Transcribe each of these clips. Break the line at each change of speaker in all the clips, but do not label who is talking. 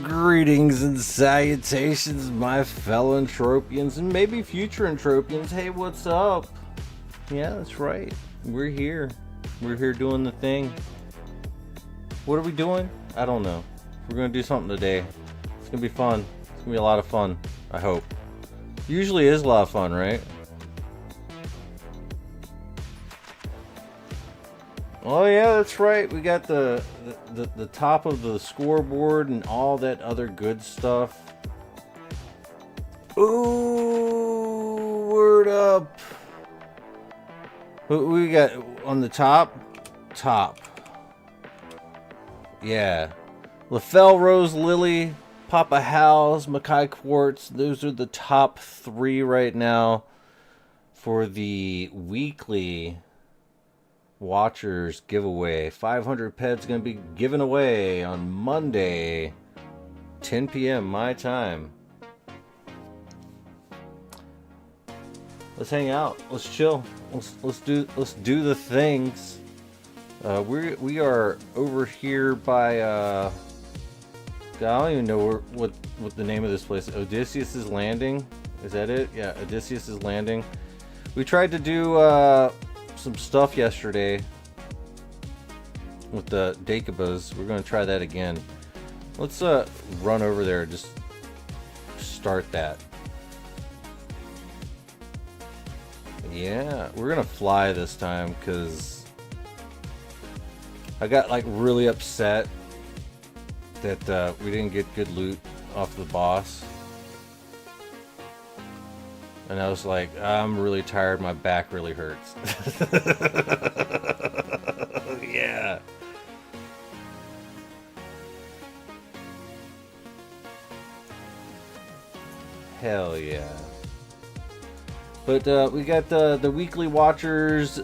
Greetings and salutations, my fellow Entropians and maybe future Entropians. Hey, what's up? Yeah, that's right. We're here. We're here doing the thing. What are we doing? I don't know. We're going to do something today. It's going to be fun. It's going to be a lot of fun, I hope. Usually is a lot of fun, right? Oh yeah, that's right. We got the top of the scoreboard and all that other good stuff. Ooh, word up. What we got on the top? Top. Yeah. LaFell, Rose, Lily, Papa Howes, Mackay Quartz. Those are the top 3 right now for the weekly Watchers giveaway. 500 pets going to be given away on Monday, 10 p.m. my time. Let's hang out. Let's chill. Let's do the things. We are over here by I don't even know what the name of this place is. Odysseus's Landing. Is that it? Yeah, Odysseus's Landing. We tried to do some stuff yesterday with the Dakabas. We're going to try that again. Let's run over there and just start that. Yeah, we're going to fly this time because I got like really upset that we didn't get good loot off the boss. And I was like, I'm really tired, my back really hurts. Yeah. Hell yeah. But we got the weekly Watchers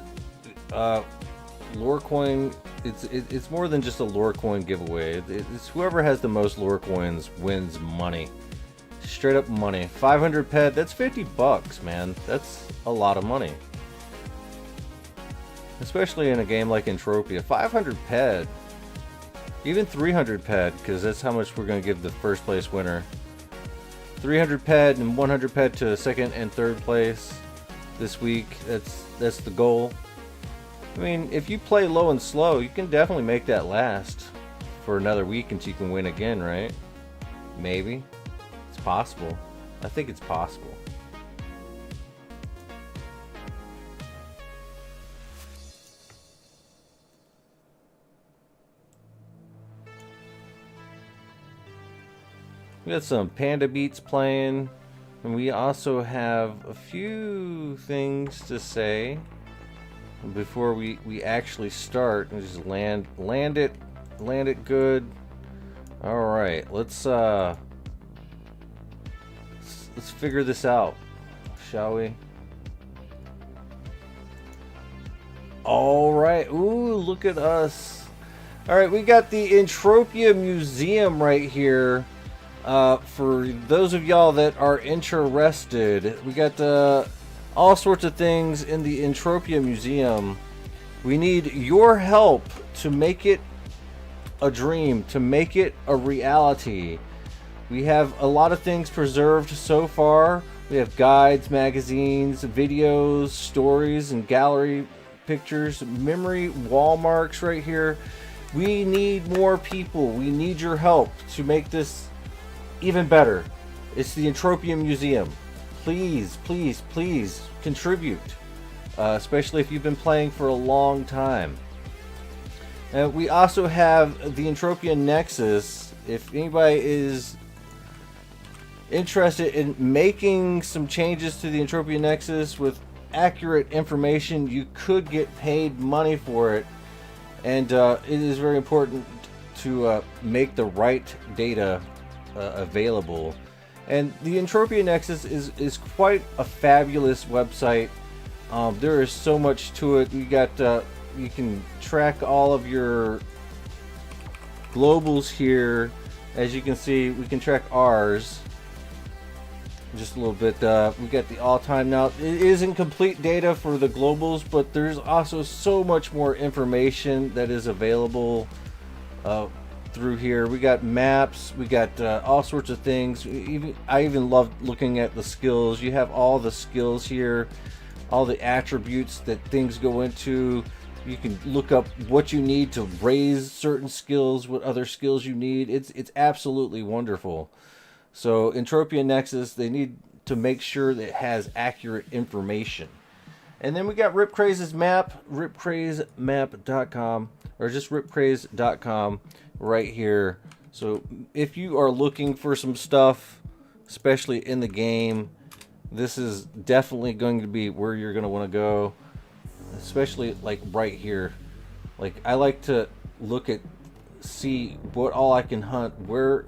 lore coin. It's more than just a lore coin giveaway. It's whoever has the most lore coins wins money. Straight up money. 500 pet, that's $50, man. That's a lot of money. Especially in a game like Entropia. 500 pet. Even 300 pet, because that's how much we're going to give the first place winner. 300 pet and 100 pet to second and third place this week. That's the goal. I mean, if you play low and slow, you can definitely make that last for another week until you can win again, right? Maybe. It's possible. I think it's possible. We got some Panda Beats playing, and we also have a few things to say before we actually start and just land it good. All right, let's figure this out, shall we? All right. Ooh, look at us. All right, we got the Entropia Museum right here. For those of y'all that are interested, we got all sorts of things in the Entropia Museum. We need your help to make it a dream, to make it a reality. We have a lot of things preserved so far. We have guides, magazines, videos, stories, and gallery pictures, memory wall marks right here. We need more people. We need your help to make this even better. It's the Entropia Museum. Please, please, please contribute, especially if you've been playing for a long time. We also have the Entropia Nexus. If anybody is interested in making some changes to the Entropia Nexus with accurate information, you could get paid money for it. And it is very important to make the right data available. And the Entropia Nexus is quite a fabulous website. There is so much to it. You got you can track all of your globals here. As you can see, we can track ours just a little bit. We got the all-time now. It isn't complete data for the globals, but there's also so much more information that is available through here. We got maps, we got all sorts of things. I even love looking at the skills. You have all the skills here, all the attributes that things go into. You can look up what you need to raise certain skills, what other skills you need. It's absolutely wonderful. So Entropia Nexus, they need to make sure that it has accurate information. And then we got Rip Craze's map, ripcrazemap.com, or just ripcraze.com right here. So if you are looking for some stuff, especially in the game, this is definitely going to be where you're going to want to go, especially like right here. Like, I like to look at, see what all I can hunt, where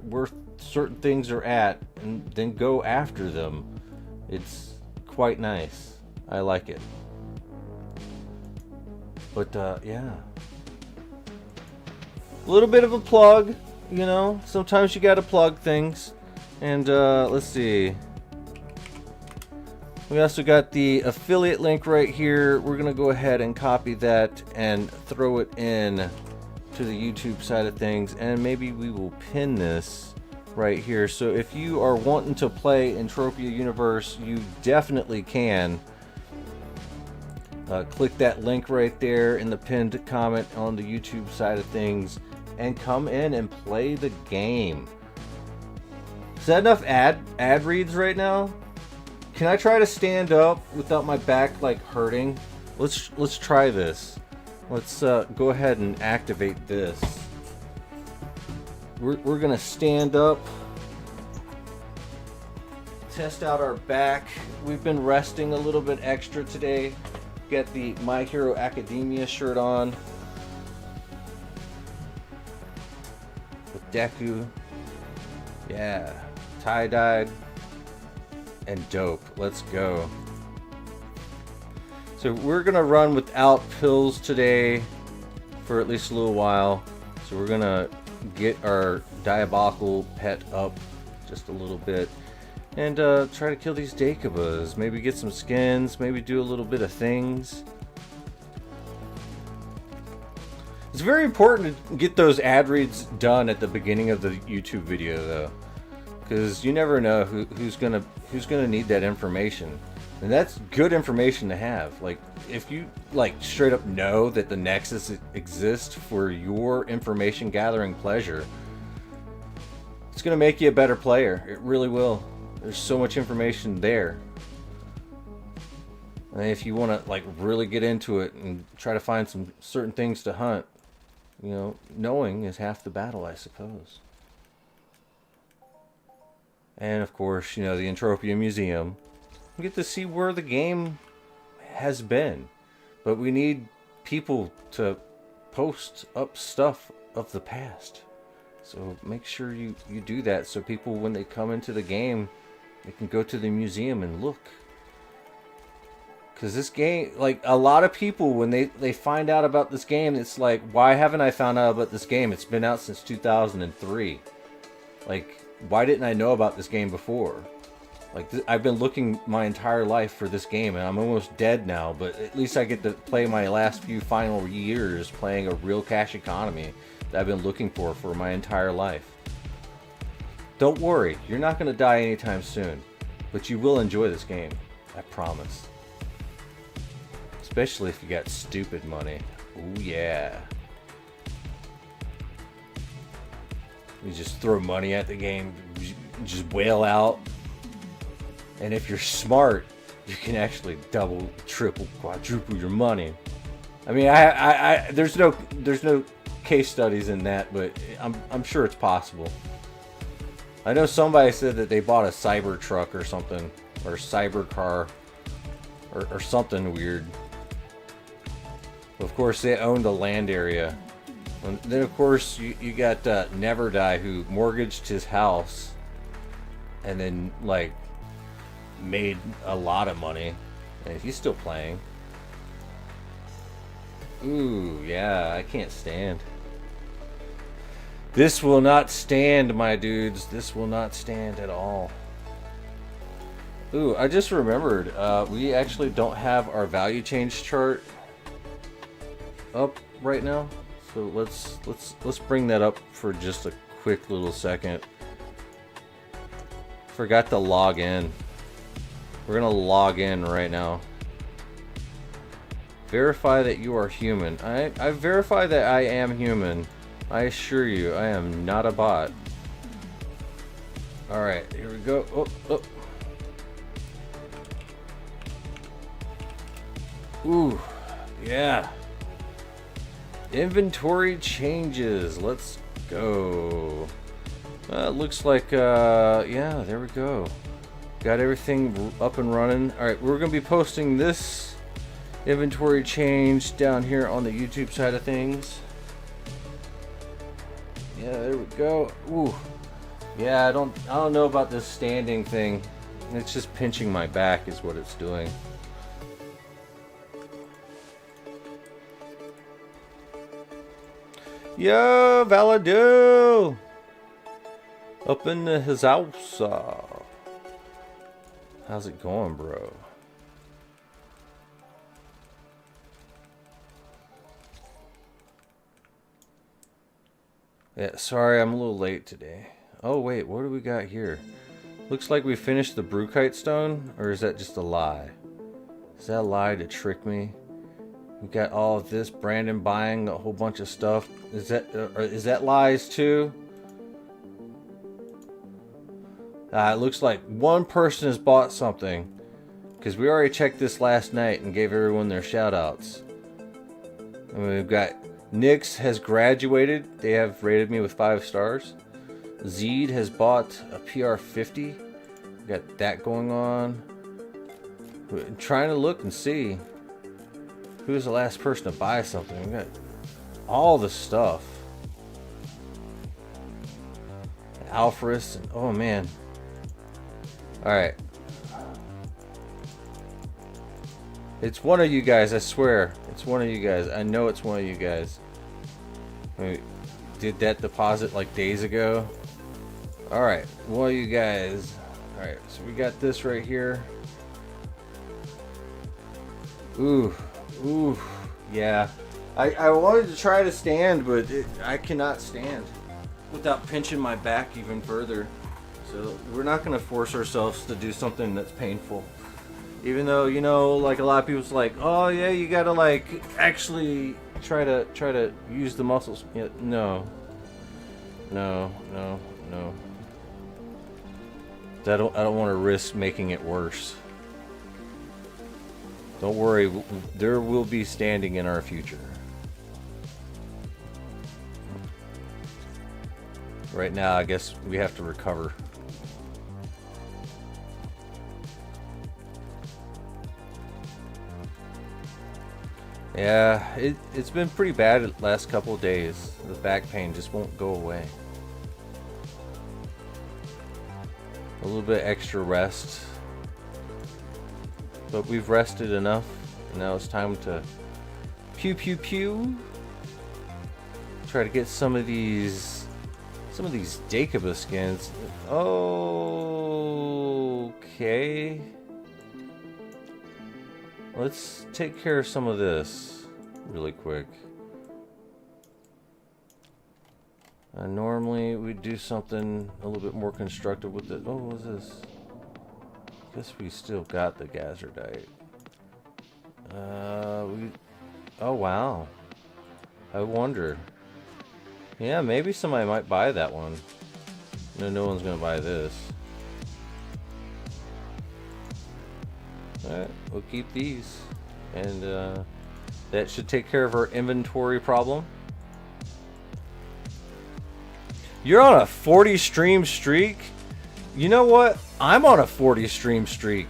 certain things are at, and then go after them. It's quite nice. I like it. But yeah, a little bit of a plug, you know, sometimes you gotta plug things. And let's see, we also got the affiliate link right here. We're gonna go ahead and copy that and throw it in to the YouTube side of things, and maybe we will pin this right here. So if you are wanting to play Entropia Universe, you definitely can. Click that link right there in the pinned comment on the YouTube side of things and come in and play the game. Is that enough ad reads right now? Can I try to stand up without my back like hurting? Let's try this. Let's go ahead and activate this. We're gonna stand up, test out our back. We've been resting a little bit extra today. Get the My Hero Academia shirt on with Deku. Yeah, tie-dyed and dope. Let's go. So we're gonna run without pills today for at least a little while. So we're gonna get our diabolical pet up just a little bit and try to kill these Dakabas. Maybe get some skins, maybe do a little bit of things. It's very important to get those ad reads done at the beginning of the YouTube video though, because you never know who's gonna need that information. And that's good information to have. Like, if you like straight up know that the Nexus exists for your information gathering pleasure, it's gonna make you a better player. It really will. There's so much information there. And if you want to like really get into it and try to find some certain things to hunt, you know, knowing is half the battle, I suppose. And of course, you know, the Entropia Museum. We get to see where the game has been. But we need people to post up stuff of the past. So make sure you do that so people, when they come into the game, they can go to the museum and look. Because this game, like, a lot of people, when they find out about this game, it's like, why haven't I found out about this game? It's been out since 2003. Like, why didn't I know about this game before? Like, I've been looking my entire life for this game, and I'm almost dead now, but at least I get to play my last few final years playing a real cash economy that I've been looking for my entire life. Don't worry, you're not going to die anytime soon, but you will enjoy this game, I promise. Especially if you got stupid money. Ooh yeah. You just throw money at the game, just wail out. And if you're smart, you can actually double, triple, quadruple your money. I mean, there's no case studies in that, but I'm sure it's possible. I know somebody said that they bought a cyber truck or something, or a cyber car, or something weird. Of course, they owned the land area. And then, of course, you got Never Die, who mortgaged his house, and then like made a lot of money, and he's still playing. Ooh, yeah, I can't stand. This will not stand, my dudes. This will not stand at all. Ooh, I just remembered, we actually don't have our value change chart up right now. So let's bring that up for just a quick little second. Forgot to log in. We're gonna log in right now. Verify that you are human. I verify that I am human. I assure you, I am not a bot. Alright, here we go. Oh, oh. Ooh, yeah. Inventory changes. Let's go. Looks like, yeah, there we go. Got everything up and running. Alright, we're going to be posting this inventory change down here on the YouTube side of things. Yeah, there we go. Ooh. Yeah, I don't know about this standing thing. It's just pinching my back is what it's doing. Yo, Valado! Up in his house. How's it going, bro? Yeah, sorry, I'm a little late today. Oh, wait, what do we got here? Looks like we finished the Bruchite Stone, or is that just a lie? Is that a lie to trick me? We got all of this. Brandon buying a whole bunch of stuff. Is that lies too? It looks like one person has bought something, because we already checked this last night and gave everyone their shout-outs. And we've got Nyx has graduated. They have rated me with 5 stars. Zeed has bought a PR50. We got that going on. We're trying to look and see who's the last person to buy something. We got all the stuff. Alphorus. And, oh man. Alright. It's one of you guys, I swear. It's one of you guys. I know it's one of you guys. We did that deposit like days ago. Alright, one of you guys. Alright, so we got this right here. Ooh. Ooh, yeah. I wanted to try to stand, but I cannot stand without pinching my back even further. So we're not going to force ourselves to do something that's painful. Even though, you know, like a lot of people's like, oh yeah, you got to like actually try to use the muscles. Yeah, no. No. I don't want to risk making it worse. Don't worry, there will be standing in our future. Right now, I guess we have to recover. Yeah, it's been pretty bad the last couple of days. The back pain just won't go away. A little bit extra rest. But we've rested enough. And now it's time to pew pew pew. Try to get some of these Dacobus skins. Okay. Let's take care of some of this really quick. Normally we'd do something a little bit more constructive with it. Oh, what was this? Guess we still got the Gazardite. Oh wow. I wonder. Yeah, maybe somebody might buy that one. No one's gonna buy this. Alright, we'll keep these. And that should take care of our inventory problem. You're on a 40 stream streak? You know what? I'm on a 40 stream streak.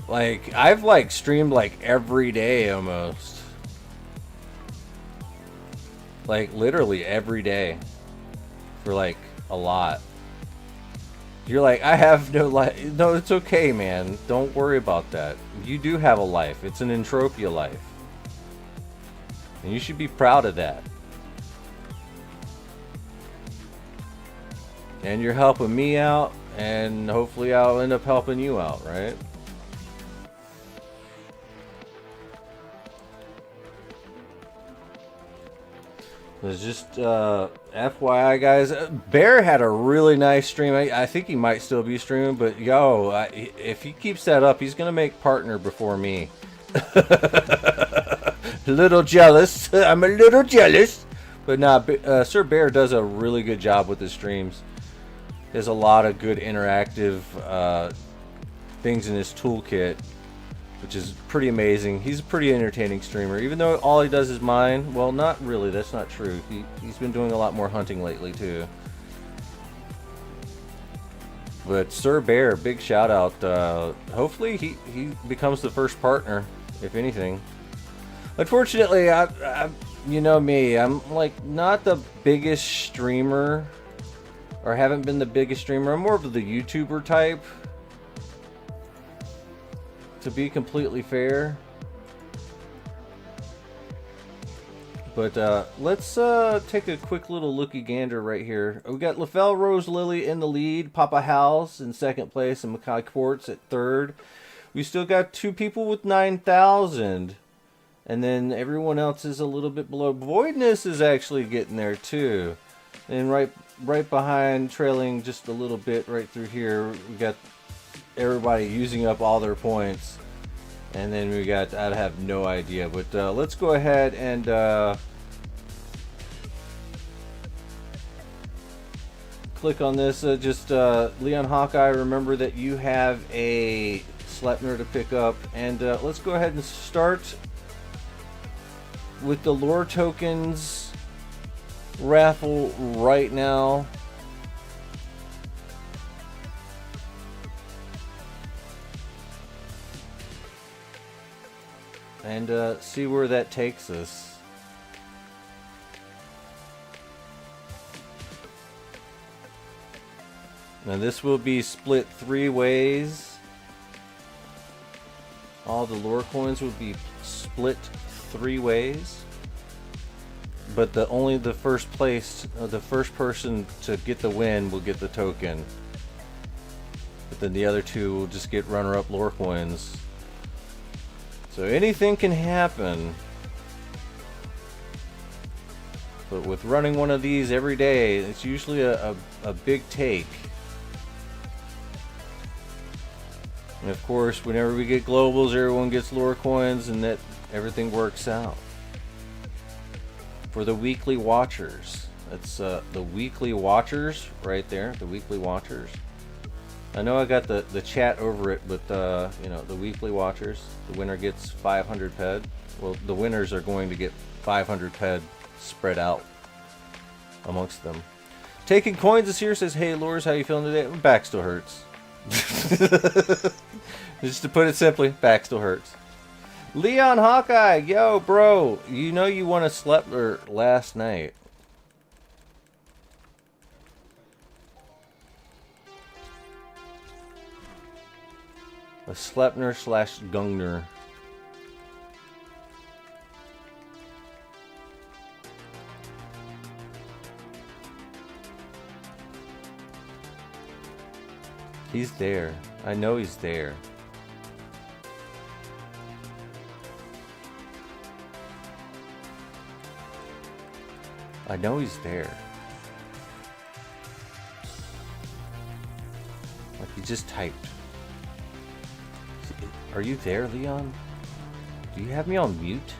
Like, I've like streamed like every day almost. Like literally every day. For like a lot. You're like, I have no life. No, it's okay, man. Don't worry about that. You do have a life. It's an Entropia life. And you should be proud of that. And you're helping me out, and hopefully I'll end up helping you out, right? It's just FYI, guys. Bear had a really nice stream. I think he might still be streaming, but yo, if he keeps that up, he's gonna make partner before me. A little jealous. I'm a little jealous, but nah. Sir Bear does a really good job with his streams. There's a lot of good interactive things in his toolkit, which is pretty amazing. He's a pretty entertaining streamer, even though all he does is mine. Well, not really. That's not true. He's been doing a lot more hunting lately too. But Sir Bear, big shout out. Hopefully he becomes the first partner, if anything. Unfortunately, I you know me, I'm like not the biggest streamer, or haven't been the biggest streamer. I'm more of the YouTuber type, to be completely fair. But let's take a quick little looky gander right here. We got LaFell Rose Lily in the lead, Papa House in second place, and Mackay Quartz at third. We still got two people with 9,000, and then everyone else is a little bit below. Voidness is actually getting there too, and right behind, trailing just a little bit right through here, we got everybody using up all their points. And then we got, I have no idea, but let's go ahead and click on this. Leon Hawkeye, remember that you have a Sleipnir to pick up. And let's go ahead and start with the lore tokens raffle right now. And see where that takes us. Now this will be split 3 ways. All the lore coins will be split 3 ways. But only the first place, the first person to get the win will get the token. But then the other 2 will just get runner-up lore coins. So anything can happen, but with running one of these every day, it's usually a big take. And of course, whenever we get globals, everyone gets lore coins, and that everything works out. For the weekly watchers, that's the weekly watchers right there, the weekly watchers. I know I got the chat over it, but you know, the weekly watchers, the winner gets 500 ped. Well, the winners are going to get 500 ped spread out amongst them. Taking Coins is here, says, hey Lores, how you feeling today? My back still hurts. Just to put it simply, back still hurts. Leon Hawkeye, yo bro, you know you won a Sleipnir last night. A Sleipnir / Gungnir. He's there. I know he's there. I know he's there. Like he just typed. Are you there, Leon? Do you have me on mute?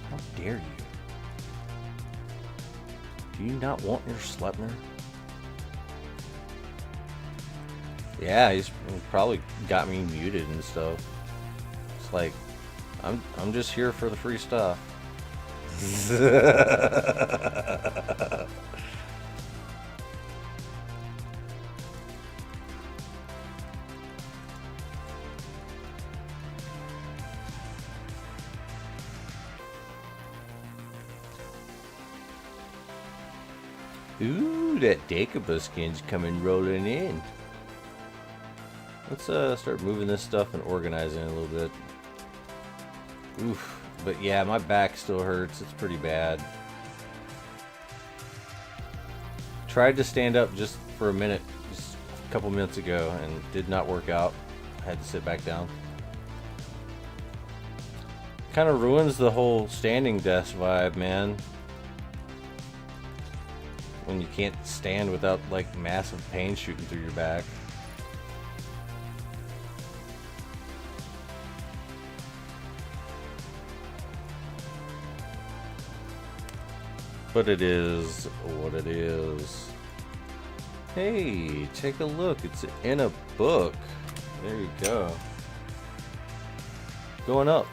How dare you? Do you not want your Sleipnir? Yeah, he's probably got me muted and stuff. It's like, I'm just here for the free stuff. Ooh, that Dagobah skin's coming rolling in. Let's start moving this stuff and organizing it a little bit. Oof, but yeah, my back still hurts. It's pretty bad. Tried to stand up just for a minute, just a couple minutes ago, and did not work out. I had to sit back down. Kind of ruins the whole standing desk vibe, man. when you can't stand without like massive pain shooting through your back. But it is what it is. Hey, take a look. It's in a book. There you go. Going up.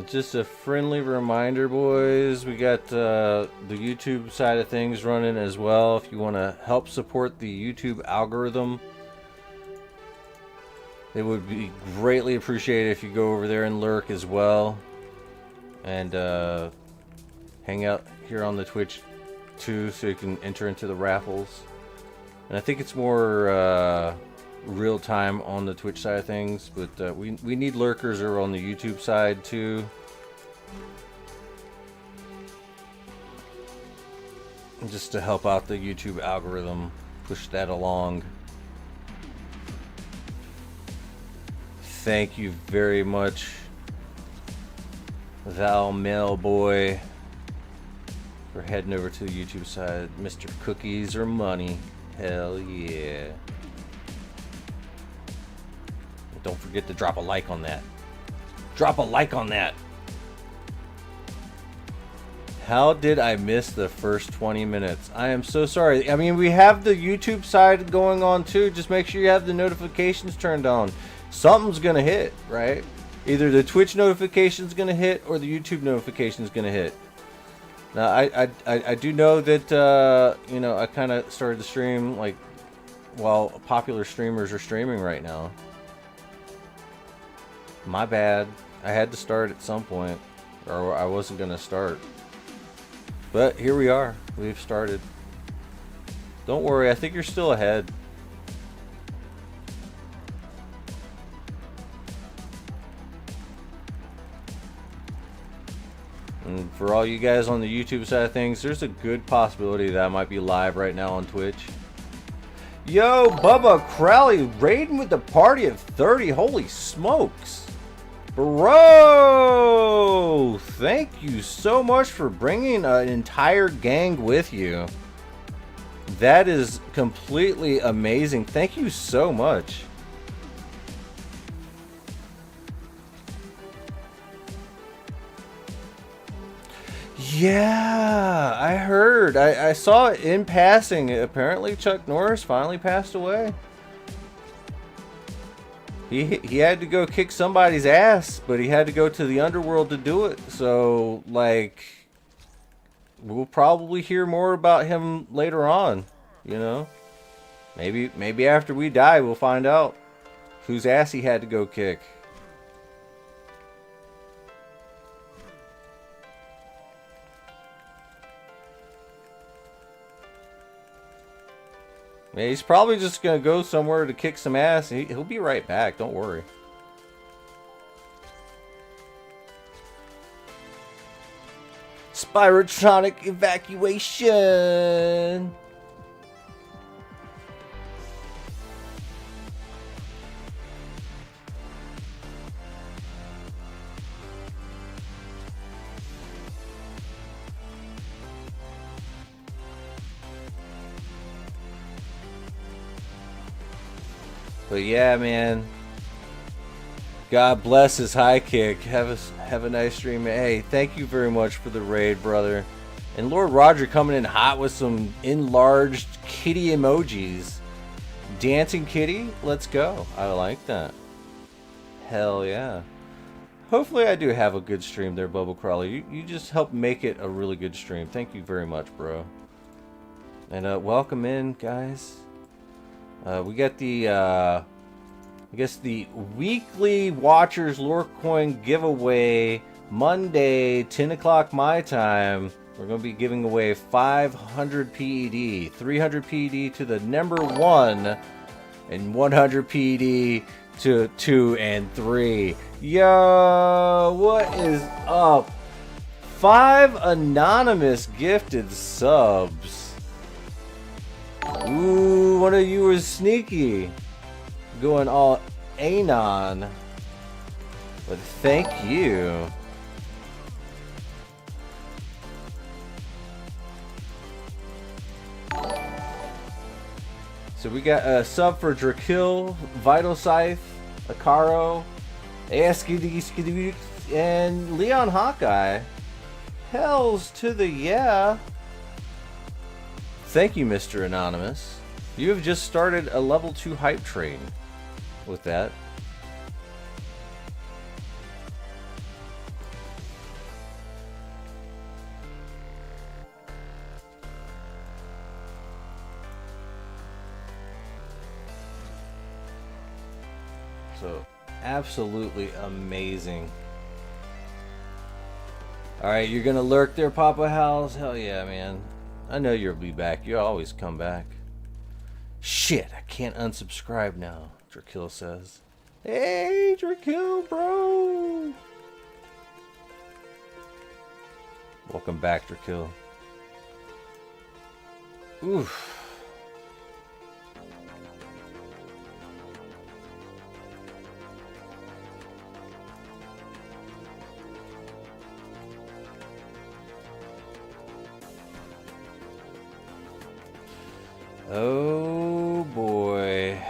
Just a friendly reminder, boys, we got the YouTube side of things running as well. If you want to help support the YouTube algorithm, it would be greatly appreciated if you go over there and lurk as well, and hang out here on the Twitch too, so you can enter into the raffles. And I think it's more real time on the Twitch side of things, but we need lurkers over on the YouTube side too. Just to help out the YouTube algorithm, push that along. Thank you very much, Val Mailboy, for heading over to the YouTube side. Mr. Cookies or Money. Hell yeah. Don't forget to drop a like on that. Drop a like on that. How did I miss the first 20 minutes? I am so sorry. I mean, we have the YouTube side going on too. Just make sure you have the notifications turned on. Something's going to hit, right? Either the Twitch notification's going to hit or the YouTube notification's going to hit. Now, I do know that, you know, I kind of started the stream like while popular streamers are streaming right now. My bad. I had to start at some point, or I wasn't going to start. But here we are. We've started. Don't worry, I think you're still ahead. And for all you guys on the YouTube side of things, there's a good possibility that I might be live right now on Twitch. Yo, Bubba Crowley raiding with the party of 30. Holy smokes. Bro, thank you so much for bringing an entire gang with you. That is completely amazing. Thank you so much. Yeah, I heard. I saw it in passing. Apparently Chuck Norris finally passed away. He had to go kick somebody's ass, but he had to go to the underworld to do it. So, like, we'll probably hear more about him later on, you know? Maybe after we die, we'll find out whose ass he had to go kick. Yeah, he's probably just going to go somewhere to kick some ass. He'll be right back. Don't worry. Spyrotronic evacuation. But yeah, man. God bless his high kick. Have a nice stream. Hey, thank you very much for the raid, brother. And Lord Roger coming in hot with some enlarged kitty emojis. Dancing kitty? Let's go. I like that. Hell yeah. Hopefully I do have a good stream there, Bubble Crawler. You just helped make it a really good stream. Thank you very much, bro. And welcome in, guys. We got the, I guess the weekly Watchers Lore Coin giveaway Monday, 10 o'clock my time. We're going to be giving away 500 PED, 300 PED to the number 1, and 100 PED to 2 and 3. Yo, what is up? 5 anonymous gifted subs. Ooh, one of you was sneaky. Going all anon. But thank you. So we got a sub for Drakil, Vital Scythe, Akaro, ASKD, and Leon Hawkeye. Hells to the yeah. Thank you, Mr. Anonymous. You have just started a level 2 hype train with that. So, absolutely amazing. Alright, you're gonna lurk there, Papa House? Hell yeah, man. I know you'll be back. You always come back. Shit, I can't unsubscribe now, Drakil says. Hey, Drakil, bro! Welcome back, Drakil. Oof. Oh boy.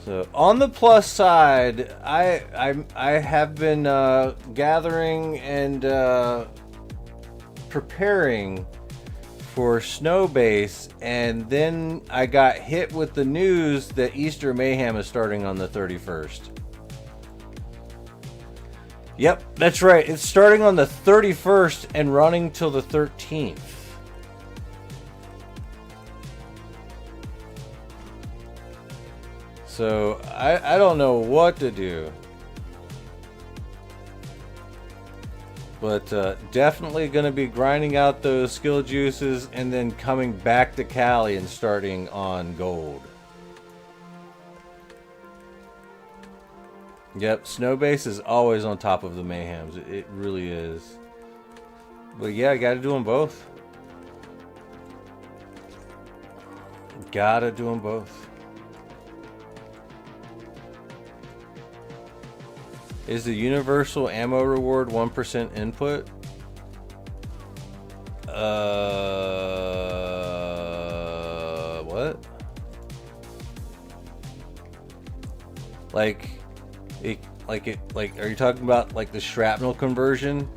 So on the plus side, I have been gathering and preparing for Snowbase, and then I got hit with the news that Easter Mayhem is starting on the 31st. Yep, that's right. It's starting on the 31st and running till the 13th. So, I don't know what to do. But definitely going to be grinding out those skill juices and then coming back to Cali and starting on gold. Yep, Snowbase is always on top of the Mayhems. It really is. But yeah, I gotta do them both. Gotta do them both. Is the universal ammo reward 1% input? What? Like, are you talking about like the shrapnel conversion?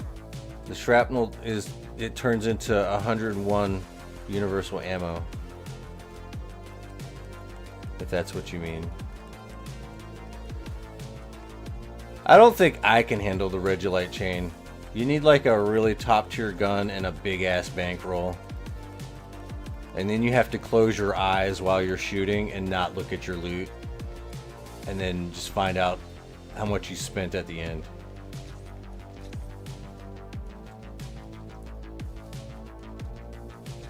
The shrapnel it turns into 101 universal ammo. If that's what you mean. I don't think I can handle the Regolite chain. You need like a really top tier gun and a big ass bankroll. And then you have to close your eyes while you're shooting and not look at your loot. And then just find out how much you spent at the end.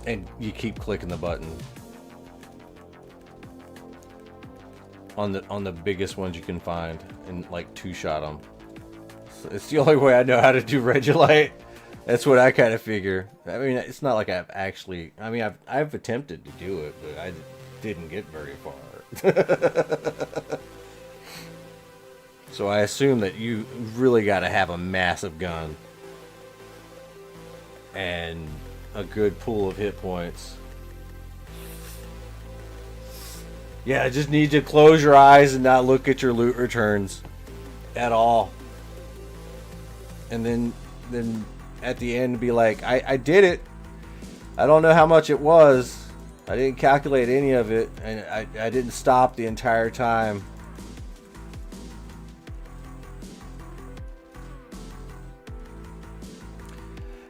And you keep clicking the button on the biggest ones you can find and like two-shot them. So it's the only way I know how to do Regolite. That's what I kind of figure. I mean, it's not like I've actually. I mean, I've attempted to do it, but I didn't get very far. So I assume that you really got to have a massive gun and a good pool of hit points. Yeah, I just need to close your eyes and not look at your loot returns at all. And then at the end be like, I did it. I don't know how much it was. I didn't calculate any of it, and I didn't stop the entire time.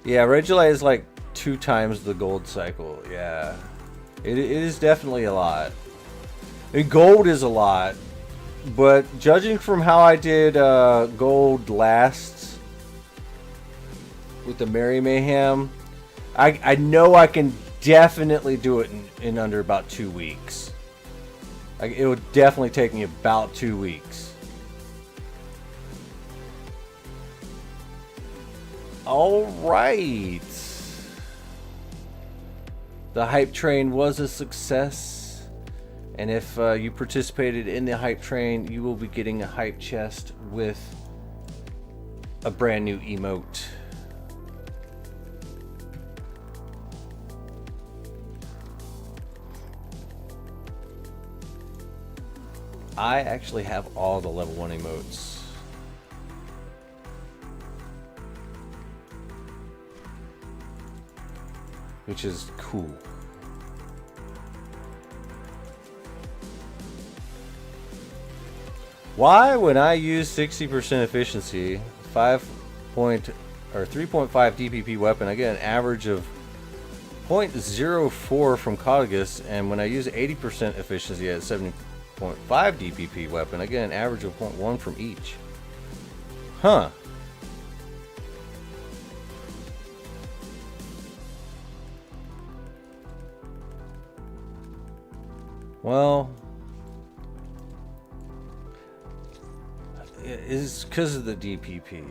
Yeah, Regolite is like 2 times the gold cycle. Yeah, it is definitely a lot. And gold is a lot, but judging from how I did gold last with the Merry Mayhem, I know I can definitely do it in under about 2 weeks. Like, it would definitely take me about 2 weeks. All right. The hype train was a success. And if you participated in the hype train, you will be getting a hype chest with a brand new emote. I actually have all the level 1 emotes. Which is cool. Why, when I use 60% efficiency, 3.5 DPP weapon, I get an average of 0.04 from Caudagus, and when I use 80% efficiency at 70.5 DPP weapon, I get an average of 0.1 from each. Huh. Well, it's because of the DPP.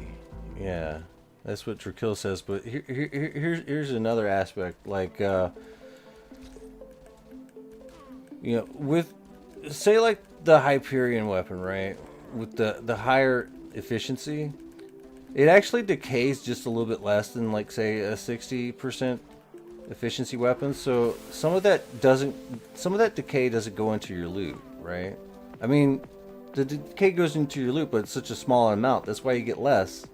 Yeah, that's what Drakil says. But here's another aspect. Like, you know, with, say, like the Hyperion weapon, right? With the higher efficiency, it actually decays just a little bit less than, like, say, a 60% efficiency weapon. So some of that decay doesn't go into your loot, right? I mean, the decay goes into your loot, but it's such a small amount. That's why you get less.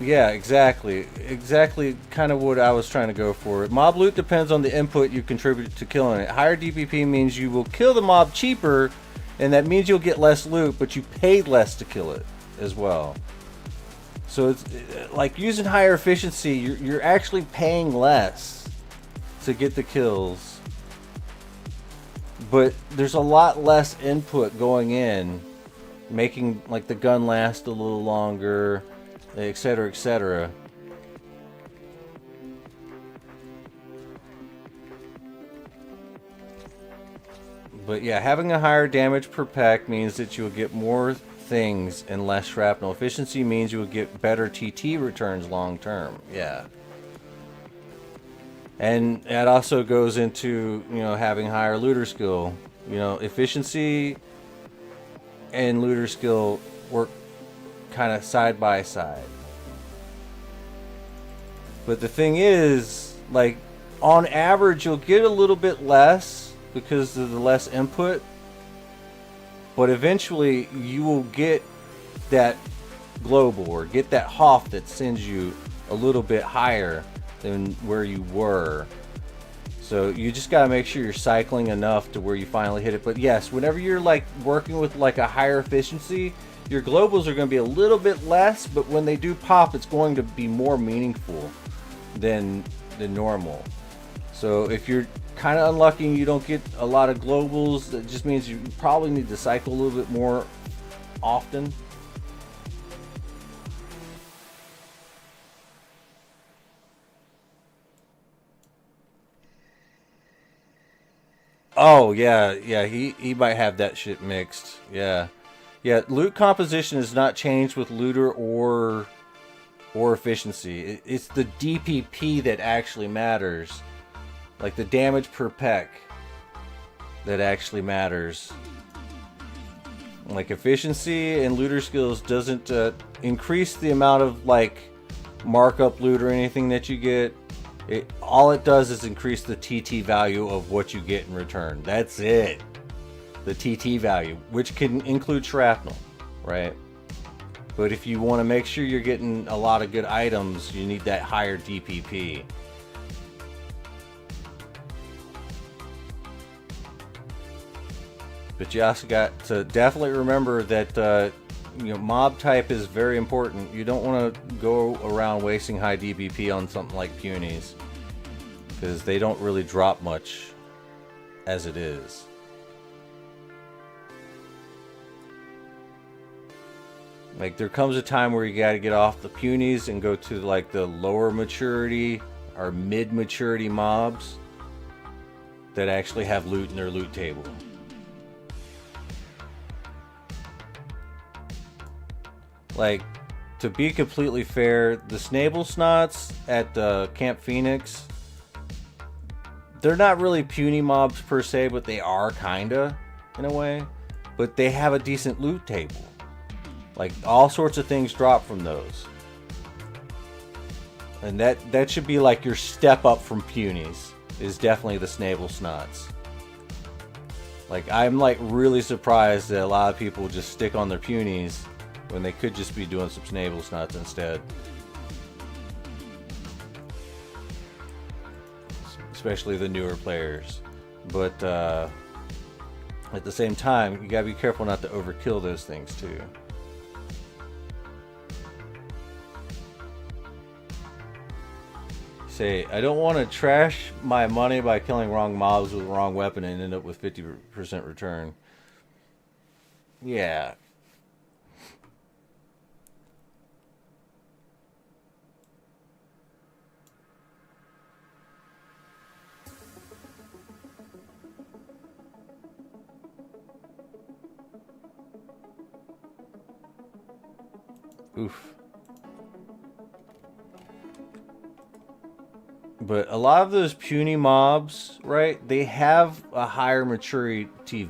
Yeah, exactly kind of what I was trying to go for. Mob loot depends on the input you contribute to killing it. Higher DPP means you will kill the mob cheaper, and that means you'll get less loot, but you paid less to kill it as well. So it's like using higher efficiency, you're actually paying less to get the kills, but there's a lot less input going in, making like the gun last a little longer, etc., etc. But yeah, having a higher damage per pack means that you'll get more things and less shrapnel. Efficiency means you will get better TT returns long term. Yeah. And that also goes into, you know, having higher looter skill. You know, efficiency and looter skill work kind of side by side. But the thing is, like, on average you'll get a little bit less because of the less input, but eventually you will get that global or get that HOF that sends you a little bit higher than where you were. So you just got to make sure you're cycling enough to where you finally hit it. But yes, whenever you're like working with like a higher efficiency, your globals are going to be a little bit less, but when they do pop, it's going to be more meaningful than normal. So if you're kind of unlucky and you don't get a lot of globals, that just means you probably need to cycle a little bit more often. Oh yeah, he might have that shit mixed. Yeah, loot composition is not changed with looter or efficiency. It's the DPP that actually matters, like the damage per peck that actually matters. Like efficiency and looter skills doesn't increase the amount of like markup loot or anything that you get. All it does is increase the TT value of what you get in return. That's it. The TT value, which can include shrapnel, right? But if you want to make sure you're getting a lot of good items, you need that higher DPP. But you also got to definitely remember that you know, mob type is very important. You don't want to go around wasting high DPP on something like Punies, because they don't really drop much as it is. Like, there comes a time where you got to get off the punies and go to like the lower maturity or mid maturity mobs that actually have loot in their loot table. Like, to be completely fair, the Snable Snots at Camp Phoenix, they're not really puny mobs per se, but they are kinda, in a way. But they have a decent loot table. Like, all sorts of things drop from those. And that should be like your step up from punies, is definitely the Snable Snots. Like, I'm like really surprised that a lot of people just stick on their punies when they could just be doing some Snable Snots instead. Especially the newer players. But at the same time, you gotta be careful not to overkill those things too. Say, I don't want to trash my money by killing wrong mobs with the wrong weapon and end up with 50% return. Yeah. Oof. But a lot of those puny mobs, right, they have a higher maturity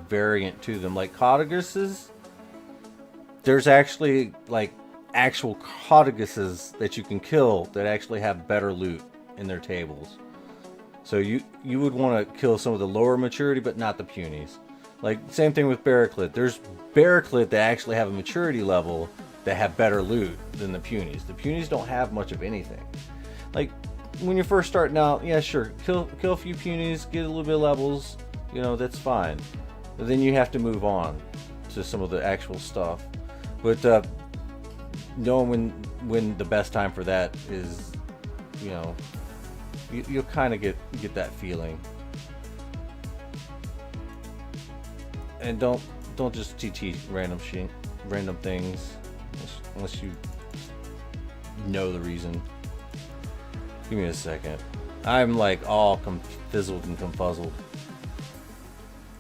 variant to them. Like Caudaguses, there's actually like actual Caudaguses that you can kill that actually have better loot in their tables. So you would want to kill some of the lower maturity, but not the punies. Like, same thing with Barraclid. There's Barraclid that actually have a maturity level that have better loot than the punies. The punies don't have much of anything. Like, when you're first starting out, yeah, sure, kill a few punies, get a little bit of levels, you know, that's fine. But then you have to move on to some of the actual stuff. But knowing when the best time for that is, you know, you'll kind of get that feeling. And don't just TT random things unless you know the reason. Give me a second. I'm like all fizzled and confuzzled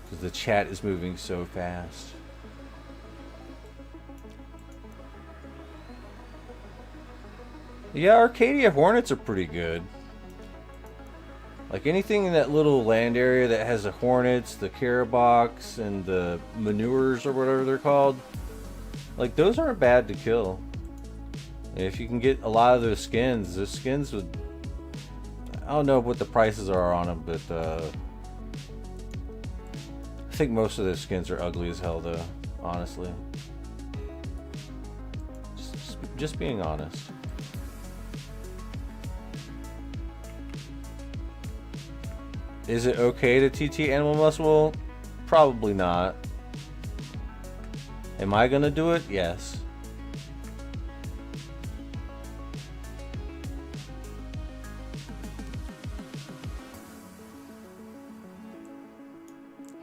because the chat is moving so fast. Yeah, Arcadia Hornets are pretty good. Like, anything in that little land area that has the Hornets, the Carabox, and the Manures or whatever they're called, like, those aren't bad to kill. If you can get a lot of those skins would... I don't know what the prices are on them, but I think most of those skins are ugly as hell, though, honestly. Just being honest. Is it okay to TT Animal Muscle? Probably not. Am I gonna do it? Yes.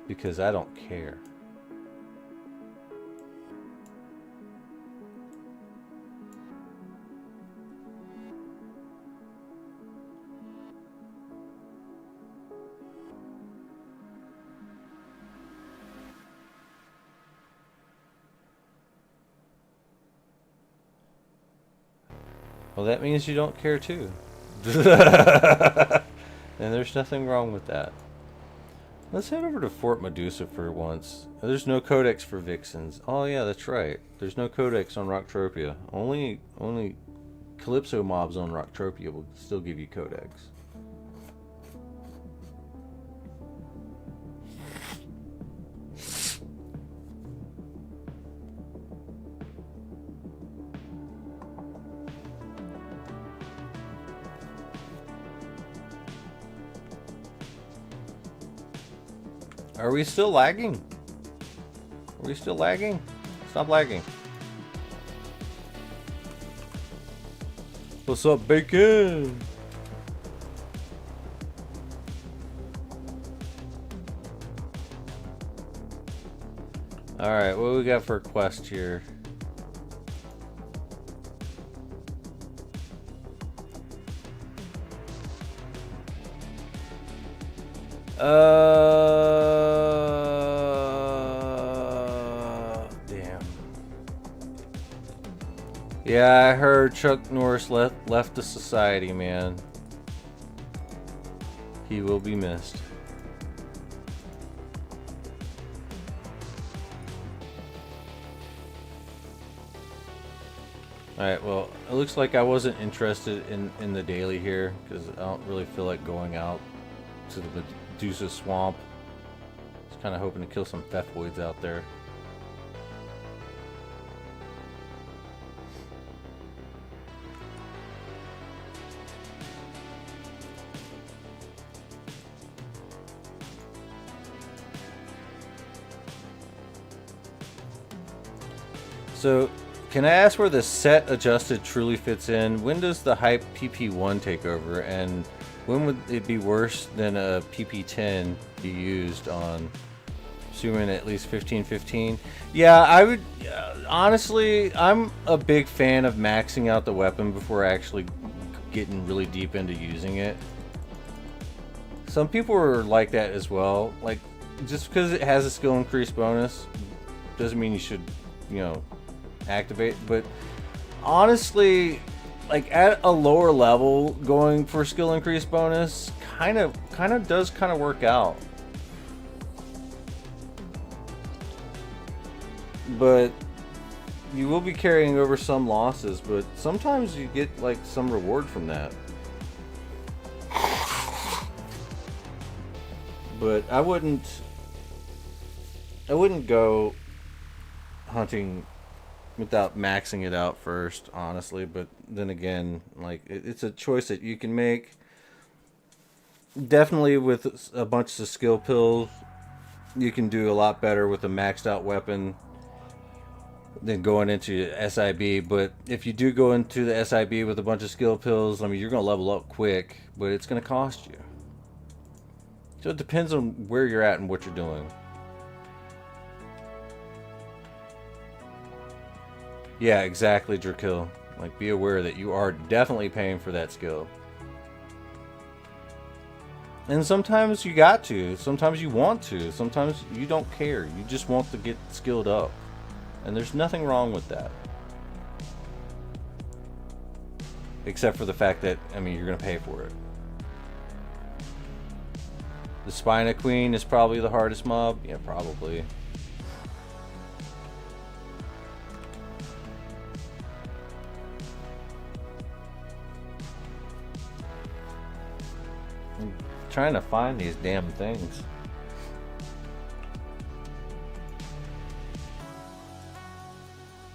Because I don't care. Well, that means you don't care too. And there's nothing wrong with that. Let's head over to Fort Medusa for once. There's no codex for Vixens. Oh yeah, that's right. There's no codex on Rocktropia. Only Calypso mobs on Rocktropia will still give you codex. Are we still lagging? Are we still lagging? Stop lagging. What's up, Bacon? Alright, what do we got for a quest here? Damn. Yeah, I heard Chuck Norris left the society, man. He will be missed. Alright, well, it looks like I wasn't interested in the daily here, because I don't really feel like going out to the Medusa Swamp. Just kind of hoping to kill some Phephwoids out there. So, can I ask where the set adjusted truly fits in? When does the hype PP1 take over? And when would it be worse than a PP10 be used on, assuming at least 1515? Yeah, I would, honestly, I'm a big fan of maxing out the weapon before actually getting really deep into using it. Some people are like that as well. Like, just because it has a skill increase bonus doesn't mean you should, you know, activate. But honestly, like at a lower level, going for skill increase bonus kind of does work out. But you will be carrying over some losses, but sometimes you get like some reward from that. But I wouldn't go hunting without maxing it out first, honestly. But then again, like it's a choice that you can make. Definitely with a bunch of skill pills, you can do a lot better with a maxed out weapon than going into SIB. But if you do go into the SIB with a bunch of skill pills, I mean, you're going to level up quick, but it's going to cost you. So it depends on where you're at and what you're doing. Yeah, exactly, Drakil. Like, be aware that you are definitely paying for that skill. And sometimes you got to. Sometimes you want to. Sometimes you don't care. You just want to get skilled up. And there's nothing wrong with that. Except for the fact that, I mean, you're going to pay for it. The Spina Queen is probably the hardest mob. Yeah, probably. I'm trying to find these damn things.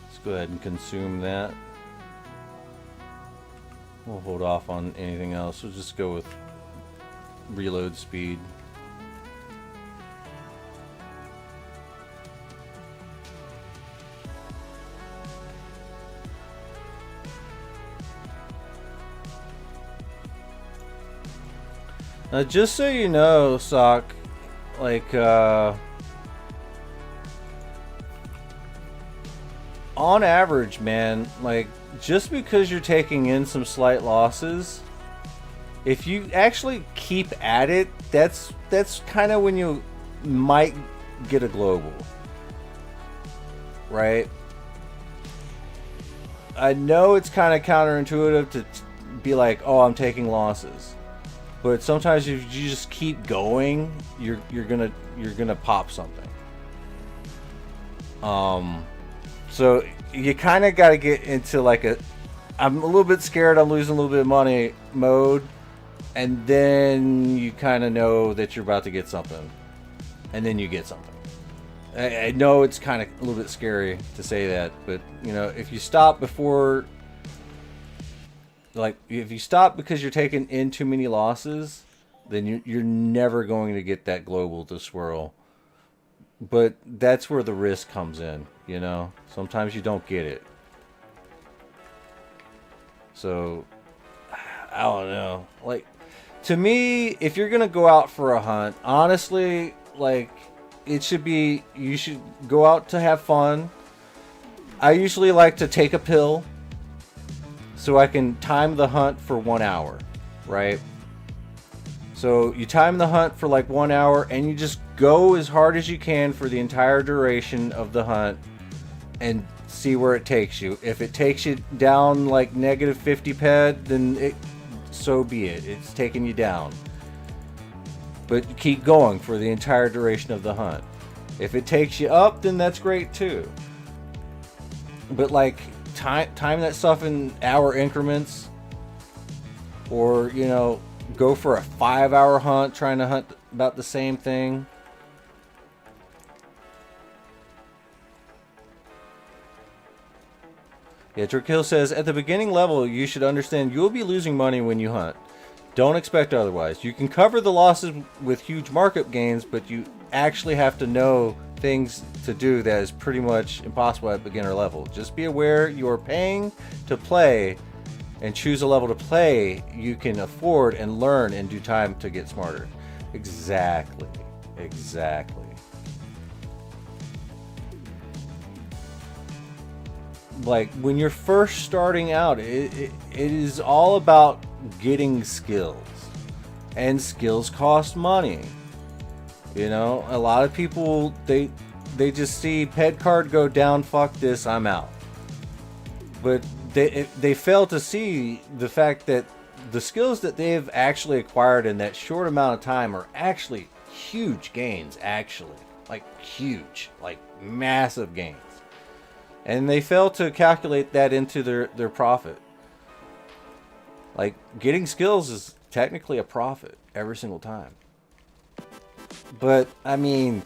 Let's go ahead and consume that. We'll hold off on anything else. We'll just go with reload speed. Now, just so you know, Sock, like, on average, man, like, just because you're taking in some slight losses, if you actually keep at it, that's kind of when you might get a global, right? I know it's kind of counterintuitive to be like, oh, I'm taking losses. But sometimes if you just keep going, you're gonna pop something. So you kind of got to get into like I'm a little bit scared, I'm losing a little bit of money mode, and then you kind of know that you're about to get something, and then you get something. I know it's kind of a little bit scary to say that, but you know, if you stop before. Like, if you stop because you're taking in too many losses, then you're never going to get that global to swirl. But that's where the risk comes in, you know? Sometimes you don't get it. So, I don't know. Like, to me, if you're going to go out for a hunt, honestly, like, it should be, you should go out to have fun. I usually like to take a pill so I can time the hunt for 1 hour, right? So you time the hunt for like 1 hour and you just go as hard as you can for the entire duration of the hunt and see where it takes you. If it takes you down like negative 50 ped, then so be it. It's taking you down. But keep going for the entire duration of the hunt. If it takes you up, then that's great too. But like time that stuff in hour increments, or you know, go for a 5-hour hunt trying to hunt about the same thing. Yeah, Drakill says, at the beginning level, you should understand you will be losing money when you hunt. Don't expect otherwise. You can cover the losses with huge markup gains, but you actually have to know things to do that is pretty much impossible at beginner level. Just be aware you are paying to play, and choose a level to play you can afford and learn in due time to get smarter. Exactly. Exactly. Like when you're first starting out, it is all about getting skills, and skills cost money. You know, a lot of people they just see ped card go down, fuck this, I'm out. But they fail to see the fact that the skills that they've actually acquired in that short amount of time are actually huge gains, actually. Like huge, like massive gains. And they fail to calculate that into their profit. Like, getting skills is technically a profit every single time. But, I mean,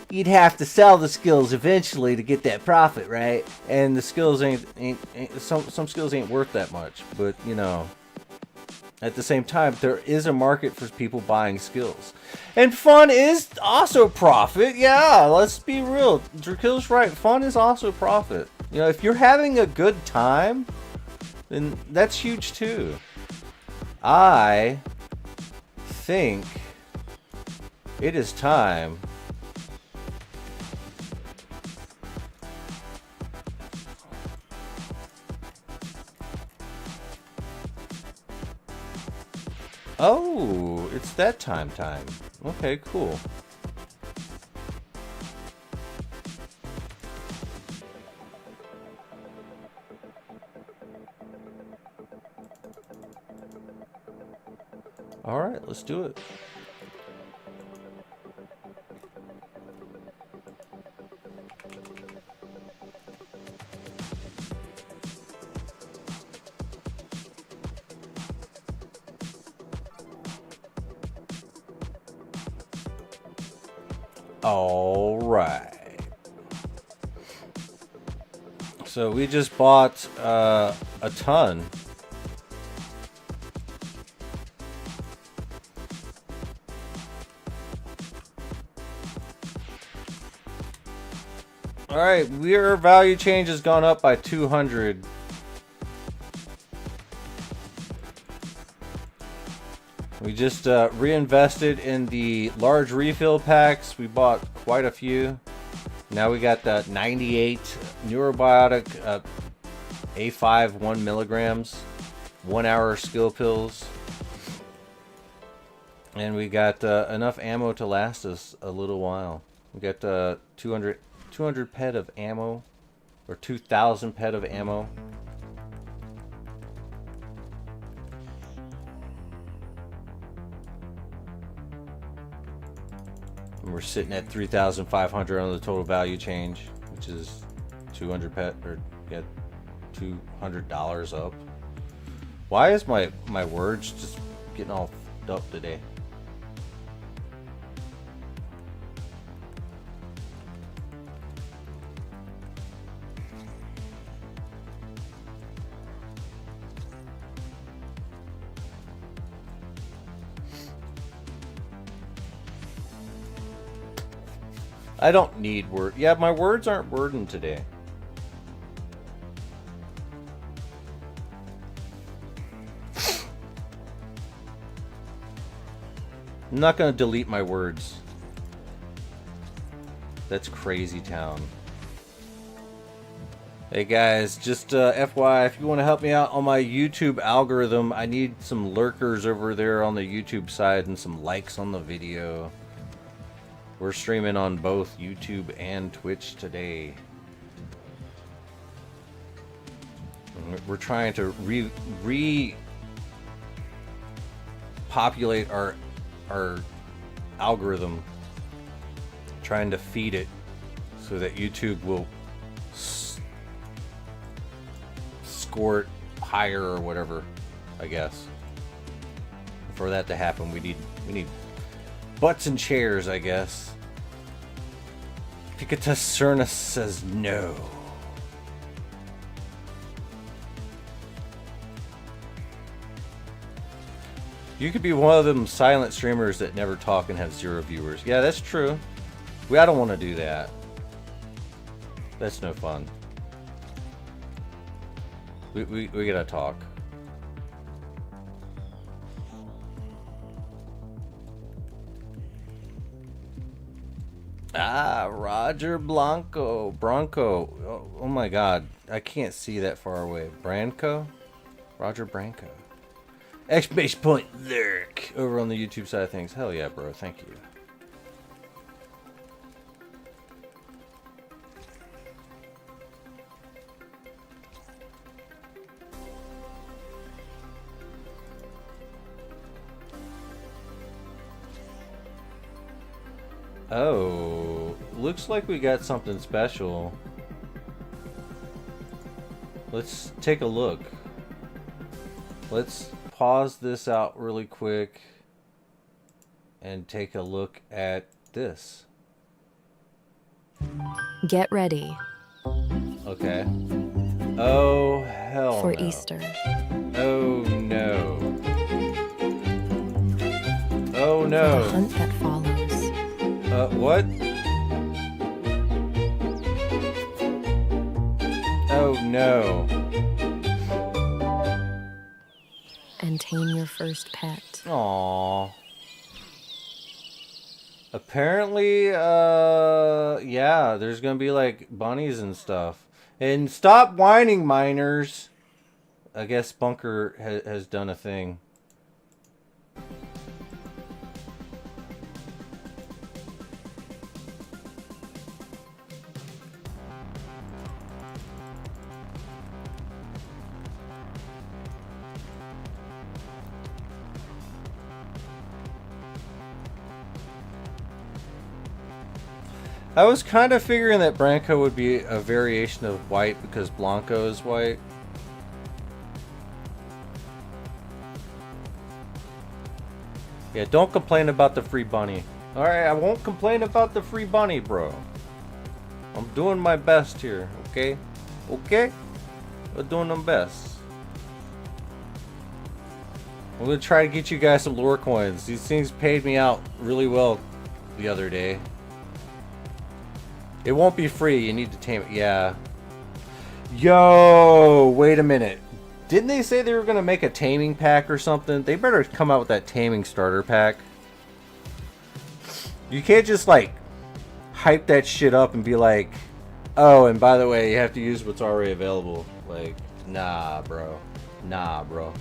you'd have to sell the skills eventually to get that profit, right? And the skills ain't some skills ain't worth that much. But, you know, at the same time, there is a market for people buying skills. And fun is also profit. Yeah, let's be real. Drakill's right. Fun is also profit. You know, if you're having a good time, then that's huge too. I think it is time Oh, it's that time. Okay, cool. All right, let's do it. All right. So we just bought a ton. All right, our value change has gone up by 200. We just reinvested in the large refill packs. We bought quite a few. Now we got the 98 Neurobiotic A5 1 milligrams, 1 hour skill pills. And we got enough ammo to last us a little while. We got 200 ped of ammo, or 2,000 ped of ammo. And we're sitting at 3,500 on the total value change, which is 200 ped, or yeah, $200 up. Why is my words just getting all f***ed up today? I don't need word. Yeah, my words aren't wording today. I'm not going to delete my words. That's crazy town. Hey guys, just FYI, if you want to help me out on my YouTube algorithm, I need some lurkers over there on the YouTube side and some likes on the video. We're streaming on both YouTube and Twitch today. We're trying to repopulate our algorithm, trying to feed it so that YouTube will score it higher or whatever. I guess for that to happen, we need butts and chairs, I guess. Picatus Cernus says no. You could be one of them silent streamers that never talk and have 0 viewers. Yeah, that's true. I don't want to do that. That's no fun. We gotta talk. Ah, Roger Bronco. Oh my god. I can't see that far away. Branco? Roger Branco. Exclamation point lurk over on the YouTube side of things. Hell yeah, bro. Thank you. Oh, looks like we got something special. Let's take a look. Let's pause this out really quick and take a look at this.
Get ready.
Okay. Oh, hell
For
no.
Easter.
Oh, no. Oh, no.
The hunt that follows.
What? Oh, no.
And tame your first pet.
Aww. Apparently, yeah, there's gonna be like bunnies and stuff. And stop whining, miners. I guess Bunker has done a thing. I was kind of figuring that Branco would be a variation of white because Blanco is white. Yeah, don't complain about the free bunny. Alright, I won't complain about the free bunny, bro. I'm doing my best here, okay? Okay? We're doing my best. I'm gonna try to get you guys some lore coins. These things paid me out really well the other day. It won't be free. You need to tame it. Yeah. Yo, wait a minute. Didn't they say they were going to make a taming pack or something? They better come out with that taming starter pack. You can't just, like, hype that shit up and be like, oh, and by the way, you have to use what's already available. Like, nah, bro. Nah, bro.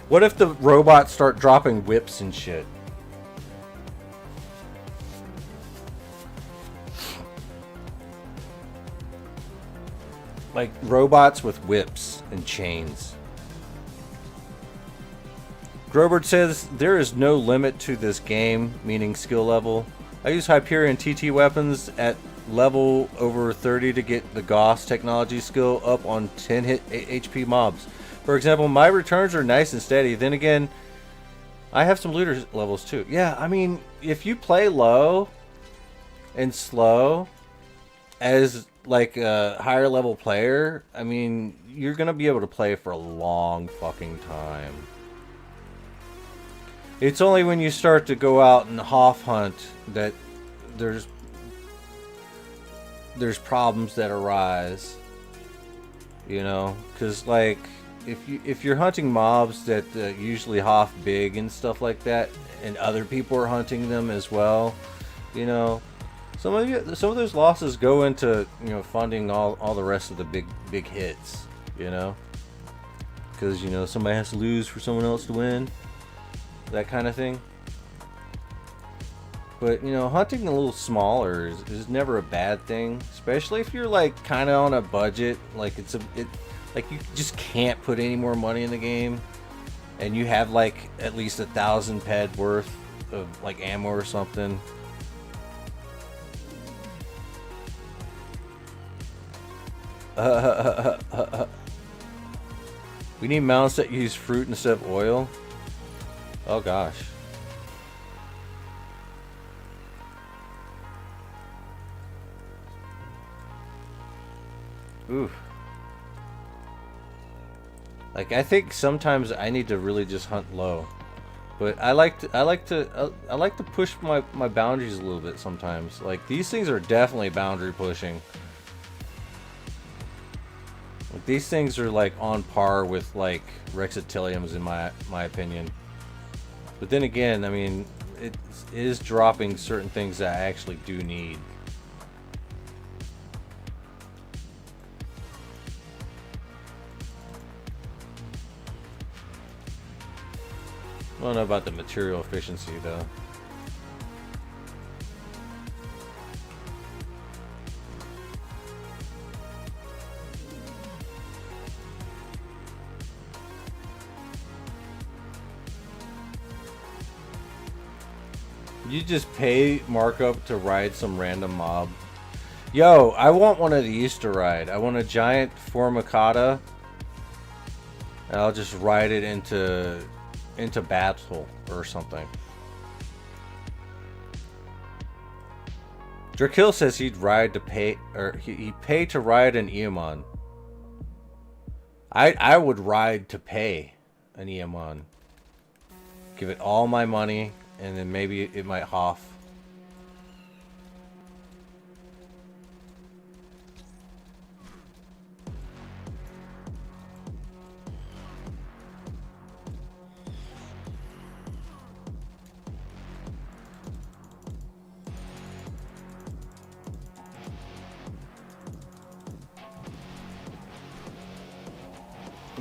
What if the robots start dropping whips and shit? Like robots with whips and chains. Grobert says, there is no limit to this game, meaning skill level. I use Hyperion TT weapons at level over 30 to get the Gauss technology skill up on 10 hit HP mobs. For example, my returns are nice and steady. Then again, I have some looter levels too. Yeah, I mean, if you play low and slow as like a higher level player, I mean, you're going to be able to play for a long fucking time. It's only when you start to go out and hoff hunt that there's problems that arise. You know, because like if you're hunting mobs that usually hoff big and stuff like that, and other people are hunting them as well, you know, some of those losses go into, you know, funding all the rest of the big hits, you know, because, you know, somebody has to lose for someone else to win, that kind of thing. But, you know, hunting a little smaller is never a bad thing, especially if you're like kind of on a budget, like like you just can't put any more money in the game, and you have like at least 1,000 ped worth of like ammo or something. We need mounts that use fruit instead of oil. Oh gosh. Ooh. Like, I think sometimes I need to really just hunt low, but I like to push my boundaries a little bit sometimes. Like, these things are definitely boundary pushing. Like, these things are like on par with like Rexitiliums in my opinion. But then again, I mean, it is dropping certain things that I actually do need. I don't know about the material efficiency though. You just pay markup to ride some random mob. Yo, I want one of these to ride. I want a giant Formicata, and I'll just ride it into battle or something. Drakil says he'd ride to pay, or he'd pay to ride an Eamon. I would ride to pay an Eamon. Give it all my money, and then maybe it might hoff.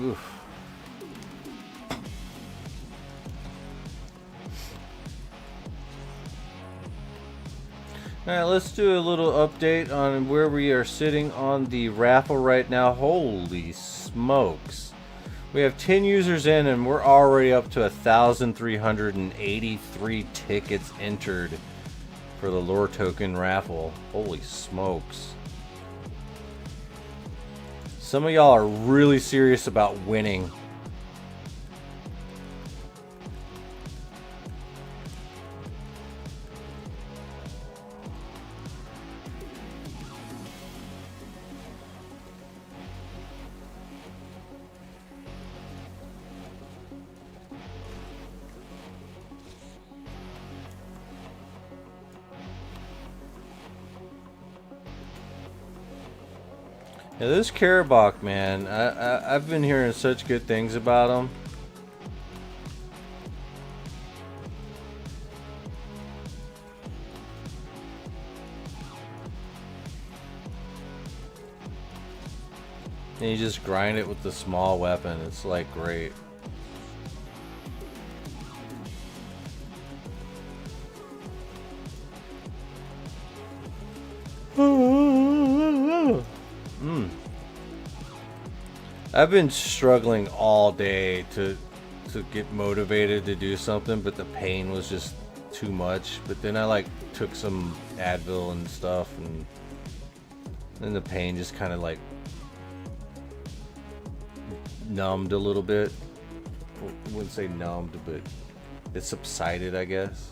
Oof. Alright, let's do a little update on where we are sitting on the raffle right now. Holy smokes. We have 10 users in and we're already up to 1,383 tickets entered for the lore token raffle. Holy smokes. Some of y'all are really serious about winning. Yeah, this Karabakh, man, I've been hearing such good things about him. And you just grind it with the small weapon. It's like great. I've been struggling all day to get motivated to do something, but the pain was just too much. But then I like took some Advil and stuff, and then the pain just kind of like numbed a little bit. I wouldn't say numbed, but it subsided, I guess.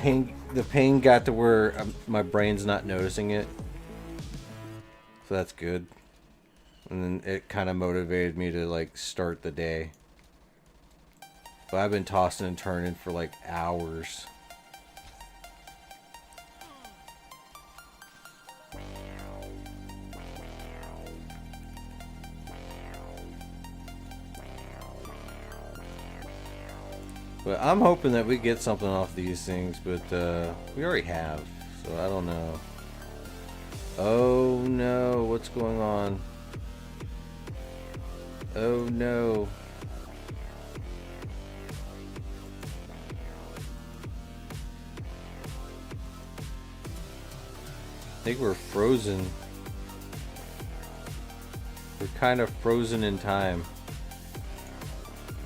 The pain got to where my brain's not noticing it, so that's good. And then it kind of motivated me to like start the day. But I've been tossing and turning for like hours. But I'm hoping that we get something off these things, but we already have, so I don't know. Oh no, what's going on? Oh no. I think we're frozen. We're kind of frozen in time.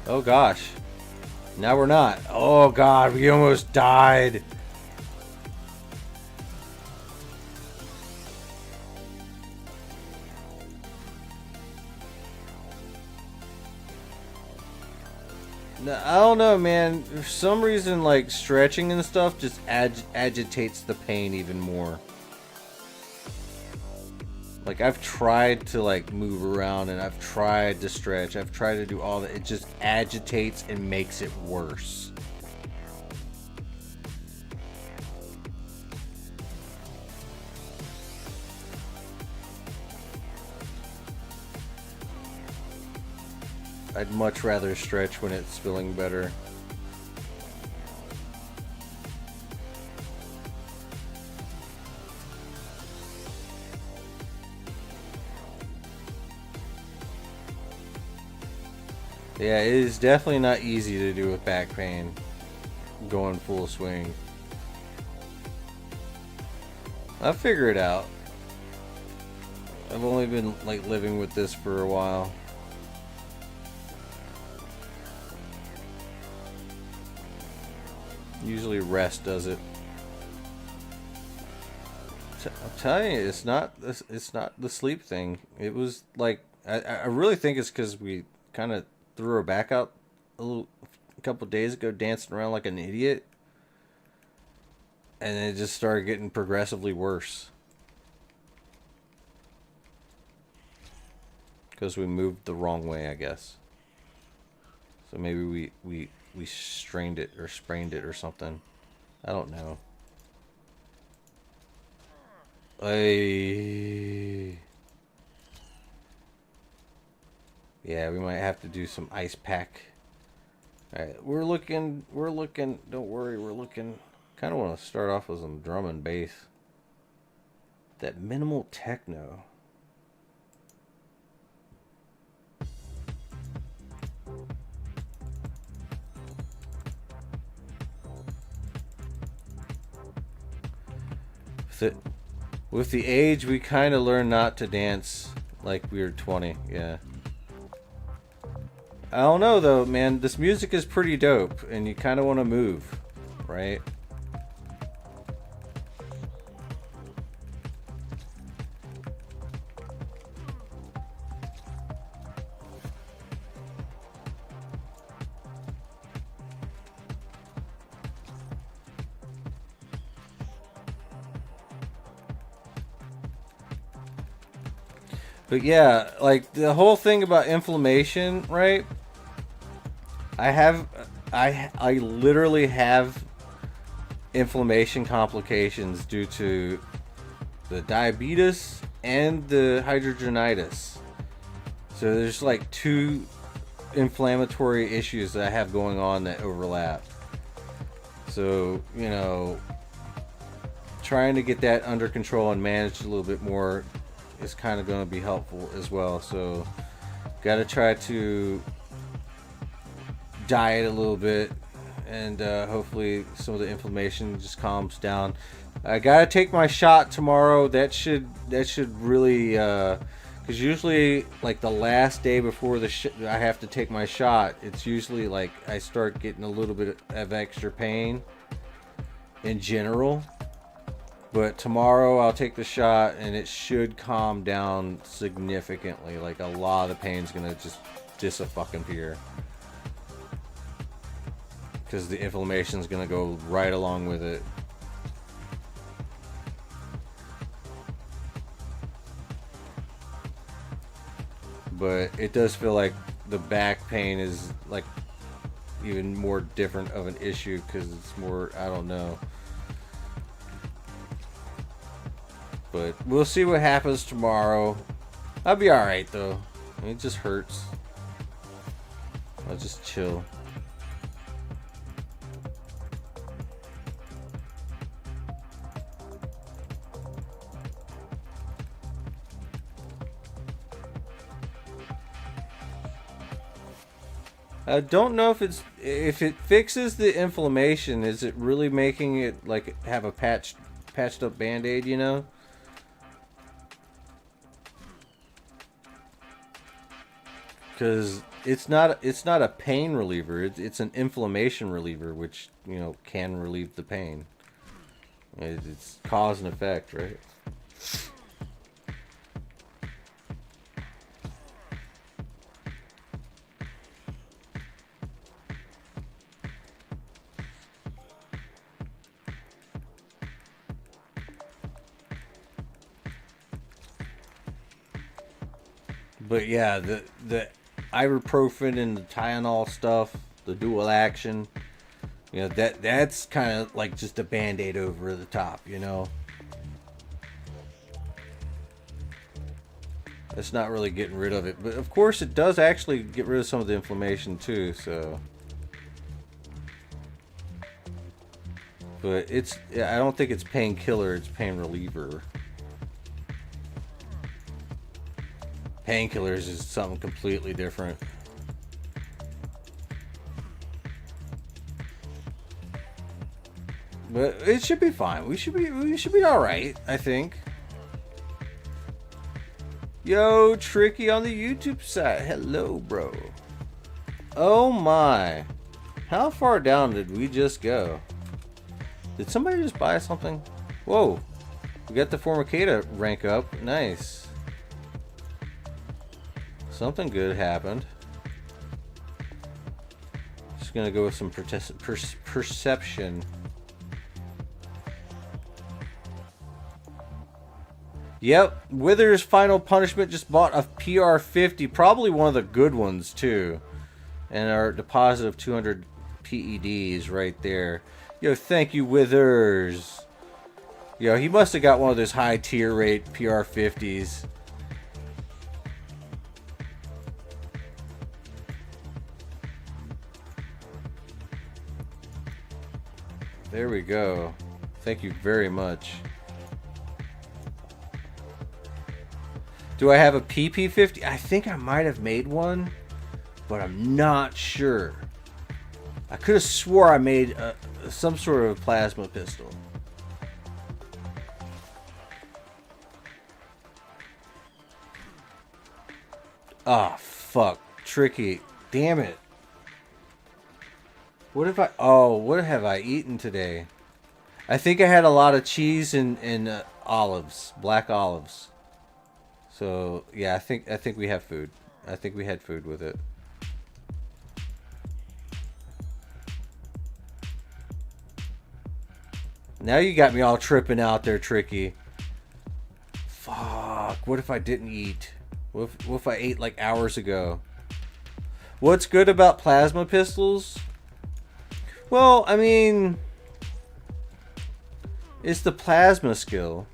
Oh gosh. Now we're not. Oh god, we almost died. I don't know, man. For some reason, like, stretching and stuff just agitates the pain even more. Like, I've tried to, like, move around and I've tried to stretch. I've tried to do all that. It just agitates and makes it worse. I'd much rather stretch when it's feeling better. Yeah, it is definitely not easy to do with back pain going full swing. I'll figure it out. I've only been like living with this for a while. Usually rest does it. I'm telling you, it's not the sleep thing. It was like I really think it's because we kind of threw her back out a couple days ago, dancing around like an idiot, and it just started getting progressively worse because we moved the wrong way, I guess. So maybe we strained it or sprained it or something. I don't know. Yeah, we might have to do some ice pack. Alright, we're looking, don't worry, we're looking. Kind of want to start off with some drum and bass. That minimal techno. With the age, we kind of learn not to dance like we were 20, yeah. I don't know though, man. This music is pretty dope, and you kind of want to move, right? But yeah, like the whole thing about inflammation, right? I literally have inflammation complications due to the diabetes and the hydrogenitis. So there's like two inflammatory issues that I have going on that overlap. So, you know, trying to get that under control and managed a little bit more is kind of going to be helpful as well. So got to try to diet a little bit, and hopefully some of the inflammation just calms down. I gotta take my shot tomorrow. That should really, because usually like the last day before I have to take my shot, it's usually like I start getting a little bit of extra pain in general. But tomorrow I'll take the shot and it should calm down significantly. Like a lot of the pain's gonna just disappear. Because the inflammation's gonna go right along with it. But it does feel like the back pain is like even more different of an issue because it's more, I don't know. But we'll see what happens tomorrow. I'll be alright though. It just hurts. I'll just chill. I don't know if it fixes the inflammation. Is it really making it like have a patched up band-aid? You know. Because it's not a pain reliever. It's an inflammation reliever, which can relieve the pain. It's cause and effect, right? But yeah, the ibuprofen and the Tylenol stuff, the dual action, that's kind of like just a band-aid over the top, It's not really getting rid of it, but of course it does actually get rid of some of the inflammation too, so. But I don't think it's painkiller, it's pain reliever. Painkillers is something completely different. But it should be fine. We should be all right, I think. Yo, Tricky on the YouTube side. Hello, bro. Oh my. How far down did we just go? Did somebody just buy something? Whoa. We got the Formicata rank up. Nice. Something good happened. Just gonna go with some perception. Yep, Wither's Final Punishment just bought a PR50, probably one of the good ones too. And our deposit of 200 PEDs right there. Yo, thank you, Withers. Yo, he must have got one of those high tier rate PR50s. There we go. Thank you very much. Do I have a PP50? I think I might have made one, but I'm not sure. I could have swore I made some sort of plasma pistol. Ah, fuck. Tricky. Damn it. What have I eaten today? I think I had a lot of cheese and olives, black olives. So yeah, I think we have food. I think we had food with it. Now you got me all tripping out there, Tricky. Fuck. What if I didn't eat? What if I ate like hours ago? What's good about plasma pistols? Well, I mean, it's the plasma skill.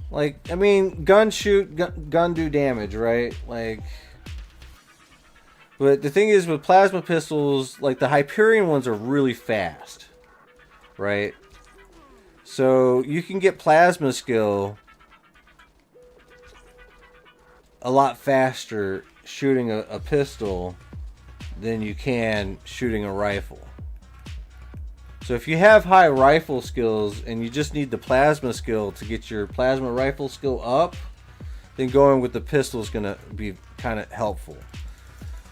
Like, I mean, gun shoot, gun do damage, right? Like, but the thing is with plasma pistols, like the Hyperion ones are really fast, right? So you can get plasma skill a lot faster shooting a pistol than you can shooting a rifle. So if you have high rifle skills and you just need the plasma skill to get your plasma rifle skill up, then going with the pistol is going to be kind of helpful.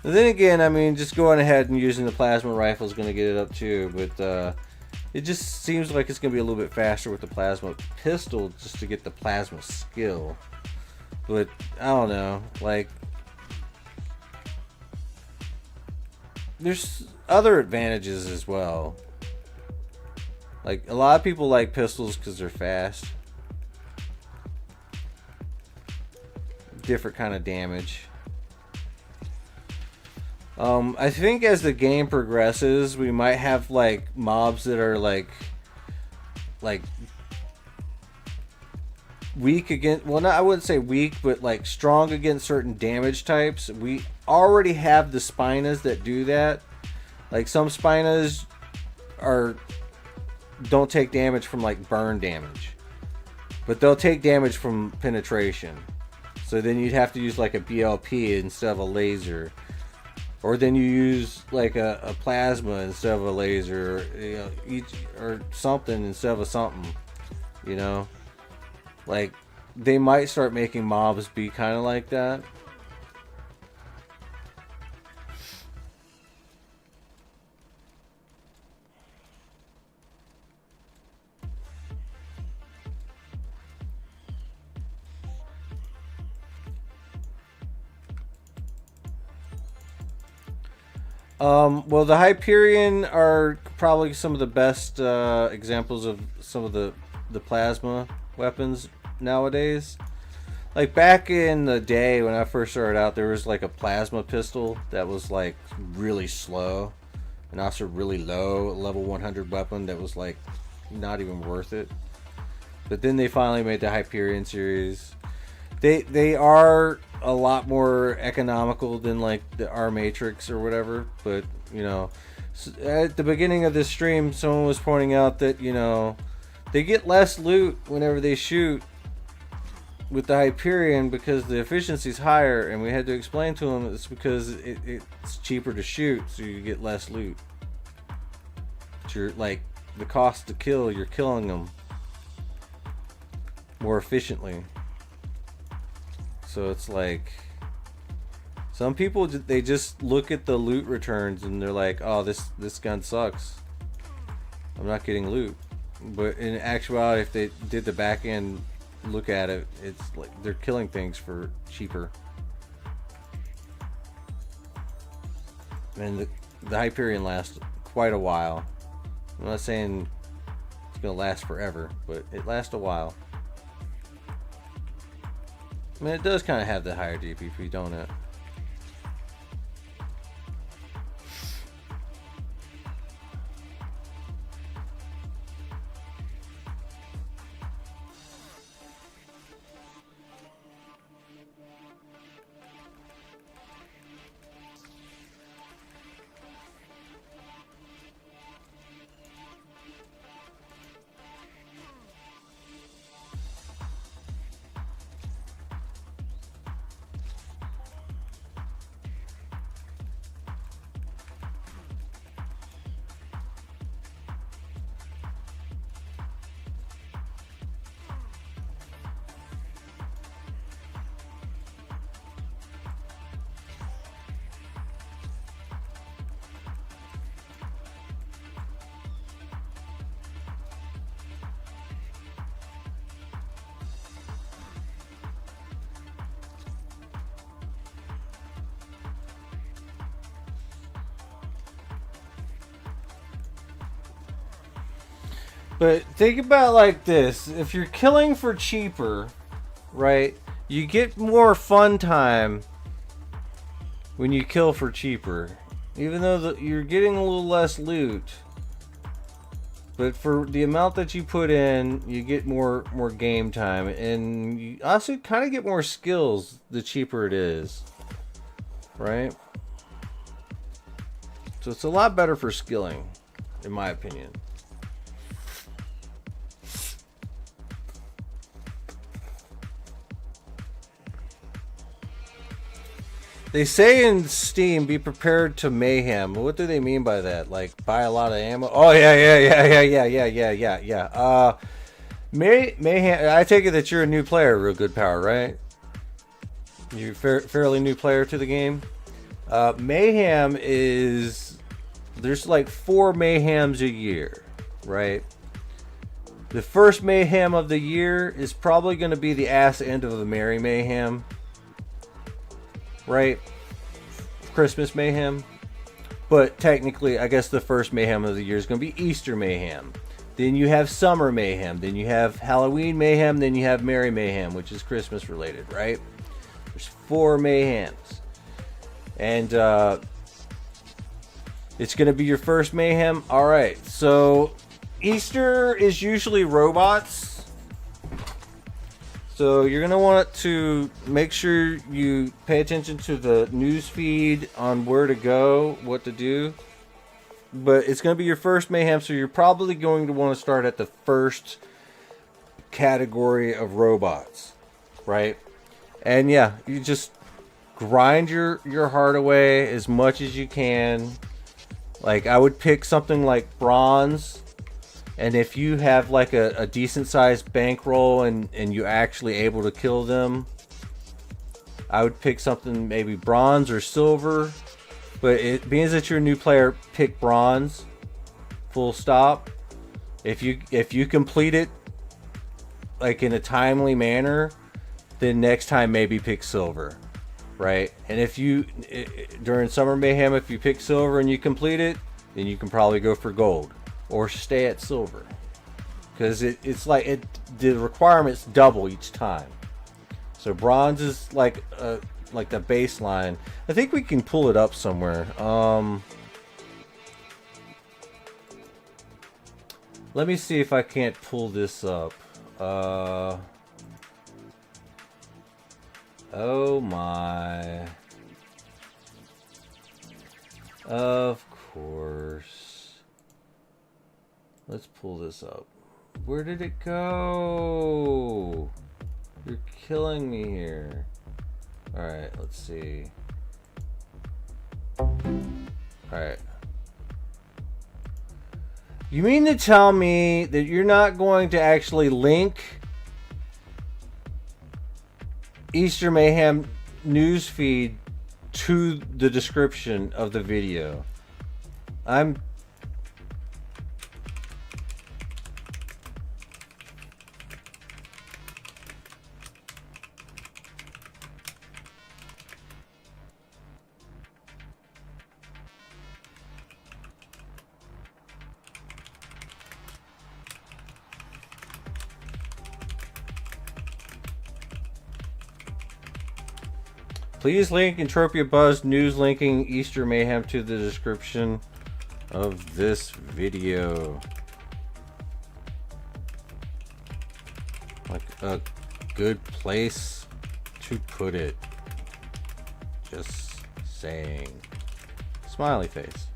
And then again, I mean, just going ahead and using the plasma rifle is going to get it up too, but it just seems like it's going to be a little bit faster with the plasma pistol just to get the plasma skill. But I don't know, like, there's other advantages as well. Like, a lot of people like pistols because they're fast. Different kind of damage. I think as the game progresses, we might have like mobs that are like weak against, well, not, I wouldn't say weak, but like strong against certain damage types. We already have the Spinas that do that. Like, some Spinas don't take damage from like burn damage, but they'll take damage from penetration. So then you'd have to use like a BLP instead of a laser, Or then you use like a plasma instead of a laser, you know, each or something instead of a something, you know. Like they might start making mobs be kind of like that. Well, the Hyperion are probably some of the best examples of some of the plasma weapons nowadays. Like back in the day when I first started out, there was like a plasma pistol that was like really slow and also really low, level 100 weapon that was like not even worth it. But then they finally made the Hyperion series. They are a lot more economical than like the R Matrix or whatever, but you know, at the beginning of this stream someone was pointing out that, you know, they get less loot whenever they shoot with the Hyperion because the efficiency is higher, and we had to explain to them it's because it's cheaper to shoot, so you get less loot. But you're like, the cost to kill, you're killing them more efficiently. So it's like, some people, they just look at the loot returns and they're like, oh, this gun sucks, I'm not getting loot. But in actuality, if they did the back end look at it, it's like they're killing things for cheaper. And the Hyperion lasts quite a while. I'm not saying it's gonna last forever, but it lasts a while. I mean, it does kind of have the higher DPP, don't it? But think about it like this. If you're killing for cheaper, right, you get more fun time when you kill for cheaper. Even though you're getting a little less loot. But for the amount that you put in, you get more game time. And you also kind of get more skills the cheaper it is. Right? So it's a lot better for skilling, in my opinion. They say in Steam, be prepared to mayhem. What do they mean by that? Like, buy a lot of ammo? Oh, yeah. Mayhem, I take it that you're a new player, Real Good Power, right? You're fairly new player to the game. Mayhem is... There's like 4 mayhems a year, right? The first mayhem of the year is probably going to be the ass end of the Merry Mayhem. Right? Christmas Mayhem. But technically, I guess the first Mayhem of the year is going to be Easter Mayhem. Then you have Summer Mayhem. Then you have Halloween Mayhem. Then you have Merry Mayhem, which is Christmas related, right? There's 4 Mayhems. And it's going to be your first Mayhem. Alright, so Easter is usually robots. So you're going to want to make sure you pay attention to the news feed on where to go, what to do. But it's going to be your first Mayhem, so you're probably going to want to start at the first category of robots, right? And yeah, you just grind your heart away as much as you can. Like, I would pick something like bronze, and if you have like a decent sized bankroll and you're actually able to kill them, I would pick something maybe bronze or silver. But it being that you're a new player, pick bronze. Full stop. If you complete it like in a timely manner, then next time maybe pick silver, right? And if you during Summer Mayhem, if you pick silver and you complete it, then you can probably go for gold or stay at silver, because it's like the requirements double each time. So bronze is like the baseline. I think we can pull it up somewhere. Let me see if I can't pull this up. Oh my. Of course. Let's pull this up. Where did it go? You're killing me here. Alright, let's see. Alright. You mean to tell me that you're not going to actually link Easter Mayhem newsfeed to the description of the video? Please link Entropia Buzz news linking Easter Mayhem to the description of this video. Like a good place to put it. Just saying. Smiley face.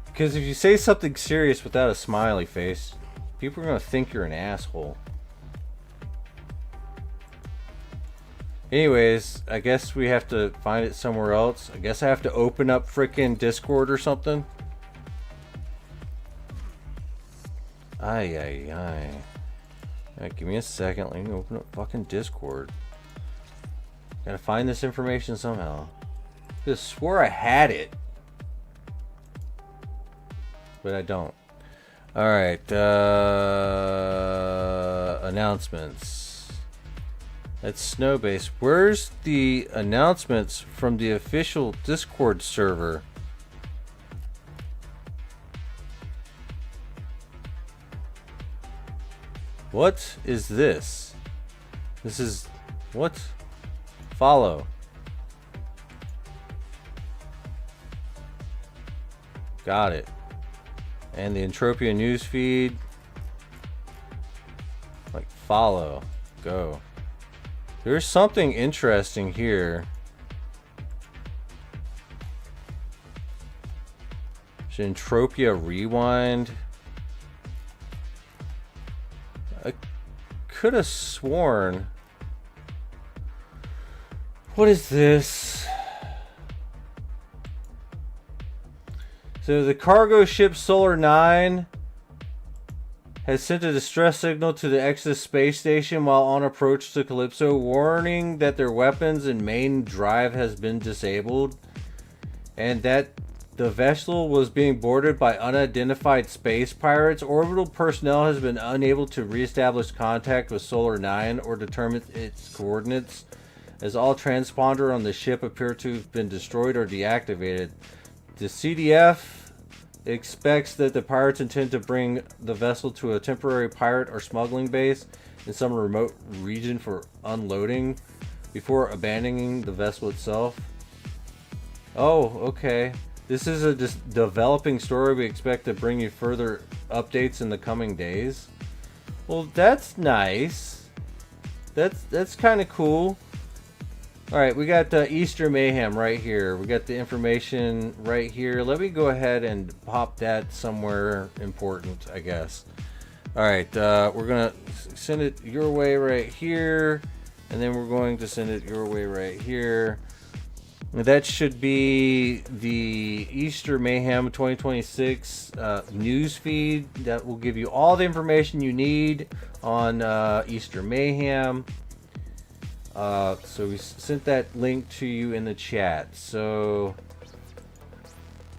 Because if you say something serious without a smiley face, people are going to think you're an asshole. Anyways, I guess we have to find it somewhere else. I guess I have to open up frickin' Discord or something. Right, give me a second. Let me open up fucking Discord. Gotta find this information somehow. Just swore I had it. But I don't. Alright, announcements. That's Snowbase. Where's the announcements from the official Discord server? What is this? This is... what? Follow. Got it. And the Entropia newsfeed. Like, follow. Go. There's something interesting here. Should Entropia rewind? I could have sworn. What is this? So the cargo ship Solar 9 has sent a distress signal to the Exodus space station while on approach to Calypso, warning that their weapons and main drive has been disabled, and that the vessel was being boarded by unidentified space pirates. Orbital personnel has been unable to reestablish contact with Solar 9 or determine its coordinates, as all transponder on the ship appear to have been destroyed or deactivated. The CDF expects that the pirates intend to bring the vessel to a temporary pirate or smuggling base in some remote region for unloading before abandoning the vessel itself. Oh, okay. This is a developing story. We expect to bring you further updates in the coming days. Well, that's nice. That's kind of cool. Alright, we got Easter Mayhem right here. We got the information right here. Let me go ahead and pop that somewhere important, I guess. Alright, we're going to send it your way right here. and then we're going to send it your way right here. That should be the Easter Mayhem 2026 news feed that will give you all the information you need on Easter Mayhem. So we sent that link to you in the chat. So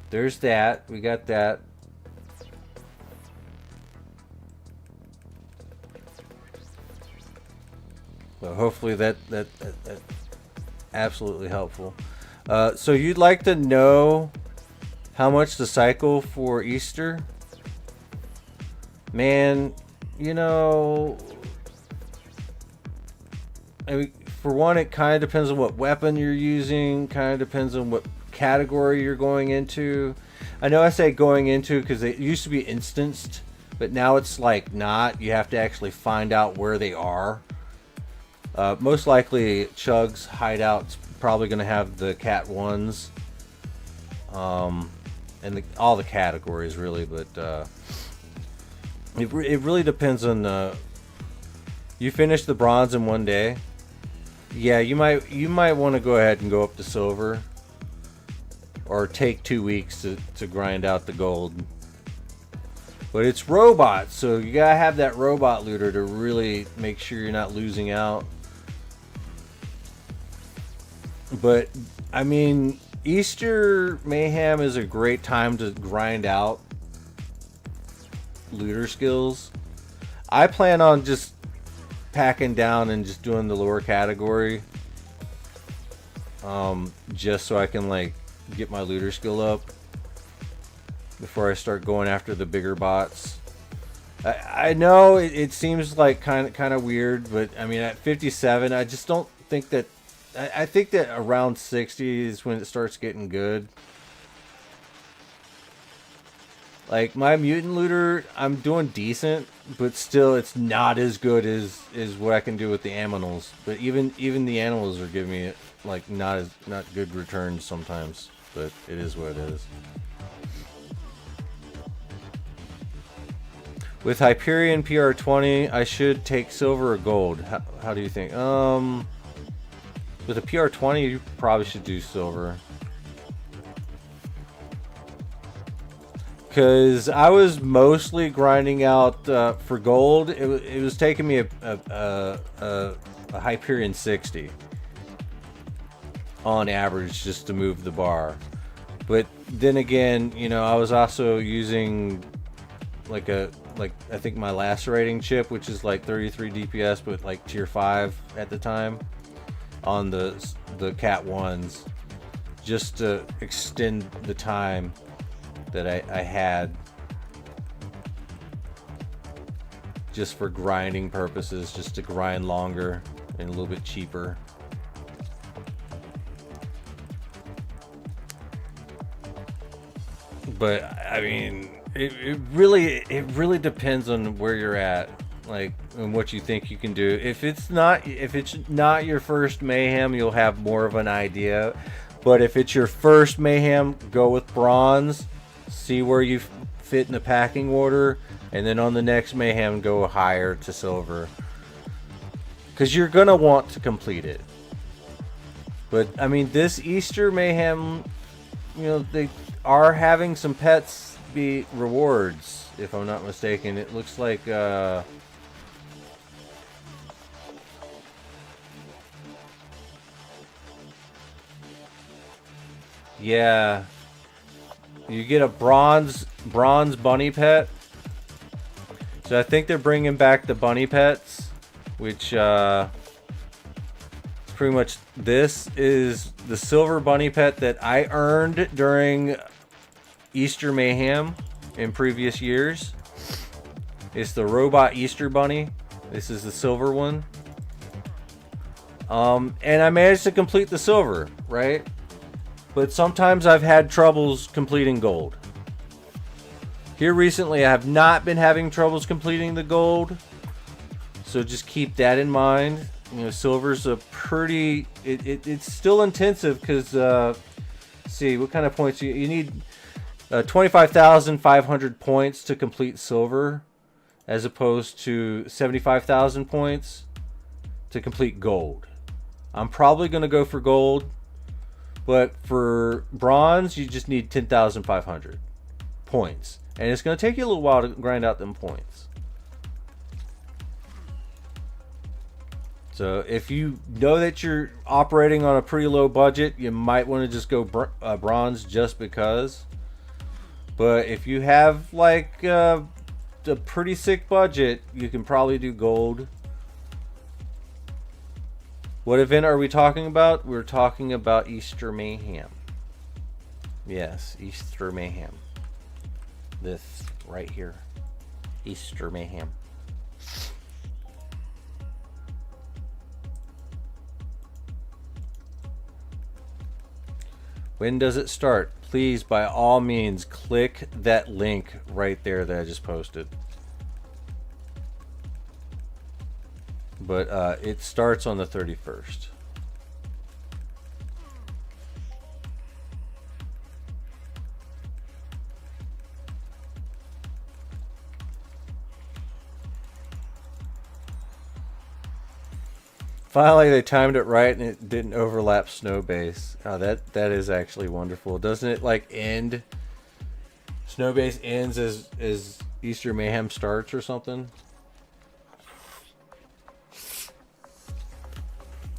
there's that. We got that. So hopefully that absolutely helpful. So you'd like to know how much the cycle for Easter? Man, you know, I mean, for one, it kind of depends on what weapon you're using, kind of depends on what category you're going into. I know I say going into because it used to be instanced, but now it's like not. You have to actually find out where they are. Most likely Chug's hideout's probably going to have the cat ones, and all the categories really, but it really depends on you finish the bronze in one day. Yeah, you might want to go ahead and go up to silver, or take 2 weeks to grind out the gold. But it's robots, so you gotta have that robot looter to really make sure you're not losing out. But I mean, Easter Mayhem is a great time to grind out looter skills. I plan on just packing down and just doing the lower category, just so I can like get my looter skill up before I start going after the bigger bots. I know it seems like kind of weird, but I mean at 57, I just don't think that. I think that around 60 is when it starts getting good. Like my mutant looter, I'm doing decent, but still it's not as good as what I can do with the aminals. But even the animals are giving me like not good returns sometimes, but it is what it is. With Hyperion PR20, I should take silver or gold. How do you think? With a PR20, you probably should do silver. Because I was mostly grinding out for gold. It was taking me a Hyperion 60 on average just to move the bar. But then again, you know, I was also using like I think my lacerating chip, which is like 33 DPS, but like tier 5 at the time, on the cat ones, just to extend the time that I had, just for grinding purposes, just to grind longer and a little bit cheaper. But I mean, it really depends on where you're at, like, and what you think you can do. If it's not your first Mayhem, you'll have more of an idea. But if it's your first Mayhem, go with bronze, see where you fit in the packing order, and then on the next Mayhem go higher to silver, because you're gonna want to complete it. But I mean, this Easter Mayhem, you know, they are having some pets be rewards, if I'm not mistaken. It looks like yeah, you get a bronze bunny pet. So I think they're bringing back the bunny pets, which pretty much, this is the silver bunny pet that I earned during Easter Mayhem in previous years. It's the robot Easter bunny. This is the silver one. And I managed to complete the silver, right? But sometimes I've had troubles completing gold. Here recently I have not been having troubles completing the gold, so just keep that in mind. You know, silver's a pretty, it's still intensive, because see what kind of points you need. 25,500 points to complete silver, as opposed to 75,000 points to complete gold. I'm probably going to go for gold, but for bronze, you just need 10,500 points. And it's going to take you a little while to grind out them points. So if you know that you're operating on a pretty low budget, you might want to just go bronze just because. But if you have like a pretty sick budget, you can probably do gold. What event are we talking about? We're talking about Easter Mayhem. Yes, Easter Mayhem. This right here. Easter Mayhem. When does it start? Please, by all means, click that link right there that I just posted. But it starts on the 31st. Finally, they timed it right and it didn't overlap Snowbase. Oh, that is actually wonderful. Doesn't it like end? Snowbase ends as Easter Mayhem starts or something?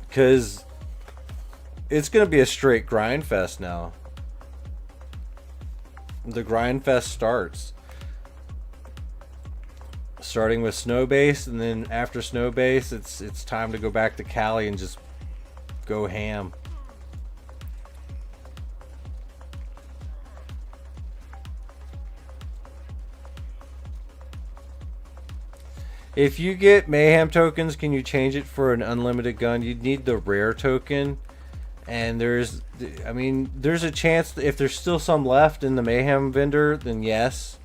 Because it's going to be a straight grind fest now. The grind fest starts. Starting with Snowbase, and then after Snowbase, it's time to go back to Cali and just go ham. If you get Mayhem tokens, can you change it for an unlimited gun? You'd need the rare token, and there's a chance that if there's still some left in the Mayhem vendor, then yes.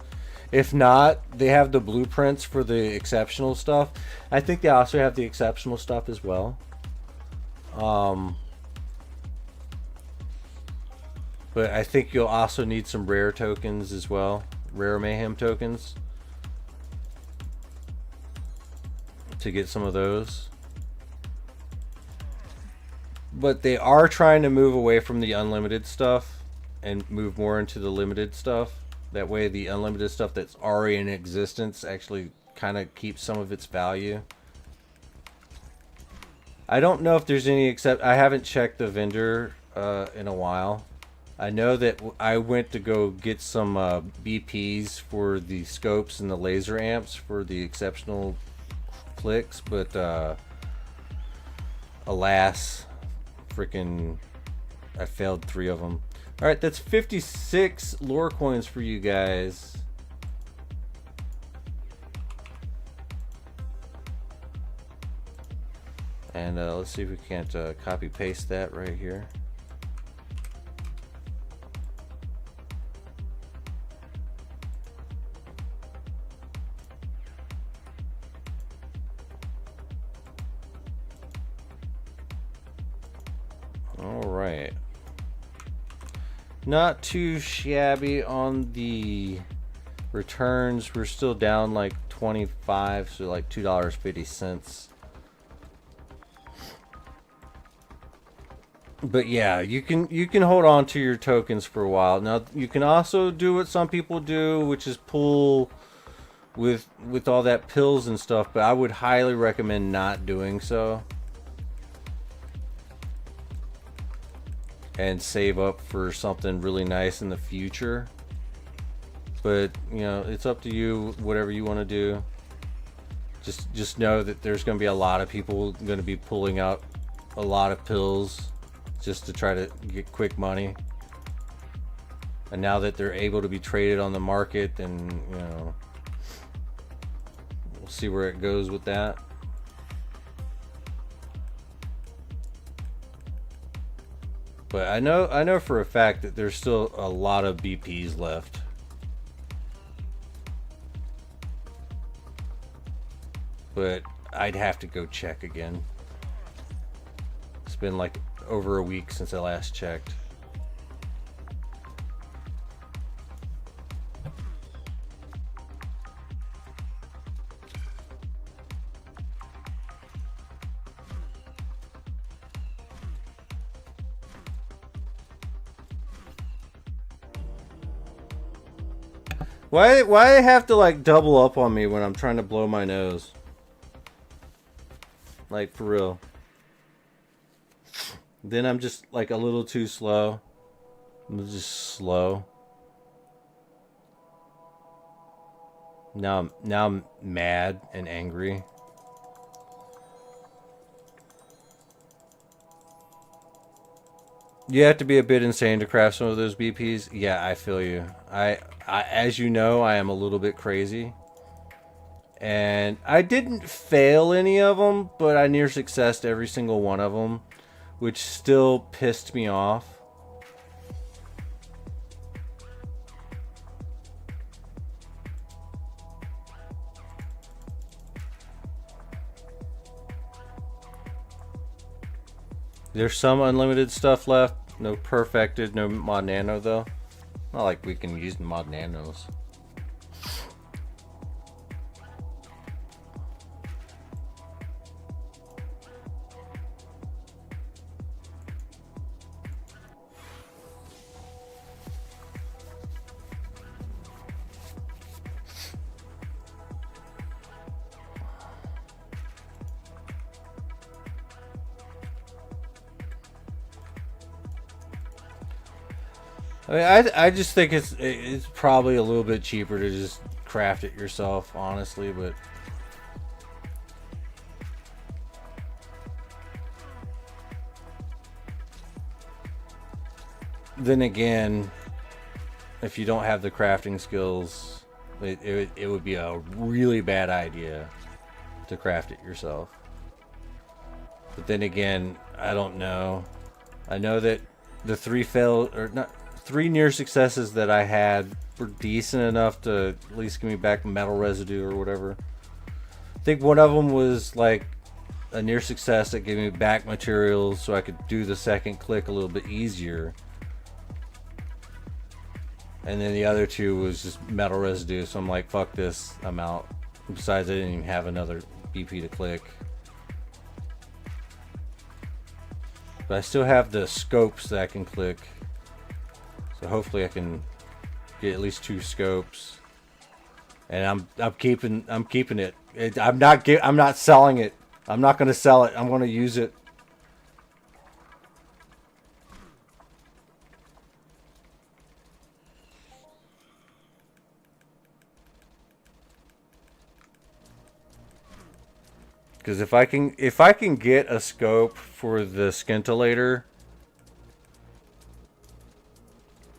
If not, they have the blueprints for the exceptional stuff. I think they also have the exceptional stuff as well. But I think you'll also need some rare tokens as well. Rare Mayhem tokens. To get some of those. But they are trying to move away from the unlimited stuff and move more into the limited stuff. That way the unlimited stuff that's already in existence actually kind of keeps some of its value. I don't know if there's any I haven't checked the vendor in a while. I know that I went to go get some BPs for the scopes and the laser amps for the exceptional clicks, but alas, freaking I failed 3 of them. Alright, that's 56 lore coins for you guys. And let's see if we can't copy paste that right here. Alright. Not too shabby on the returns. We're still down like 25, so like $2.50. But yeah, you can hold on to your tokens for a while. Now you can also do what some people do, which is pull with all that pills and stuff, but I would highly recommend not doing so. And save up for something really nice in the future. But you know, it's up to you, whatever you want to do. Just know that there's going to be a lot of people going to be pulling out a lot of pills just to try to get quick money. And now that they're able to be traded on the market, then you know, we'll see where it goes with that. But I know for a fact that there's still a lot of BPs left. But I'd have to go check again. It's been like over a week since I last checked. Why they have to like double up on me when I'm trying to blow my nose? Like for real. Then I'm just like a little too slow. I'm just slow. Now I'm mad and angry. You have to be a bit insane to craft some of those BPs. Yeah, I feel you. I as you know, I am a little bit crazy. And I didn't fail any of them, but I near successed every single one of them, which still pissed me off. There's some unlimited stuff left. No perfected, no mod nano though. Not like we can use mod nanos. I mean, I just think it's probably a little bit cheaper to just craft it yourself, honestly, but then again, if you don't have the crafting skills, it would be a really bad idea to craft it yourself. But then again, I don't know. I know that the three near successes that I had were decent enough to at least give me back metal residue or whatever. I think one of them was like a near success that gave me back materials so I could do the second click a little bit easier. And then the other two was just metal residue, so I'm like, fuck this, I'm out. Besides, I didn't even have another BP to click. But I still have the scopes that I can click. So hopefully I can get at least 2 scopes. And I'm keeping it. I'm not selling it. I'm not going to sell it. I'm going to use it. Because if I can get a scope for the scintillator,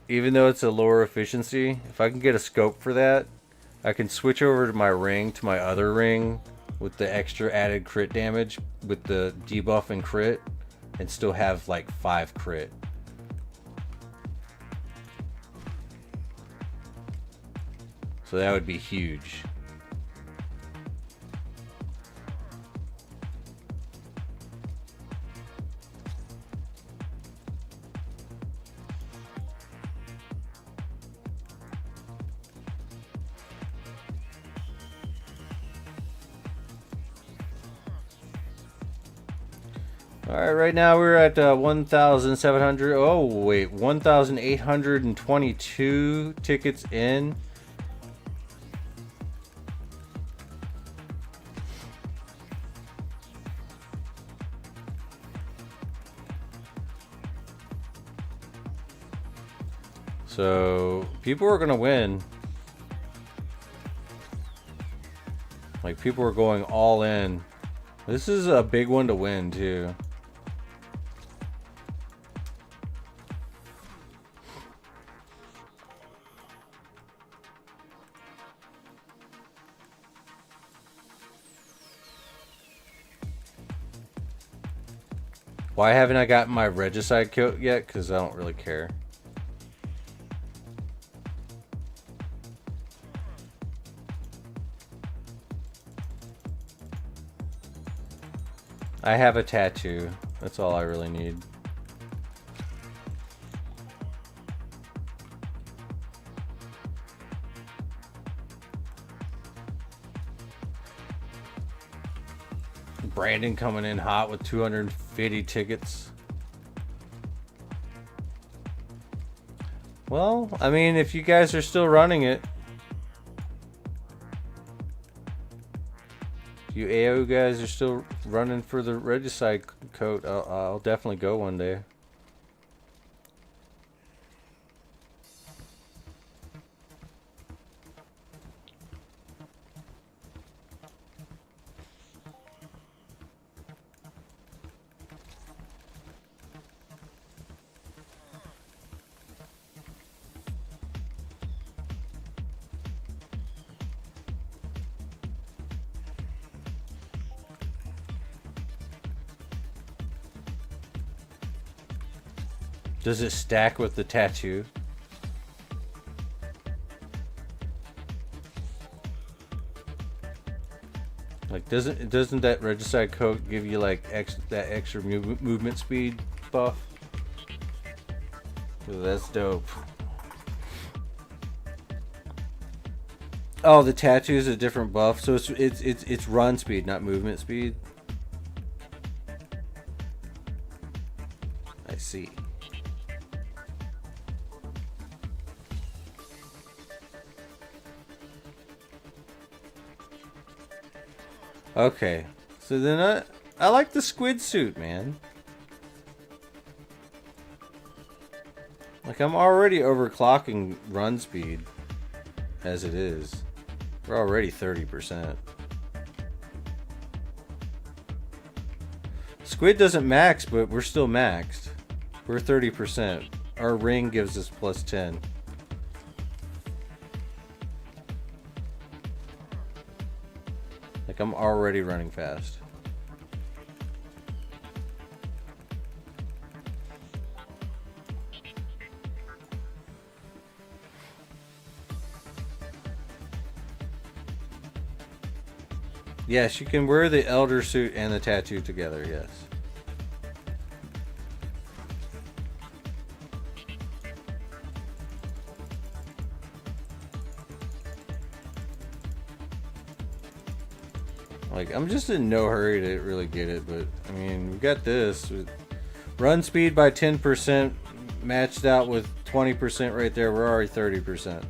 even though it's a lower efficiency, if I can get a scope for that, I can switch over to my ring, to my other ring with the extra added crit damage with the debuff and crit, and still have like 5 crit. So that would be huge. Alright, right now we're at 1,700. Oh, wait, 1,822 tickets in. So, people are going to win. Like, people are going all in. This is a big one to win, too. Why haven't I gotten my regicide coat yet? Because I don't really care. I have a tattoo. That's all I really need. Brandon coming in hot with 250 tickets. Well, I mean, if you guys are still running it, you AO guys are still running for the Regicide coat, I'll definitely go one day. Does it stack with the tattoo? Like, doesn't that Regicide coat give you like that extra movement speed buff? Ooh, that's dope. Oh, the tattoo is a different buff, so it's run speed, not movement speed. I see. Okay, so then I like the squid suit, man. Like, I'm already overclocking run speed as it is. We're already 30%. Squid doesn't max, but we're still maxed. We're 30%. Our ring gives us plus 10. Like, I'm already running fast. Yes, you can wear the elder suit and the tattoo together, yes. Like, I'm just in no hurry to really get it, but I mean, we got this. Run speed by 10% matched out with 20% right there. We're already 30%.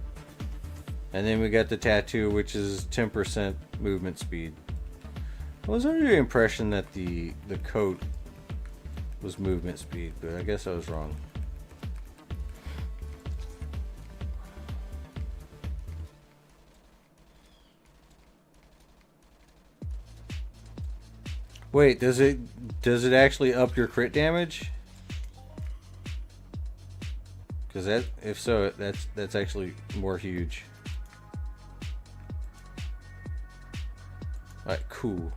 And then we got the tattoo, which is 10% movement speed. I was under the impression that the coat was movement speed, but I guess I was wrong. Wait, does it actually up your crit damage? Because if so, that's actually more huge. Alright, cool.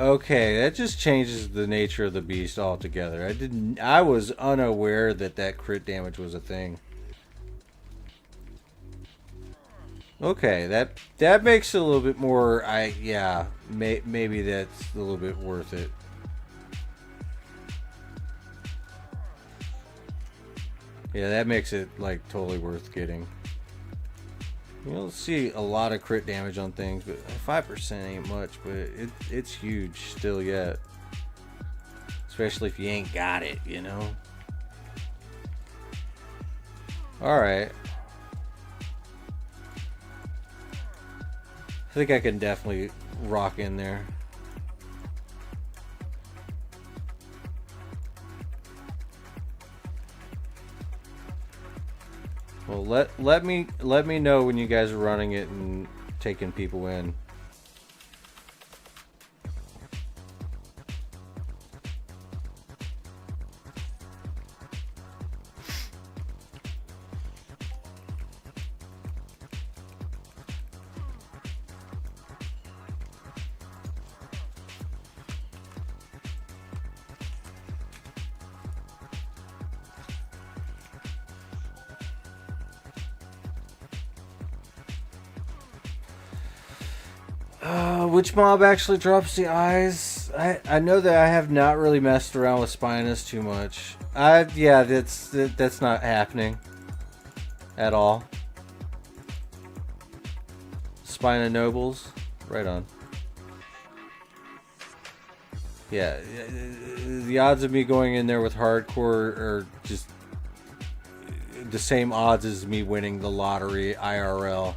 Okay, that just changes the nature of the beast altogether. I was unaware that crit damage was a thing. Okay, that makes it a little bit more. Maybe that's a little bit worth it. Yeah, that makes it like totally worth getting. You don't see a lot of crit damage on things, but 5% ain't much, but it's huge still yet. Especially if you ain't got it, you know. All right. I think I can definitely rock in there. Well, let me know when you guys are running it and taking people in. Which mob actually drops the eyes? I know that I have not really messed around with Spinus too much. Yeah, that's not happening at all. Spina Nobles, right on. Yeah, the odds of me going in there with hardcore are just the same odds as me winning the lottery IRL.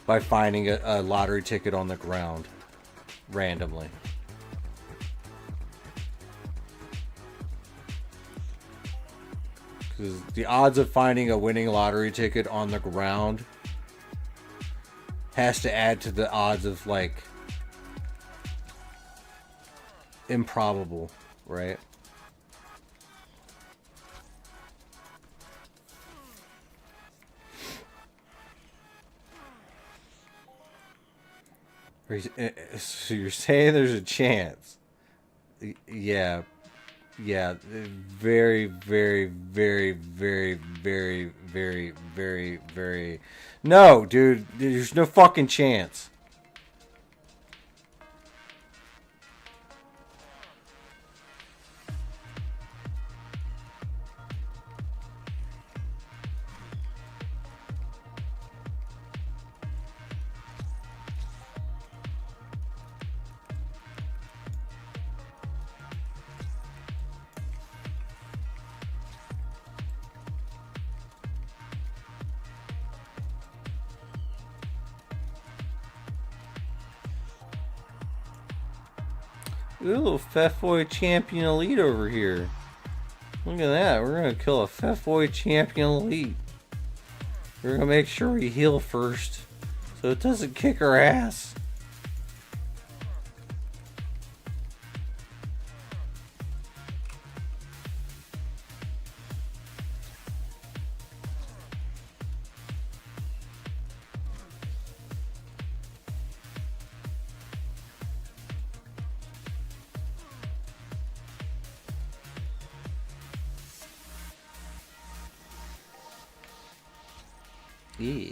by finding a lottery ticket on the ground randomly. Because the odds of finding a winning lottery ticket on the ground has to add to the odds of, like, improbable, right? So you're saying there's a chance? Yeah. Yeah, very, very, very, very, very, very, very, very... No, dude, there's no fucking chance. Ooh, Fefoy Champion Elite over here. Look at that. We're going to kill a Fefoy Champion Elite. We're going to make sure we heal first, so it doesn't kick our ass. Yeah.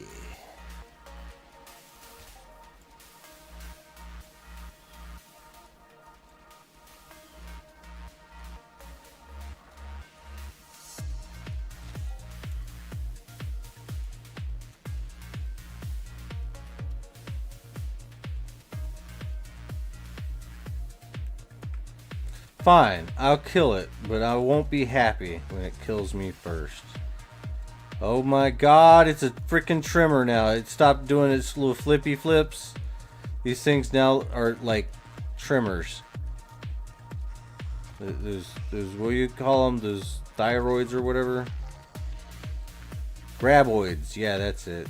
Fine, I'll kill it, but I won't be happy when it kills me first. Oh my god, it's a freaking trimmer now. It stopped doing its little flippy flips. These things now are like trimmers. Those what do you call them? Those thyroids or whatever? Graboids, yeah, that's it.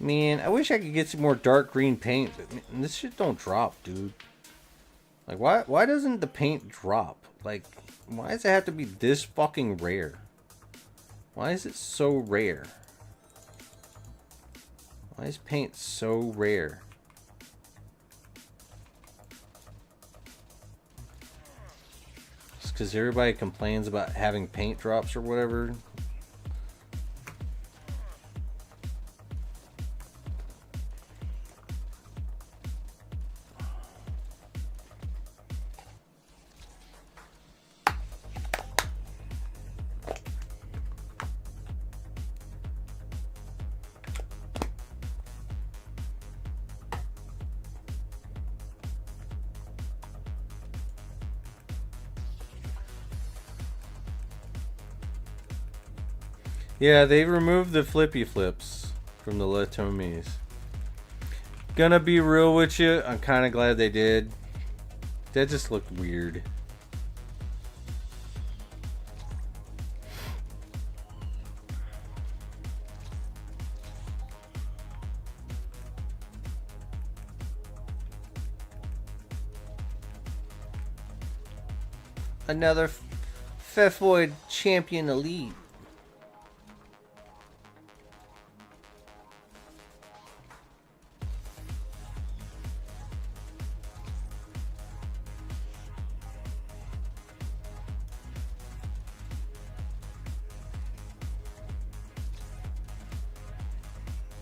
Man, I wish I could get some more dark green paint, but man, this shit don't drop, dude. Like, why doesn't the paint drop? Like, why does it have to be this fucking rare? Why is it so rare? Why is paint so rare? Just because everybody complains about having paint drops or whatever. Yeah, they removed the flippy flips from the Latomies. Gonna be real with you, I'm kind of glad they did. That just looked weird. Another Fefoid Champion Elite.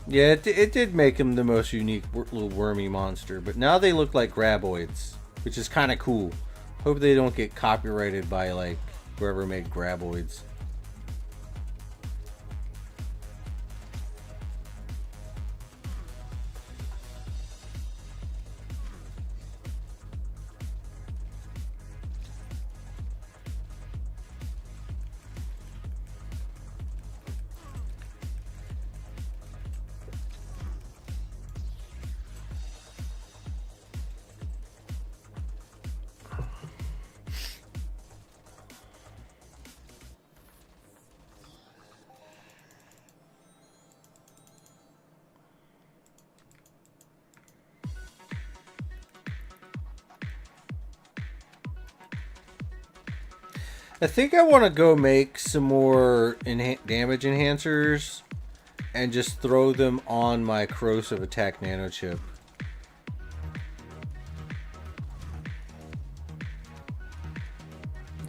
Yeah, it did make him the most unique little wormy monster, but now they look like graboids, which is kind of cool. Hope they don't get copyrighted by, like, whoever made graboids. I think I want to go make some more damage enhancers and just throw them on my corrosive attack nano chip.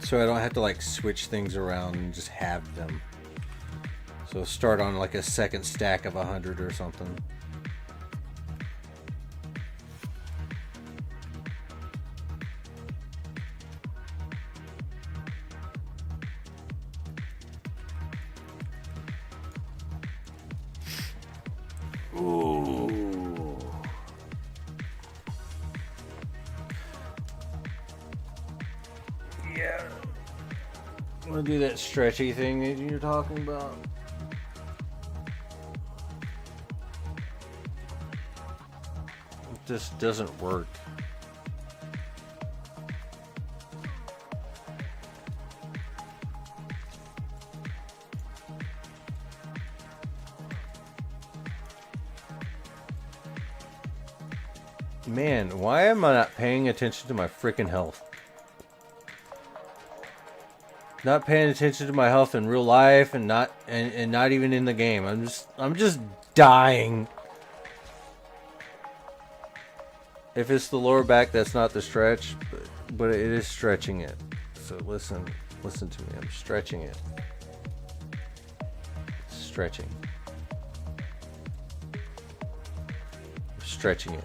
So I don't have to like switch things around and just have them. So start on like a second stack of 100 or something. Ooh. Yeah. I'm gonna do that stretchy thing that you're talking about. It just doesn't work. Man, why am I not paying attention to my freaking health? Not paying attention to my health in real life and not even in the game. I'm just dying. If it's the lower back, that's not the stretch, but it is stretching it. So listen to me. I'm stretching it. Stretching. I'm stretching it.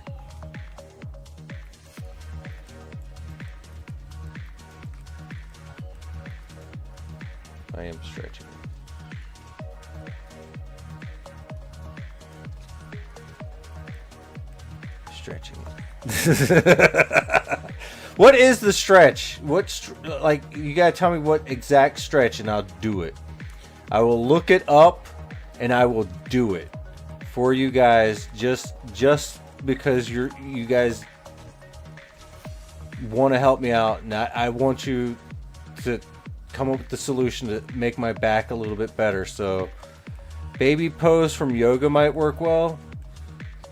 I am stretching. Stretching. What is the stretch? Like, you gotta tell me what exact stretch and I'll do it. I will look it up and I will do it for you guys just because you guys want to help me out, and I want you to come up with the solution to make my back a little bit better. So baby pose from yoga might work well.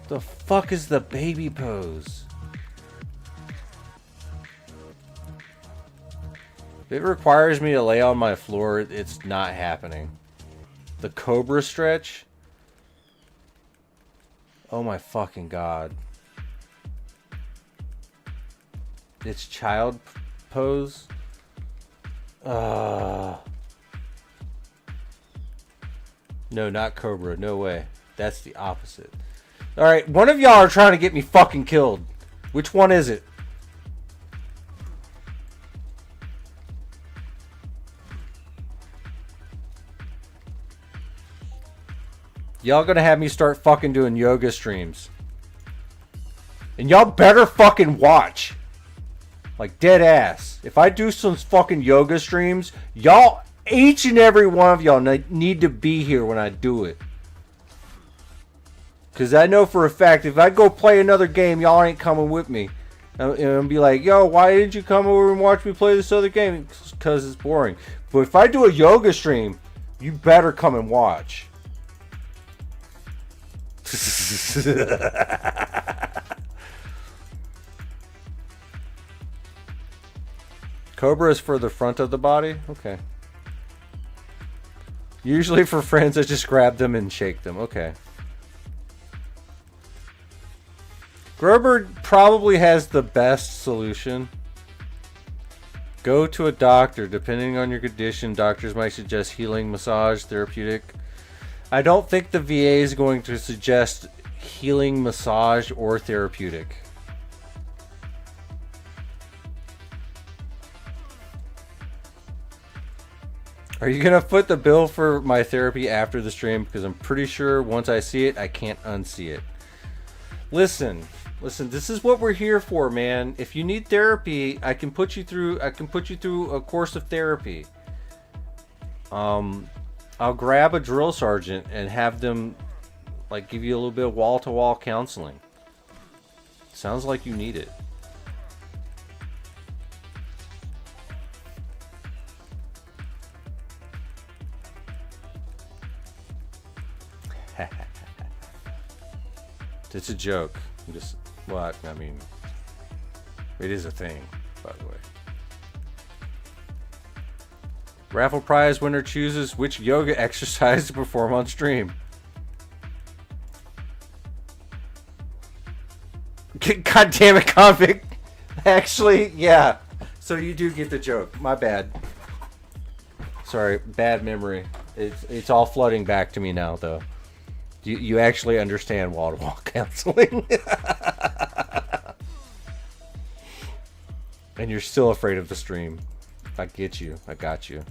The fuck is the baby pose? If it requires me to lay on my floor, it's not happening. The cobra stretch? Oh my fucking god. It's child pose? No, not cobra. No way. That's the opposite. Alright, one of y'all are trying to get me fucking killed. Which one is it? Y'all gonna have me start fucking doing yoga streams. And y'all better fucking watch. Like, dead ass. If I do some fucking yoga streams, y'all, each and every one of y'all need to be here when I do it. Because I know for a fact, if I go play another game, y'all ain't coming with me. And be like, yo, why didn't you come over and watch me play this other game? Because it's boring. But if I do a yoga stream, you better come and watch. Cobra is for the front of the body? Okay. Usually for friends, I just grab them and shake them. Okay. Grober probably has the best solution. Go to a doctor. Depending on your condition, doctors might suggest healing, massage, therapeutic. I don't think the VA is going to suggest healing, massage, or therapeutic. Are you going to foot the bill for my therapy after the stream? Because I'm pretty sure once I see it, I can't unsee it. Listen, this is what we're here for, man. If you need therapy, I can put you through a course of therapy. I'll grab a drill sergeant and have them like give you a little bit of wall-to-wall counseling. Sounds like you need it. It's a joke. What? I mean, it is a thing, by the way. Raffle prize winner chooses which yoga exercise to perform on stream. God damn it, convict. Actually, yeah. So you do get the joke. My bad. Sorry, bad memory. It's all flooding back to me now, though. You actually understand wall-to-wall counseling. And you're still afraid of the stream. I get you. I got you.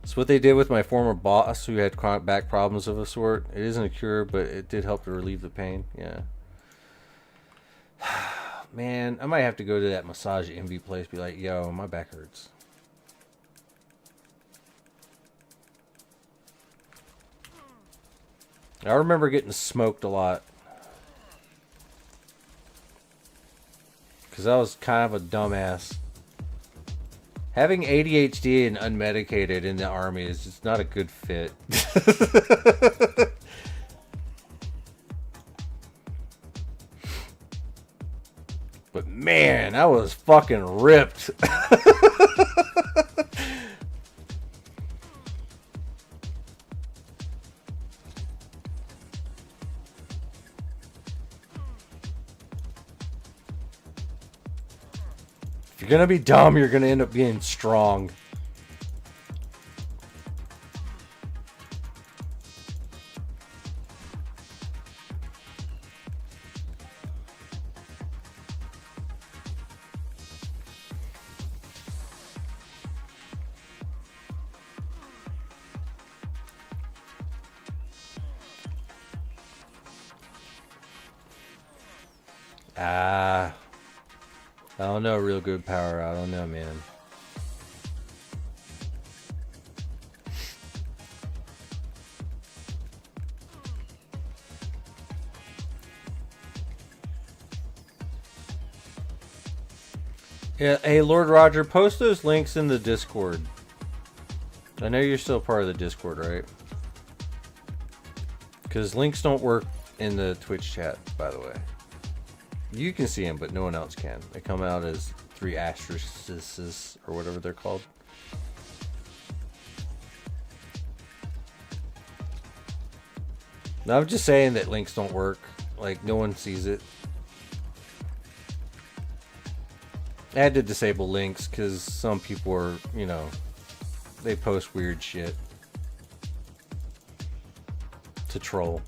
It's what they did with my former boss who had chronic back problems of a sort. It isn't a cure, but it did help to relieve the pain. Yeah. Man, I might have to go to that massage envy place. Be like, yo, my back hurts. I remember getting smoked a lot. Because I was kind of a dumbass. Having ADHD and unmedicated in the army is just not a good fit. But man, I was fucking ripped. If you're gonna be dumb, you're gonna end up being strong. I don't know, real good power. I don't know, man. Yeah, hey, Lord Roger, post those links in the Discord. I know you're still part of the Discord, right? Because links don't work in the Twitch chat, by the way. You can see them, but no one else can. They come out as 3 asterisks or whatever they're called. Now, I'm just saying that links don't work. Like, no one sees it. I had to disable links because some people are, you know, they post weird shit to troll.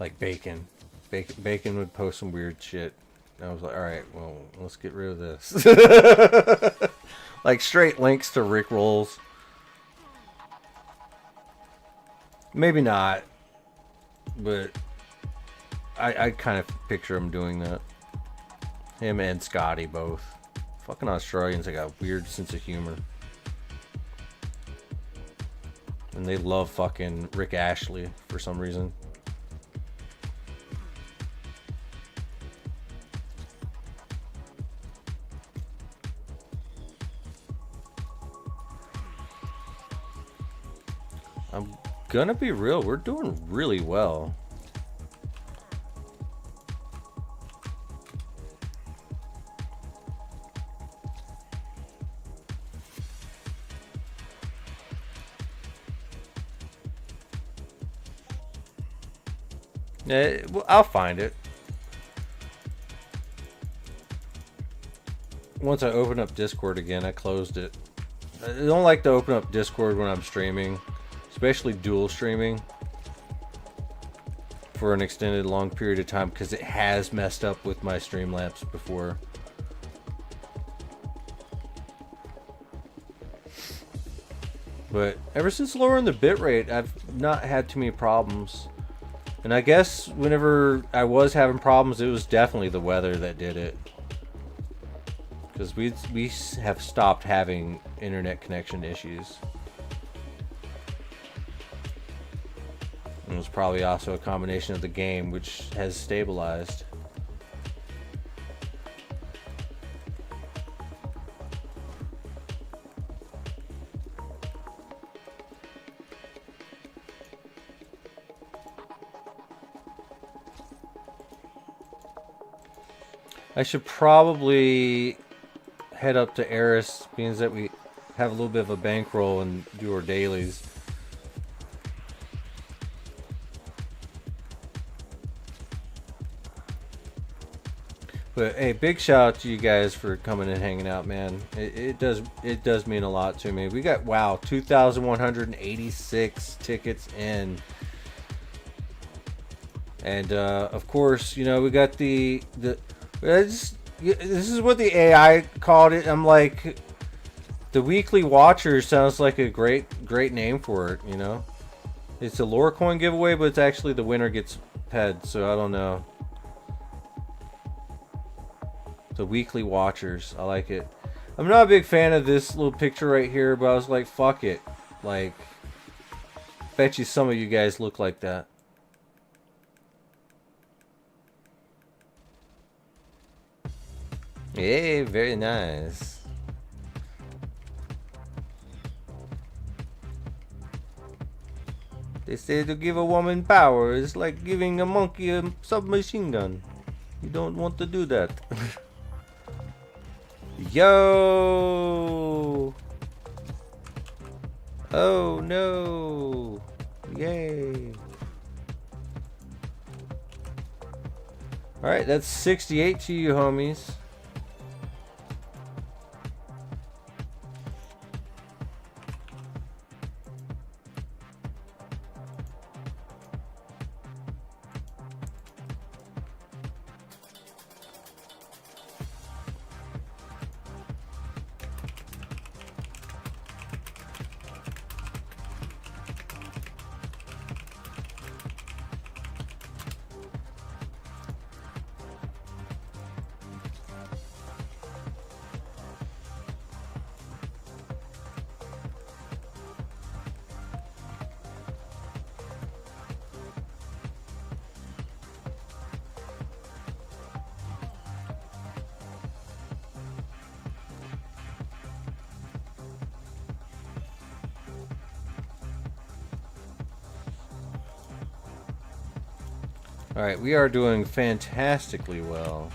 Like Bacon. Bacon would post some weird shit. And I was like, alright, well, let's get rid of this. Like straight links to Rick rolls. Maybe not. But I kind of picture him doing that. Him and Scotty both. Fucking Australians, they got a weird sense of humor. And they love fucking Rick Ashley for some reason. I'm gonna be real, we're doing really well. Yeah, well, I'll find it. Once I open up Discord again, I closed it. I don't like to open up Discord when I'm streaming. Especially dual streaming for an extended long period of time because it has messed up with my Streamlabs before. But ever since lowering the bitrate, I've not had too many problems. And I guess whenever I was having problems, it was definitely the weather that did it. Because we have stopped having internet connection issues. It was probably also a combination of the game, which has stabilized. I should probably head up to Eris, means that we have a little bit of a bankroll and do our dailies. But hey, big shout out to you guys for coming and hanging out, man. It does mean a lot to me. We got, wow, 2,186 tickets in. And of course, you know, we got this is what the AI called it. I'm like, the weekly watcher sounds like a great name for it, you know. It's a lore coin giveaway, but it's actually the winner gets ped, so I don't know. The weekly watchers, I like it. I'm not a big fan of this little picture right here, but I was like, fuck it. Like, bet you some of you guys look like that. Hey, very nice. They say to give a woman power is like giving a monkey a submachine gun. You don't want to do that. Yo! Oh no! Yay! Alright, that's 68 to you, homies. Alright, we are doing fantastically well.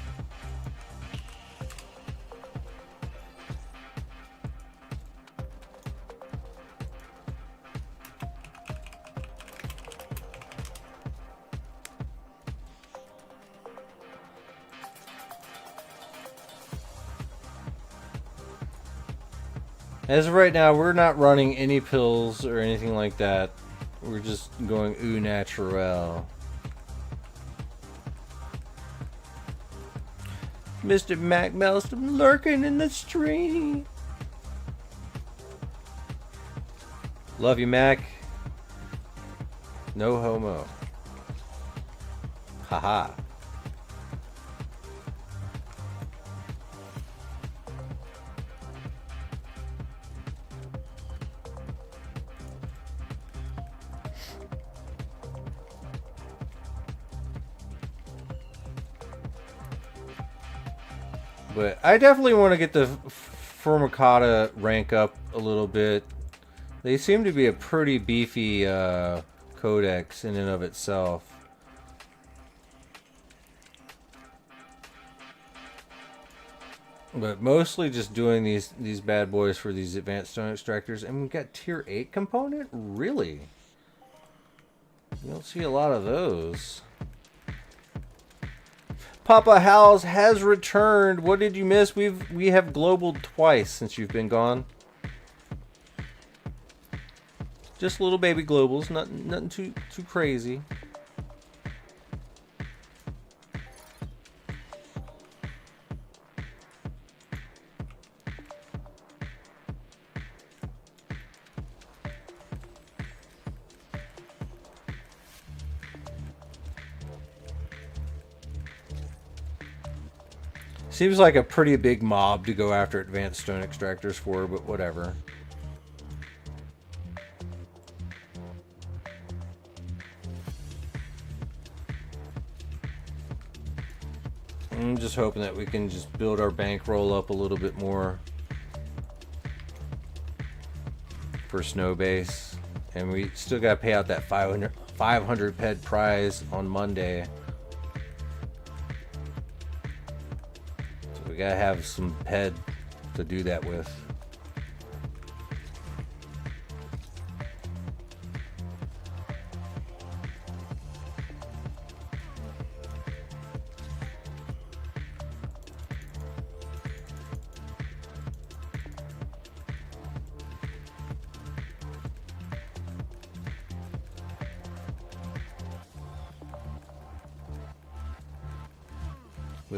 As of right now, we're not running any pills or anything like that. We're just going au naturel. Mr. Mac Maelstrom lurking in the stream. Love you, Mac. No homo. Haha. But I definitely want to get the Formicata rank up a little bit. They seem to be a pretty beefy codex in and of itself. But mostly just doing these bad boys for these advanced stone extractors. And we've got tier 8 component? Really? You don't see a lot of those. Papa Howls has returned. What did you miss? We have globaled twice since you've been gone. Just little baby globals, nothing too crazy. Seems like a pretty big mob to go after advanced stone extractors for, but whatever. I'm just hoping that we can just build our bankroll up a little bit more for snow base. And we still got to pay out that 500 ped prize on Monday. we gotta have some head to do that with.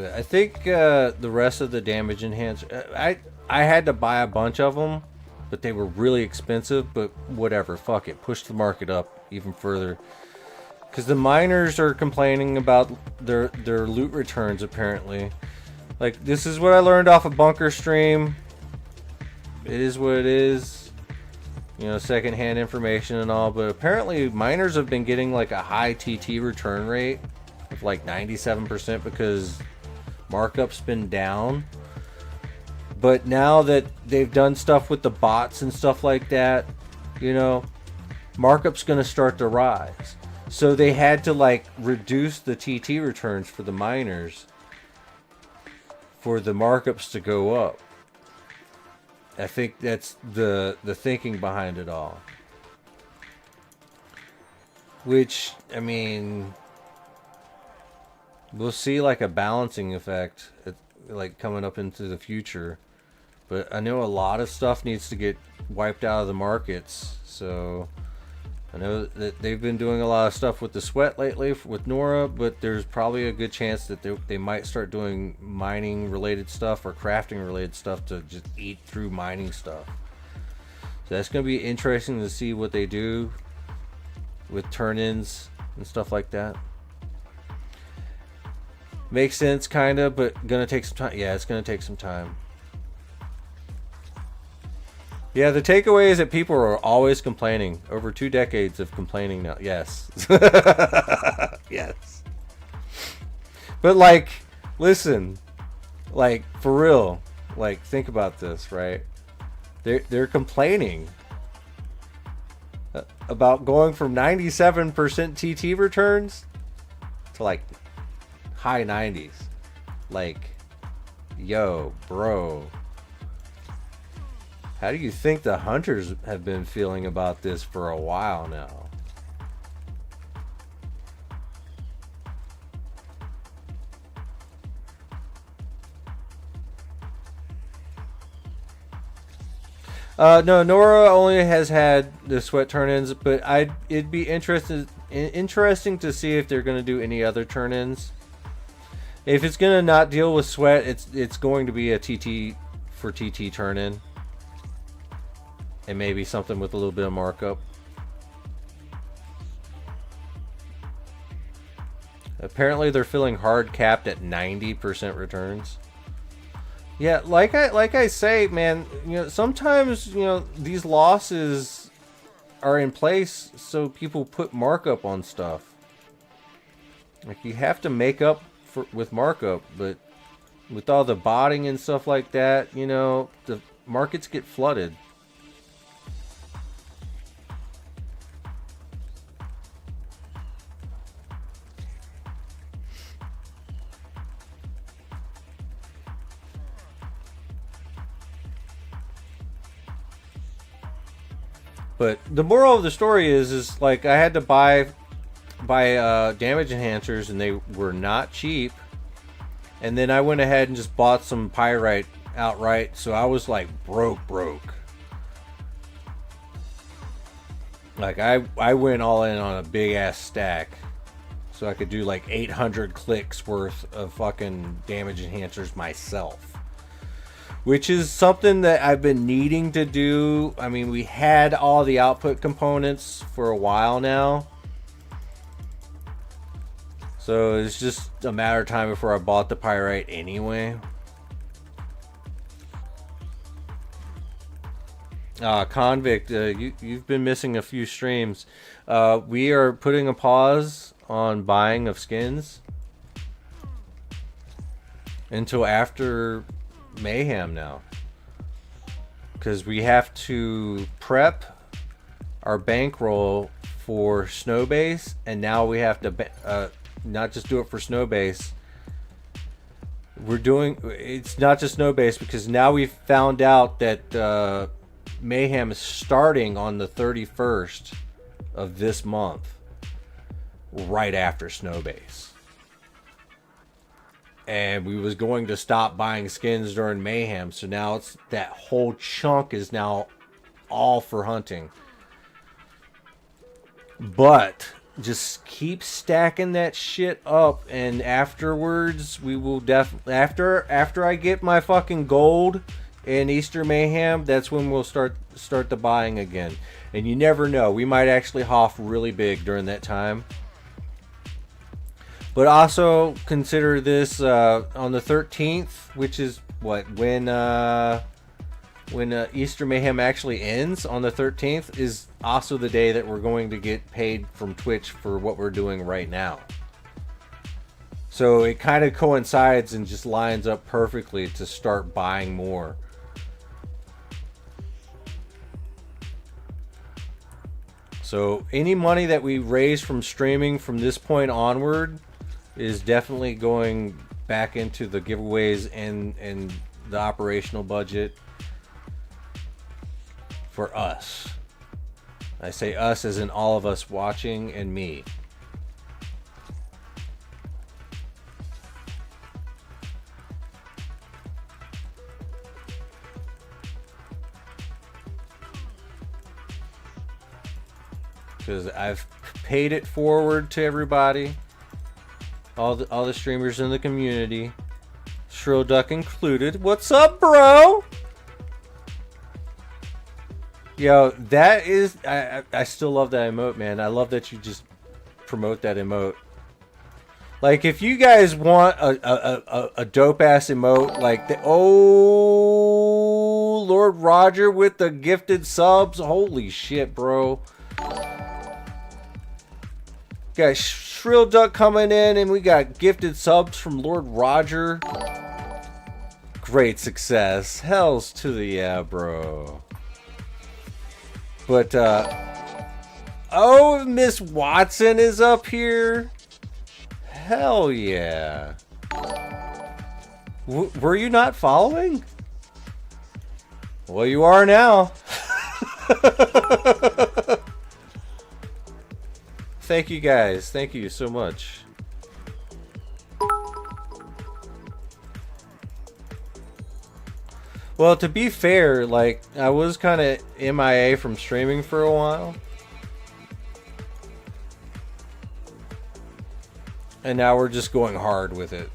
I think the rest of the damage enhancer, I had to buy a bunch of them, but they were really expensive. But whatever, fuck it, push the market up even further, because the miners are complaining about their loot returns. Apparently, like, this is what I learned off of Bunker Stream. It is what it is, you know, secondhand information and all. But apparently, miners have been getting like a high TT return rate of like 97% because markup's been down. But now that they've done stuff with the bots and stuff like that, you know, markup's going to start to rise. So they had to like reduce the TT returns for the miners for the markups to go up. I think that's the thinking behind it all. Which, I mean, we'll see like a balancing effect like coming up into the future. But I know a lot of stuff needs to get wiped out of the markets. So I know that they've been doing a lot of stuff with the sweat lately with Nora, but there's probably a good chance that they might start doing mining related stuff or crafting related stuff to just eat through mining stuff. So that's going to be interesting to see what they do with turn-ins and stuff like that. Makes sense, kind of, but gonna take some time. Yeah, it's gonna take some time. Yeah, the takeaway is that people are always complaining. Over 2 decades of complaining now. Yes. Yes. But, like, listen. Like, for real. Like, think about this, right? They're complaining about going from 97% TT returns to, like, high 90s. Like, yo, bro. How do you think the hunters have been feeling about this for a while now? No, Nora only has had the sweat turn-ins, but it'd be interesting to see if they're going to do any other turn-ins. If it's going to not deal with sweat, it's going to be a TT for TT turn-in. And maybe something with a little bit of markup. Apparently they're feeling hard capped at 90% returns. Yeah, like I say, man, you know, sometimes, you know, these losses are in place so people put markup on stuff. Like, you have to make up with markup, but with all the botting and stuff like that, you know, the markets get flooded. But the moral of the story is like, I had to buy damage enhancers and they were not cheap. And then I went ahead and just bought some pyrite outright, so I was like broke. Like, I went all in on a big ass stack so I could do like 800 clicks worth of fucking damage enhancers myself. Which is something that I've been needing to do. I mean, we had all the output components for a while now. So it's just a matter of time before I bought the pyrite anyway. Convict, you've been missing a few streams. We are putting a pause on buying of skins until after Mayhem now, because we have to prep our bankroll for Snowbase, and now we have to not just do it for Snowbase. we're doing. It's not just snow base because now we've found out that mayhem is starting on the 31st of this month, right after snow base. And we was going to stop buying skins during mayhem, so now it's that whole chunk is now all for hunting. But just keep stacking that shit up, and afterwards we will definitely after I get my fucking gold in Easter mayhem, that's when we'll start the buying again. And you never know, we might actually hoff really big during that time. But also consider this on the 13th, which is what when Easter Mayhem actually ends on the 13th, is also the day that we're going to get paid from Twitch for what we're doing right now. So it kind of coincides and just lines up perfectly to start buying more. So any money that we raise from streaming from this point onward is definitely going back into the giveaways and the operational budget for us. I say us as in all of us watching and me. Because I've paid it forward to everybody. All the streamers in the community, Shrill Duck included. What's up, bro? Yo, that is... I still love that emote, man. I love that you just promote that emote. Like, if you guys want a dope-ass emote, like the... Oh, Lord Roger with the gifted subs. Holy shit, bro. Got Shrill Duck coming in, and we got gifted subs from Lord Roger. Great success. Hells to the yeah, bro. But, oh, Miss Watson is up here. Hell yeah. Were you not following? Well, you are now. Thank you guys. Thank you so much. Well, to be fair, like, I was kind of MIA from streaming for a while. And now we're just going hard with it.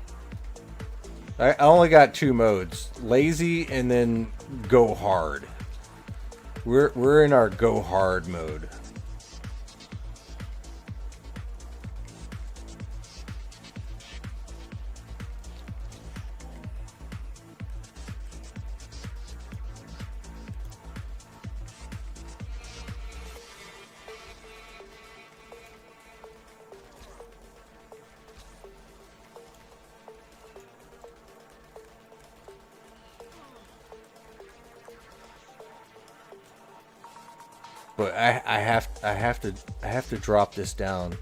I only got 2 modes. Lazy and then go hard. We're in our go hard mode. But I have to drop this down.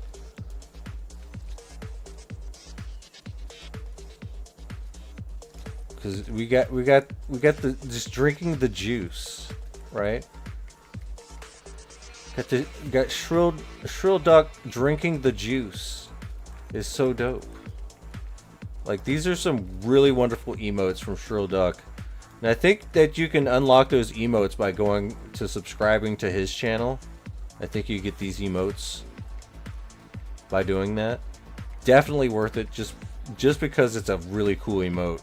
Cuz we got the just drinking the juice, right? Got Shrill Duck drinking the juice is so dope. Like, these are some really wonderful emotes from Shrill Duck. And I think that you can unlock those emotes by going to subscribing to his channel. I think you get these emotes by doing that. Definitely worth it just because it's a really cool emote.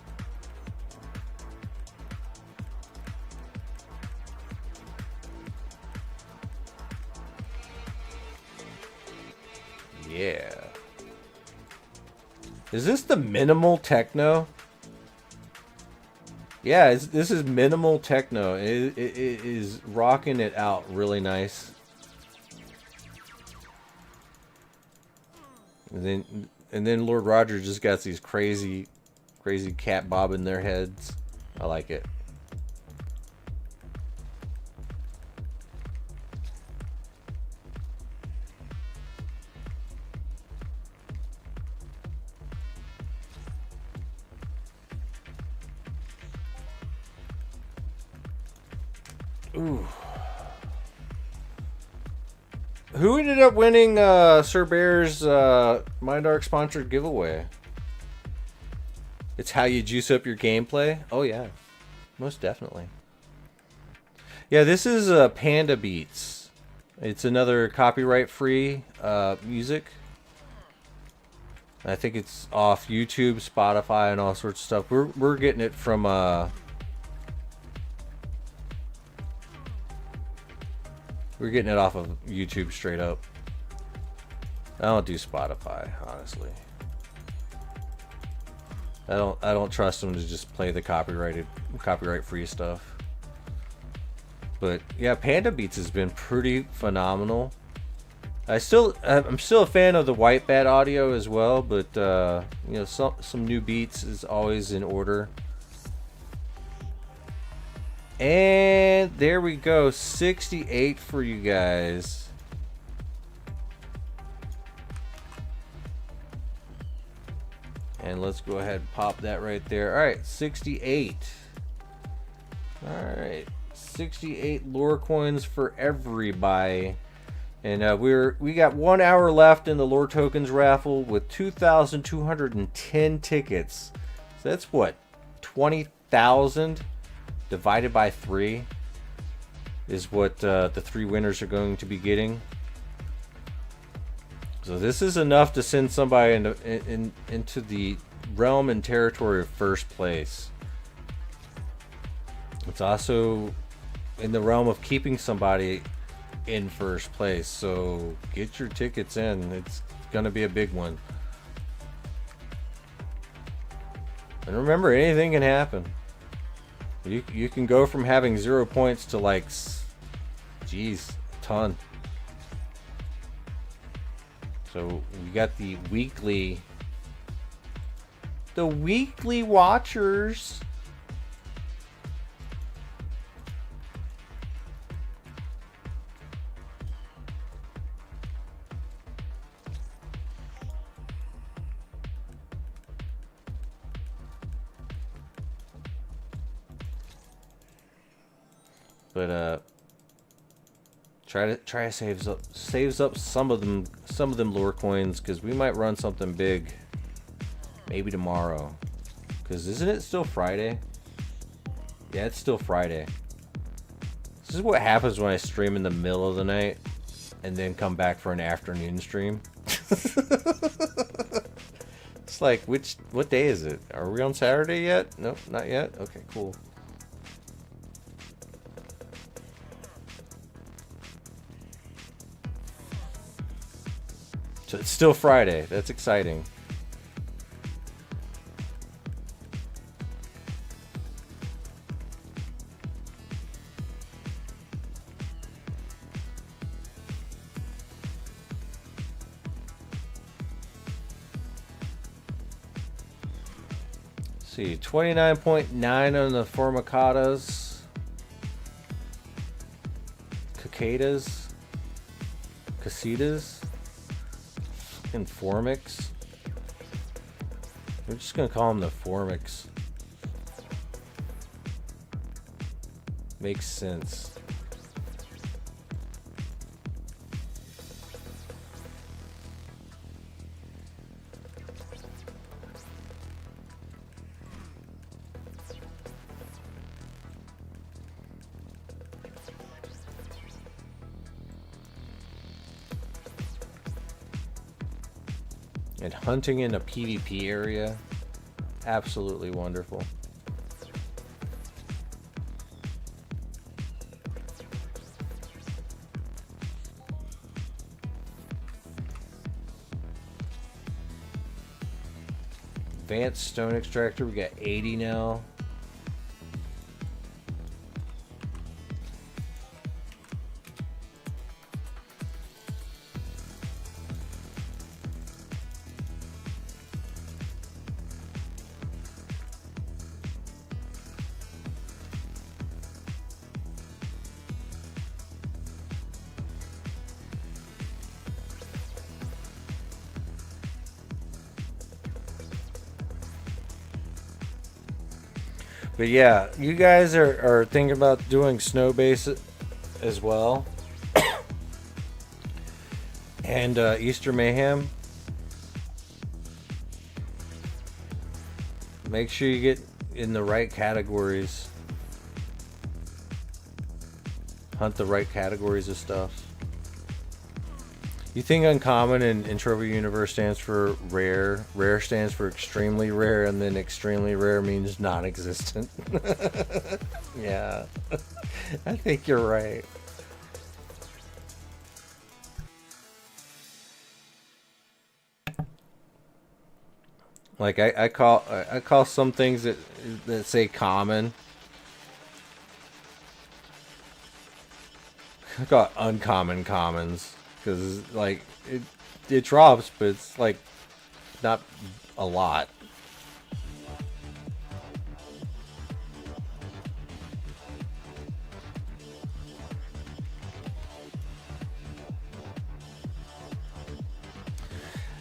Yeah. Is this the minimal techno? Yeah, this is minimal techno. It is rocking it out really nice. And then Lord Roger just got these crazy cat bobbing their heads. I like it. Ooh. Who ended up winning Sir Bear's Mind Arc sponsored giveaway? It's how you juice up your gameplay? Oh yeah, most definitely. Yeah, this is Panda Beats. It's another copyright-free music. I think it's off YouTube, Spotify, and all sorts of stuff. We're getting it from we're getting it off of YouTube straight up. I don't do Spotify, honestly. I don't trust them to just play the copyright-free stuff. But yeah, Panda Beats has been pretty phenomenal. I'm still a fan of the White Bat audio as well, but you know, some new beats is always in order. And there we go, 68 for you guys. And let's go ahead and pop that right there. All right, 68. All right, 68 lore coins for everybody. And we got 1 hour left in the lore tokens raffle with 2,210 tickets. So that's what, 20,000 divided by 3 is what the 3 winners are going to be getting. So this is enough to send somebody into the realm and territory of first place. It's also in the realm of keeping somebody in first place, so get your tickets in. It's gonna be a big one. And remember, anything can happen. You can go from having 0 points to like, geez, a ton. So we got the weekly watchers. But try to saves up some of them lore coins, because we might run something big maybe tomorrow. Because isn't it still Friday? Yeah, it's still Friday. This is what happens when I stream in the middle of the night and then come back for an afternoon stream. It's like, what day is it? Are we on Saturday yet? Nope, not yet. Okay, cool. So it's still Friday. That's exciting. Let's see, 29.9 on the Formicatas. Casitas. And Formix. We're just gonna call them the Formix. Makes sense. And hunting in a PvP area, absolutely wonderful. Advanced stone extractor, we got 80 now. But yeah, you guys are thinking about doing snow base as well. And Easter Mayhem. Make sure you get in the right categories. Hunt the right categories of stuff. You think uncommon in Entropia Universe stands for rare. Rare stands for extremely rare, and then extremely rare means non-existent. Yeah. I think you're right. Like I call some things that say common. I call it uncommon commons because like it drops, but it's like not a lot.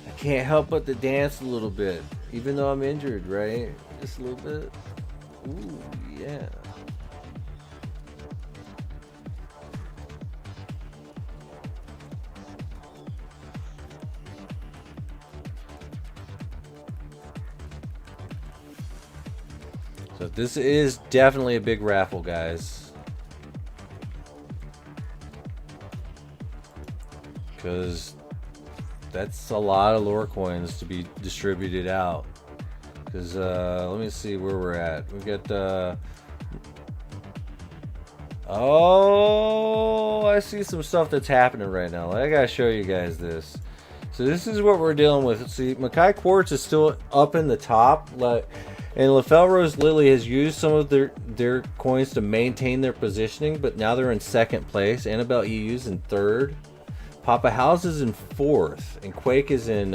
I can't help but to dance a little bit, even though I'm injured, right? Just a little bit. Ooh, yeah. So this is definitely a big raffle, guys. Because that's a lot of lore coins to be distributed out. Because let me see where we're at. We got oh, I see some stuff that's happening right now. I gotta show you guys this. So this is what we're dealing with. See, Mackay Quartz is still up in the top, and Lafelrose Lily has used some of their coins to maintain their positioning, but now they're in second place. Annabelle EU's in third. Papa House is in fourth, and Quake is in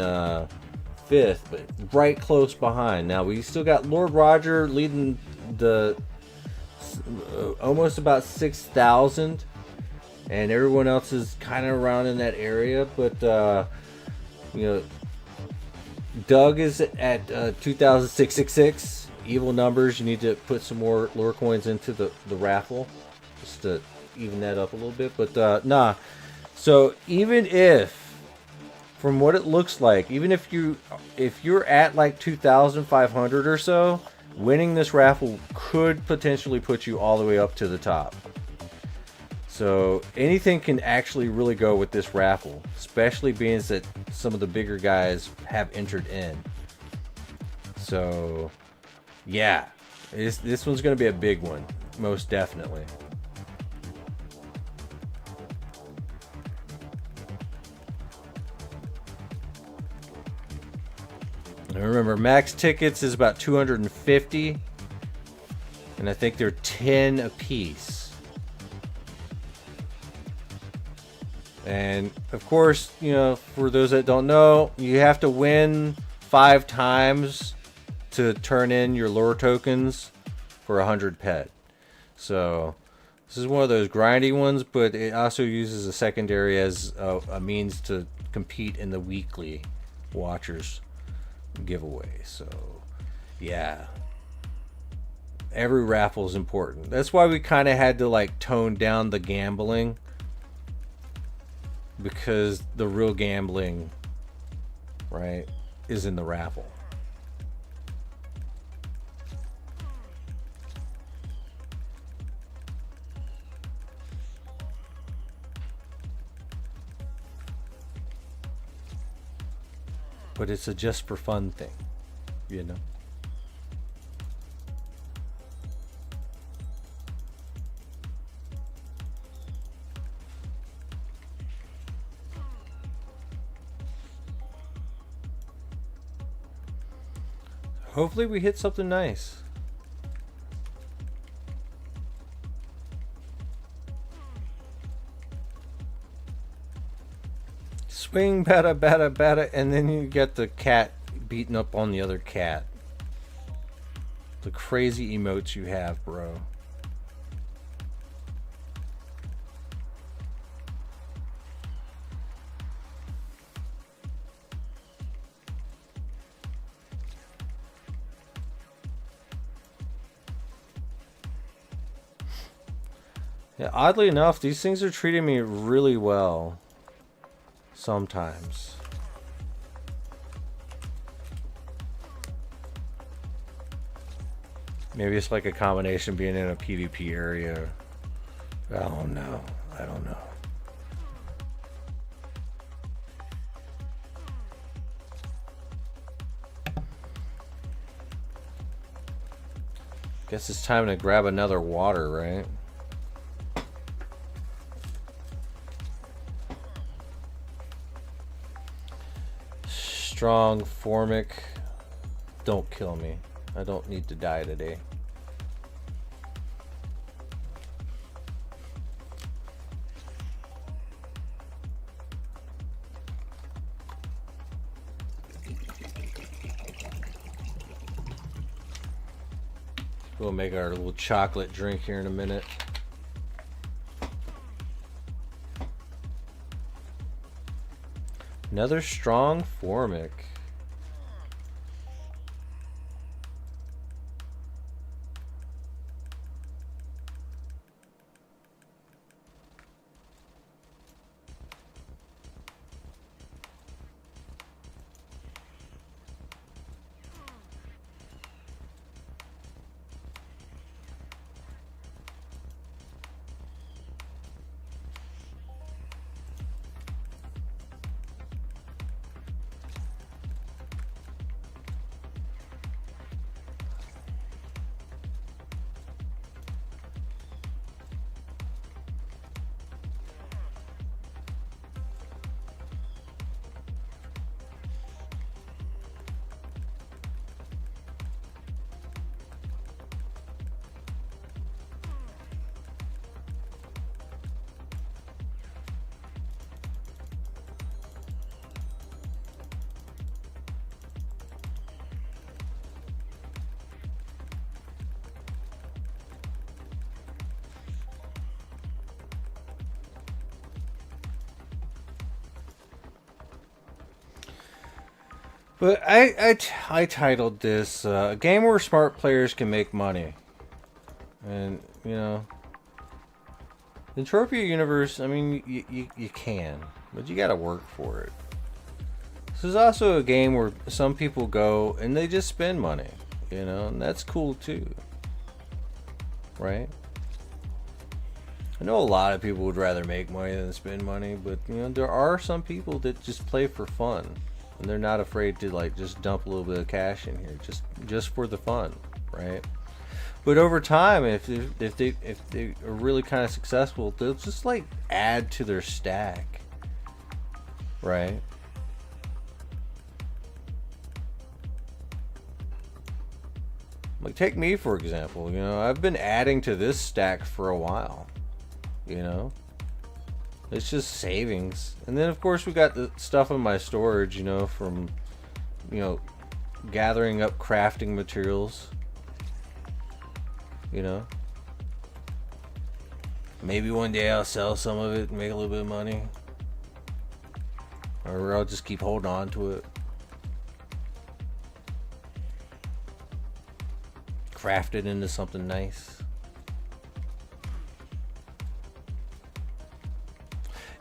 fifth, but right close behind. Now we still got Lord Roger leading the almost about 6,000, and everyone else is kind of around in that area. But you know, Doug is at 2,666. Evil numbers. You need to put some more lore coins into the raffle just to even that up a little bit. But nah. So even if, from what it looks like, even if you're at like 2,500 or so, winning this raffle could potentially put you all the way up to the top. So anything can actually really go with this raffle, especially being that some of the bigger guys have entered in. So yeah, this one's going to be a big one, most definitely. And remember, max tickets is about 250, and I think they're 10 a piece. And of course, you know, for those that don't know, you have to win 5 times to turn in your lore tokens for 100 pet. So this is one of those grindy ones, but it also uses a secondary as a means to compete in the weekly watchers giveaway. So yeah, every raffle is important. That's why we kind of had to like tone down the gambling, because the real gambling, right, is in the raffle. But it's a just for fun thing, you know. Hopefully we hit something nice. Swing, bada, bada, bada, and then you get the cat beating up on the other cat. The crazy emotes you have, bro. Yeah, oddly enough, these things are treating me really well. Sometimes. Maybe it's like a combination being in a PvP area. I don't know. I don't know. Guess it's time to grab another water, right? Strong formic. Don't kill me. I don't need to die today. We'll make our little chocolate drink here in a minute. Another strong formic. But I titled this a game where smart players can make money. And, you know, Entropia Universe, I mean, you can, but you gotta work for it. This is also a game where some people go and they just spend money, you know, and that's cool too. Right? I know a lot of people would rather make money than spend money, but, you know, there are some people that just play for fun. And they're not afraid to like just dump a little bit of cash in here, just for the fun, right? But over time, if they are really kind of successful, they'll just like add to their stack, right? Like take me for example, you know, I've been adding to this stack for a while, you know. It's just savings. And then of course we got the stuff in my storage, you know, from, you know, gathering up crafting materials. You know. Maybe one day I'll sell some of it and make a little bit of money. Or I'll just keep holding on to it. Craft it into something nice.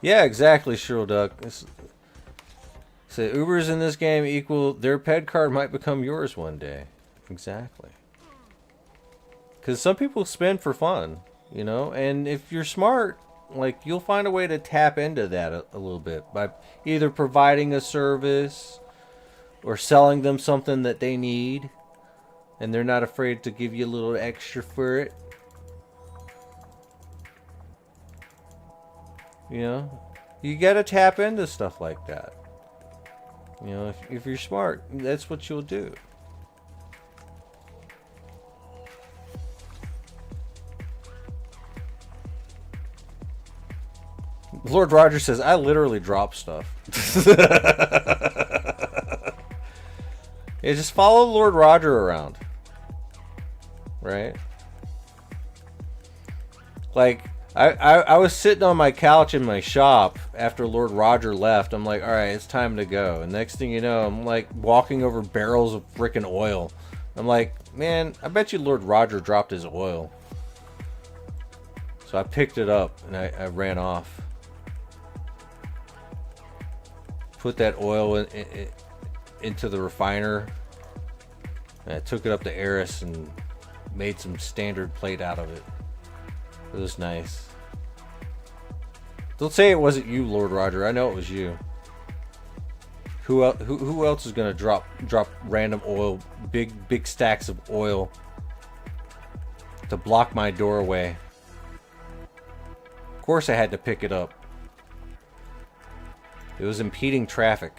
Yeah, exactly, Cheryl Duck. So Ubers in this game equal their ped card might become yours one day. Exactly. Because some people spend for fun, you know, and if you're smart, like you'll find a way to tap into that a little bit by either providing a service or selling them something that they need, and they're not afraid to give you a little extra for it. You know, you gotta tap into stuff like that. You know, if you're smart, that's what you'll do. Lord Roger says, I literally drop stuff. Yeah, just follow Lord Roger around. Right? Like, I was sitting on my couch in my shop after Lord Roger left. I'm like, alright, it's time to go. And next thing you know, I'm like walking over barrels of frickin' oil. I'm like, man, I bet you Lord Roger dropped his oil. So I picked it up and I ran off. Put that oil into the refiner. And I took it up to Eris and made some standard plate out of it. It was nice. Don't say it wasn't you, Lord Roger. I know it was you. Who else is gonna drop random oil, big stacks of oil to block my doorway? Of course I had to pick it up. It was impeding traffic.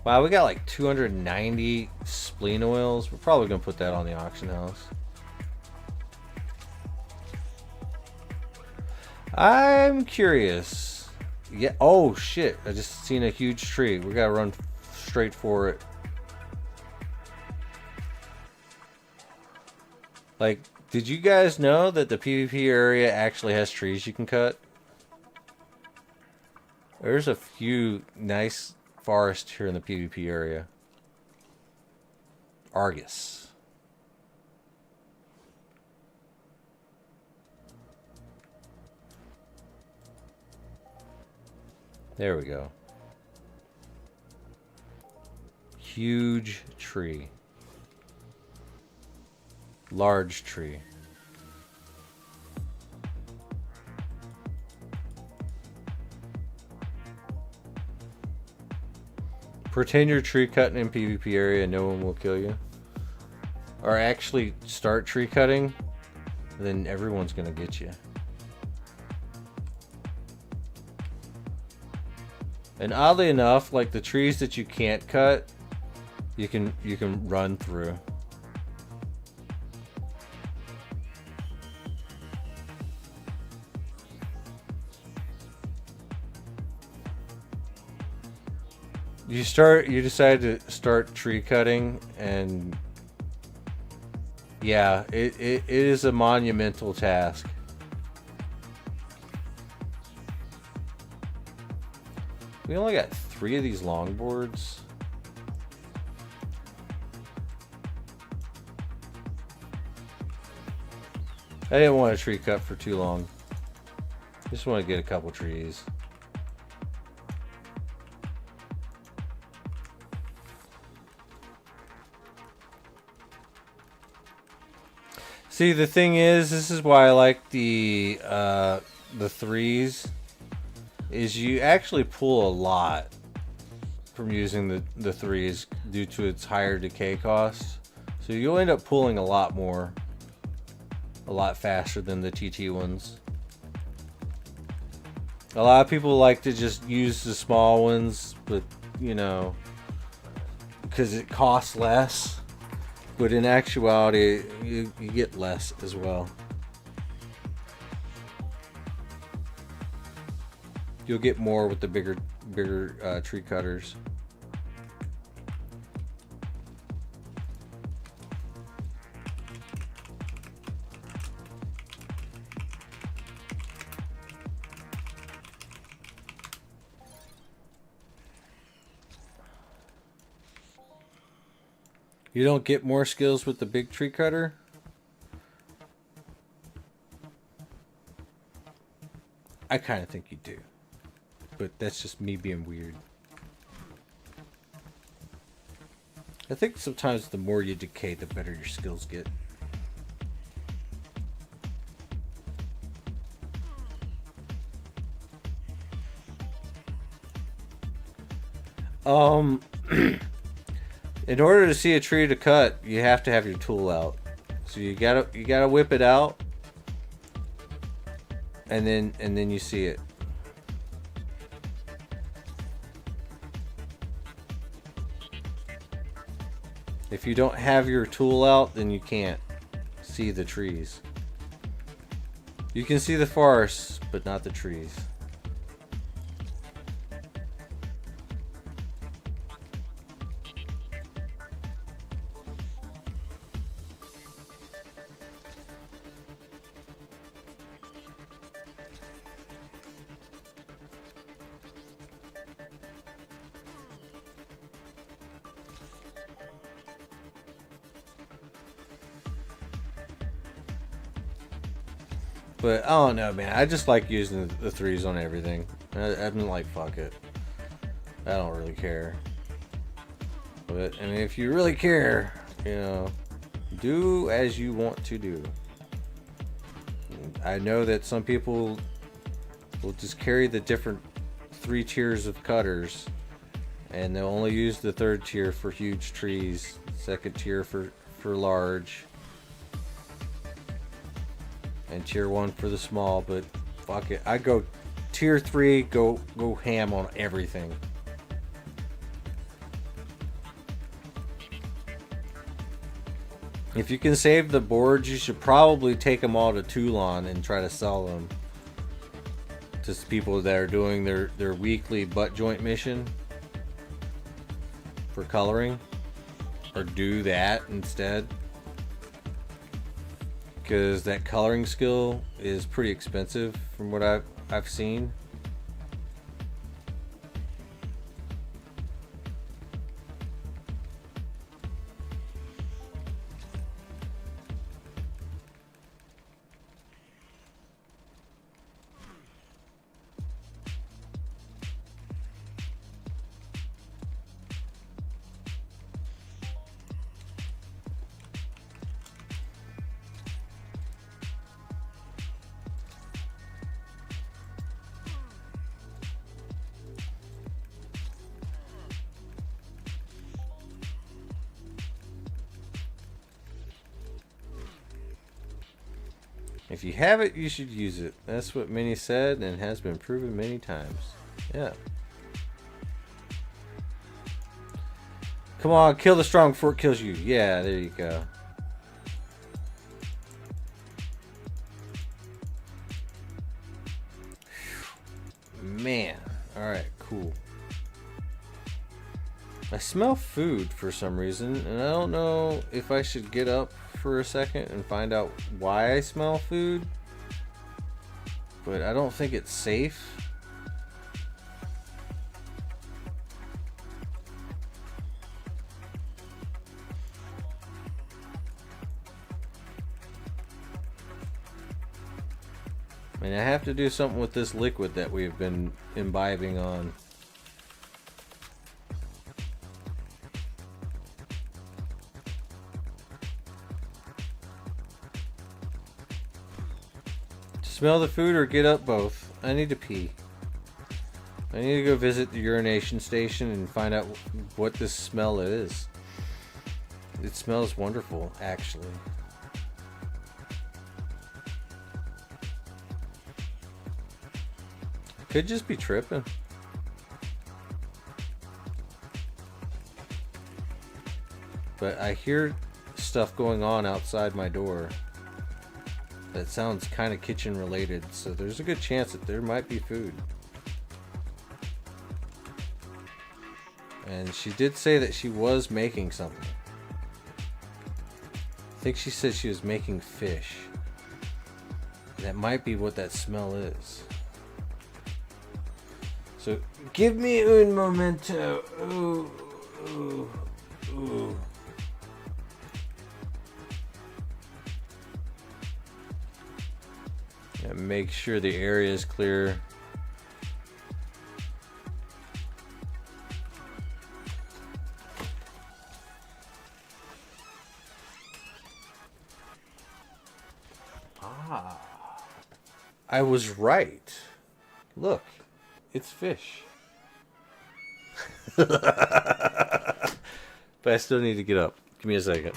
Wow, we got like 290 spleen oils. We're probably going to put that on the auction house. I'm curious. Yeah. Oh, shit. I just seen a huge tree. We got to run straight for it. Like, did you guys know that the PvP area actually has trees you can cut? There's a few nice forest here in the PvP area. Argus. There we go. Huge tree. Large tree. Pretend you're tree cutting in PvP area and no one will kill you. Or actually start tree cutting, then everyone's gonna get you. And oddly enough, like the trees that you can't cut, you can run through. You decide to start tree cutting, and yeah, it is a monumental task. We only got 3 of these longboards. I didn't want a tree cut for too long. Just want to get a couple trees. See, the thing is, this is why I like the threes, is you actually pull a lot from using the threes due to its higher decay cost. So you'll end up pulling a lot more, a lot faster than the TT ones. A lot of people like to just use the small ones, but you know, because it costs less. But in actuality, you get less as well. You'll get more with the bigger tree cutters. You don't get more skills with the big tree cutter? I kind of think you do. But that's just me being weird. I think sometimes the more you decay, the better your skills get. In order to see a tree to cut, you have to have your tool out. So you gotta whip it out, and then you see it. If you don't have your tool out, then you can't see the trees. You can see the forest, but not the trees. But I don't know, man. I just like using the 3s on everything. I'm like, fuck it. I don't really care. But I mean, if you really care, you know, do as you want to do. I know that some people will just carry the different 3 tiers of cutters, and they'll only use the 3rd tier for huge trees, 2nd tier for large, and tier 1 for the small. But fuck it, I go tier 3, go ham on everything. If you can save the boards, you should probably take them all to Toulon and try to sell them to people that are doing their weekly butt joint mission for coloring, or do that instead, because that coloring skill is pretty expensive from what I've seen. If you have it, you should use it. That's what many said, and has been proven many times. Yeah. Come on, kill the strong before it kills you. Yeah, there you go. Man. Alright, cool. I smell food for some reason, and I don't know if I should get up for a second and find out why I smell food, but I don't think it's safe. I mean, I have to do something with this liquid that we've been imbibing on. Smell the food or get up, both. I need to pee. I need to go visit the urination station and find out what this smell is. It smells wonderful, actually. Could just be tripping. But I hear stuff going on outside my door that sounds kind of kitchen related, so there's a good chance that there might be food. And she did say that she was making something. I think she said she was making fish. That might be what that smell is. So give me un momento. Ooh, ooh, ooh. And make sure the area is clear. Ah, I was right. Look, it's fish. But I still need to get up. Give me a second.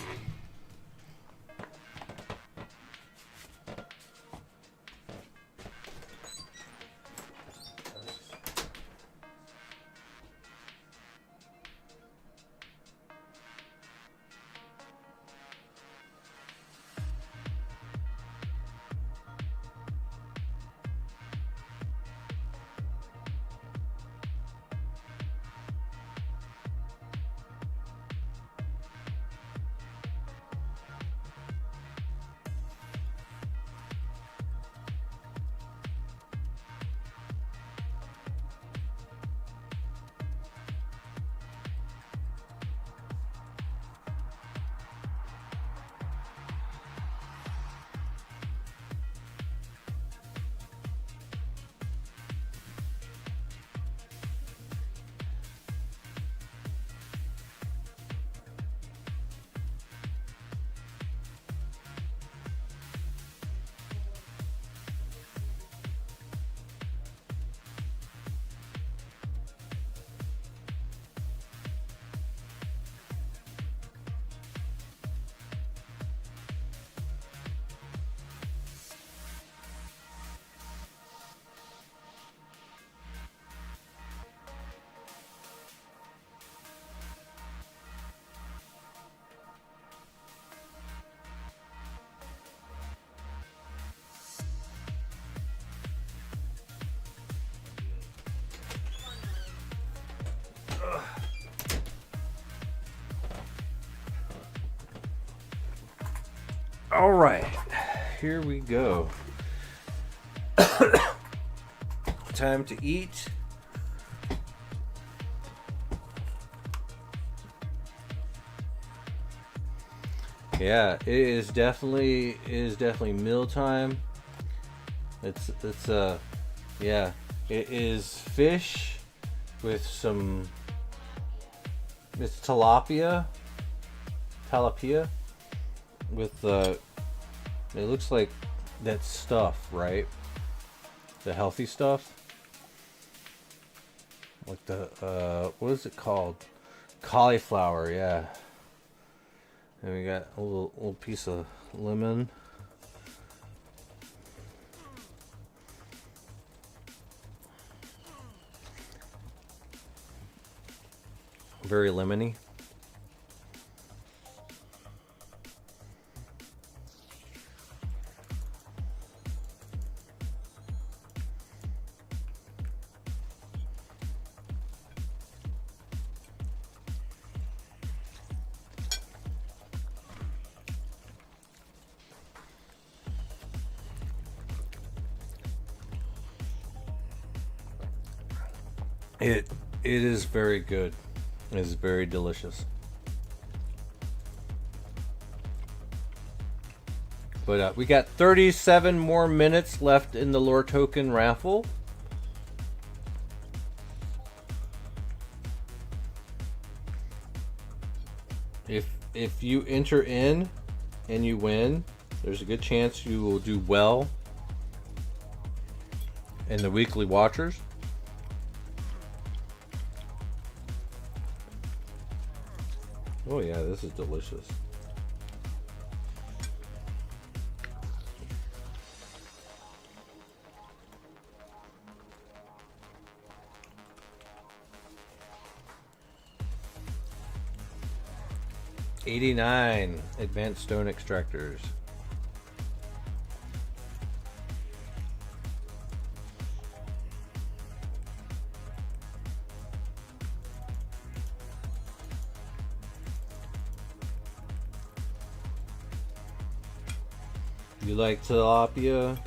All right, here we go. Time to eat. Yeah, it is definitely meal time. It's yeah, it is fish with some. It's tilapia with it looks like that stuff, right? The healthy stuff, like the what is it called? Cauliflower, yeah. And we got a little piece of lemon. Very lemony. It is very good. It is very delicious. But we got 37 more minutes left in the lore token raffle. If you enter in and you win, there's a good chance you will do well in the weekly watchers. Oh yeah, this is delicious. $89 advanced stone extractors. You like tilapia?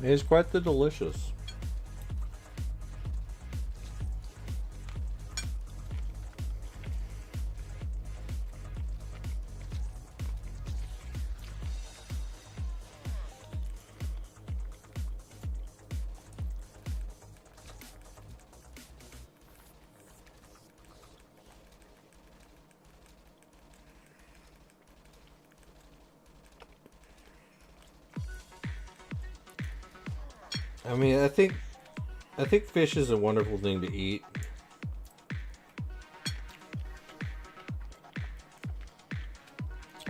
It is quite the delicious. I mean, I think fish is a wonderful thing to eat.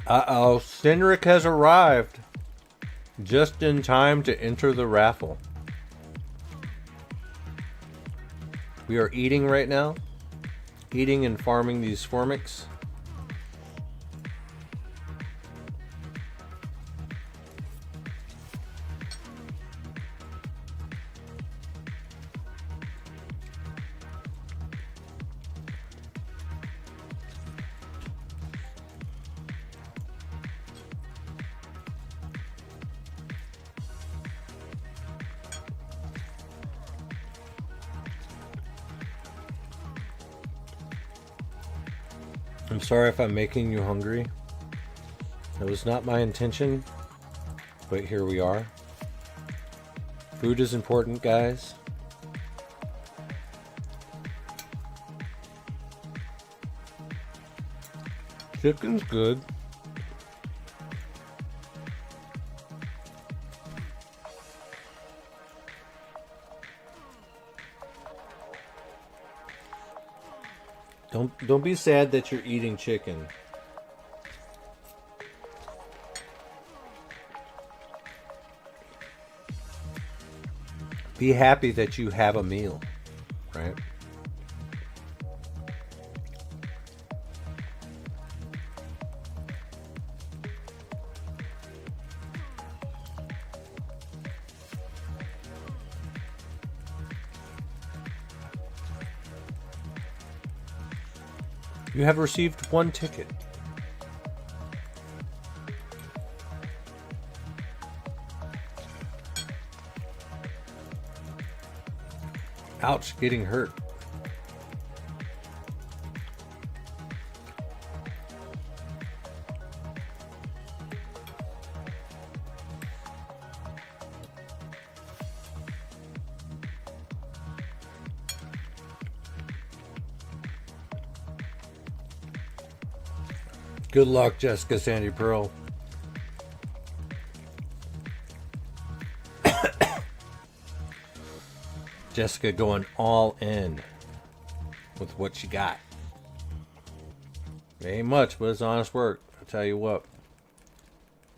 Uh-oh, Cynric has arrived just in time to enter the raffle. We are eating right now. Eating and farming these formics. I'm sorry if I'm making you hungry. It was not my intention, but here we are. Food is important, guys. Chicken's good. Don't be sad that you're eating chicken. Be happy that you have a meal, right? You have received 1 ticket. Ouch, getting hurt. Good luck, Jessica Sandy Pearl. Jessica going all in with what she got. It ain't much, but it's honest work. I'll tell you what.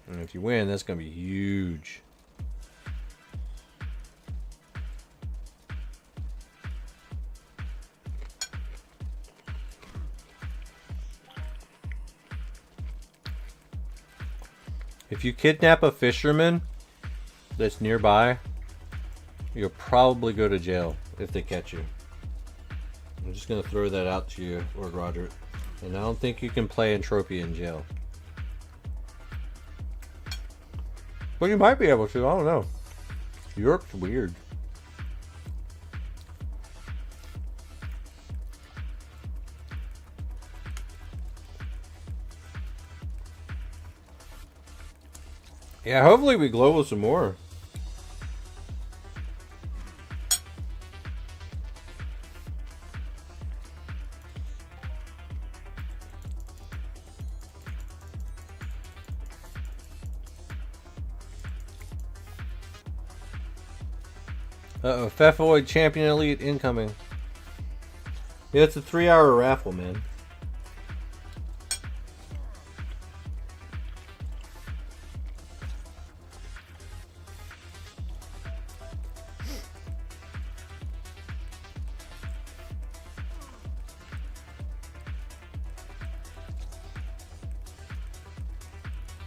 And if you win, that's going to be huge. If you kidnap a fisherman that's nearby, you'll probably go to jail if they catch you. I'm just going to throw that out to you, Lord Roger. And I don't think you can play Entropia in jail. Well, you might be able to. I don't know. York's weird. Yeah, hopefully we glow with some more. Uh-oh, Pfeffoid Champion Elite incoming. Yeah, it's a 3-hour raffle, man.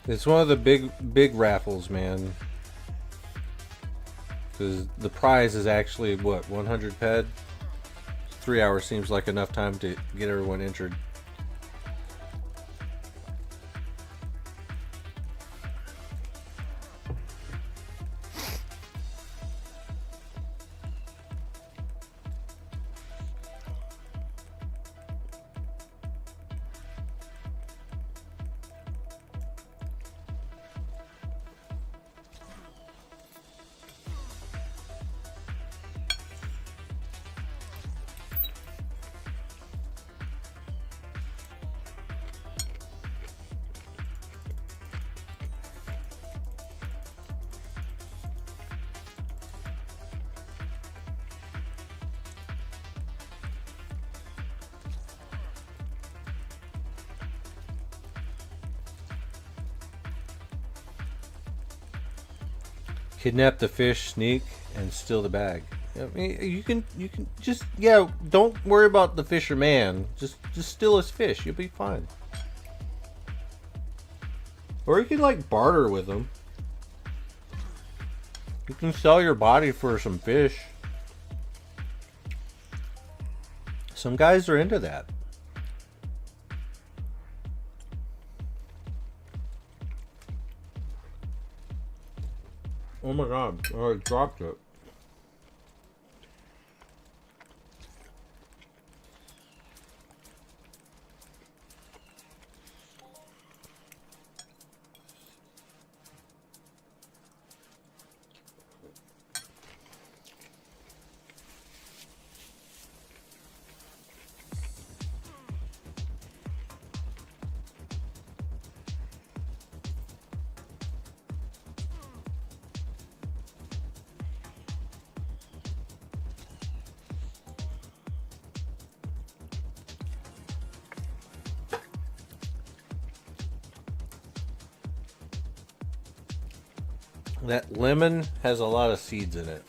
It's one of the big raffles, man. Because the prize is actually, what, 100 ped? 3 hours seems like enough time to get everyone entered. Kidnap the fish, sneak, and steal the bag. I mean, you can just, yeah, don't worry about the fisherman. Just steal his fish. You'll be fine. Or you can like barter with him. You can sell your body for some fish. Some guys are into that. Oh my god, I dropped it. That lemon has a lot of seeds in it.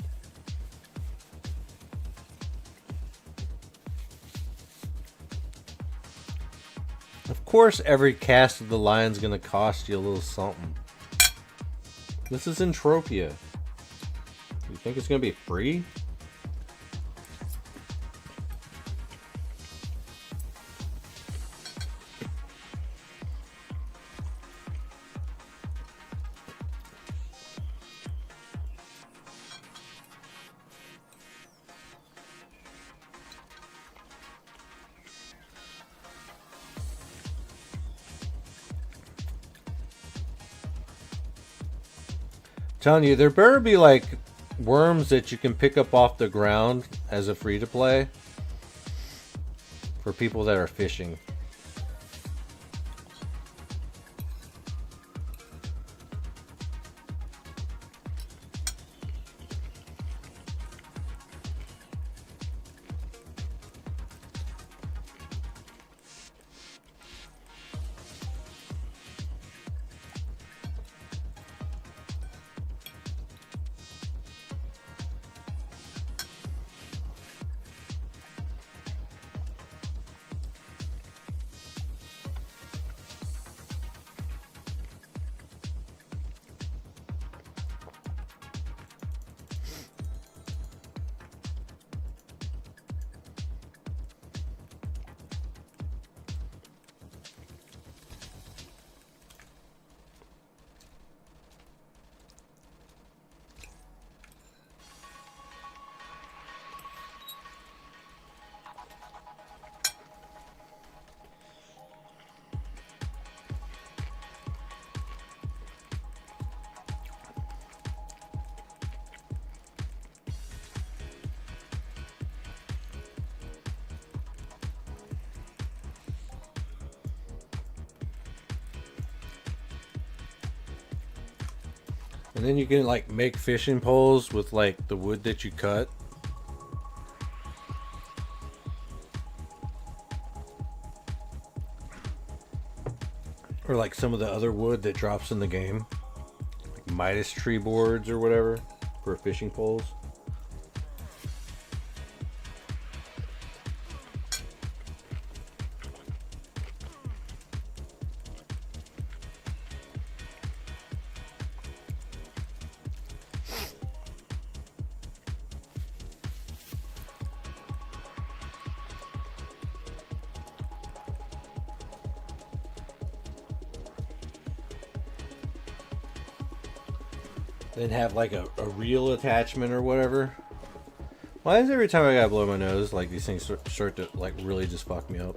Of course, every cast of the lion's gonna cost you a little something. This is Entropia. You think it's gonna be free? Telling you, there better be like worms that you can pick up off the ground as a free to play for people that are fishing. And then you can like make fishing poles with like the wood that you cut. Or like some of the other wood that drops in the game. Like Midas tree boards or whatever for fishing poles. Then have like a reel attachment or whatever. Why is every time I gotta blow my nose, like these things start to like really just fuck me up?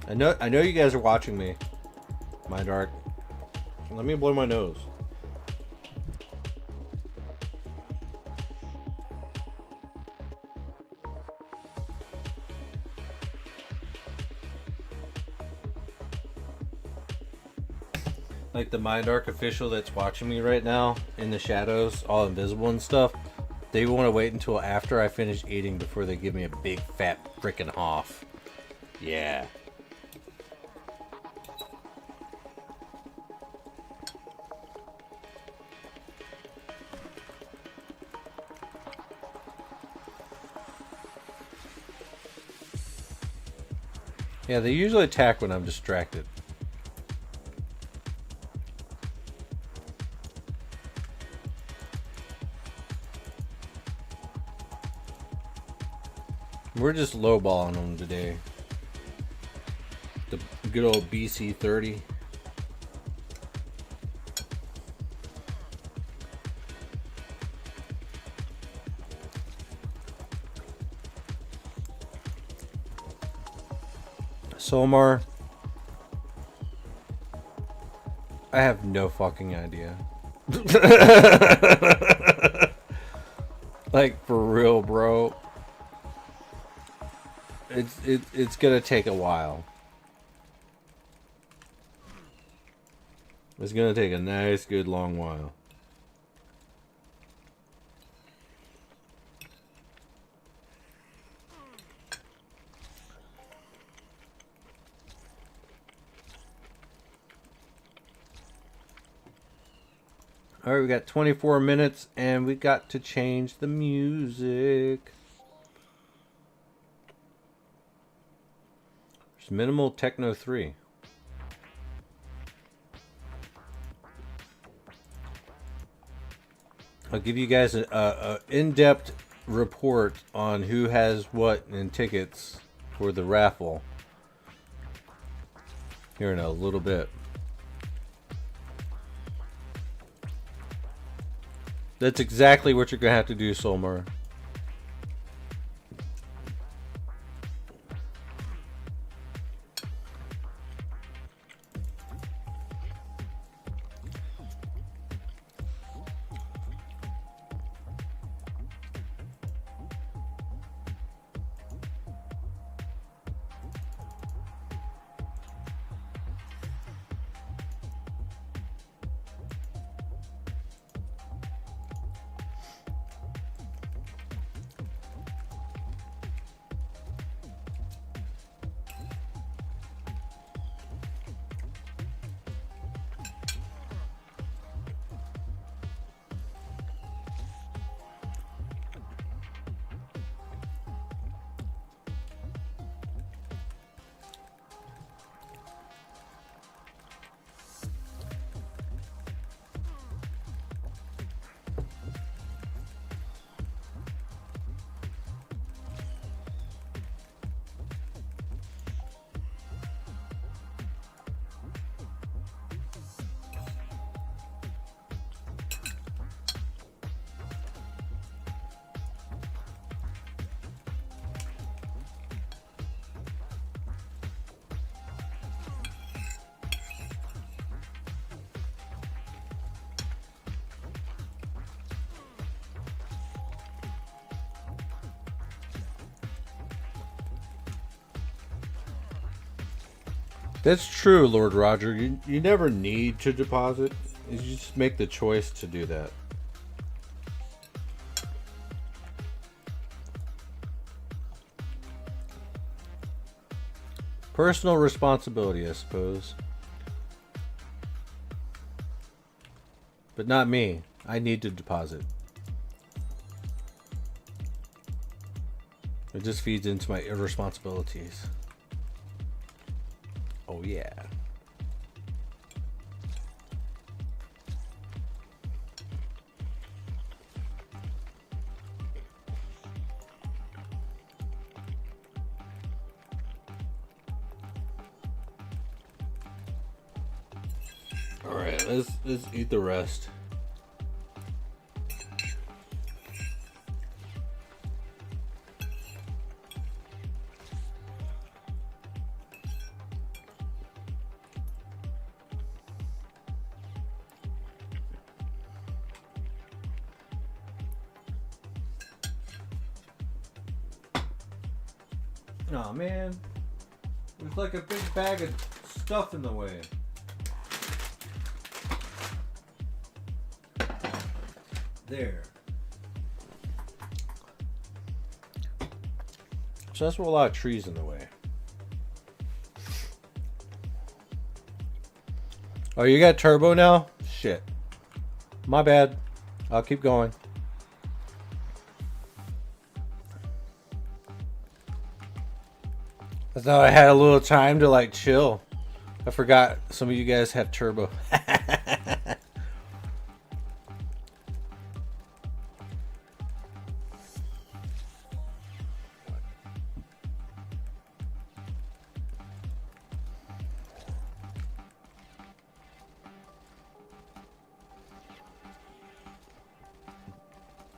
I know you guys are watching me. My dark. Let me blow my nose. Like the Mind Arc official that's watching me right now in the shadows, all invisible and stuff, they want to wait until after I finish eating before they give me a big fat frickin' off. Yeah. Yeah, they usually attack when I'm distracted. We're just lowballing them today. The good old BC 30. Solmar. I have no fucking idea. Like for real, bro. It's gonna take a while. It's gonna take a nice, good, long while. Alright, we got 24 minutes and we got to change the music. There's Minimal Techno 3. I'll give you guys a in-depth report on who has what in tickets for the raffle here in a little bit. That's exactly what you're going to have to do, Solmar. That's true, Lord Roger. You never need to deposit. You just make the choice to do that. Personal responsibility, I suppose. But not me. I need to deposit. It just feeds into my irresponsibilities. Oh yeah. All right, let's eat the rest. Oh man, there's like a big bag of stuff in the way. There. So that's a lot of trees in the way. Oh, you got turbo now? Shit. My bad. I'll keep going. I thought I had a little time to like chill. I forgot some of you guys have turbo.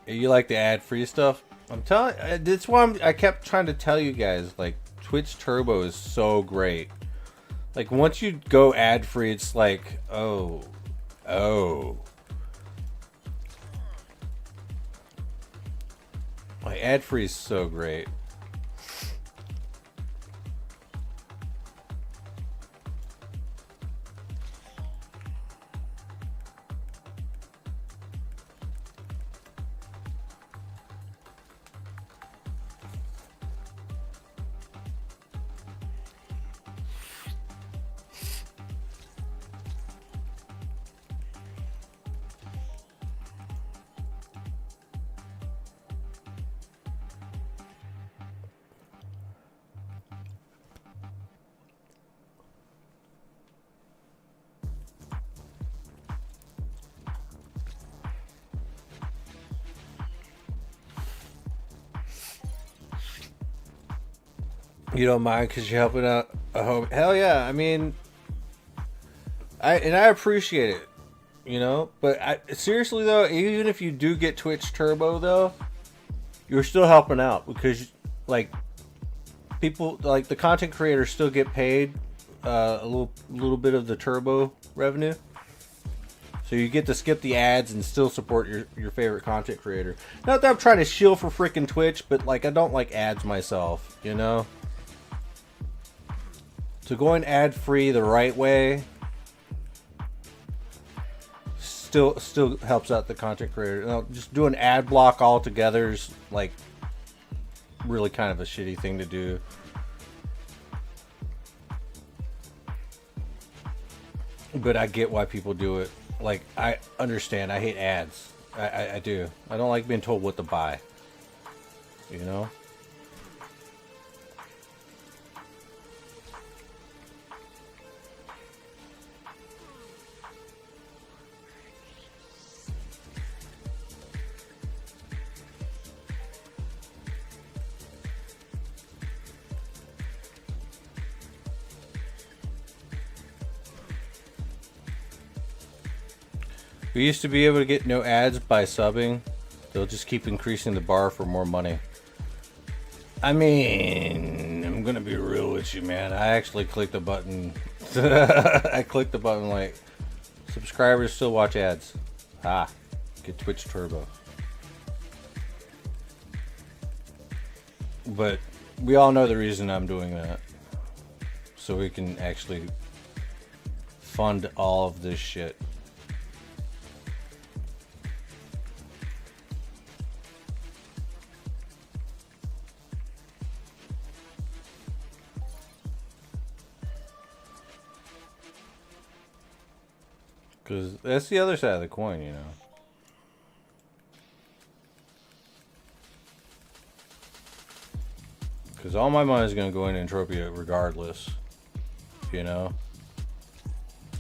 You like the ad-free stuff? I'm telling. That's why I kept trying to tell you guys. Like, Twitch Turbo is so great. Like, once you go ad-free, it's like, oh. Like, ad-free is so great. You don't mind because you're helping out a home. Hell yeah. I mean, I appreciate it, you know. But seriously though, even if you do get Twitch Turbo though, you're still helping out because like people, like the content creators, still get paid a little bit of the Turbo revenue. So you get to skip the ads and still support your favorite content creator. Not that I'm trying to shield for freaking Twitch, but like I don't like ads myself, you know. So going ad free the right way still helps out the content creator. You know, just doing ad block altogether is like really kind of a shitty thing to do. But I get why people do it. Like, I understand. I hate ads. I do. I don't like being told what to buy. You know? We used to be able to get no ads by subbing. They'll just keep increasing the bar for more money. I mean, I'm gonna be real with you, man. I actually clicked the button. I clicked the button like, subscribers still watch ads. Ah, get Twitch Turbo. But we all know the reason I'm doing that. so we can actually fund all of this shit. Because that's the other side of the coin, you know. Because all my money is going to go into Entropia regardless, you know.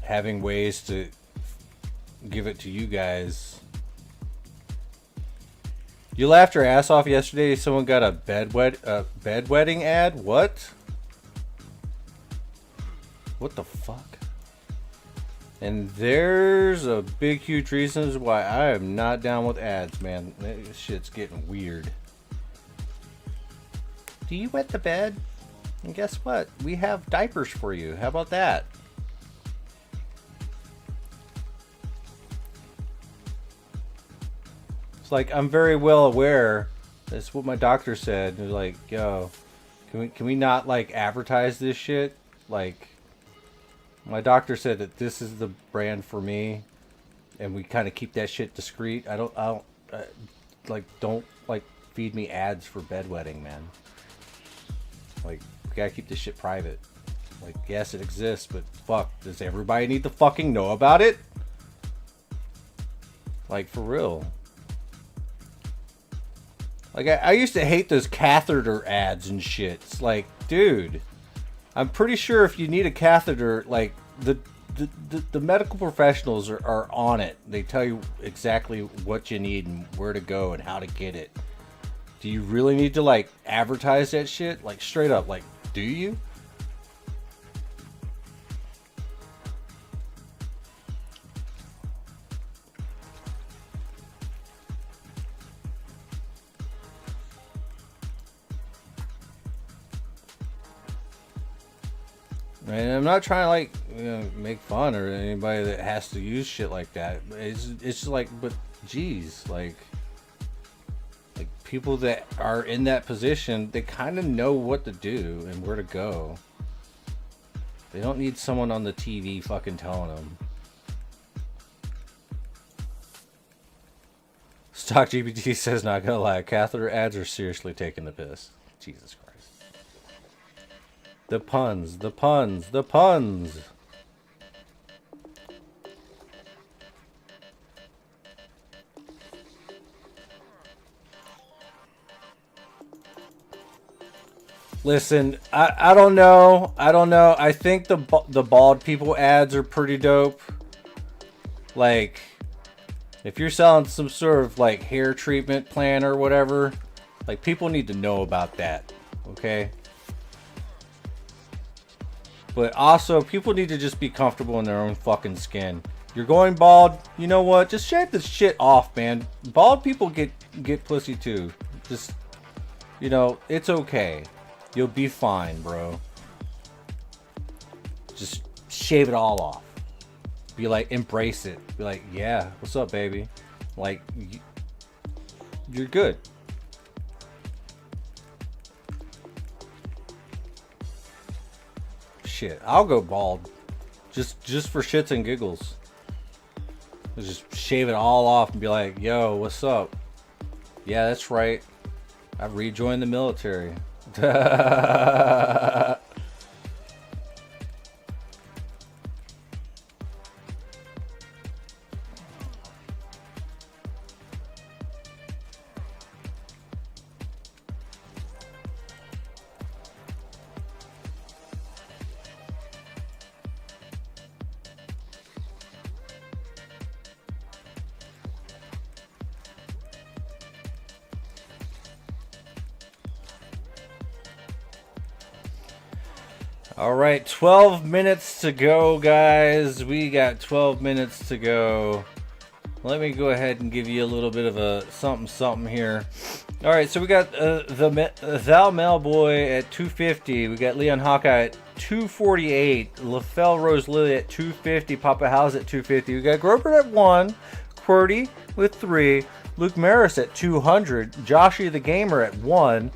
Having ways to give it to you guys. You laughed your ass off yesterday. Someone got a bedwetting ad. What? What the fuck? And there's a big, huge reasons why I am not down with ads, man. This shit's getting weird. Do you wet the bed? And guess what? We have diapers for you. How about that? It's like, I'm very well aware. That's what my doctor said. They're like, yo, can we not like advertise this shit? Like, my doctor said that this is the brand for me, and we kind of keep that shit discreet. Don't feed me ads for bedwetting, man. Like, we gotta keep this shit private. Like, yes, it exists, but fuck, does everybody need to fucking know about it? Like, for real. Like, I used to hate those catheter ads and shit. It's like, dude, I'm pretty sure if you need a catheter, like, the medical professionals are on it. They tell you exactly what you need and where to go and how to get it. Do you really need to, like, advertise that shit? Like, straight up, like, do you? And I'm not trying to, like, you know, make fun or anybody that has to use shit like that. It's just like, but geez, like people that are in that position, they kind of know what to do and where to go. They don't need someone on the TV fucking telling them. Stock GPT says, not gonna lie, catheter ads are seriously taking the piss. Jesus Christ. The puns, the puns, the puns. Listen, I don't know. I think the bald people ads are pretty dope. Like, if you're selling some sort of like hair treatment plan or whatever, like, people need to know about that, okay? But also, people need to just be comfortable in their own fucking skin. You're going bald, you know what? Just shave this shit off, man. Bald people get pussy too. Just, you know, it's okay. You'll be fine, bro. Just shave it all off. Be like, embrace it. Be like, yeah, what's up, baby? Like, you're good. Shit, I'll go bald. Just for shits and giggles. Just shave it all off and be like, yo, what's up? Yeah, that's right. I've rejoined the military. All right, 12 minutes to go, guys. We got 12 minutes to go. Let me go ahead and give you a little bit of a something here. All right, so we got Thou Mailboy at 250. We got Leon Hawkeye at 248. LaFell Rose Lily at 250. Papa House at 250. We got Groper at 1. QWERTY with 3. Luke Maris at 200. Joshy the Gamer at 1.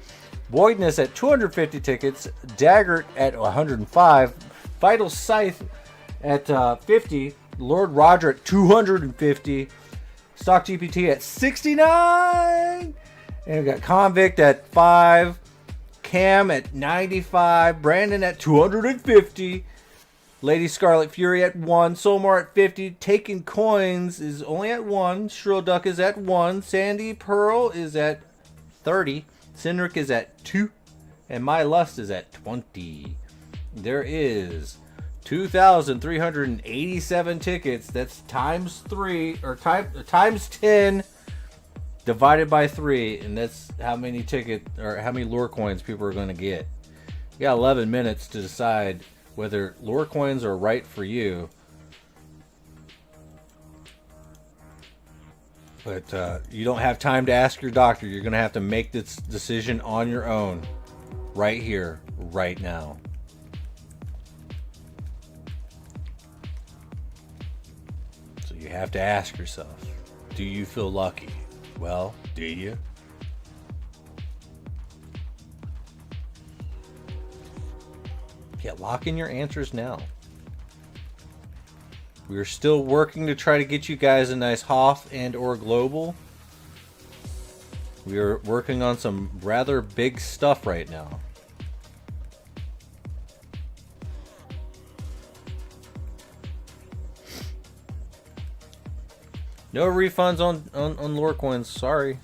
Voidness at 250 tickets. Daggert at 105. Vital Scythe at 50. Lord Roger at 250. Stock GPT at 69. And we got Convict at 5. Cam at 95. Brandon at 250. Lady Scarlet Fury at 1. Solmar at 50. Taking Coins is only at 1. Shrill Duck is at 1. Sandy Pearl is at 30. Cindric is at 2. And My Lust is at 20. There is 2,387 tickets. That's times 3 or times 10 divided by 3, and that's how many how many lore coins people are going to get. You got 11 minutes to decide whether lore coins are right for you. But you don't have time to ask your doctor. You're going to have to make this decision on your own, right here, right now. So you have to ask yourself, do you feel lucky? Well, do you? Yeah, lock in your answers now. We are still working to try to get you guys a nice Hoth and or Global. We are working on some rather big stuff right now. No refunds on lore coins, sorry.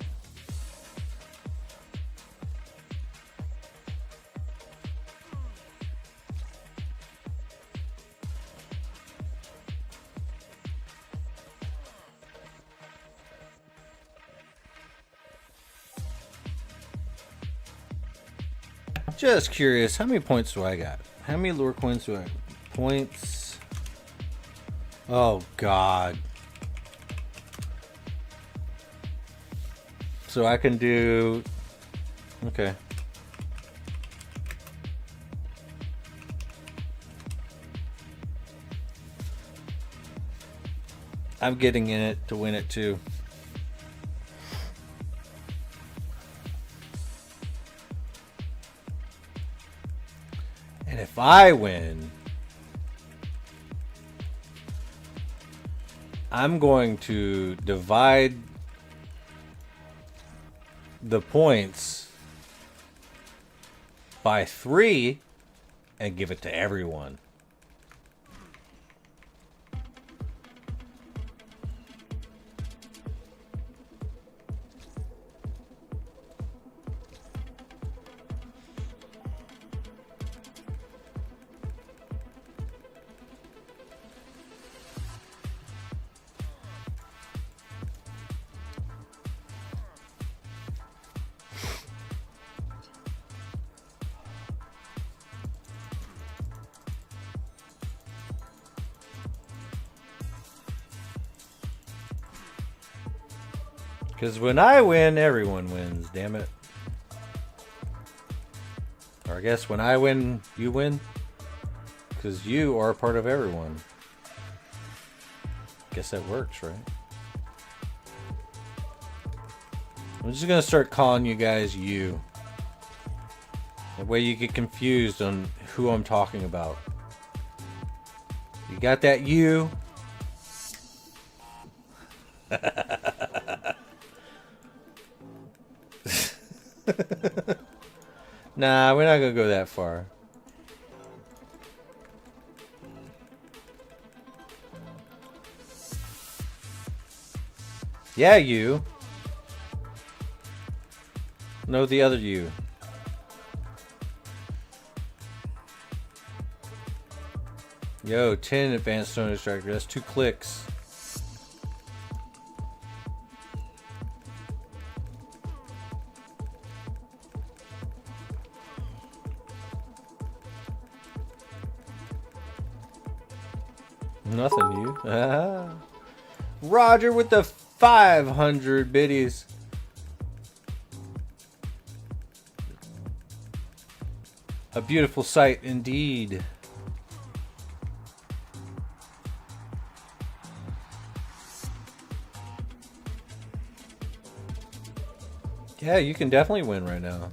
Just curious, how many points do I got? How many lore coins do I have? Points. Oh God. So I can do, okay. I'm getting in it to win it too. And if I win, I'm going to divide the points by 3 and give it to everyone. Because when I win, everyone wins, damn it. Or I guess when I win, you win. Because you are a part of everyone. Guess that works, right? I'm just going to start calling you guys you. That way you get confused on who I'm talking about. You got that you? Nah, we're not gonna go that far. Yeah, you. No, the other you. Yo, 10 advanced stone extractor. That's 2 clicks. Nothing new. Roger with the 500 biddies. A beautiful sight indeed. Yeah, you can definitely win right now.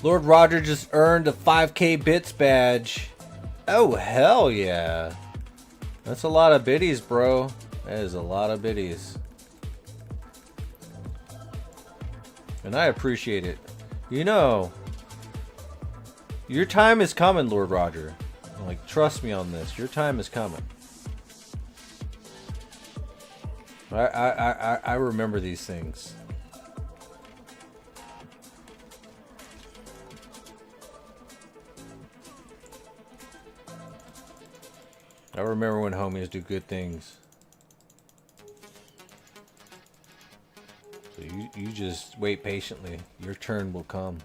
Lord Roger just earned a 5k bits badge. Oh, hell yeah. That's a lot of biddies, bro. That is a lot of biddies. And I appreciate it. You know, your time is coming, Lord Roger. Like, trust me on this. Your time is coming. I remember these things. I remember when homies do good things. So you just wait patiently. Your turn will come.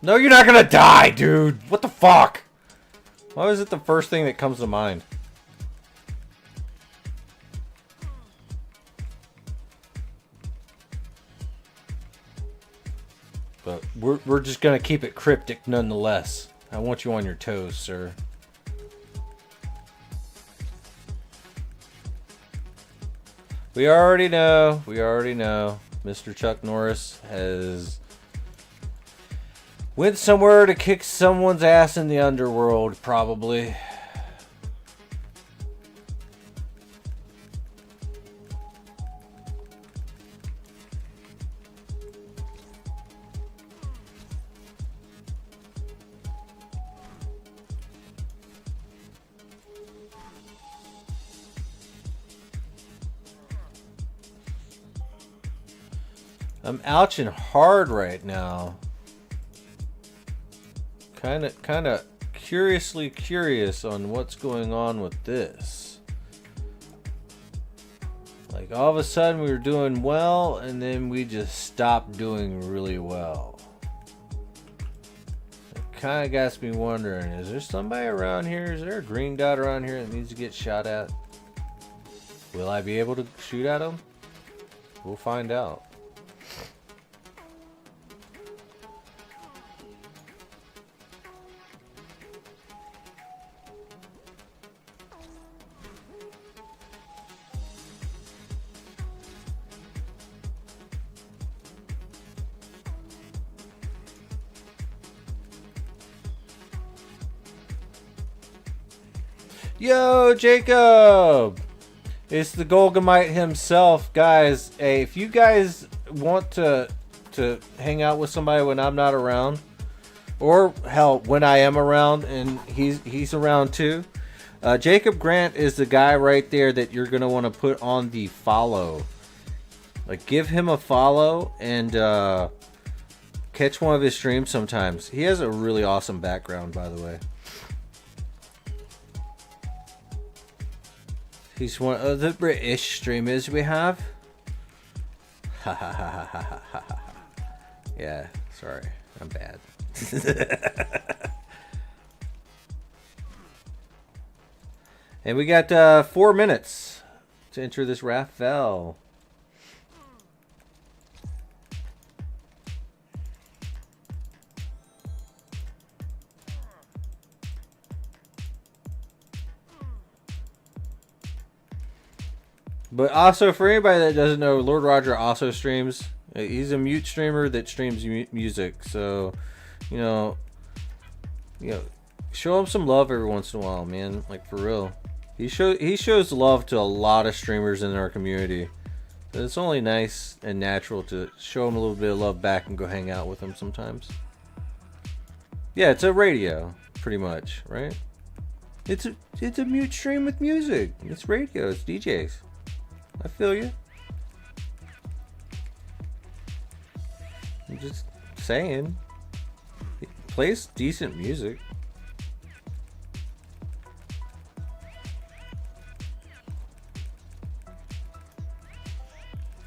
No, you're not gonna die, dude! What the fuck? Why was it the first thing that comes to mind? But we're just gonna keep it cryptic nonetheless. I want you on your toes, sir. We already know. Mr. Chuck Norris has went somewhere to kick someone's ass in the underworld, probably. I'm ouching hard right now. Kind of curiously curious on what's going on with this. Like, all of a sudden we were doing well, and then we just stopped doing really well. It kind of got me wondering, is there somebody around here? Is there a green dot around here that needs to get shot at? Will I be able to shoot at him? We'll find out. Yo, Jacob! It's the Golgamite himself, guys. Hey, if you guys want to hang out with somebody when I'm not around, or hell, when I am around and he's around too, Jacob Grant is the guy right there that you're gonna want to put on the follow. Like, give him a follow and catch one of his streams sometimes. He has a really awesome background, by the way. He's one of the British streamers we have. Ha ha ha ha ha ha ha. Yeah, sorry, I'm bad. And we got 4 minutes to enter this Raphael. But also, for anybody that doesn't know, Lord Roger also streams. He's a mute streamer that streams music. So, you know, show him some love every once in a while, man. Like, for real. He shows love to a lot of streamers in our community. So it's only nice and natural to show him a little bit of love back and go hang out with him sometimes. Yeah, it's a radio, pretty much, right? It's a mute stream with music. It's radio. It's DJs. I feel you. I'm just saying. He plays decent music.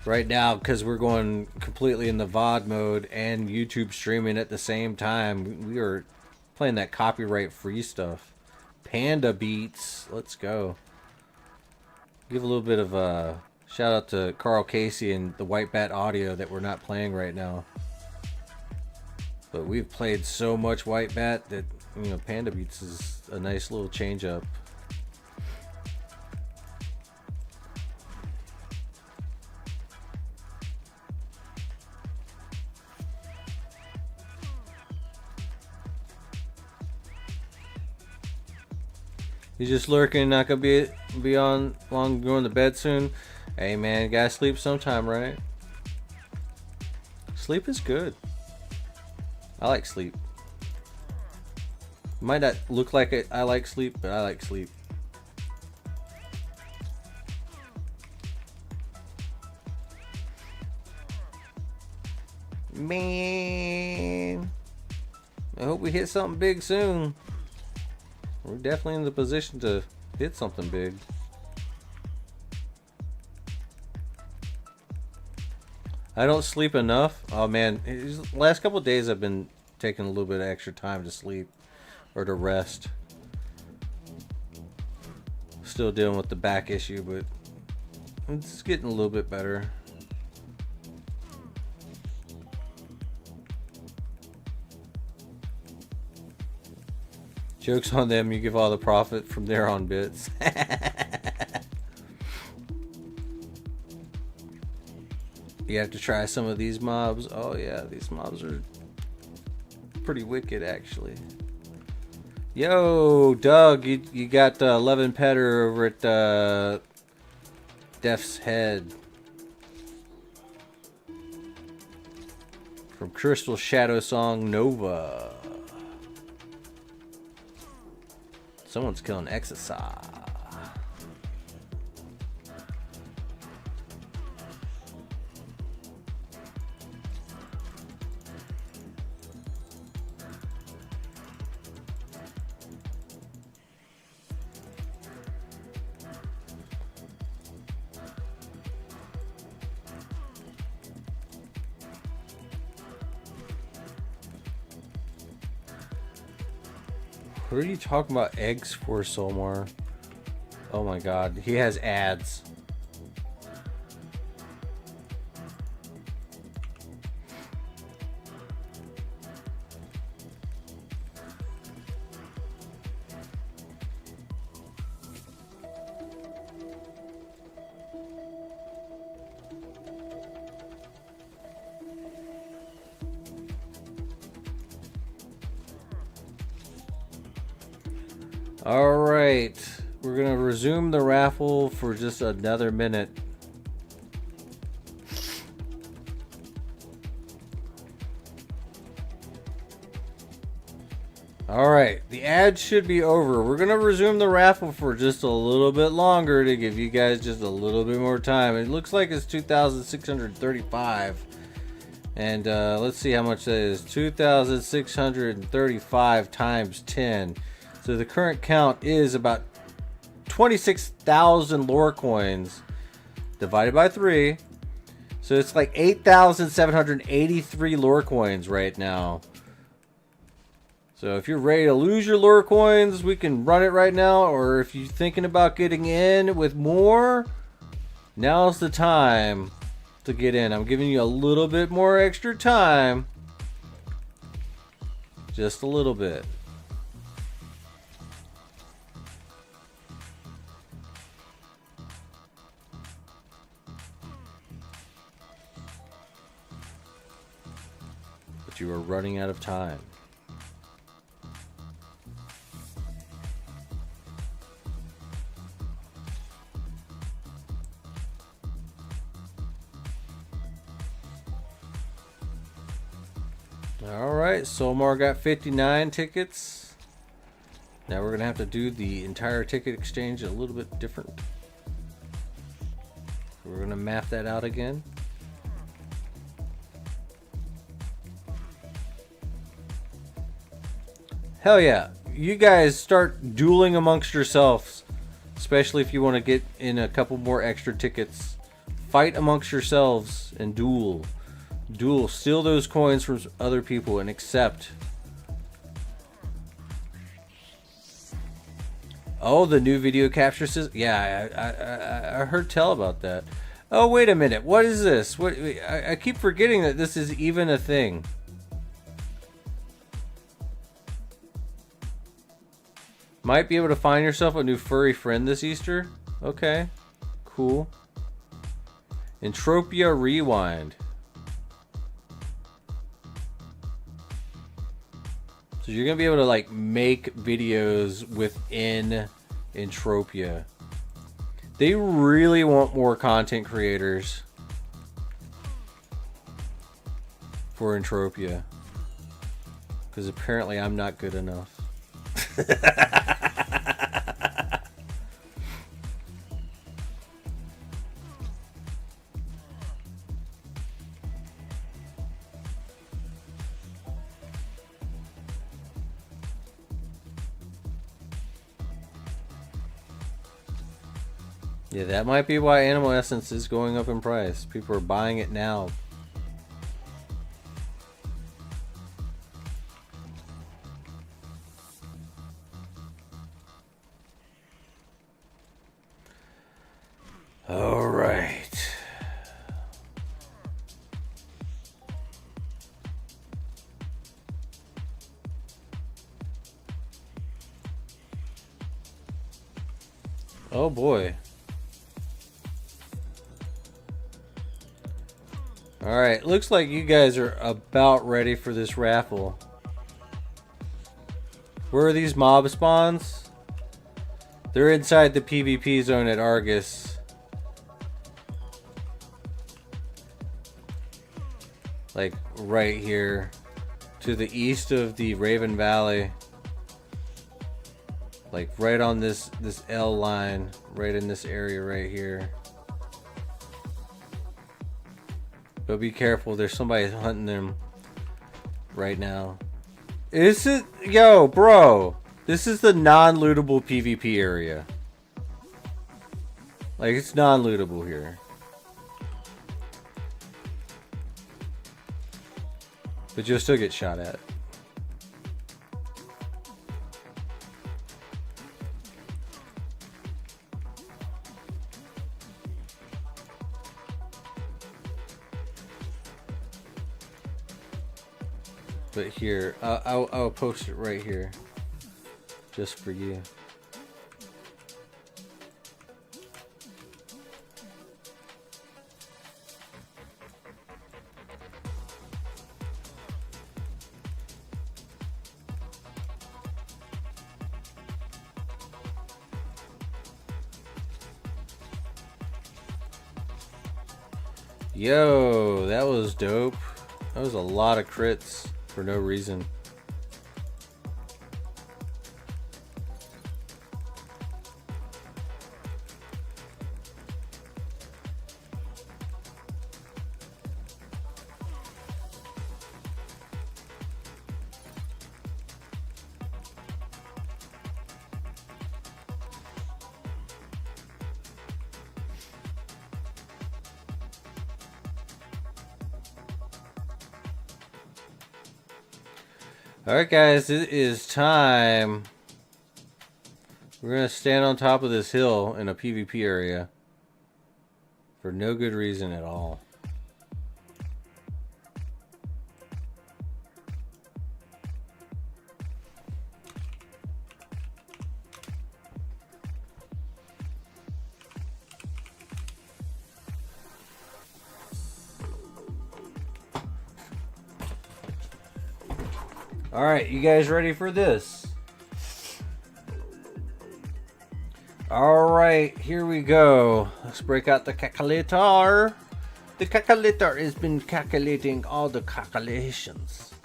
Right now, because we're going completely in the VOD mode and YouTube streaming at the same time, we are playing that copyright free stuff. Panda Beats. Let's go. Give a little bit of a shout out to Carl Casey and the White Bat Audio that we're not playing right now. But we've played so much White Bat that, you know, Panda Beats is a nice little change up. You just lurking, not gonna be on long, going to bed soon. Hey man, you gotta sleep sometime, right? Sleep is good. I like sleep. Might not look like it. I like sleep, but I like sleep. Man, I hope we hit something big soon. We're definitely in the position to hit something big. I don't sleep enough. Oh man, last couple of days I've been taking a little bit of extra time to sleep or to rest. Still dealing with the back issue, but it's getting a little bit better. Joke's on them, you give all the profit from there on bits. You have to try some of these mobs. Oh yeah, these mobs are pretty wicked actually. Yo, Doug, you got 11 Petter over at Death's Head. From Crystal Shadow Song Nova. Someone's killing Exisa. What are you talking about eggs for, Solmar? Oh my god, he has ads. Alright, we're gonna resume the raffle for just another minute. Alright, the ad should be over. We're gonna resume the raffle for just a little bit longer to give you guys just a little bit more time. It looks like it's 2,635. And let's see how much that is. 2,635 times 10. So the current count is about 26,000 lore coins divided by 3. So it's like 8,783 lore coins right now. So if you're ready to lose your lore coins, we can run it right now. Or if you're thinking about getting in with more, now's the time to get in. I'm giving you a little bit more extra time. Just a little bit. But you are running out of time. Alright, Solmar got 59 tickets. Now we're going to have to do the entire ticket exchange a little bit different. We're going to map that out again. Hell yeah. You guys start dueling amongst yourselves. Especially if you want to get in a couple more extra tickets. Fight amongst yourselves and duel. Duel. Steal those coins from other people and accept. Oh, the new video capture system. Yeah, I heard tell about that. Oh, wait a minute. What is this? What? I keep forgetting that this is even a thing. Might be able to find yourself a new furry friend this Easter. Okay, cool. Entropia Rewind. So you're gonna be able to like make videos within Entropia. They really want more content creators for Entropia. Because apparently I'm not good enough. Yeah, that might be why Animal Essence is going up in price. People are buying it now. All right. Oh boy. Alright, looks like you guys are about ready for this raffle. Where are these mob spawns? They're inside the PvP zone at Argus. Like right here. To the east of the Raven Valley. Like right on this L line. Right in this area right here. But be careful, there's somebody hunting them right now. Yo, bro, this is the non-lootable PvP area. Like, it's non-lootable here. But you'll still get shot at. But here, I'll post it right here, just for you. Yo, that was dope. That was a lot of crits. For no reason. Alright guys, it is time. We're going to stand on top of this hill in a PvP area. For no good reason at all. Alright, you guys ready for this? Alright, here we go. Let's break out the calculator. The calculator has been calculating all the calculations.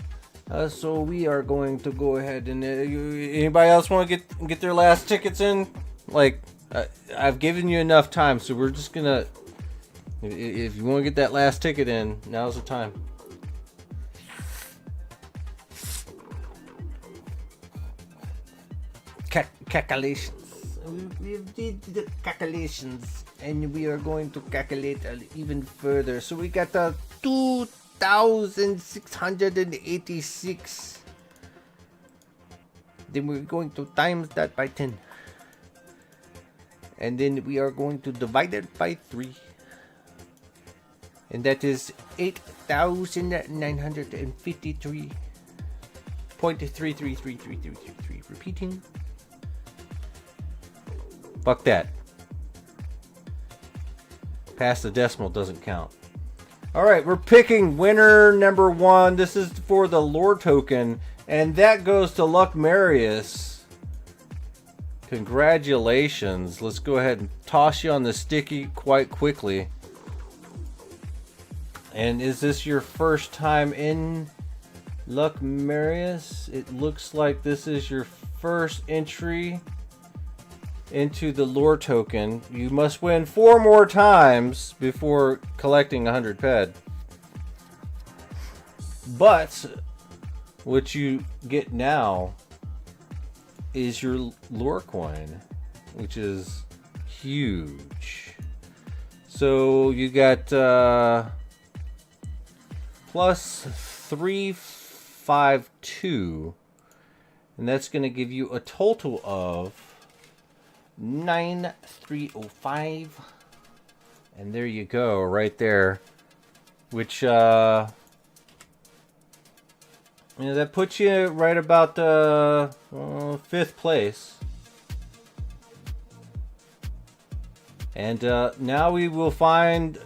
So we are going to go ahead and... anybody else want to get their last tickets in? Like, I've given you enough time, so we're just gonna... If you want to get that last ticket in, now's the time. Calculations. We did the calculations, and we are going to calculate even further. So we got 2,686. Then we're going to times that by 10, and then we are going to divide it by 3, and that is 8,953.3333333. Repeating. Fuck that. Past the decimal doesn't count. Alright, we're picking winner number 1. This is for the lore token. And that goes to Luck Marius. Congratulations. Let's go ahead and toss you on the sticky quite quickly. And is this your first time in Luck Marius? It looks like this is your first entry into the lore token. You must win 4 more times before collecting 100 ped. But what you get now is your lore coin, which is huge. So you got plus 352, and that's going to give you a total of 9305. And there you go, right there. Which that puts you right about 5th place. And now we will find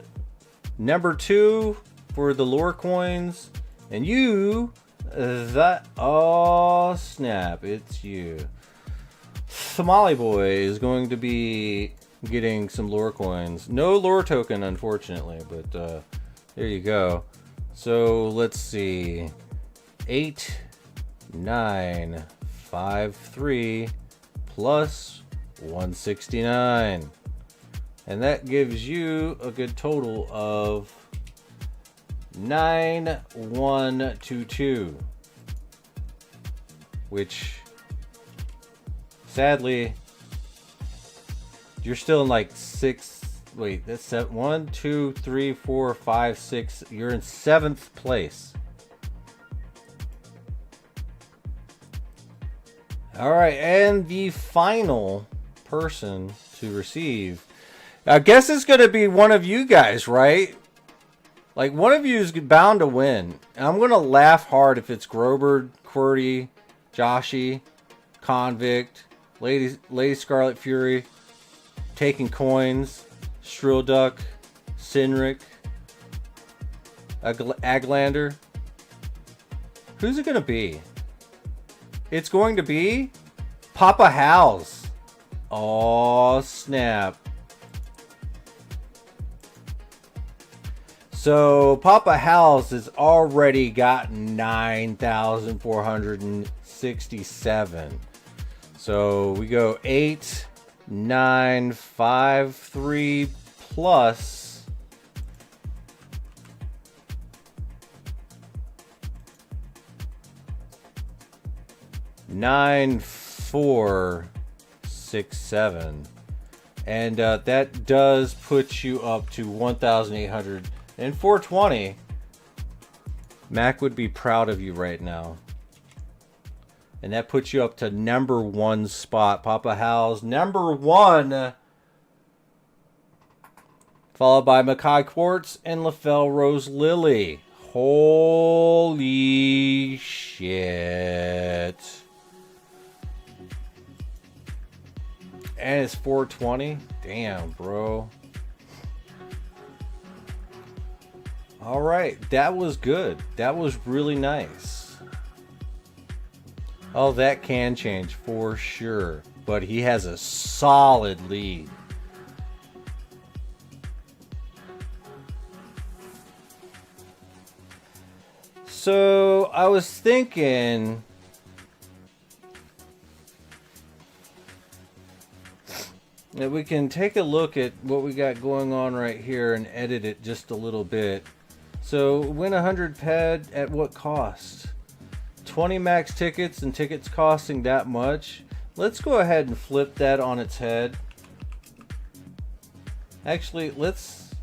number 2 for the lore coins. And you, oh snap, it's you. Somali Boy is going to be getting some lore coins. No lore token, unfortunately, but there you go. So let's see. 8953 plus 169, and that gives you a good total of 9122, which sadly you're still in like 6. Wait, that's 7. 1 2 3 4 5 6. You're in 7th place. All right, and the final person to receive, I guess it's going to be one of you guys, right? Like, one of you is bound to win. And I'm going to laugh hard if it's Grobert, QWERTY, Joshy, Convict, Lady Scarlet Fury, Taking Coins, Strillduck, Sinric, Aglander. Who's it going to be? It's going to be Papa Hal's. Oh, snap. So, Papa Hal's has already gotten 9,467. So, we go 8953 plus 9467, and that does put you up to 1,820. Mac would be proud of you right now, and that puts you up to number 1 spot. Papa Hal's number 1, followed by Makai Quartz and LaFell Rose Lily. Holy shit. And it's 420. Damn, bro. All right, that was good. That was really nice. Oh, that can change for sure, but he has a solid lead. So I was thinking that we can take a look at what we got going on right here and edit it just a little bit. So win 100 ped at what cost? 20 max tickets, and tickets costing that much. Let's go ahead and flip that on its head. Actually, let's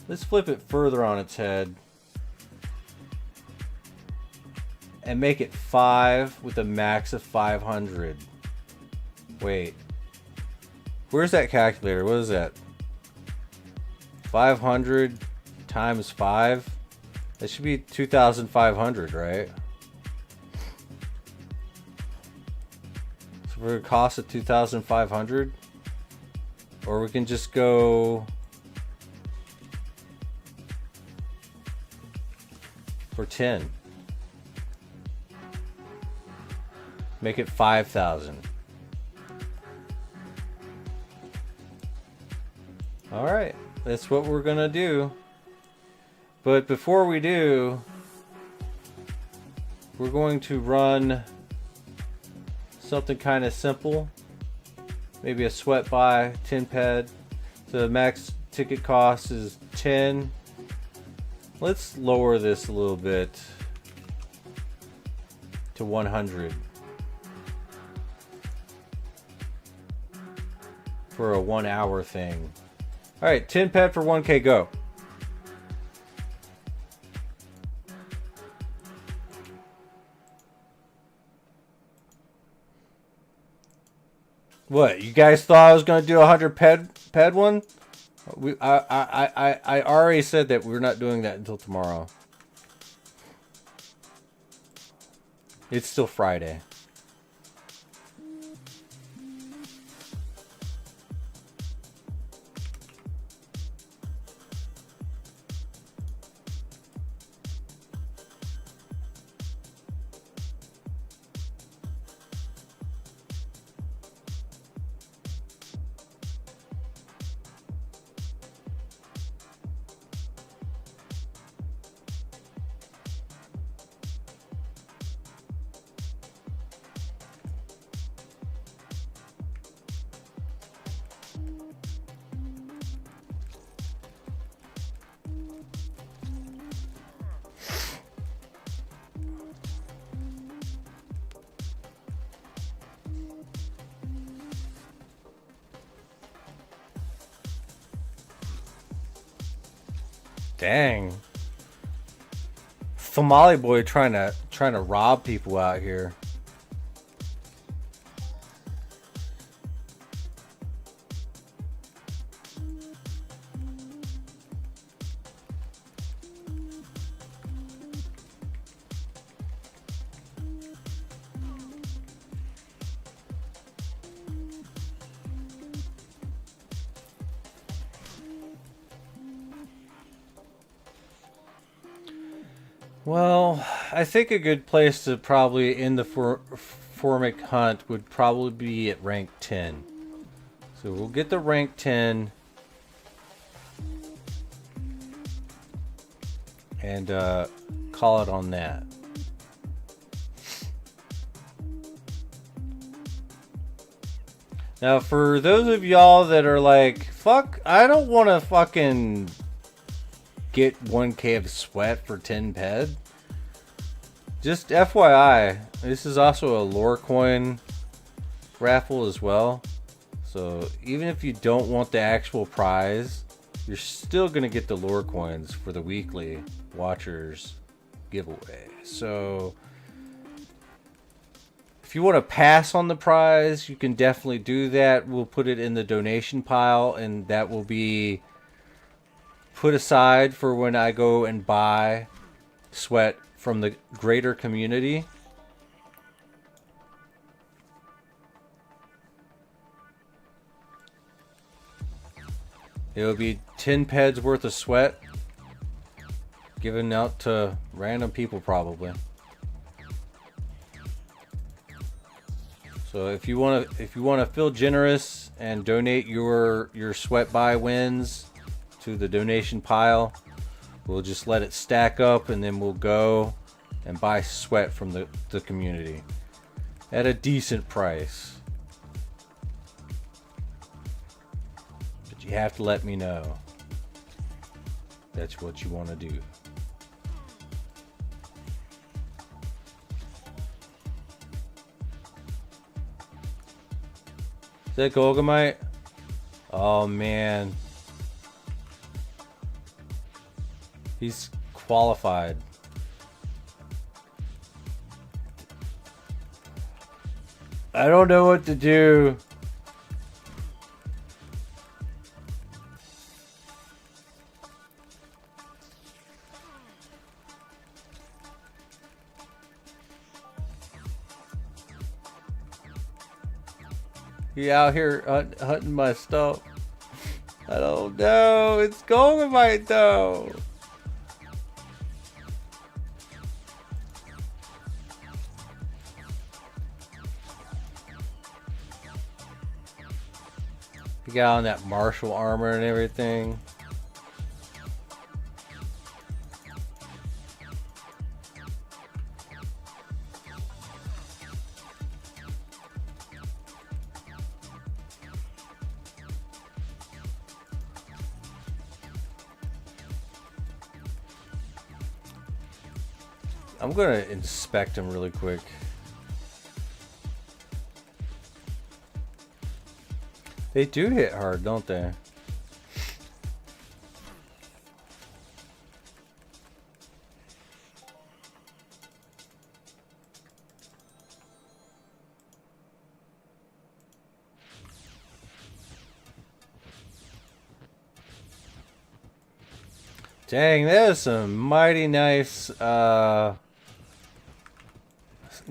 flip it further on its head and make it 5 with a max of 500. Wait. Where's that calculator? What is that? 500 times 5? That should be 2,500, right? So we're going to cost it 2,500? Or we can just go for 10. Make it 5,000. Alright, that's what we're gonna do. But before we do, we're going to run something kind of simple. Maybe a sweat buy, 10 ped. So the max ticket cost is 10. Let's lower this a little bit to 100 for a 1 hour thing. Alright, 10 ped for 1k, go. What, you guys thought I was going to do a 100 ped one? I already said that we're not doing that until tomorrow. It's still Friday. Dang. Somali boy trying to rob people out here. Well, I think a good place to probably end the Formic hunt would probably be at rank 10. So we'll get the rank 10 and call it on that. Now, for those of y'all that are like, fuck, I don't want to fucking get 1k of sweat for 10 ped. Just FYI, this is also a lore coin raffle as well. So even if you don't want the actual prize, you're still going to get the lore coins for the weekly Watchers giveaway. So if you want to pass on the prize, you can definitely do that. We'll put it in the donation pile, and that will be put aside for when I go and buy sweat from the greater community. It'll be 10 peds worth of sweat given out to random people probably. So if you want to feel generous and donate your sweat buy wins to the donation pile, we'll just let it stack up, and then we'll go and buy sweat from the community at a decent price. But you have to let me know that's what you want to do. Is that Golgamite? Oh man. He's qualified. I don't know what to do. He out here hunting my stuff. I don't know. It's Golgamite though. He got on that martial armor and everything. I'm gonna inspect him really quick. They do hit hard, don't they? Dang, that is some mighty nice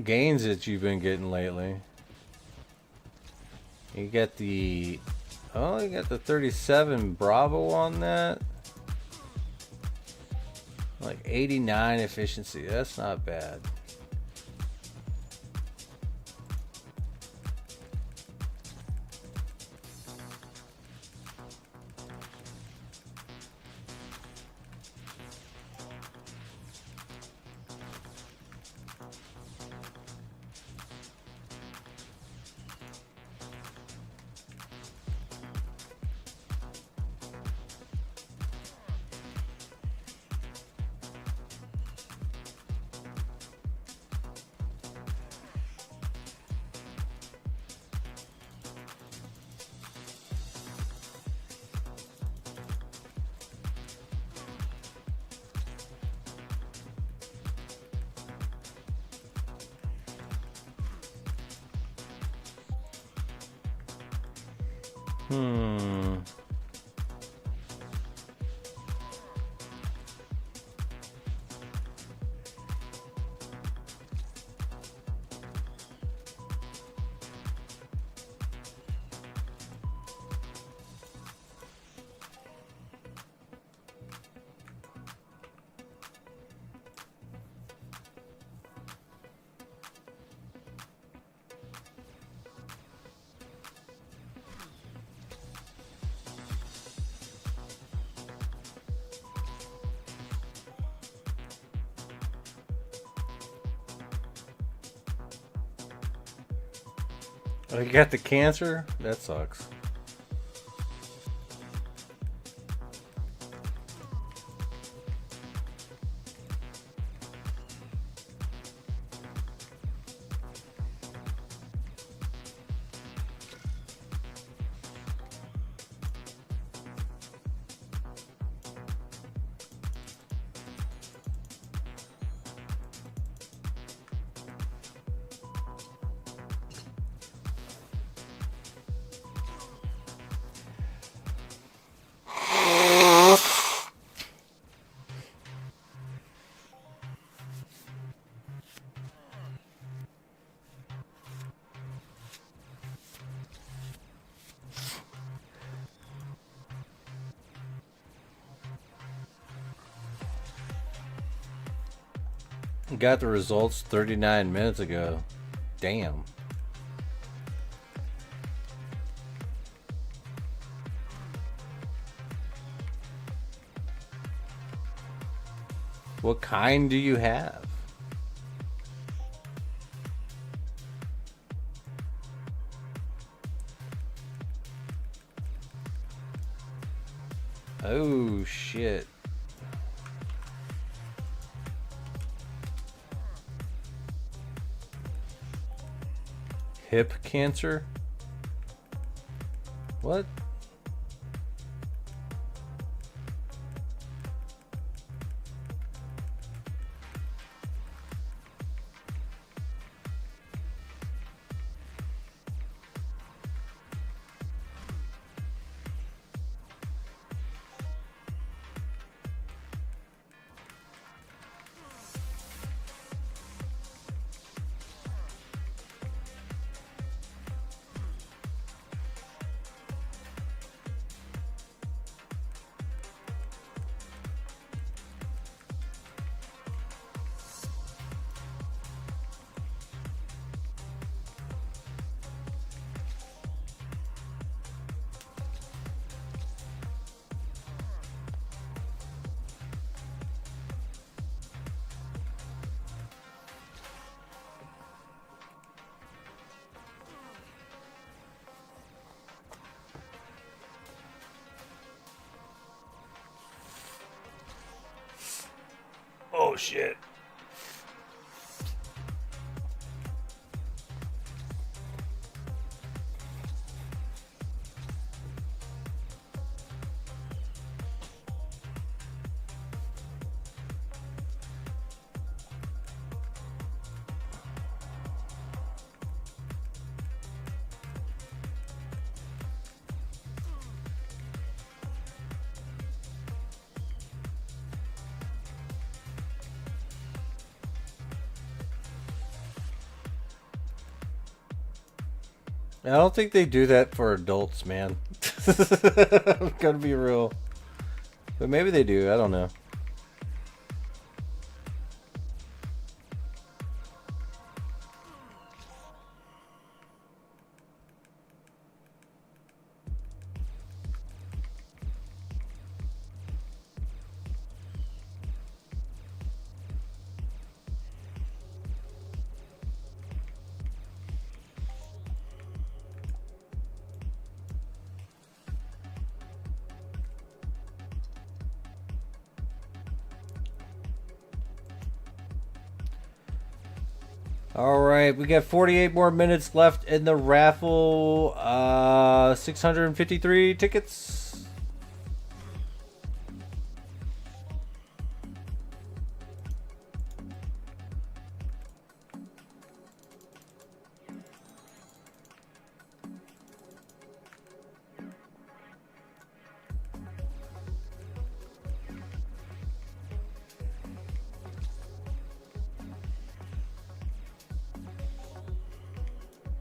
gains that you've been getting lately. You got the, oh, you got the 37 Bravo on that. Like 89 efficiency. That's not bad. Oh, you got the cancer? That sucks. Got the results 39 minutes ago. Damn. What kind do you have? Oh shit. Hip cancer? What? shit. I don't think they do that for adults, man. I'm gonna be real. But maybe they do, I don't know. All right, we got 48 more minutes left in the raffle. 653 tickets.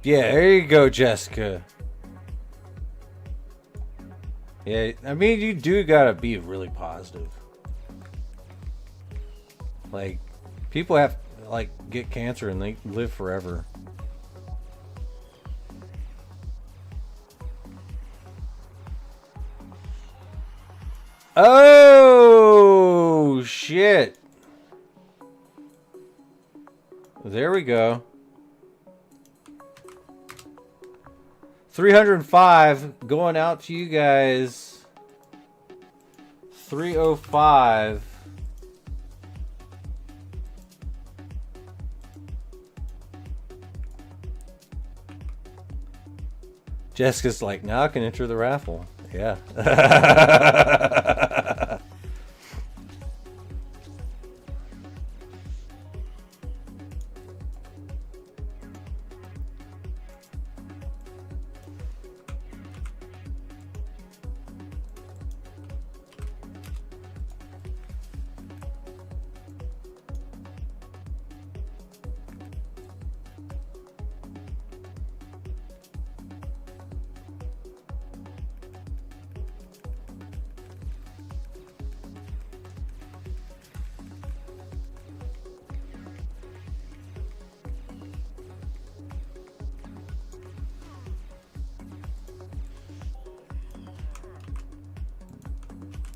Yeah, there you go, Jessica. Yeah, I mean, you do gotta be really positive. Like, people have like get cancer and they live forever. Oh shit! There we go. 305 going out to you guys. 305. Jessica's like, now I can enter the raffle. Yeah.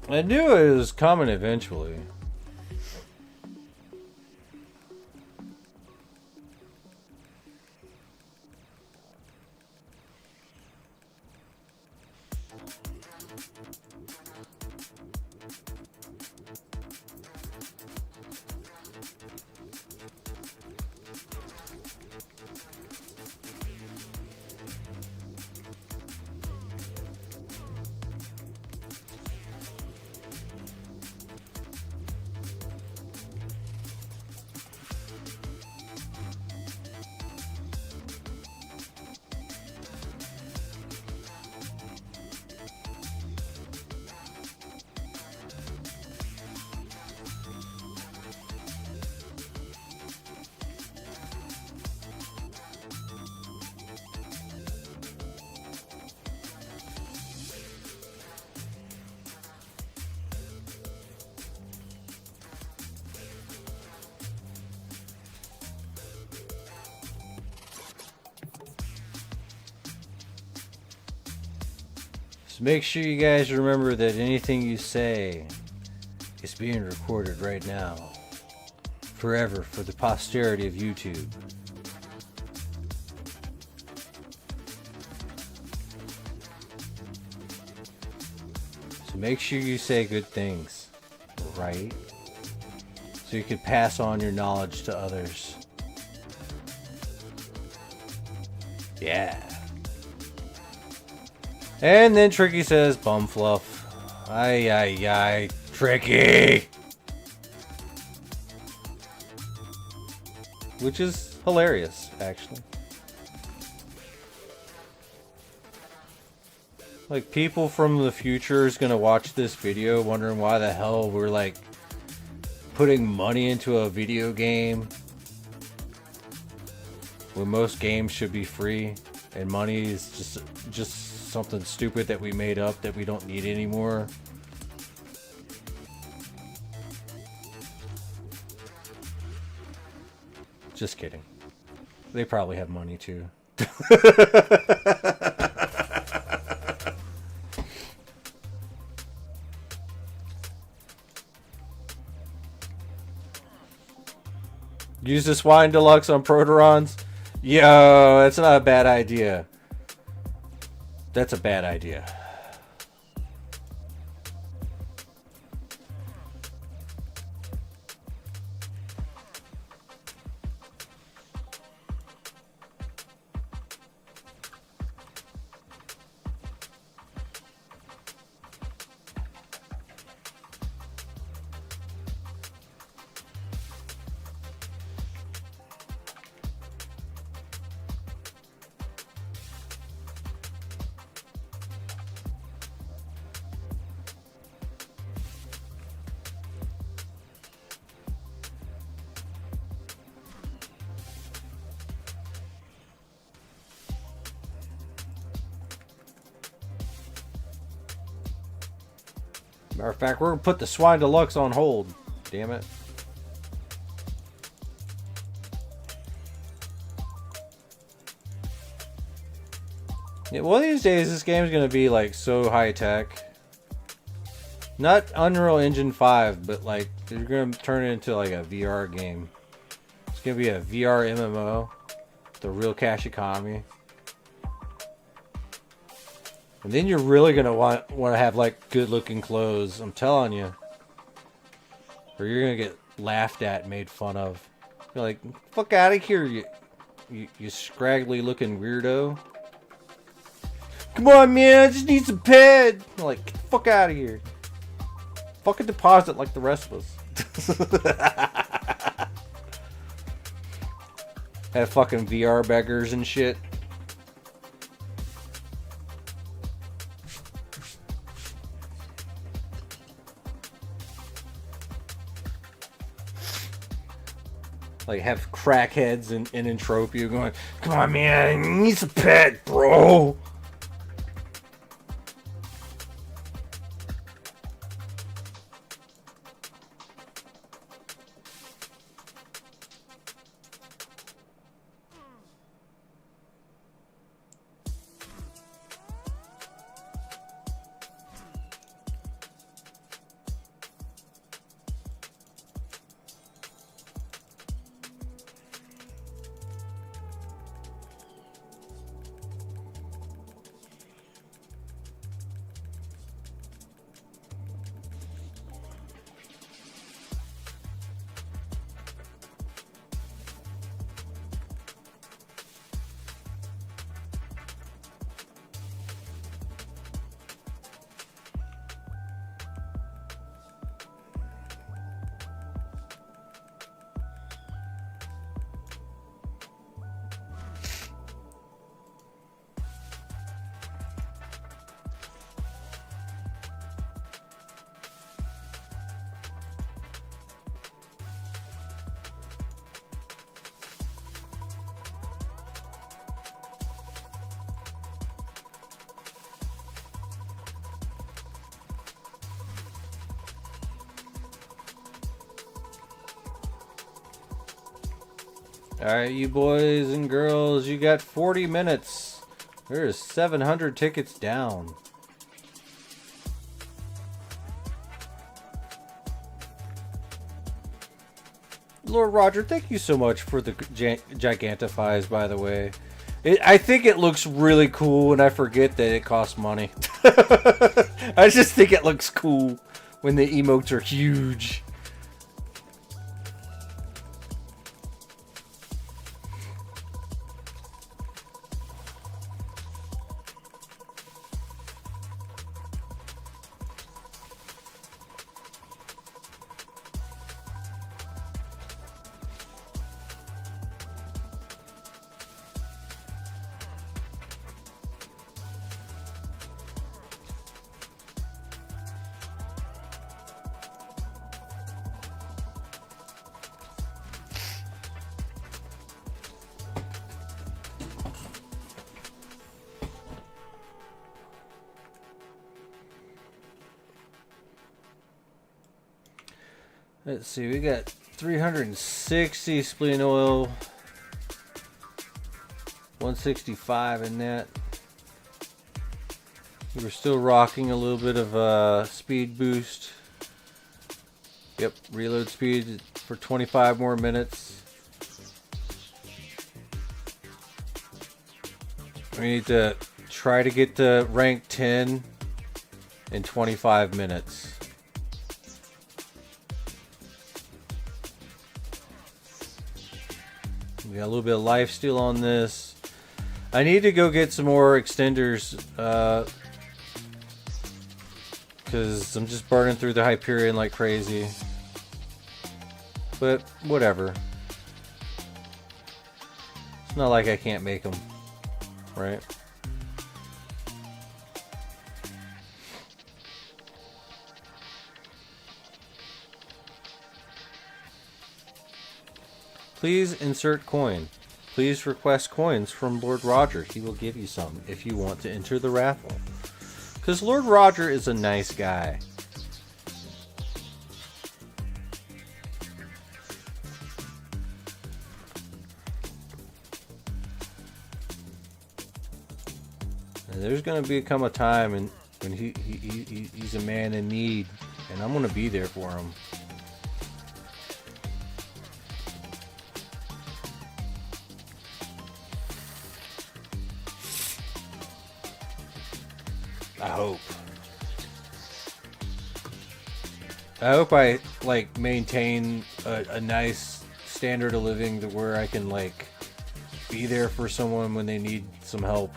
I knew it was coming eventually. So make sure you guys remember that anything you say is being recorded right now, forever, for the posterity of YouTube. So make sure you say good things, right? So you could pass on your knowledge to others. Yeah. And then Tricky says, bum fluff. Ay, ay, ay. Tricky! Which is hilarious, actually. Like, people from the future is gonna watch this video wondering why the hell we're, like, putting money into a video game when most games should be free, and money is just something stupid that we made up that we don't need anymore. Just kidding. They probably have money too. Use the Swine Deluxe on Proterons? Yo, that's not a bad idea. That's a bad idea. Matter of fact, we're gonna put the Swine Deluxe on hold. Damn it. Yeah, one of these days, this game's gonna be like so high tech. Not Unreal Engine 5, but like they're gonna turn it into like a VR game. It's gonna be a VR MMO, the real cash economy. And then you're really gonna want to have like good looking clothes. I'm telling you, or you're gonna get laughed at, and made fun of. You're like, fuck out of here, you scraggly looking weirdo. Come on, man, I just need some ped. I'm like, get the fuck out of here. Fucking deposit like the rest of us. Have fucking VR beggars and shit. Like, have crackheads in Entropia going, come on, man, I need some pet, bro. Alright, you boys and girls, you got 40 minutes. There's 700 tickets down. Lord Roger, thank you so much for the Gigantifies, by the way. I think it looks really cool, and I forget that it costs money. I just think it looks cool when the emotes are huge. Let's see, we got 360 spleen oil, 165 in that. We're still rocking a little bit of speed boost. Yep, reload speed for 25 more minutes. We need to try to get to rank 10 in 25 minutes. We got a little bit of life steal on this. I need to go get some more extenders because I'm just burning through the Hyperion like crazy. But whatever. It's not like I can't make them, right? Please insert coin. Please request coins from Lord Roger. He will give you some if you want to enter the raffle. Because Lord Roger is a nice guy. And there's going to become a time when he's a man in need, and I'm going to be there for him. I hope I like maintain a nice standard of living to where I can like be there for someone when they need some help.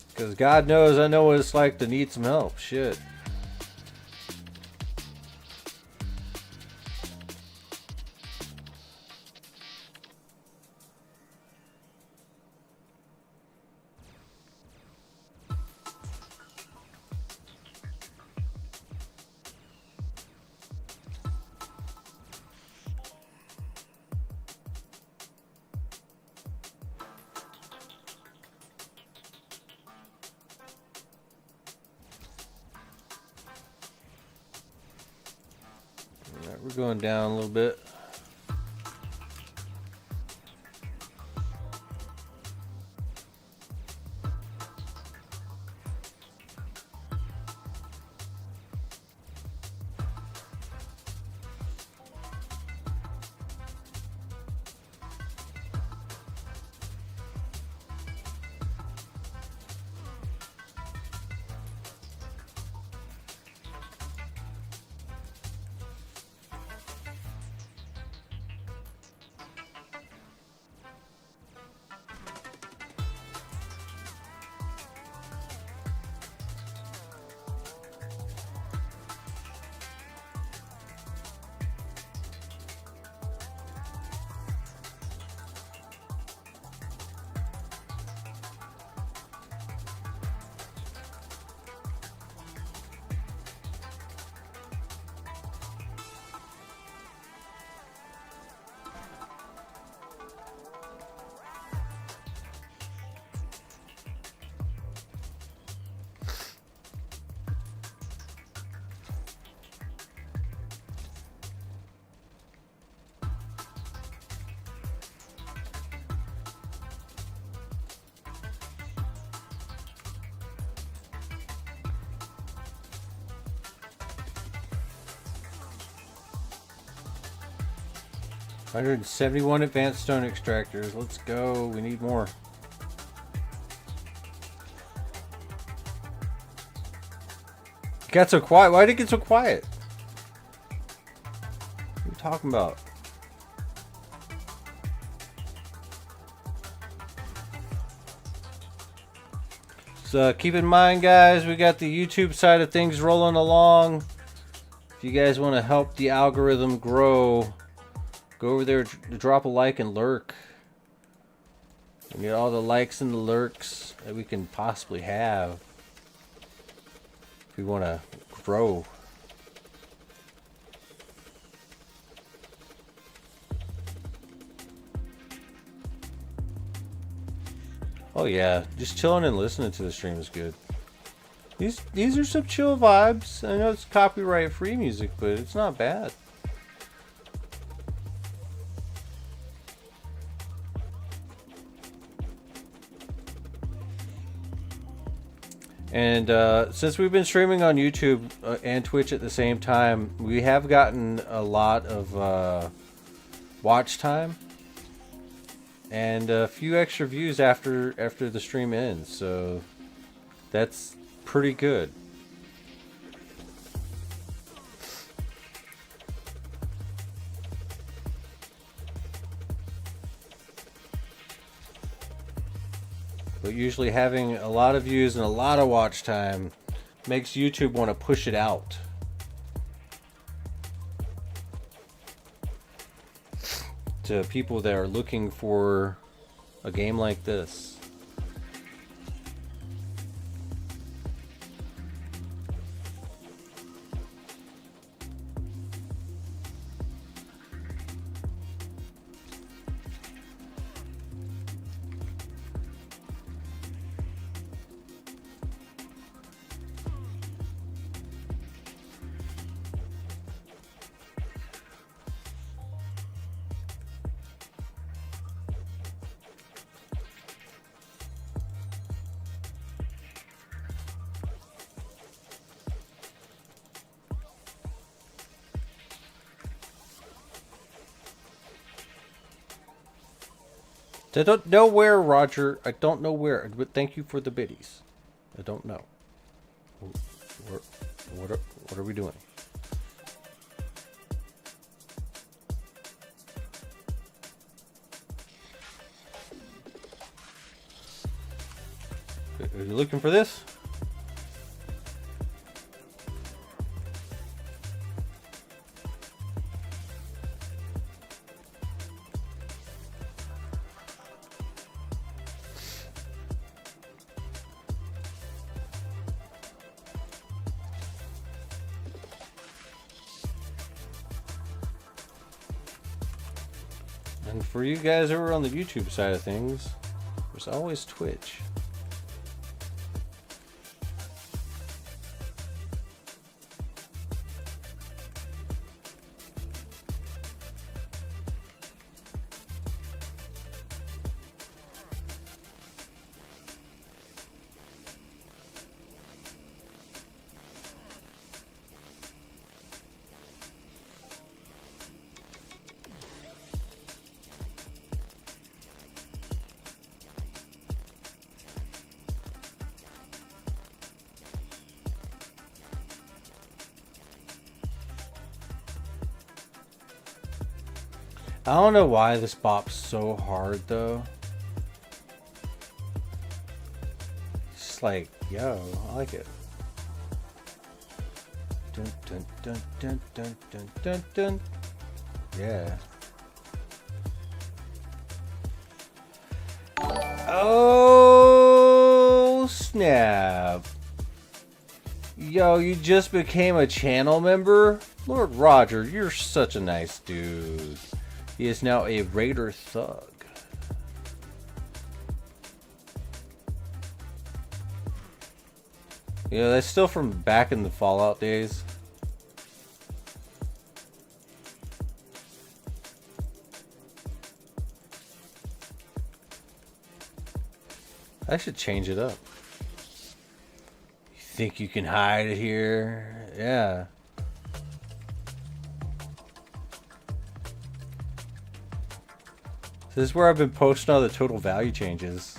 Because God knows I know what it's like to need some help. Shit. We're going down a little bit. $171 advanced stone extractors. Let's go. We need more. It got so quiet. Why did it get so quiet? What are you talking about? So keep in mind, guys, we got the YouTube side of things rolling along. If you guys want to help the algorithm grow, go over there, drop a like and lurk. We need all the likes and the lurks that we can possibly have if we want to grow. Oh yeah, just chilling and listening to the stream is good. These are some chill vibes. I know it's copyright free music, but it's not bad. And since we've been streaming on YouTube and Twitch at the same time, we have gotten a lot of watch time and a few extra views after the stream ends. So that's pretty good. But usually having a lot of views and a lot of watch time makes YouTube want to push it out. To people that are looking for a game like this. I don't know where, Roger. I don't know where, but thank you for the biddies. I don't know. What are we doing? Are you looking for this? And for you guys who are on the YouTube side of things, there's always Twitch. I don't know why this bops so hard though. It's just like, yo, I like it. Dun dun dun dun dun dun dun dun. Yeah. Oh snap. Yo, you just became a channel member? Lord Roger, you're such a nice dude. He is now a Raider Thug. You know, that's still from back in the Fallout days. I should change it up. You think you can hide it here? Yeah. This is where I've been posting all the total value changes.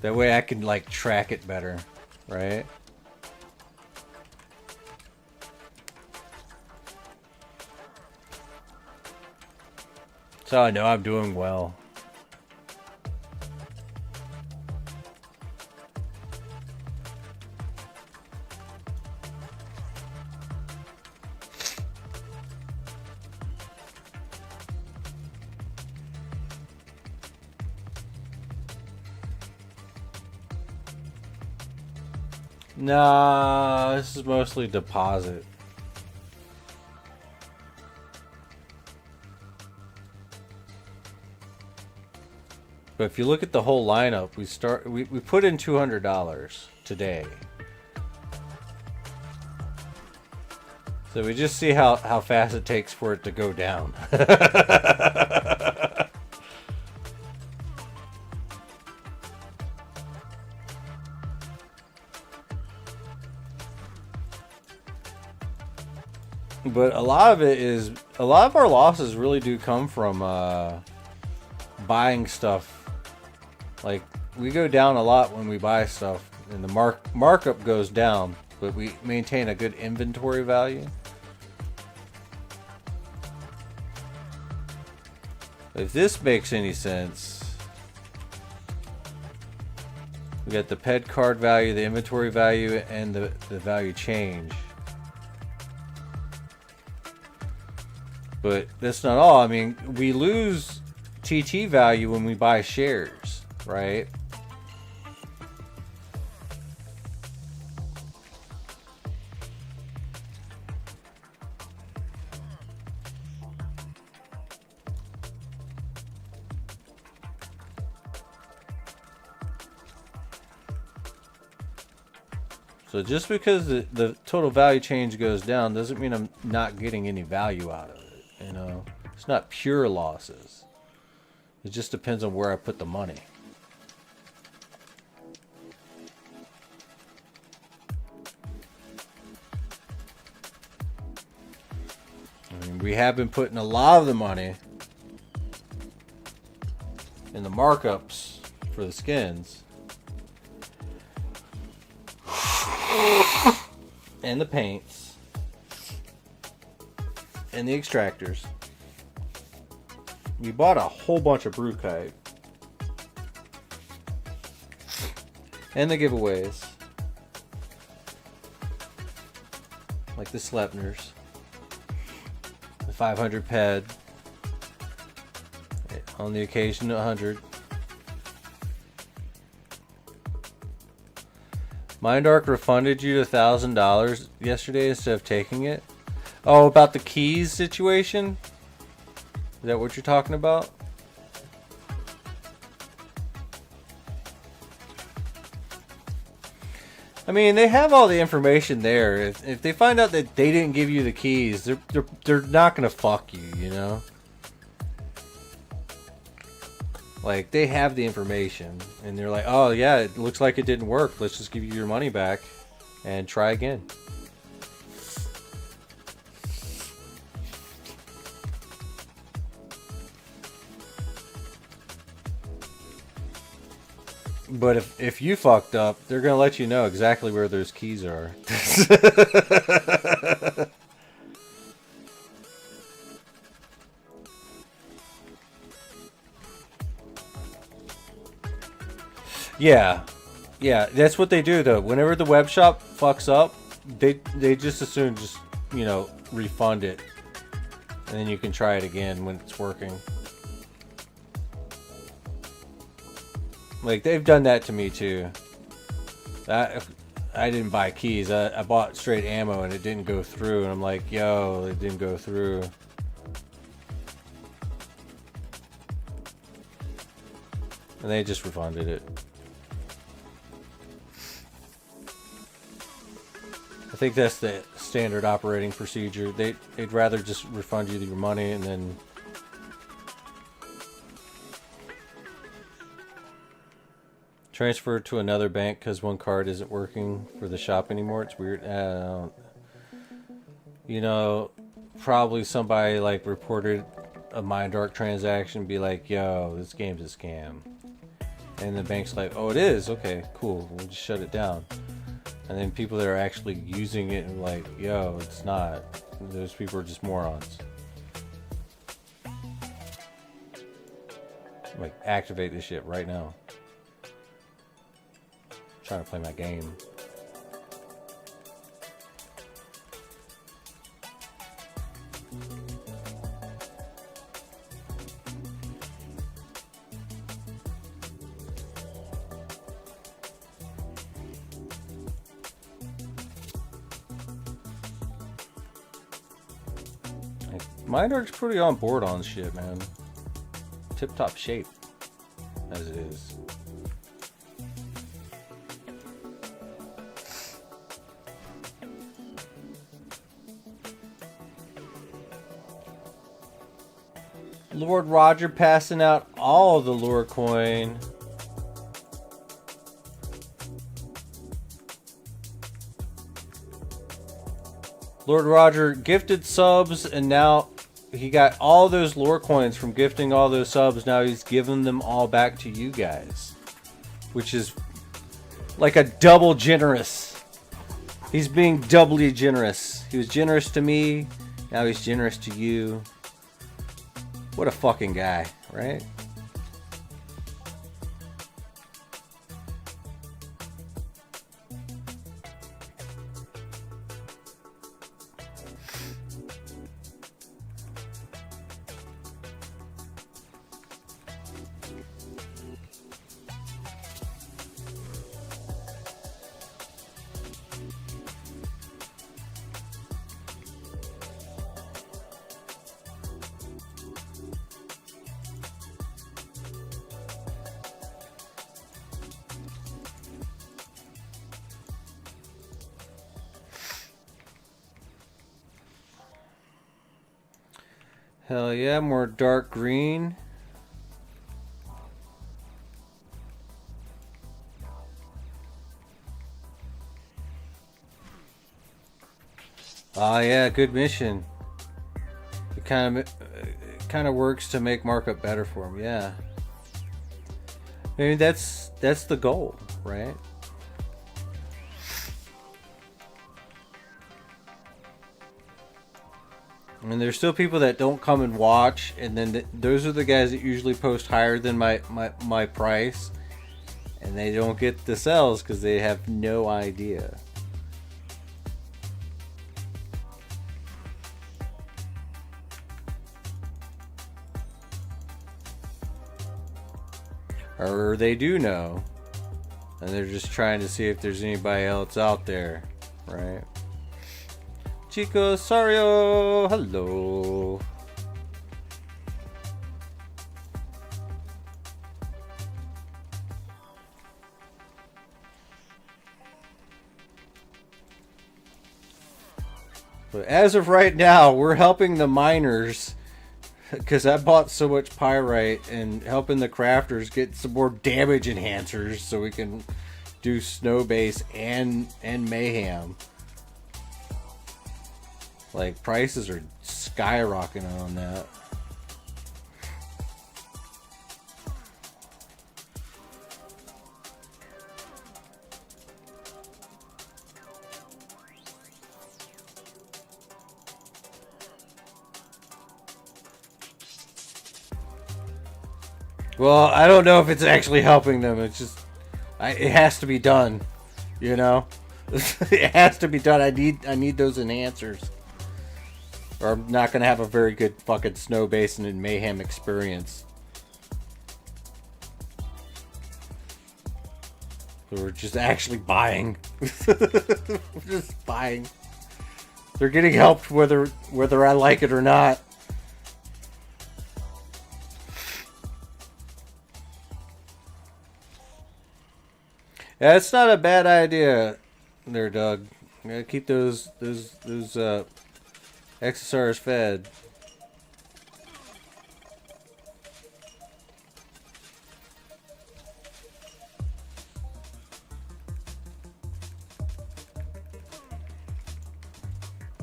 That way I can like track it better, right? So I know I'm doing well. Nah, this is mostly deposit. But if you look at the whole lineup, we put in $200. today. So we just see how fast it takes for it to go down. But a lot of our losses really do come from buying stuff. Like, we go down a lot when we buy stuff, and the markup goes down, but we maintain a good inventory value. If this makes any sense, we got the ped card value, the inventory value, and the value change. But that's not all. I mean, we lose TT value when we buy shares, right? So just because the total value change goes down doesn't mean I'm not getting any value out of it, you know? It's not pure losses. It just depends on where I put the money. I mean, we have been putting a lot of the money in the markups for the skins. And the paints. And the extractors. We bought a whole bunch of Brewkite. And the giveaways. Like the Sleipners. The 500 ped. On the occasion 100. Mindark refunded you $1,000 yesterday instead of taking it. Oh, about the keys situation? Is that what you're talking about? I mean, they have all the information there. If they find out that they didn't give you the keys, they're not gonna fuck you, you know? Like, they have the information, and they're like, oh yeah, it looks like it didn't work. Let's just give you your money back and try again. But if you fucked up, they're gonna let you know exactly where those keys are. Yeah, that's what they do though. Whenever the web shop fucks up, they just as soon just, you know, refund it, and then you can try it again when it's working. Like, they've done that to me too. I didn't buy keys. I bought straight ammo and it didn't go through, and I'm like, yo, it didn't go through. And they just refunded it. I think that's the standard operating procedure. They'd rather just refund you your money and then transfer it to another bank because one card isn't working for the shop anymore. It's weird. You know, probably somebody like reported a Mindark transaction, be like, yo, this game's a scam. And the bank's like, oh, it is? Okay, cool. We'll just shut it down. And then people that are actually using it and like, yo, it's not. Those people are just morons. Like, activate this shit right now. I'm trying to play my game. Mindark's pretty on board on shit, man. Tip-top shape, as it is. Lord Roger passing out all the lore coin. Lord Roger gifted subs, and now he got all those lore coins from gifting all those subs. Now he's giving them all back to you guys, which is like a double generous. He's being doubly generous. He was generous to me, now he's generous to you. What a fucking guy, right? Hell yeah, more dark green. Oh yeah, good mission. It kind of works to make markup better for him. Yeah. I mean that's the goal, right? I mean, there's still people that don't come and watch, and then those are the guys that usually post higher than my price, and they don't get the sales because they have no idea. Or they do know, and they're just trying to see if there's anybody else out there, right? Chico Sario, hello. But as of right now, we're helping the miners because I bought so much pyrite, and helping the crafters get some more damage enhancers so we can do snow base and mayhem. Like, prices are skyrocketing on that. Well, I don't know if it's actually helping them. It's just, it has to be done, you know? It has to be done. I need those enhancers, or I'm not gonna have a very good fucking snow basin and mayhem experience. So we're just actually buying. We're just buying. They're getting helped whether I like it or not. Yeah, it's not a bad idea there, Doug. You gotta keep those XSRs fed.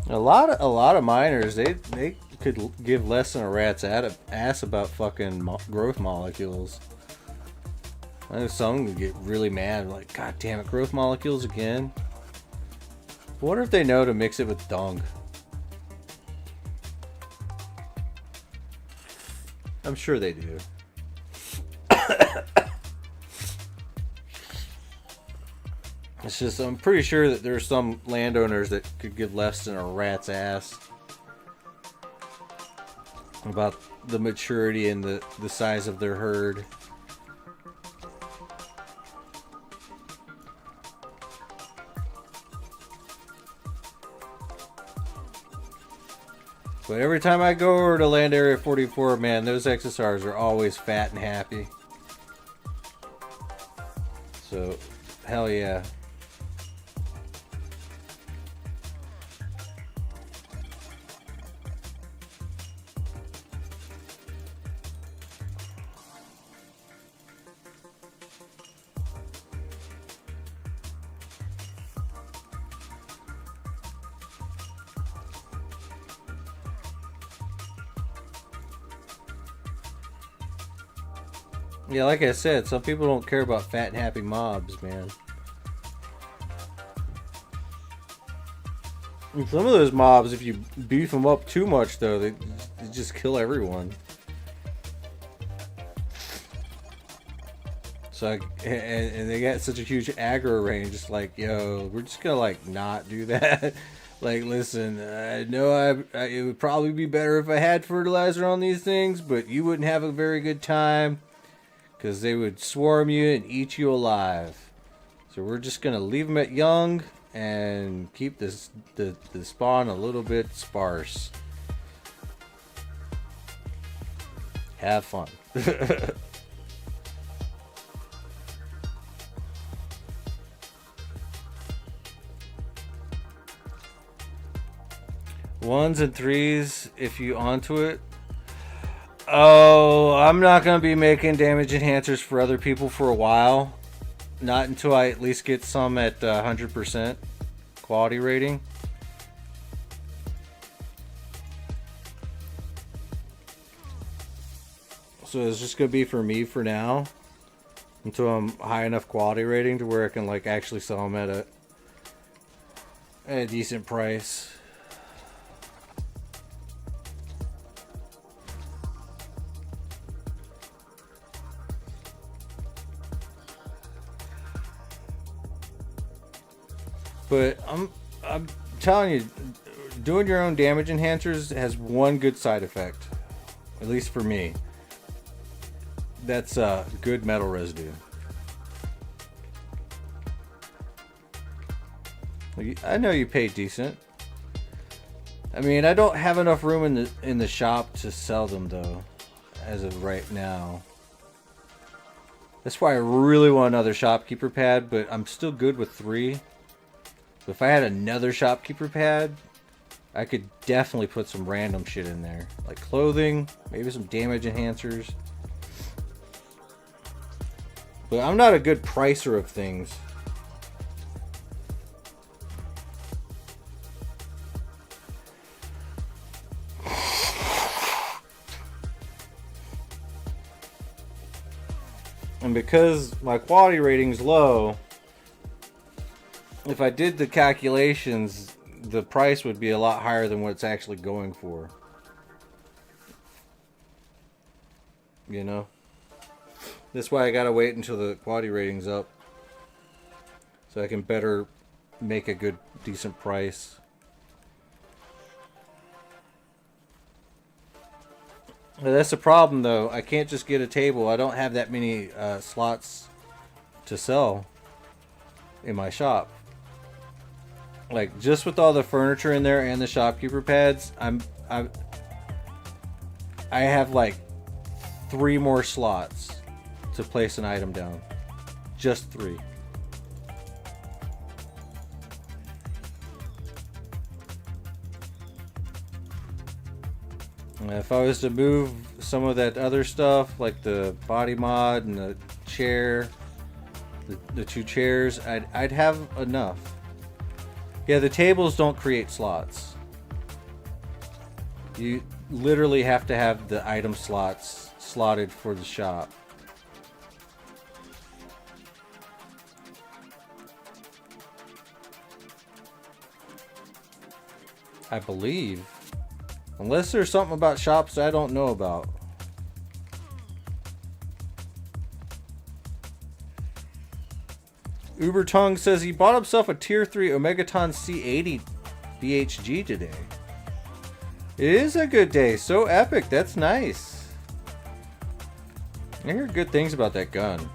A lot of miners, they could give less than a rat's ass about fucking growth molecules. I know some would get really mad, like, God damn it, growth molecules again. I wonder if they know to mix it with dung. I'm sure they do. It's just, I'm pretty sure that there's some landowners that could give less than a rat's ass about the maturity and the size of their herd. But every time I go over to Land Area 44, man, those XSRs are always fat and happy. So, hell yeah. Yeah, like I said, some people don't care about fat and happy mobs, man. And some of those mobs, if you beef them up too much, though, they just kill everyone. So, and they got such a huge aggro range. It's like, yo, we're just gonna like not do that. Like, listen, I know it would probably be better if I had fertilizer on these things, but you wouldn't have a very good time because they would swarm you and eat you alive. So we're just gonna leave them at young and keep the spawn a little bit sparse. Have fun. Ones and threes if you onto it. Oh, I'm not going to be making damage enhancers for other people for a while. Not until I at least get some at 100% quality rating. So it's just going to be for me for now. Until I'm high enough quality rating to where I can like actually sell them at a decent price. But I'm telling you, doing your own damage enhancers has one good side effect, at least for me. That's good metal residue. I know you pay decent. I mean, I don't have enough room in the shop to sell them though, as of right now. That's why I really want another shopkeeper pad, but I'm still good with 3. If I had another shopkeeper pad, I could definitely put some random shit in there. Like clothing, maybe some damage enhancers. But I'm not a good pricer of things. And because my quality rating's low, if I did the calculations, the price would be a lot higher than what it's actually going for. You know? That's why I gotta wait until the quality rating's up. So I can better make a good, decent price. But that's the problem though. I can't just get a table. I don't have that many slots to sell in my shop. Like just with all the furniture in there and the shopkeeper pads, I have like 3 more slots to place an item down. Just 3. And if I was to move some of that other stuff, like the body mod and the chair, the 2 chairs, I'd have enough. Yeah, the tables don't create slots. You literally have to have the item slots slotted for the shop. I believe. Unless there's something about shops I don't know about. Uber Tongue says he bought himself a tier 3 Omegaton C80 BHG today. It is a good day. So epic. That's nice. I hear good things about that gun.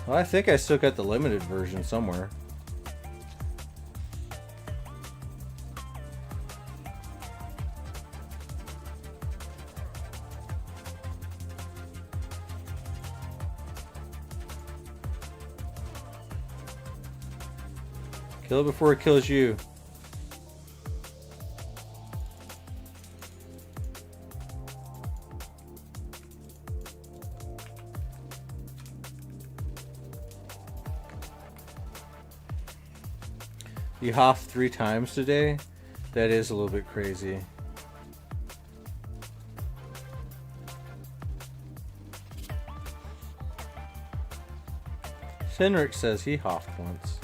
Well, I think I still got the limited version somewhere. Kill it before it kills you. You hopped 3 times today? That is a little bit crazy. Henrik says he hopped once.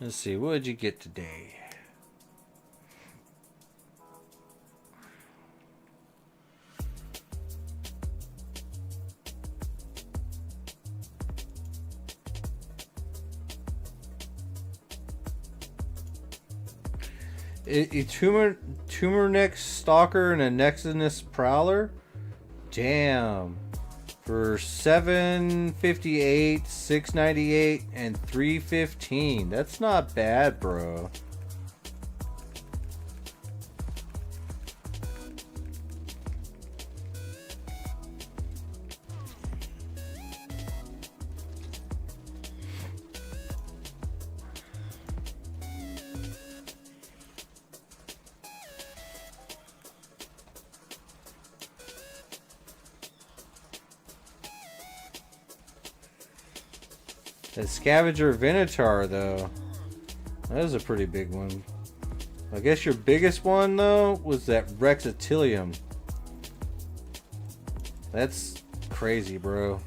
Let's see, what did you get today? A tumor neck stalker and a Nexus prowler? Damn. For $758, $698, and $315. That's not bad, bro. That Scavenger Venator, though, that was a pretty big one. I guess your biggest one, though, was that Rexatilium. That's crazy, bro.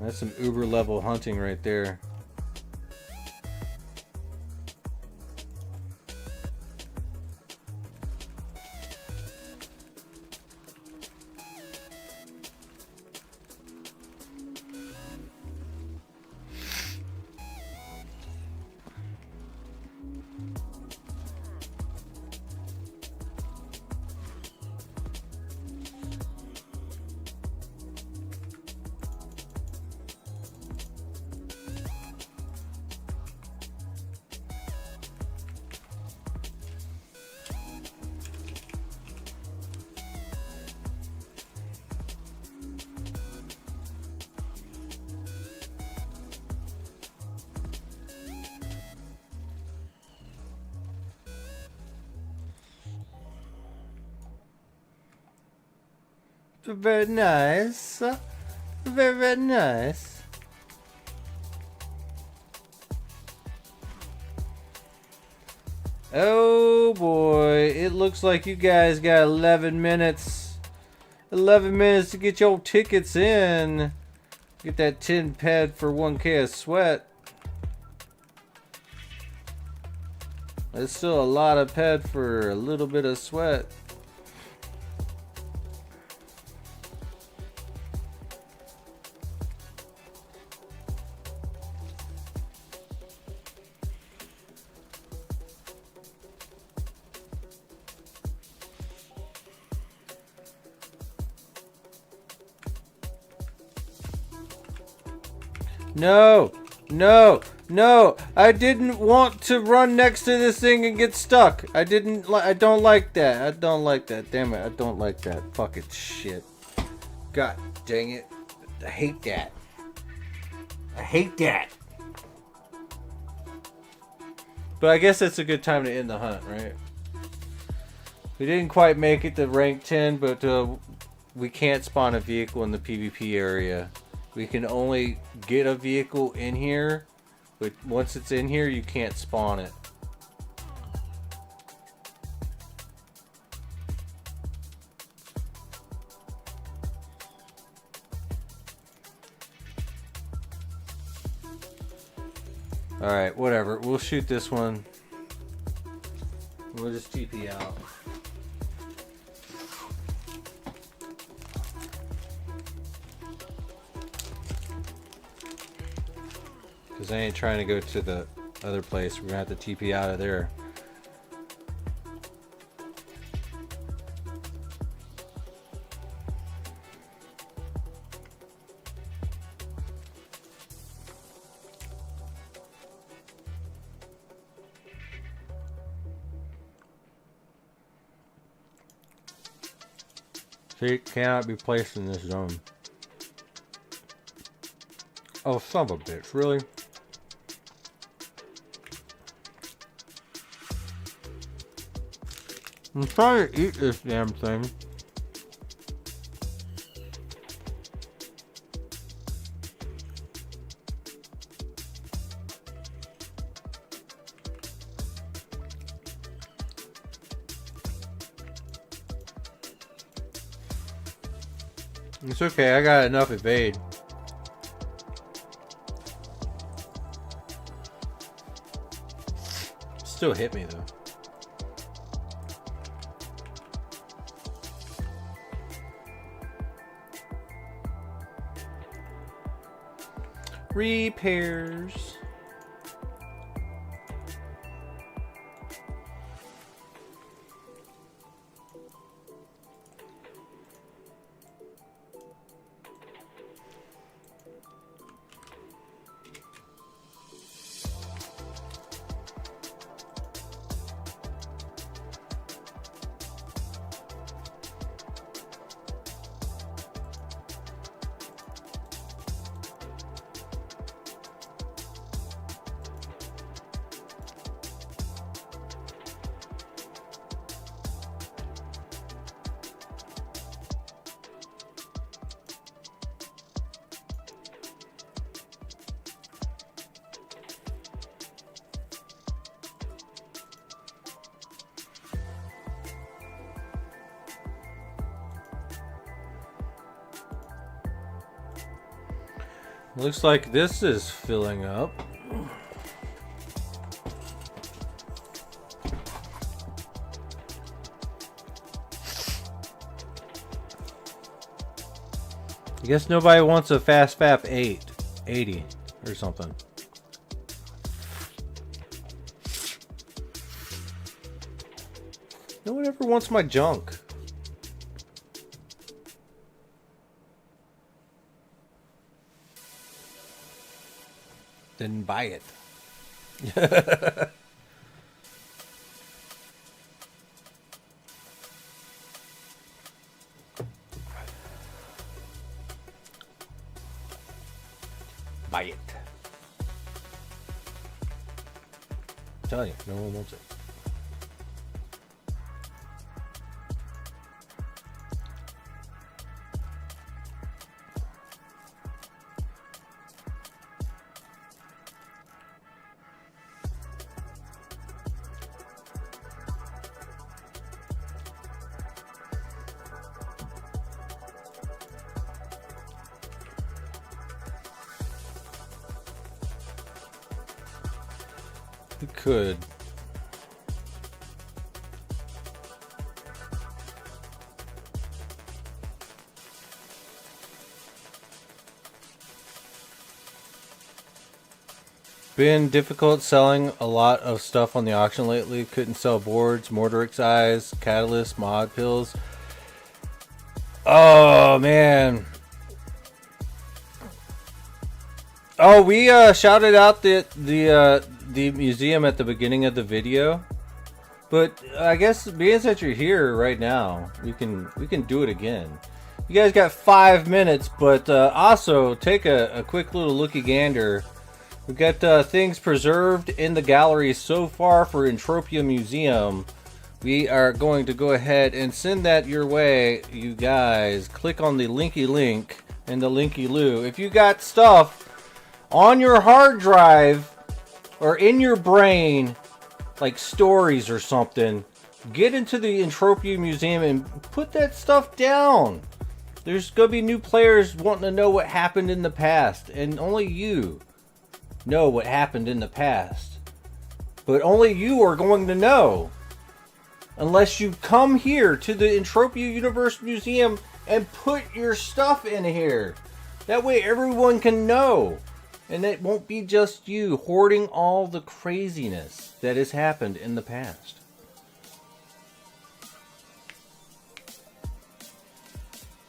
That's some uber level hunting right there. Very nice. Very, very nice. Oh boy, it looks like you guys got 11 minutes. 11 minutes to get your tickets in. Get that 10 ped for 1K of sweat. That's still a lot of ped for a little bit of sweat. No, no, no, I didn't want to run next to this thing and get stuck. I don't like that. I don't like that. Damn it, I don't like that. Fucking shit. God dang it. I hate that. I hate that. But I guess it's a good time to end the hunt, right? We didn't quite make it to rank 10, but we can't spawn a vehicle in the PvP area. We can only get a vehicle in here, but once it's in here, you can't spawn it. Alright, whatever. We'll shoot this one. We'll just TP out. Because I ain't trying to go to the other place. We're going to have to TP out of there. See, it cannot be placed in this zone. Oh, son of a bitch, really? I'm trying to eat this damn thing. It's okay, I got enough evade. Still hit me though. Repairs. Looks like this is filling up. I guess nobody wants a Fast Fap 80 or something. No one ever wants my junk. Then buy it. Buy it. I'm telling you, no one wants it. We could. Been difficult selling a lot of stuff on the auction lately. Couldn't sell boards, Mortarix eyes, catalyst, mod pills. Oh man. Oh, we shouted out the museum at the beginning of the video, but I guess being that you're here right now, we can do it again. You guys got 5 minutes, but also take a quick little looky gander. We've got things preserved in the gallery so far for Entropia Museum. We are going to go ahead and send that your way, you guys. Click on the linky link and the linky loo. If you got stuff on your hard drive or in your brain, like stories or something, get into the Entropia Museum and put that stuff down. There's gonna be new players wanting to know what happened in the past, and only you know what happened in the past. But only you are going to know unless you come here to the Entropia Universe Museum and put your stuff in here. That way everyone can know. And it won't be just you hoarding all the craziness that has happened in the past.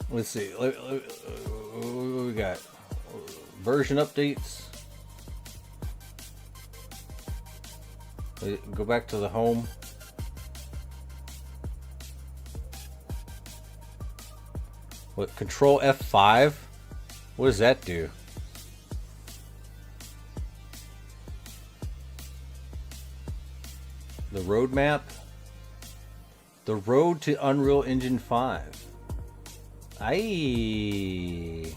Let's see. What we got? Version updates. Go back to the home. What? Control F5? What does that do? The roadmap. The road to Unreal Engine 5. Aye.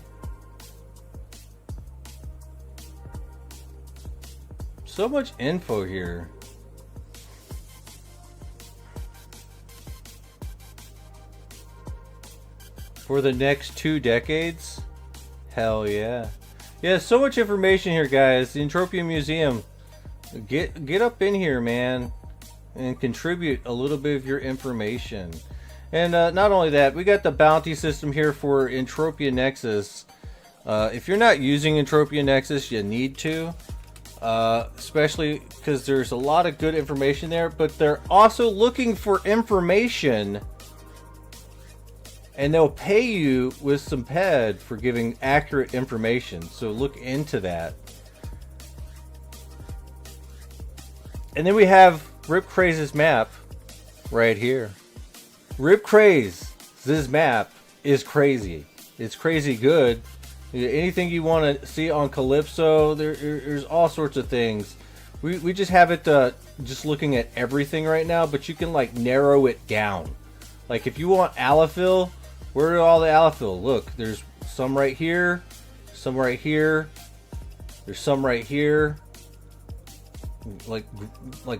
So much info here. For the next 2 decades? Hell yeah. Yeah, so much information here, guys. The Entropia Museum. Get up in here, man, and contribute a little bit of your information. And not only that, we got the bounty system here for Entropia Nexus. If you're not using Entropia Nexus, you need to. Especially because there's a lot of good information there, but they're also looking for information, and they'll pay you with some PED for giving accurate information. So look into that. And then we have Rip Craze's map right here. Rip Craze's map is crazy. It's crazy good. Anything you want to see on Calypso, there's all sorts of things. We just have it just looking at everything right now, but you can like narrow it down. Like if you want Allophil, where are all the Allophil? Look, there's some right here, some right here, there's some right here, like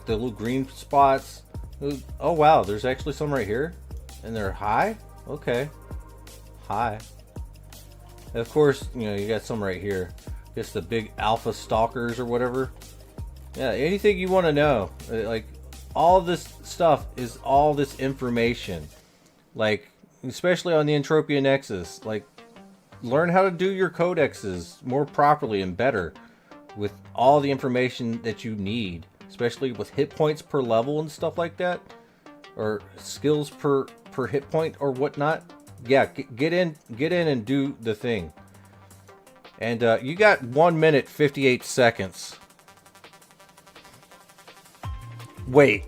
the little green spots. Oh wow, there's actually some right here, and they're high. Okay, high. And of course, you know, you got some right here. I guess the big alpha stalkers or whatever. Yeah, anything you want to know. Like, all this stuff is all this information. Like, especially on the Entropia Nexus. Like, learn how to do your codexes more properly and better with all the information that you need. Especially with hit points per level and stuff like that. Or skills per hit point or whatnot. Yeah, get in and do the thing. And you got 1 minute 58 seconds. Wait,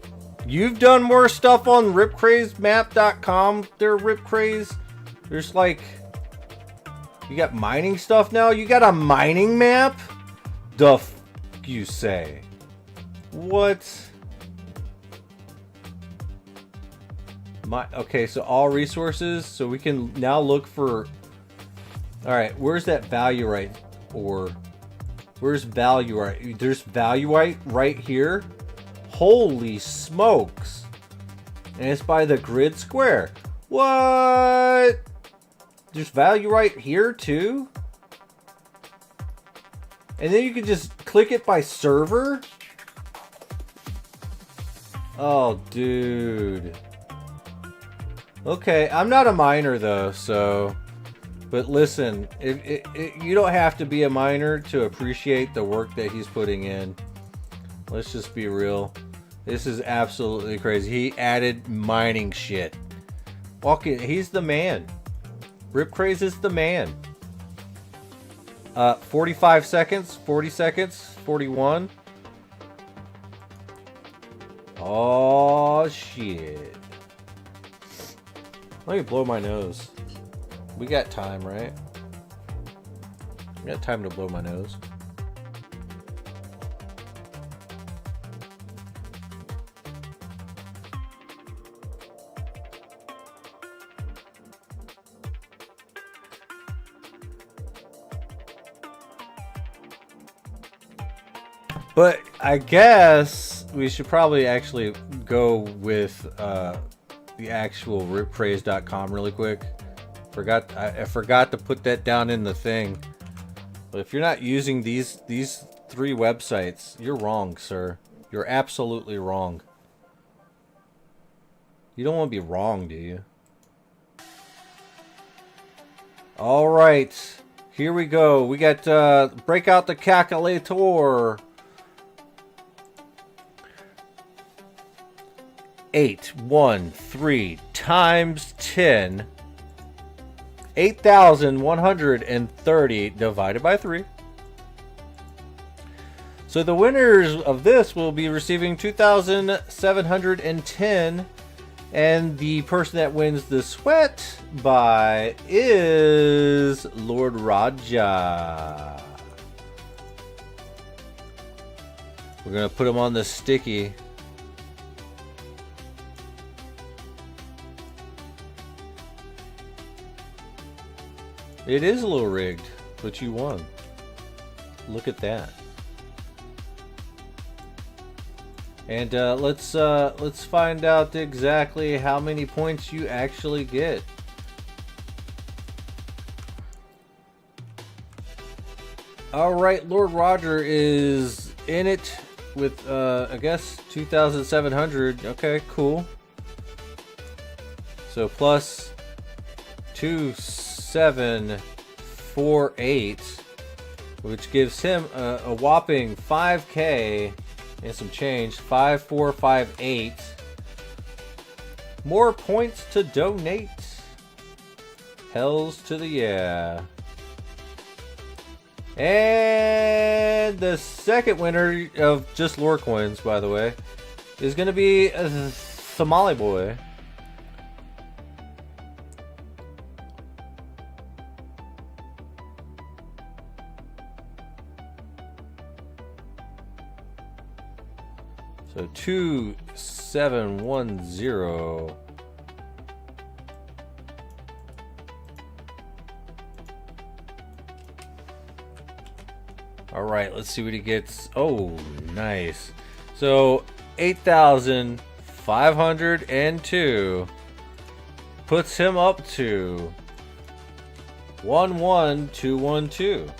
you've done more stuff on ripcrazemap.com there, Ripcraze? There's like, you got mining stuff now? You got a mining map? The f you say? What? Okay, so all resources, so we can now look for. All right, where's that valuite ore? Where's valuite? There's valuite right here. Holy smokes! And it's by the grid square. What? There's valuite here too. And then you can just click it by server. Oh, dude. Okay, I'm not a miner though, so. But listen, you don't have to be a miner to appreciate the work that he's putting in. Let's just be real. This is absolutely crazy. He added mining shit. He's the man. Ripcraze is the man. 45 seconds, 40 seconds, 41. Oh shit. Let me blow my nose. We got time, right? We got time to blow my nose. But I guess we should probably actually go with the actual rippraise.com really quick. I forgot to put that down in the thing. But if you're not using these 3 websites, you're wrong, sir. You're absolutely wrong. You don't want to be wrong, do you? All right, here we go. We got break out the calculator. 813 times 10. 8,130 divided by 3. So the winners of this will be receiving 2,710, and the person that wins the sweat by is Lord Raja. We're gonna put him on the sticky. It is a little rigged, but you won. Look at that. And let's find out exactly how many points you actually get. Alright, Lord Roger is in it with, I guess, 2,700. Okay, cool. So plus 2,748, which gives him a whopping 5K and some change. 5,458. More points to donate. Hells to the yeah. And the second winner of just lore coins, by the way, is going to be Somali Boy. So 2710. All right, let's see what he gets. Oh, nice. So 8,502 puts him up to 11212.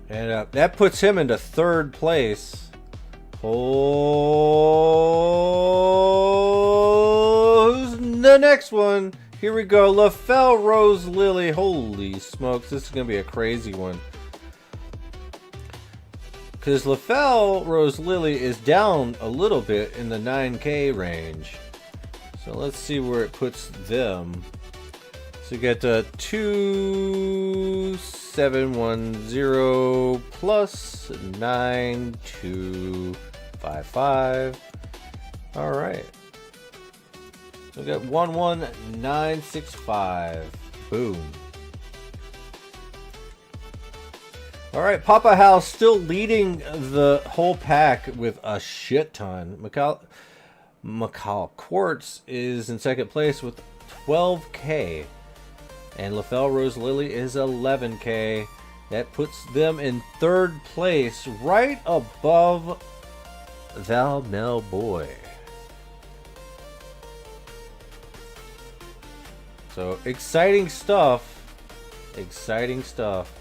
And that puts him into third place. Oh, who's the next one? Here we go. LaFell Rose Lily. Holy smokes, this is going to be a crazy one. Because LaFell Rose Lily is down a little bit in the 9K range. So let's see where it puts them. So you get 2,710 plus 9,255. All right. So we got 11965. Boom. All right, Papa House still leading the whole pack with a shit ton. Macau Quartz is in second place with 12K. And LaFell Rose Lily is 11K. That puts them in third place, right above Val Mel Boy. So exciting stuff. Exciting stuff.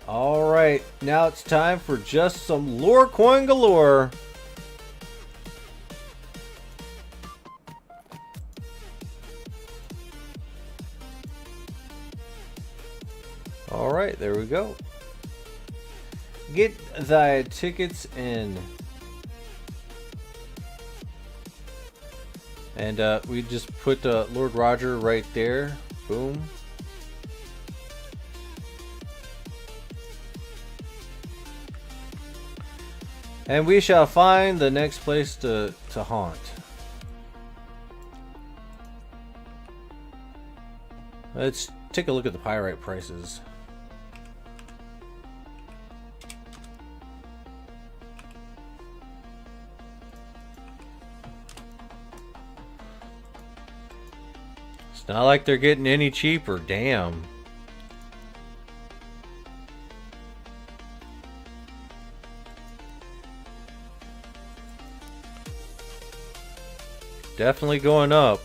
All right, now it's time for just some lore coin galore. All right, there we go. Get thy tickets in. And we just put Lord Roger right there. Boom. And we shall find the next place to haunt. Let's take a look at the pyrite prices. It's not like they're getting any cheaper, damn. Definitely going up.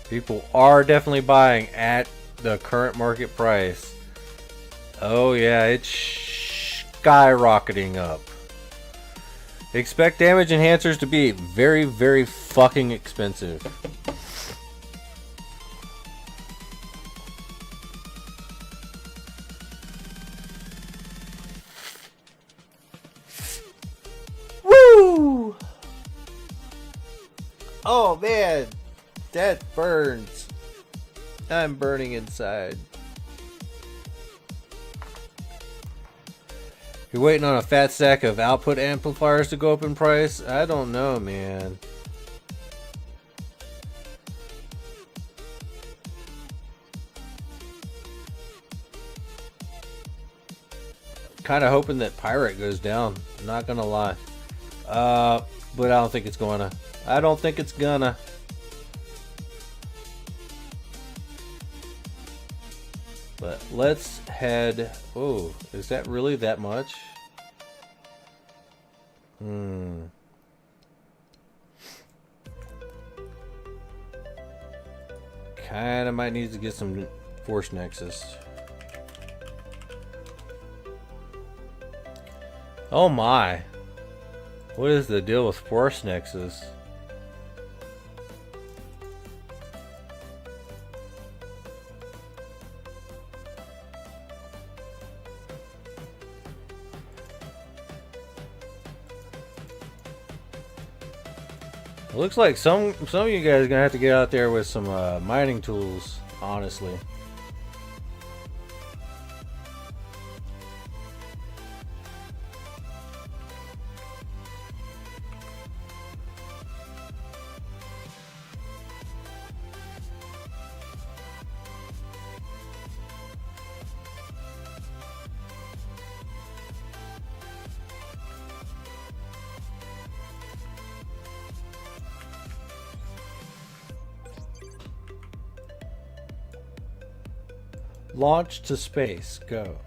People are definitely buying at the current market price. Oh yeah, it's skyrocketing up. Expect damage enhancers to be very, very fucking expensive. Woo! Oh man, that burns. I'm burning inside. You're waiting on a fat stack of output amplifiers to go up in price? I don't know, man. Kind of hoping that Pirate goes down. I'm not gonna lie. But I don't think it's gonna. I don't think it's gonna. But let's head. Oh, is that really that much? And I might need to get some Force Nexus. Oh my. What is the deal with Force Nexus? It looks like some of you guys are gonna have to get out there with some mining tools, honestly. Launch to space. Go.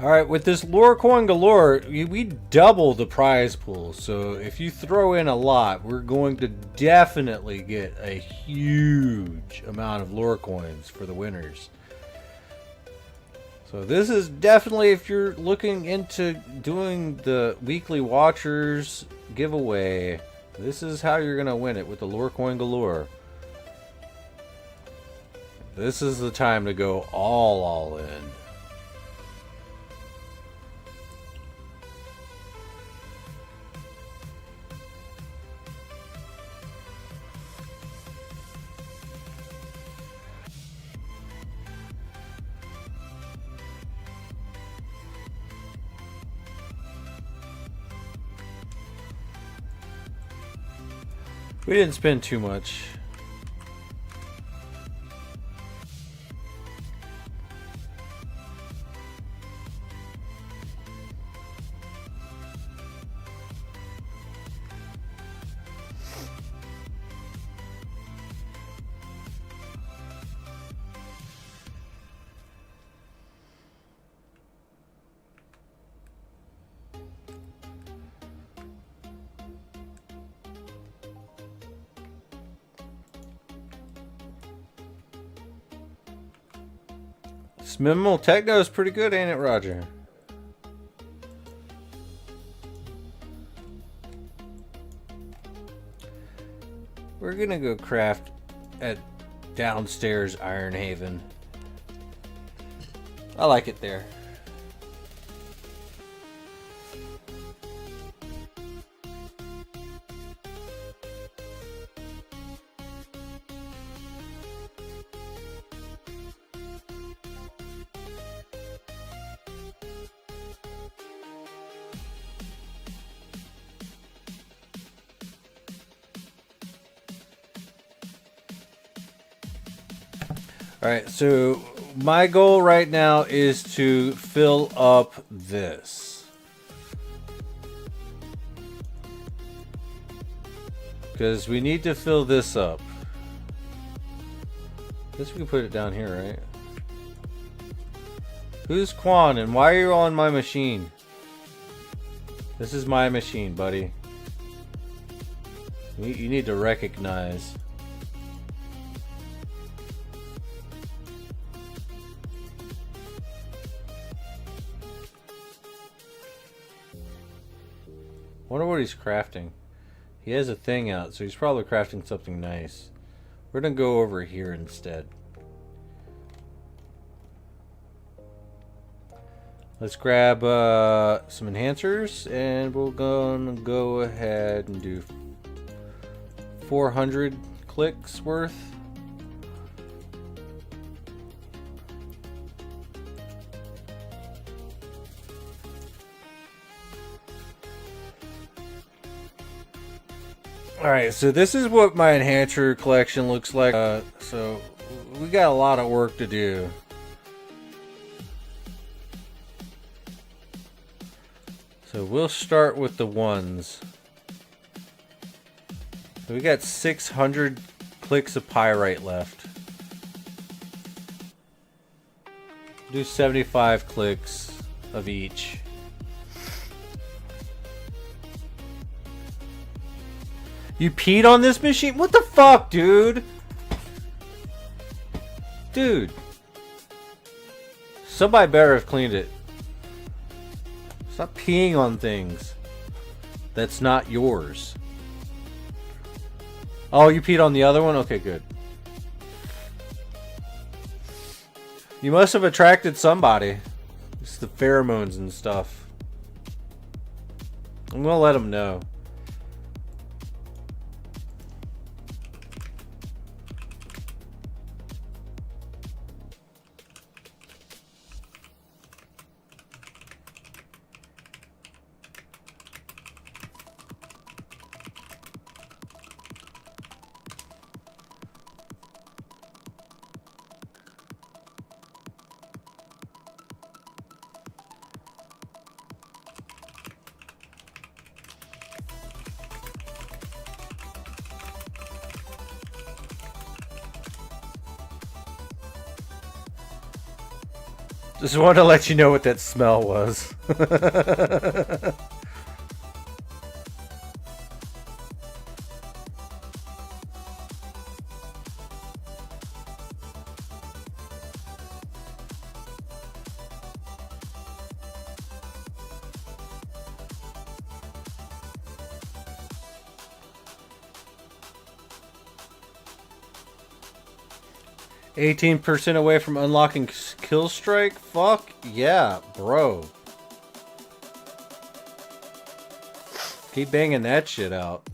Alright, with this lore coin galore, we double the prize pool. So if you throw in a lot, we're going to definitely get a huge amount of lore coins for the winners. So this is definitely, if you're looking into doing the weekly watchers giveaway, this is how you're going to win it with the lore coin galore. This is the time to go all in. We didn't spend too much. This minimal techno is pretty good, ain't it, Roger? We're gonna go craft at downstairs Iron Haven. I like it there. Alright, so my goal right now is to fill up this. Because we need to fill this up. I guess we can put it down here, right? Who's Quan and why are you on my machine? This is my machine, buddy. You need to recognize. Wonder what he's crafting. He has a thing out, so he's probably crafting something nice. We're gonna go over here instead. Let's grab some enhancers, and we're gonna go ahead and do 400 clicks worth. Alright, so this is what my enhancer collection looks like. So we got a lot of work to do. So we'll start with the ones. So we got 600 clicks of pyrite left. Do 75 clicks of each. You peed on this machine? What the fuck, dude? Dude. Somebody better have cleaned it. Stop peeing on things. That's not yours. Oh, you peed on the other one? Okay, good. You must have attracted somebody. It's the pheromones and stuff. I'm gonna let them know. Just wanted to let you know what that smell was. 18% away from unlocking kill strike? Fuck yeah, bro. Keep banging that shit out.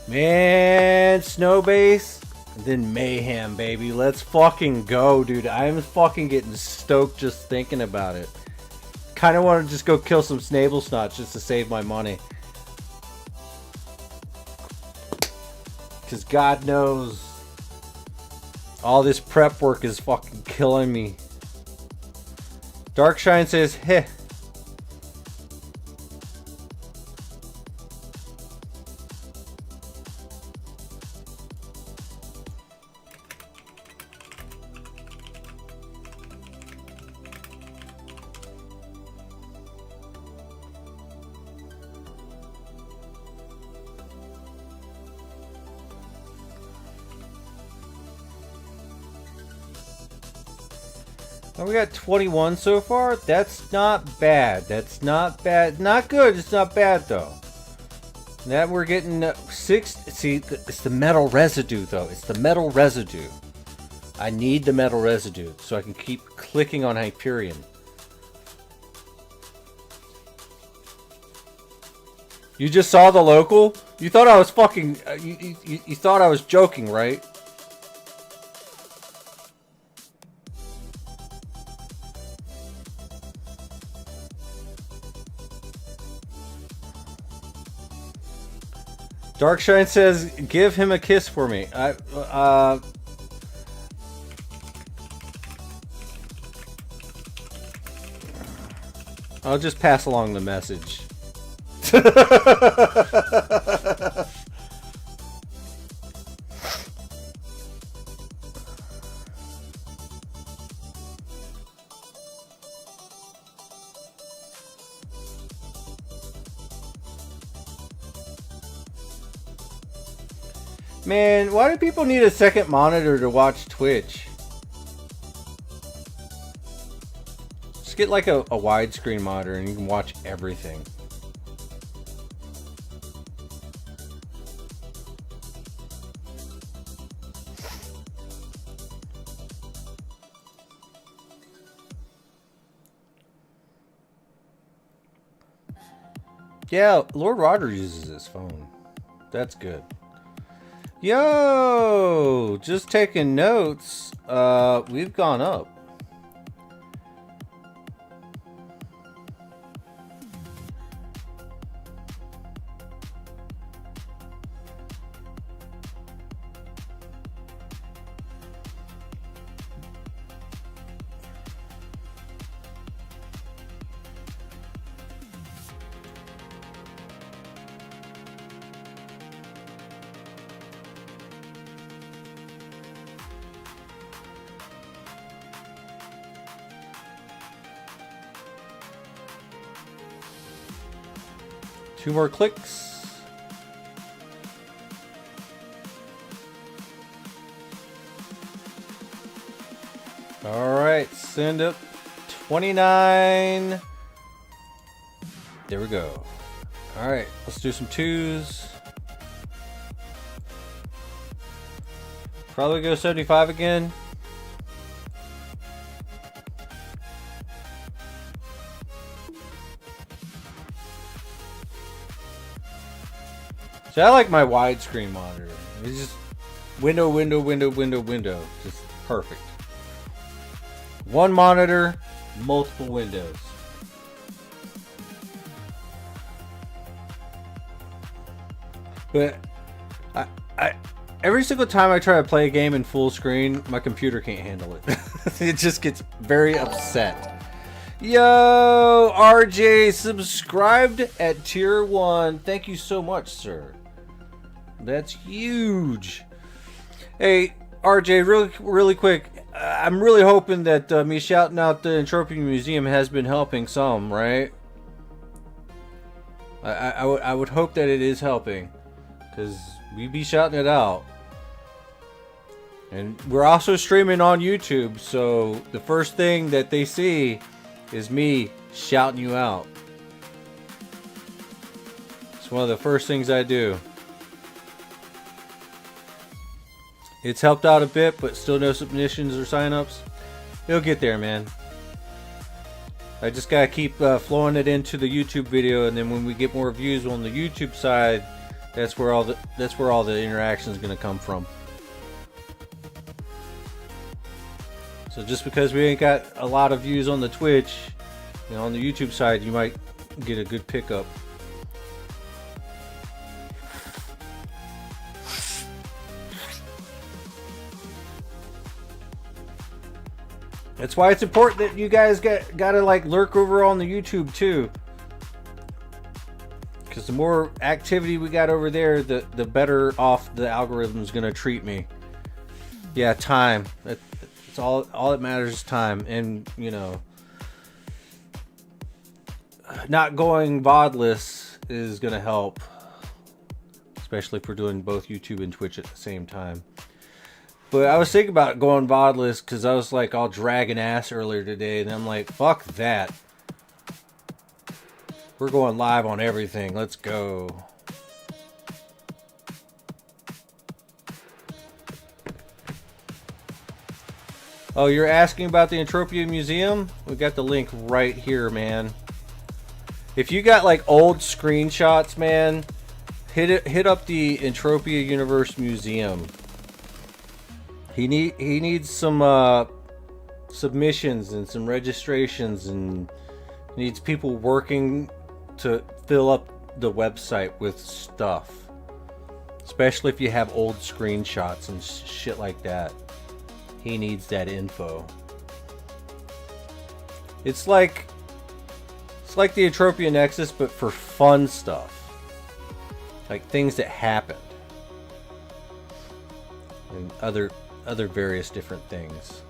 Man, Snowbase, then Mayhem, baby. Let's fucking go, dude. I'm fucking getting stoked just thinking about it. Kind of want to just go kill some Snable Snots just to save my money. Because God knows all this prep work is fucking killing me. Darkshine says, heh. Oh, we got 21 so far. That's not bad. That's not bad. Not good. It's not bad though. Now we're getting 6. See, it's the metal residue though. It's the metal residue. I need the metal residue so I can keep clicking on Hyperion. You just saw the local? You thought I was fucking. You thought I was joking, right? Darkshine says, give him a kiss for me. I'll just pass along the message. Man, why do people need a second monitor to watch Twitch? Just get like a widescreen monitor and you can watch everything. Yeah, Lord Roger uses his phone. That's good. Yo, just taking notes. We've gone up. 2 more clicks. All right, send up 29. There we go. All right, let's do some 2s. Probably go 75 again. See, I like my widescreen monitor. It's just window, window, window, window, window. Just perfect. One monitor, multiple windows. But I every single time I try to play a game in full screen, my computer can't handle it. It just gets very upset. Yo, RJ subscribed at tier 1. Thank you so much, sir. That's huge. Hey, RJ, really quick. I'm really hoping that me shouting out the Entropia Museum has been helping some, right? I would hope that it is helping, because we be shouting it out. And we're also streaming on YouTube, so the first thing that they see is me shouting you out. It's one of the first things I do. It's helped out a bit, but still no submissions or signups. It'll get there, man. I just gotta keep flowing it into the YouTube video, and then when we get more views on the YouTube side, that's where all the interaction is gonna come from. So just because we ain't got a lot of views on the Twitch, you know, on the YouTube side, you might get a good pickup. That's why it's important that you guys gotta like lurk over on the YouTube too. Because the more activity we got over there, the better off the algorithm's gonna treat me. Yeah, time. It's all that matters is time. And, you know, not going VODless is gonna help. Especially if we're doing both YouTube and Twitch at the same time. But I was thinking about going VODless because I was like all dragging ass earlier today, and I'm like, fuck that. We're going live on everything. Let's go. Oh, you're asking about the Entropia Museum? We got the link right here, man. If you got like old screenshots, man, hit up the Entropia Universe Museum. He needs some submissions and some registrations, and needs people working to fill up the website with stuff. Especially if you have old screenshots and shit like that. He needs that info. It's like the Entropia Nexus, but for fun stuff. Like things that happened. And other various different things.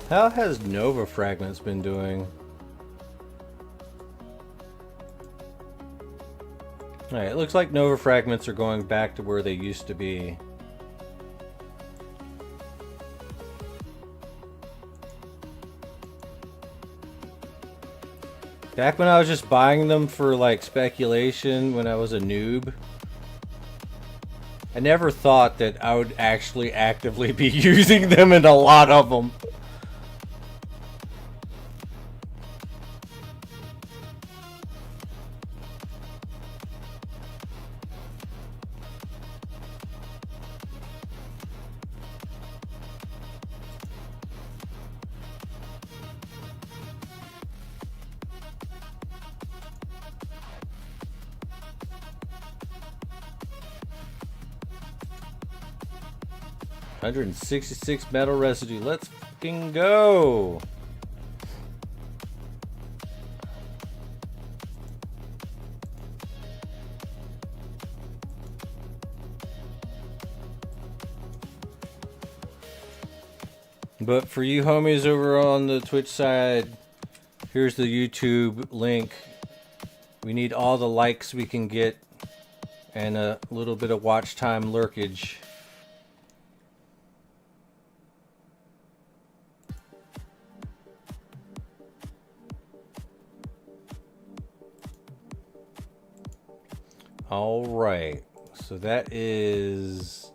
How has Nova Fragments been doing? Alright, it looks like Nova Fragments are going back to where they used to be. Back when I was just buying them for like speculation when I was a noob, I never thought that I would actually actively be using them in a lot of them. 166 metal residue. Let's fucking go. But for you homies over on the Twitch side, here's the YouTube link. We need all the likes we can get and a little bit of watch time lurkage. All right. So that is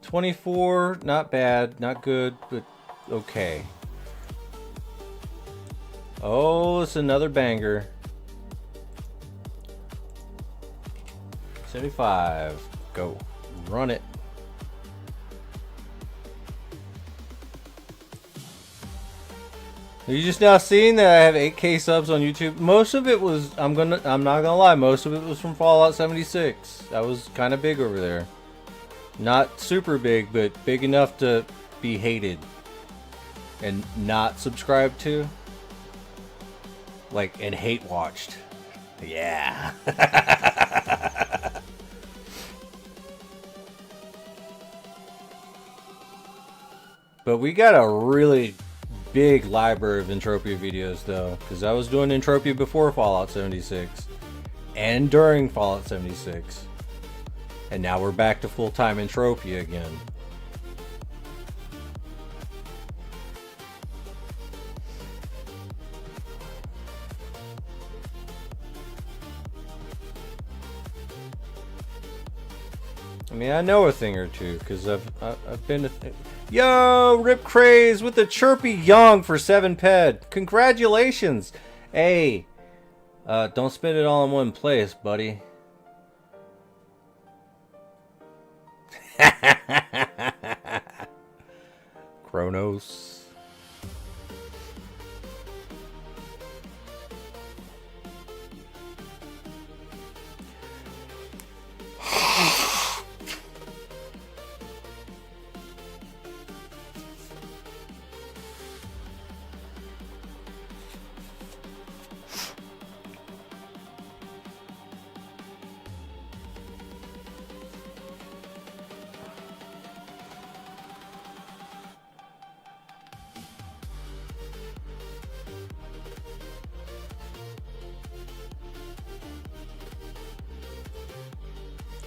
24. Not bad, not good, but okay. Oh, it's another banger. 75. Go. Run it. Are you just now seeing that I have 8K subs on YouTube? Most of it was, I'm not gonna lie, most of it was from Fallout 76. That was kind of big over there. Not super big, but big enough to be hated and not subscribed to. Like, and hate watched. Yeah. But we got a really big library of Entropia videos though, because I was doing Entropia before Fallout 76 and during Fallout 76, and now we're back to full-time Entropia again. I mean, I know a thing or two because I've been. Yo, Rip Craze with the chirpy young for 7 ped. Congratulations. Hey, don't spend it all in one place, buddy. Kronos.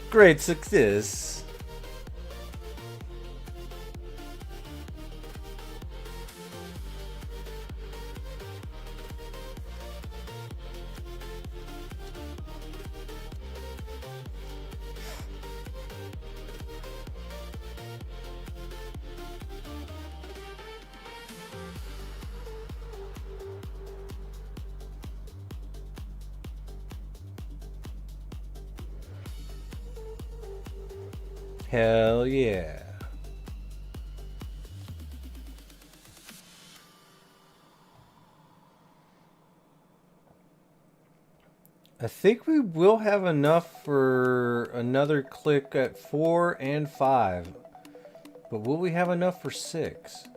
Great success. Hell yeah. I think we will have enough for another click at 4 and 5. But will we have enough for 6?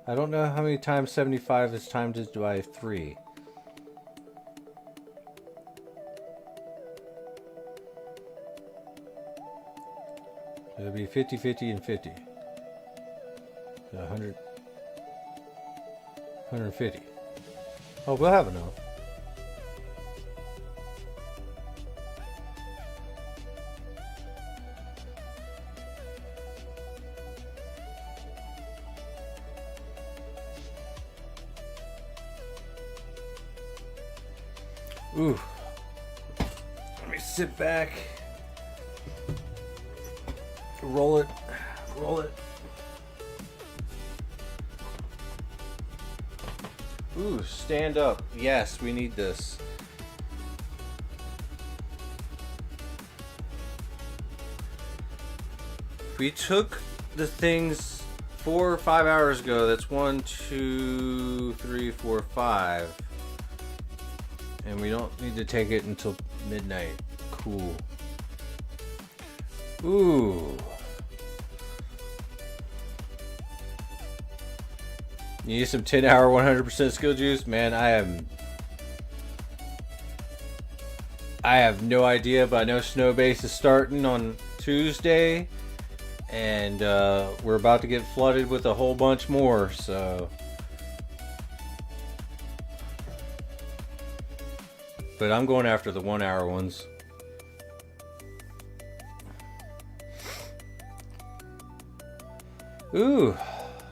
I don't know how many times 75 is times by 3. It'll be 50, 50, and 50. So 100. 150. Oh, we'll have enough. Ooh. Let me sit back. Roll it. Roll it. Ooh, stand up. Yes, we need this. We took the things 4 or 5 hours ago. That's 1, 2, 3, 4, 5. And we don't need to take it until midnight. Cool. Ooh. You need some 10-hour 100% skill juice? Man, I have no idea, but I know Snowbase is starting on Tuesday, and we're about to get flooded with a whole bunch more, so. But I'm going after the 1 hour ones. Ooh,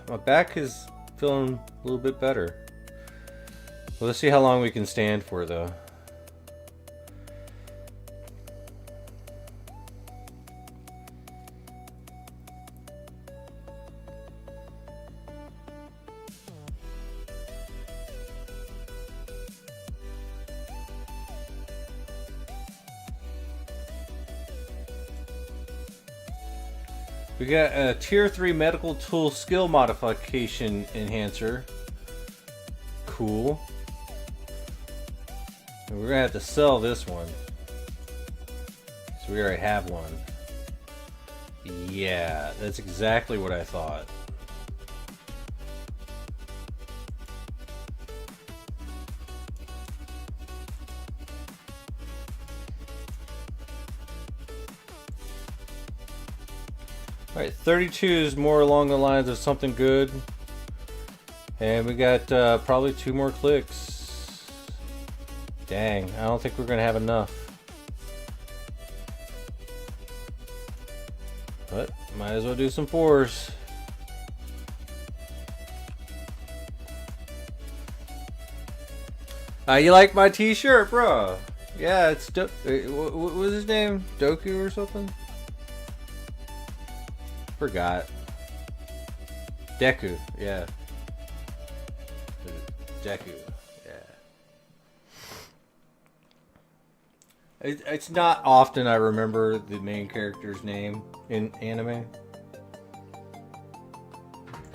my back is feeling a little bit better. Well, let's see how long we can stand for, though. We got a tier 3 medical tool skill modification enhancer. Cool. And we're gonna have to sell this one. So we already have one. Yeah, that's exactly what I thought. Alright, 32 is more along the lines of something good. And we got probably 2 more clicks. Dang, I don't think we're going to have enough. But might as well do some 4s. You like my t-shirt, bro? Yeah, it's what was his name? Doku or something? Forgot. Deku, yeah. Deku, yeah. It's not often I remember the main character's name in anime.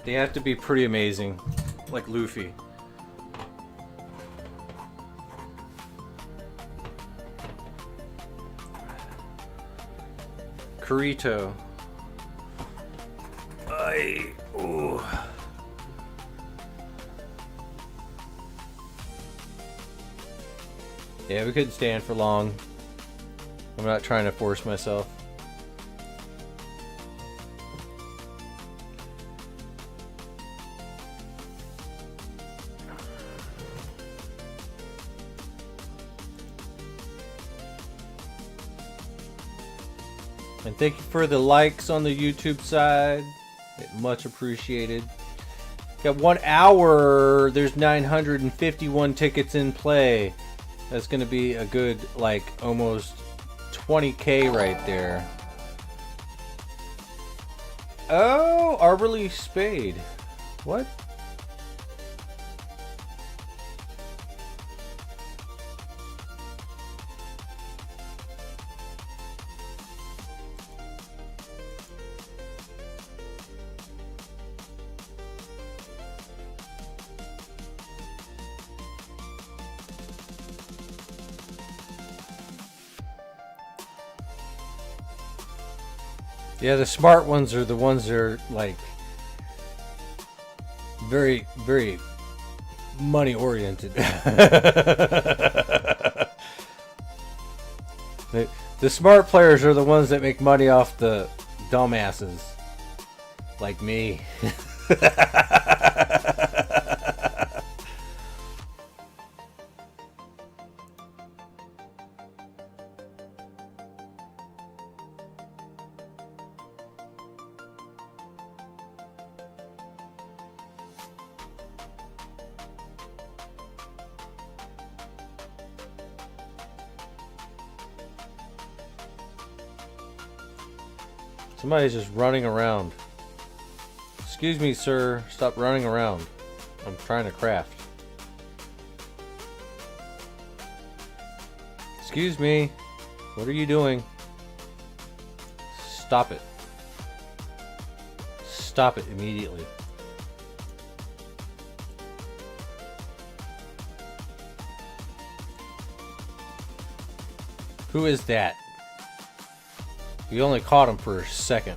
They have to be pretty amazing, like Luffy. Kirito. Ooh. Yeah, we couldn't stand for long. I'm not trying to force myself. And thank you for the likes on the YouTube side. Much appreciated. Got 1 hour. There's 951 tickets in play. That's going to be a good, like, almost 20K right there. Oh, Arma Spade. What? Yeah, the smart ones are the ones that are like very, very money oriented. The smart players are the ones that make money off the dumbasses like me. Somebody's just running around. Excuse me, sir. Stop running around. I'm trying to craft. Excuse me. What are you doing? Stop it. Stop it immediately. Who is that? We only caught him for a second.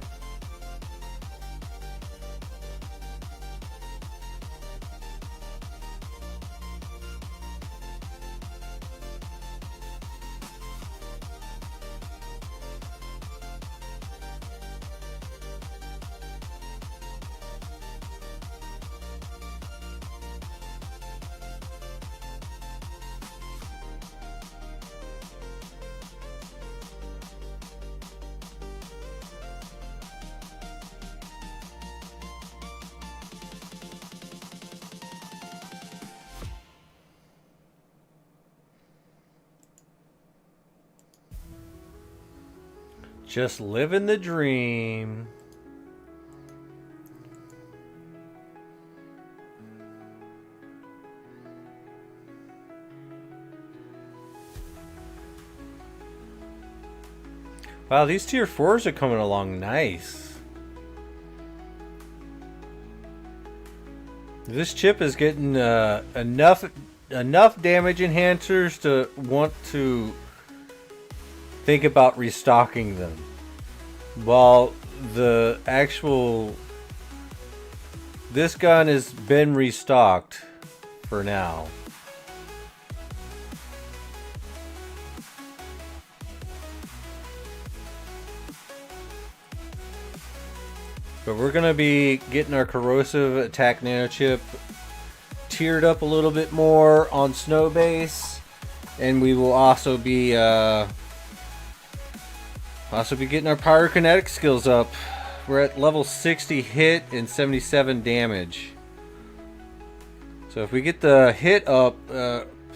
Just living the dream. Wow, these tier 4s are coming along nice. This chip is getting enough damage enhancers to want to think about restocking them. While the actual... This gun has been restocked for now. But we're going to be getting our corrosive attack nano chip tiered up a little bit more on snow base, and we will also be getting our pyrokinetic skills up. We're at level 60 hit and 77 damage. So if we get the hit up,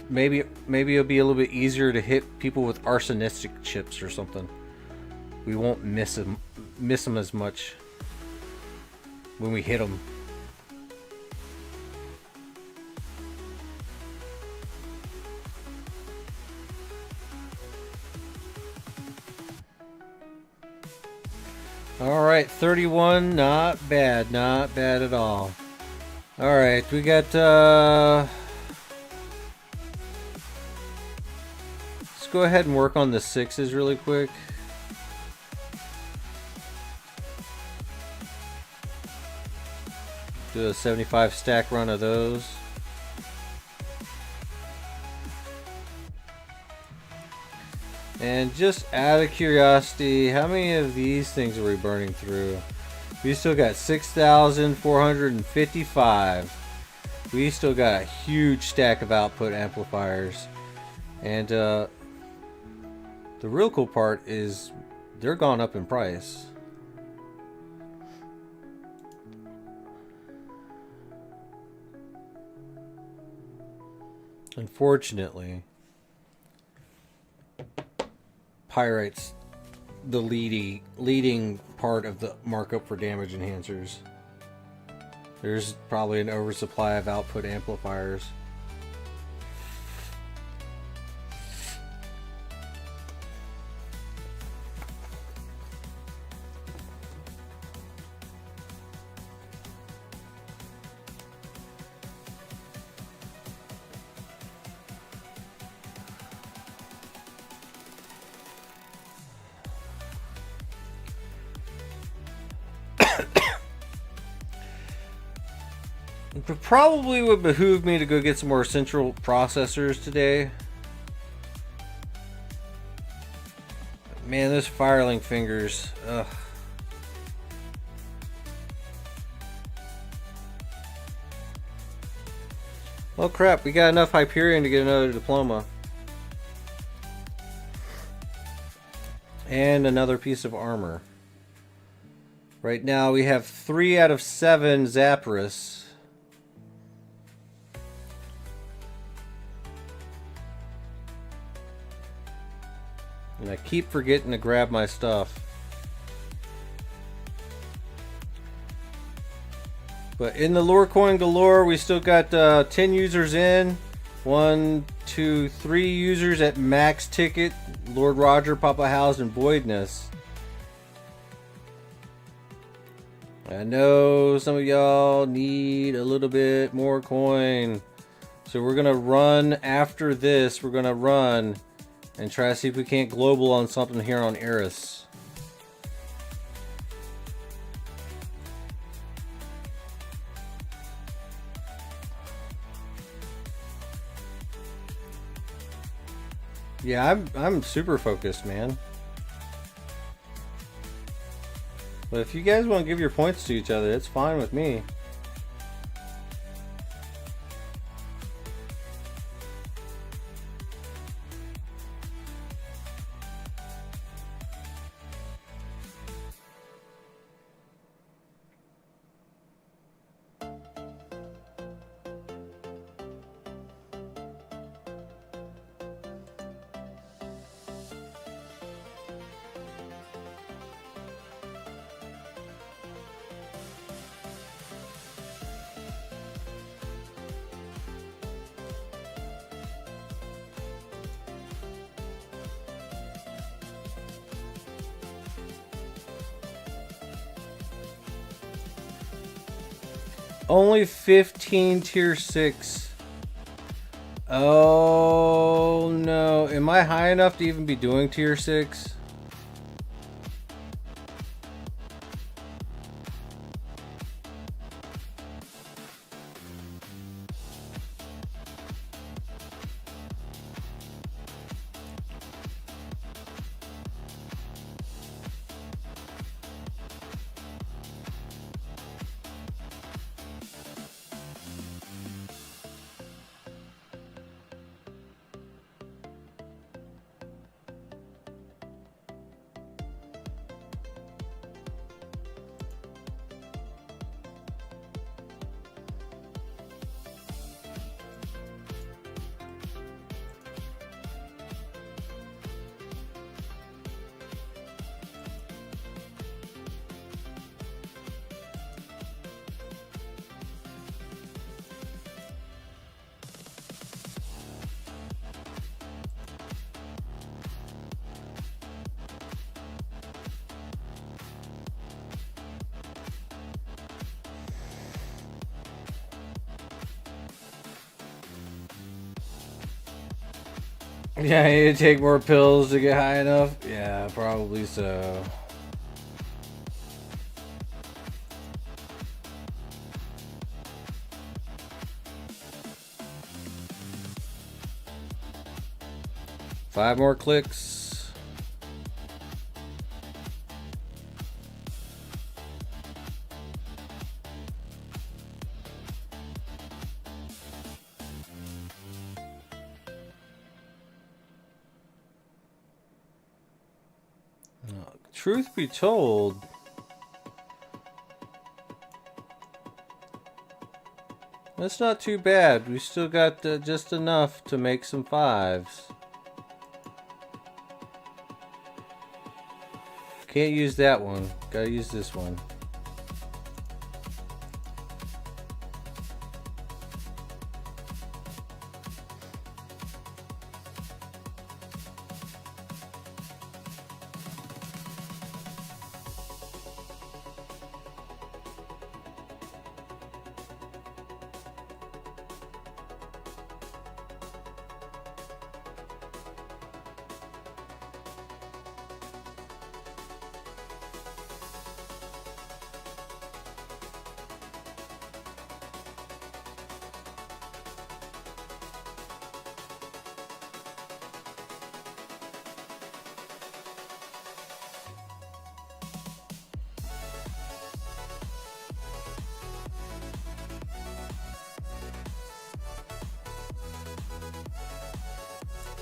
maybe it'll be a little bit easier to hit people with arsenistic chips or something. We won't miss them as much when we hit them. Alright, 31, not bad at all. Alright, we got, let's go ahead and work on the 6s really quick. Do a 75 stack run of those. And just out of curiosity, how many of these things are we burning through? We still got 6,455. We still got a huge stack of output amplifiers. And the real cool part is they're gone up in price. Unfortunately, Pyrite's the leading part of the markup for damage enhancers. There's probably an oversupply of output amplifiers. It probably would behoove me to go get some more central processors today. Man, those Firelink fingers. Ugh. Well, crap, we got enough Hyperion to get another diploma. And another piece of armor. Right now we have 3 out of 7 Zapparus. And I keep forgetting to grab my stuff. But in the lore coin galore, we still got 10 users in. 1, 2, 3 users at max ticket. Lord Roger, Papa House, and Voidness. I know some of y'all need a little bit more coin. So we're going to run after this. We're going to run and try to see if we can't global on something here on Eris. Yeah, I'm super focused, man. But if you guys want to give your points to each other, it's fine with me. Only 15 tier 6. Oh no. Am I high enough to even be doing tier 6? Yeah, I need to take more pills to get high enough? Yeah, probably so. Five more clicks. Truth be told, that's not too bad. We still got just enough to make some 5s. Can't use that one. Gotta use this one.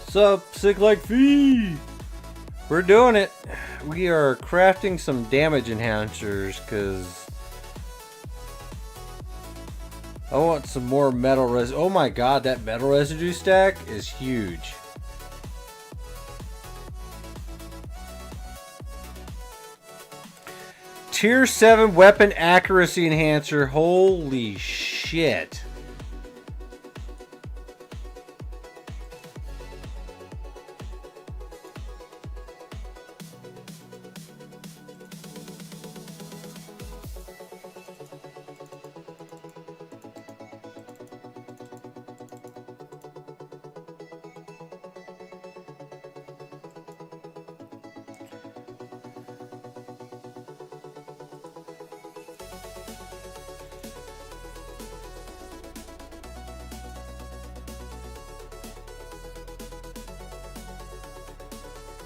Sup, Sick Like V? We're doing it. We are crafting some damage enhancers because I want some more metal residue. Oh my god, that metal residue stack is huge. Tier 7 weapon accuracy enhancer. Holy shit.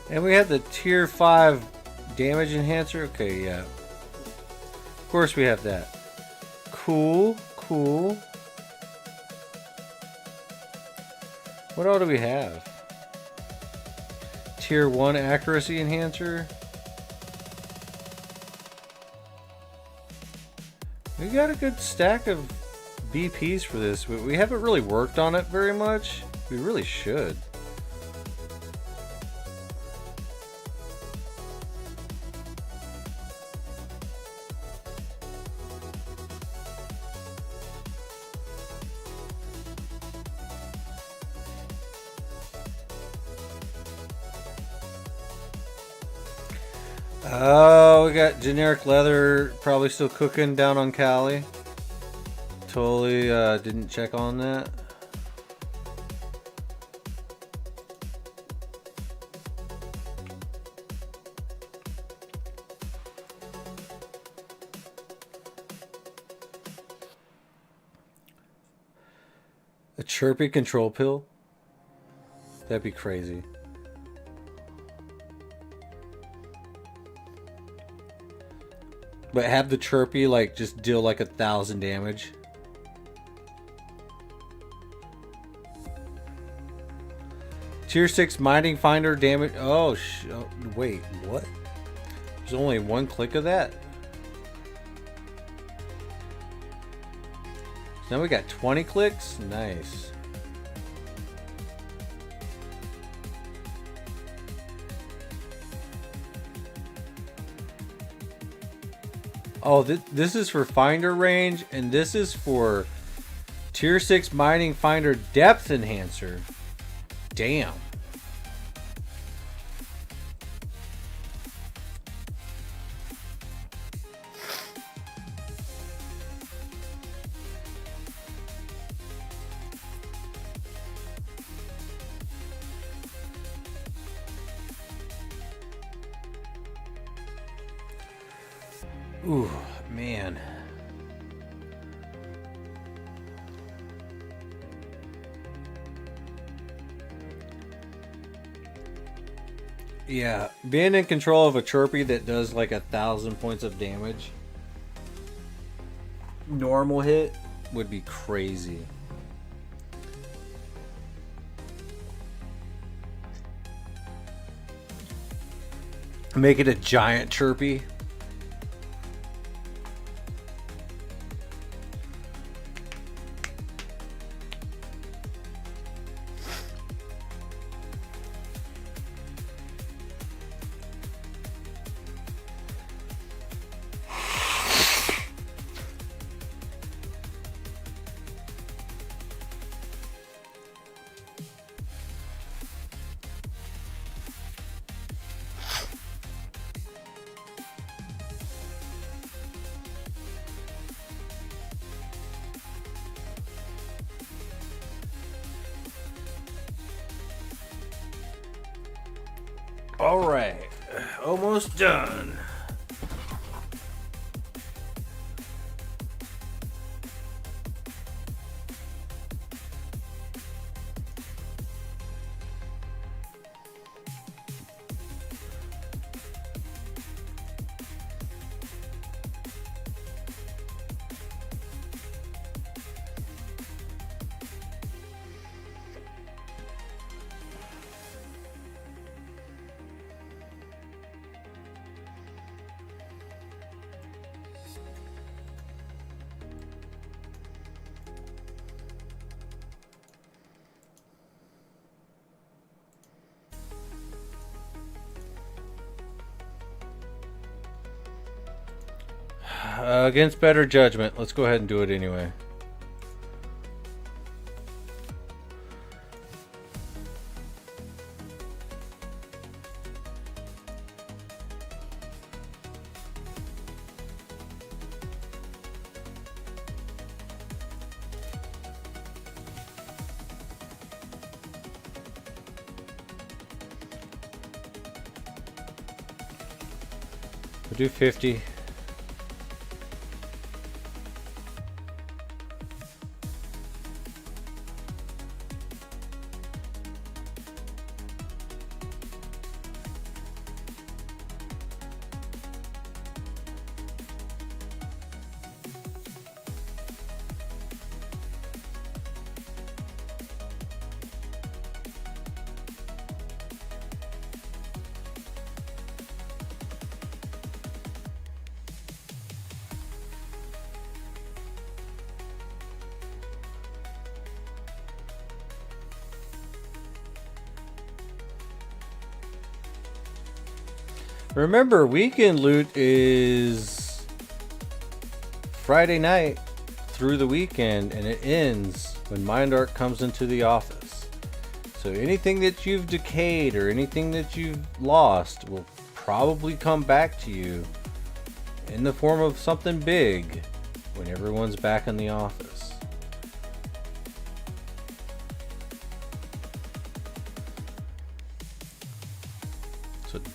And we have the tier 5 damage enhancer. Okay, yeah. Of course we have that. Cool, cool. What all do we have? Tier 1 accuracy enhancer. We got a good stack of BPs for this, but we haven't really worked on it very much. We really should. Oh, we got generic leather probably still cooking down on Cali. totally didn't check on that. A chirpy control pill? That'd be crazy. But have the chirpy like just deal like 1,000 damage. Tier 6 mining finder damage. Oh, wait, what? There's only one click of that? So now we got 20 clicks? Nice. Oh, this is for finder range, and this is for tier 6 mining finder depth enhancer. Damn. Ooh, man. Yeah, being in control of a chirpy that does like 1,000 points of damage, normal hit, would be crazy. Make it a giant chirpy. All right, almost done. Against better judgment, let's go ahead and do it anyway. We'll do 50. Remember, weekend loot is Friday night through the weekend, and it ends when Mindark comes into the office. So anything that you've decayed or anything that you've lost will probably come back to you in the form of something big when everyone's back in the office.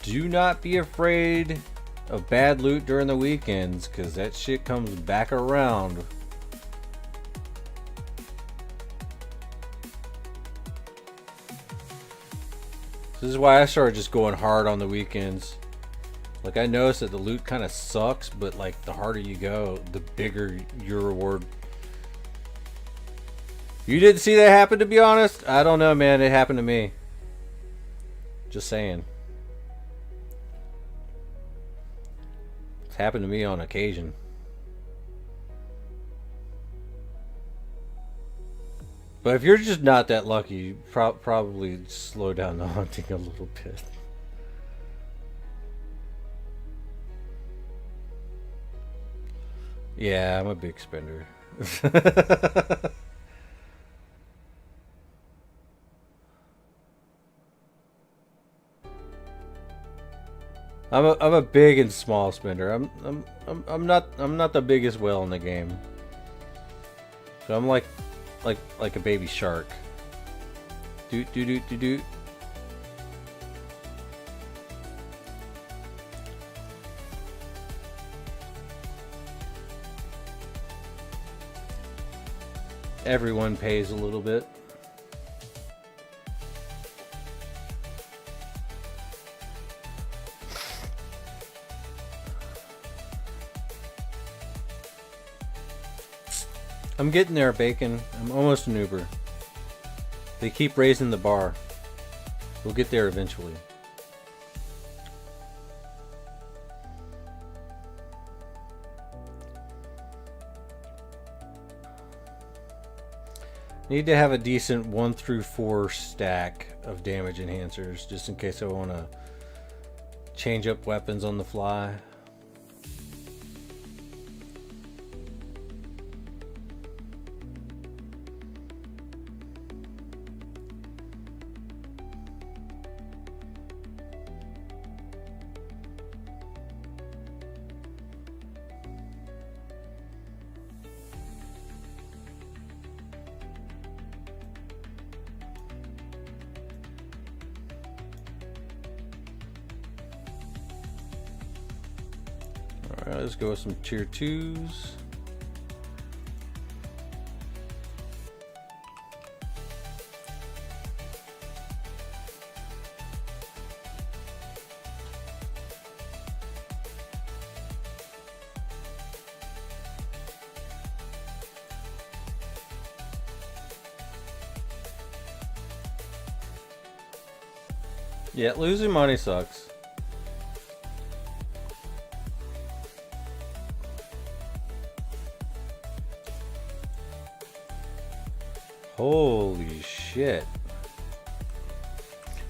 do not be afraid of bad loot during the weekends, because that shit comes back around. This is why I started just going hard on the weekends. Like, I noticed that the loot kind of sucks, but like the harder you go, the bigger your reward. You didn't see that happen, to be honest? I don't know, man. It happened to me. Just saying. It's happened to me on occasion. But if you're just not that lucky, you probably slow down the hunting a little bit. Yeah, I'm a big spender. I'm a big and small spender. I'm not the biggest whale in the game. So I'm like a baby shark. Doot doot doot doot doot. Everyone pays a little bit. I'm getting there, Bacon. I'm almost an Uber. They keep raising the bar. We'll get there eventually. Need to have a decent 1 through 4 stack of damage enhancers, just in case I want to change up weapons on the fly. Alright, let's go with some tier 2s. Yeah, losing money sucks. Holy shit.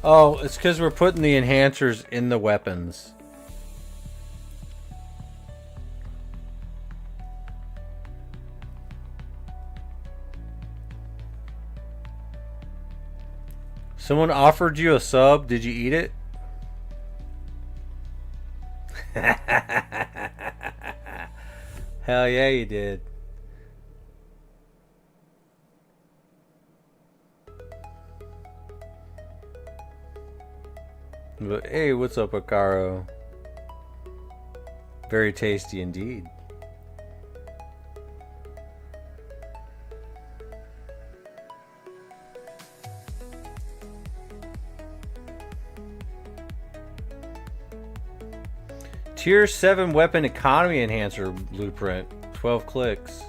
Oh, it's because we're putting the enhancers in the weapons. Someone offered you a sub. Did you eat it? Hell yeah, you did. But hey, what's up, Akaro? Very tasty indeed. Tier 7 weapon economy enhancer blueprint. 12 clicks.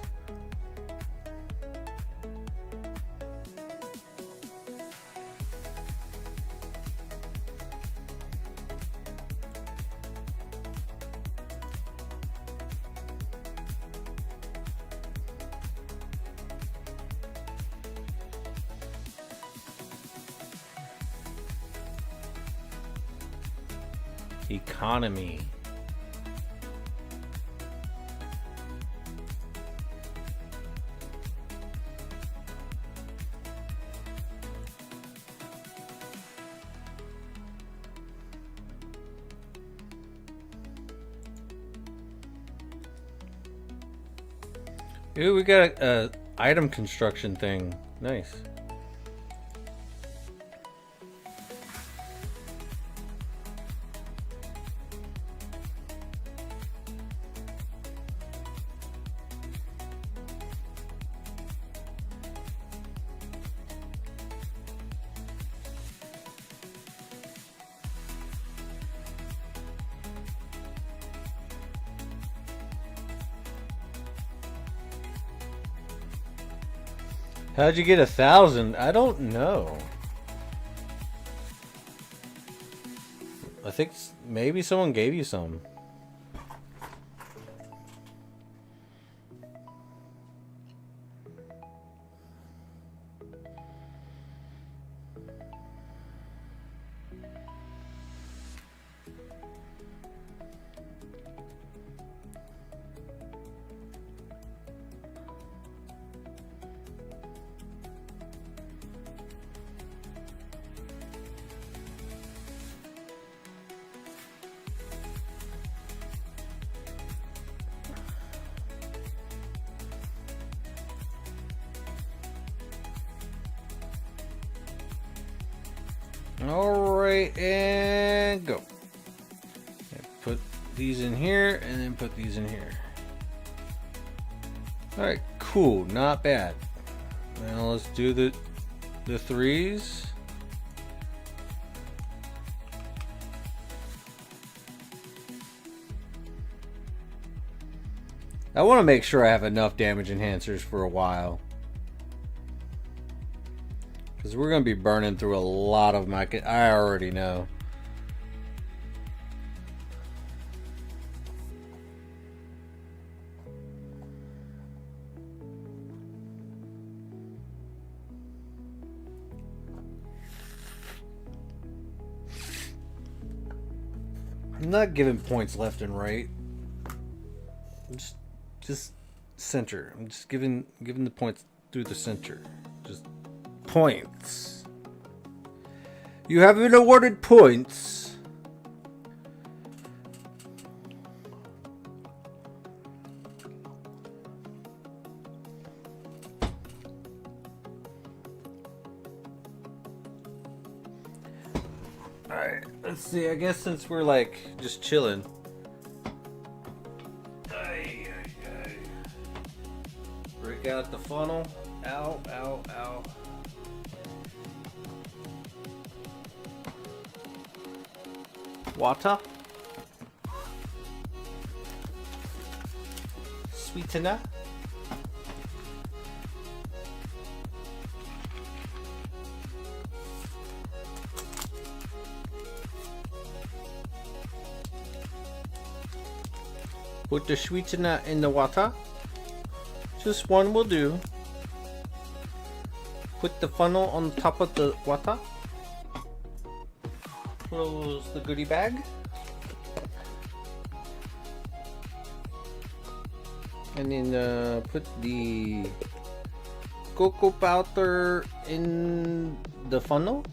Economy. Ooh, we got a item construction thing. Nice. How'd you get 1,000? I don't know. I think maybe someone gave you some. Alright, and go. Put these in here, and then put these in here. Alright, cool, not bad. Now let's do the threes. I want to make sure I have enough damage enhancers for a while. Because we're going to be burning through a lot of my... I already know. I'm not giving points left and right. I'm just center. I'm just giving the points through the center. Just points. You have been awarded points. Alright, let's see. I guess since we're like just chilling. Break out the funnel. Ow, ow, ow. Water. Sweetener. Put the sweetener in the water. Just one will do. Put the funnel on top of the water. Close the goodie bag. And then put the cocoa powder in the funnel.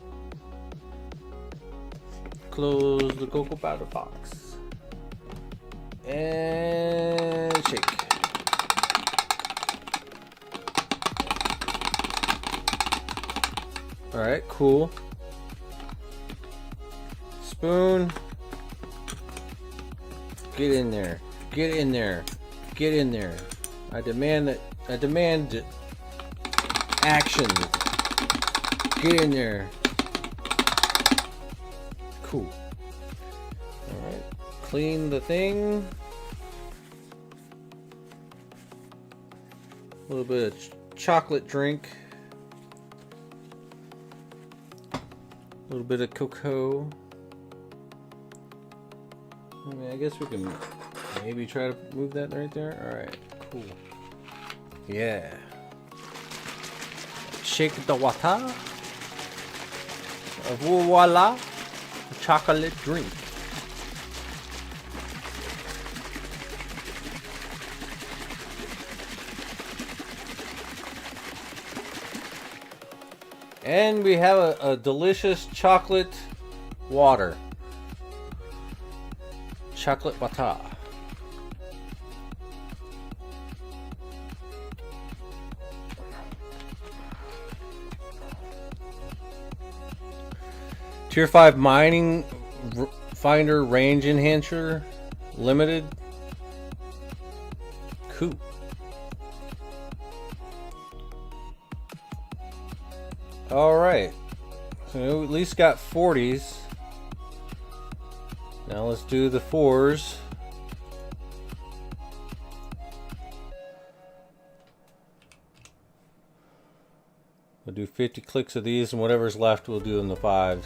Close the cocoa powder box. And shake. Alright, cool. Spoon. Get in there. Get in there. Get in there. I demand that. I demand action. Get in there. Cool. Alright. Clean the thing. A little bit of chocolate drink. A little bit of cocoa. I mean, I guess we can maybe try to move that right there. Alright, cool. Yeah. Shake the water. Voila. Chocolate drink. And we have a delicious chocolate water. Chocolate water. Tier 5 mining finder range enhancer limited. Cool. Alright, so we at least got 40s. Now let's do the 4s. We'll do 50 clicks of these, and whatever's left we'll do in the 5s.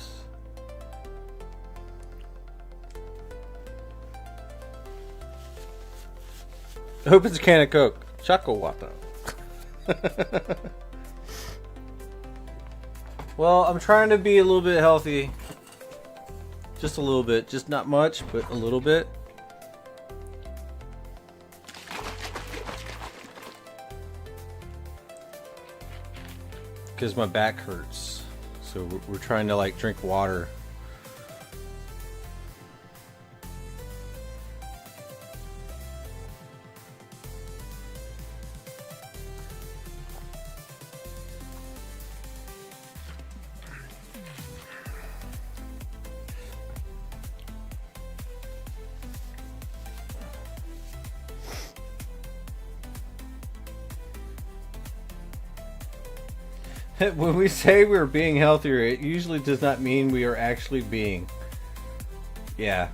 I hope it's a can of Coke. Chocolate. Well, I'm trying to be a little bit healthy. Just a little bit. Just not much, but a little bit. Because my back hurts. So we're trying to like drink water. When we say we're being healthier, it usually does not mean we are actually being. Yeah.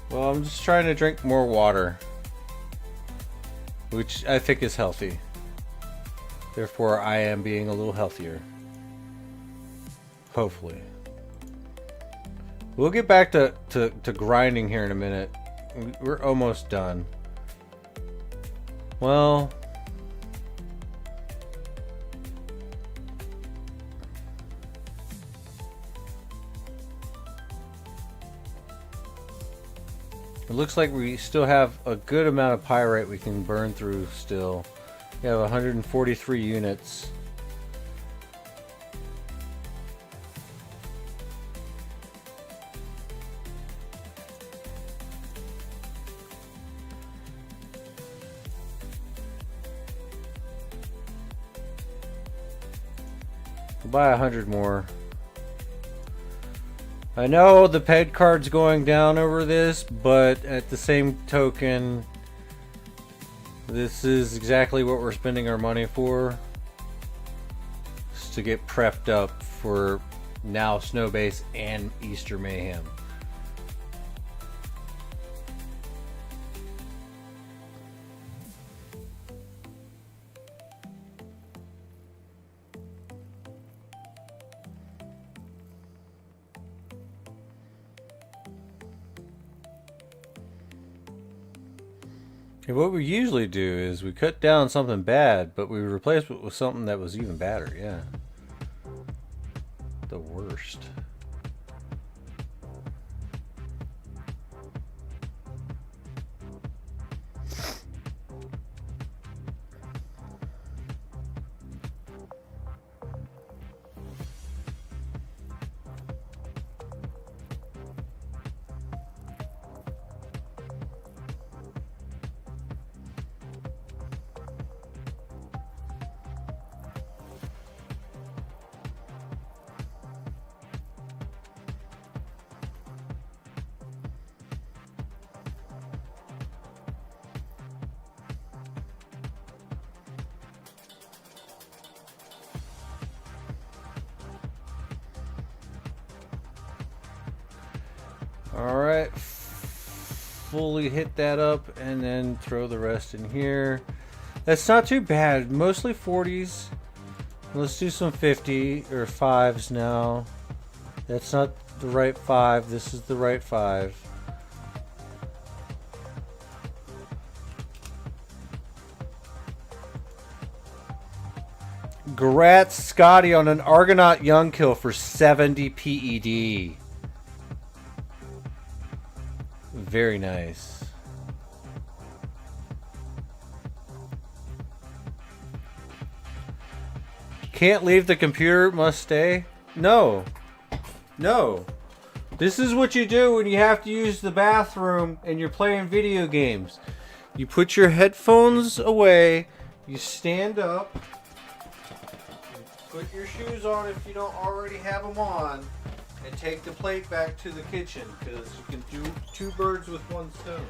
Well, I'm just trying to drink more water, which I think is healthy. Therefore, I am being a little healthier. Hopefully. We'll get back to grinding here in a minute. We're almost done. Well... it looks like we still have a good amount of pyrite we can burn through still. We have 143 units. We'll buy 100 more. I know the ped card's going down over this, but at the same token, this is exactly what we're spending our money for. Just to get prepped up for now Snowbase and Easter Mayhem. And what we usually do is we cut down something bad, but we replace it with something that was even badder. Yeah. The worst. Alright, fully hit that up and then throw the rest in here. That's not too bad, mostly 40s. Let's do some 50 or 5s now. That's not the right 5, this is the right 5. Congrats, Scotty, on an Argonaut Young kill for 70 PED. Very nice. Can't leave the computer, must stay? No. No. This is what you do when you have to use the bathroom and you're playing video games. You put your headphones away, you stand up, you put your shoes on if you don't already have them on, and take the plate back to the kitchen, because you can do 2 birds with 1 stone.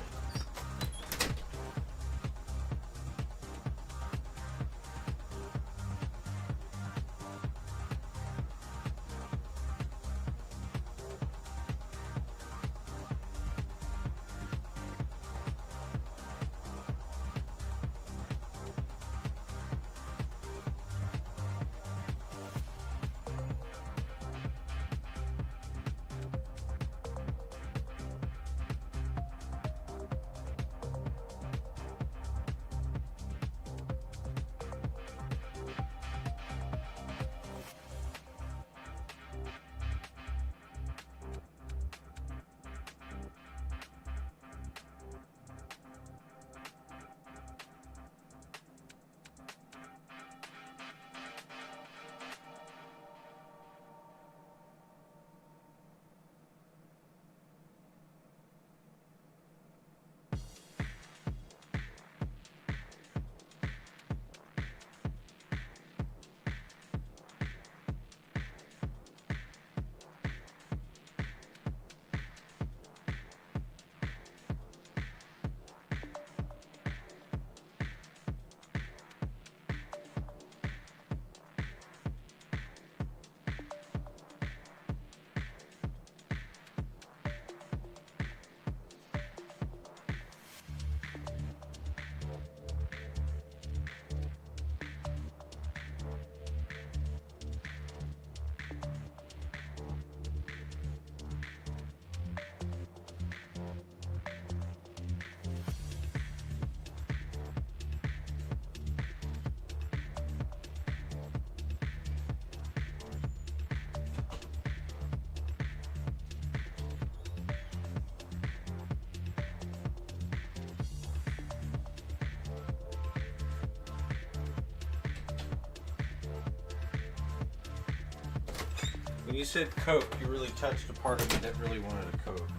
When you said Coke, you really touched a part of me that really wanted a Coke.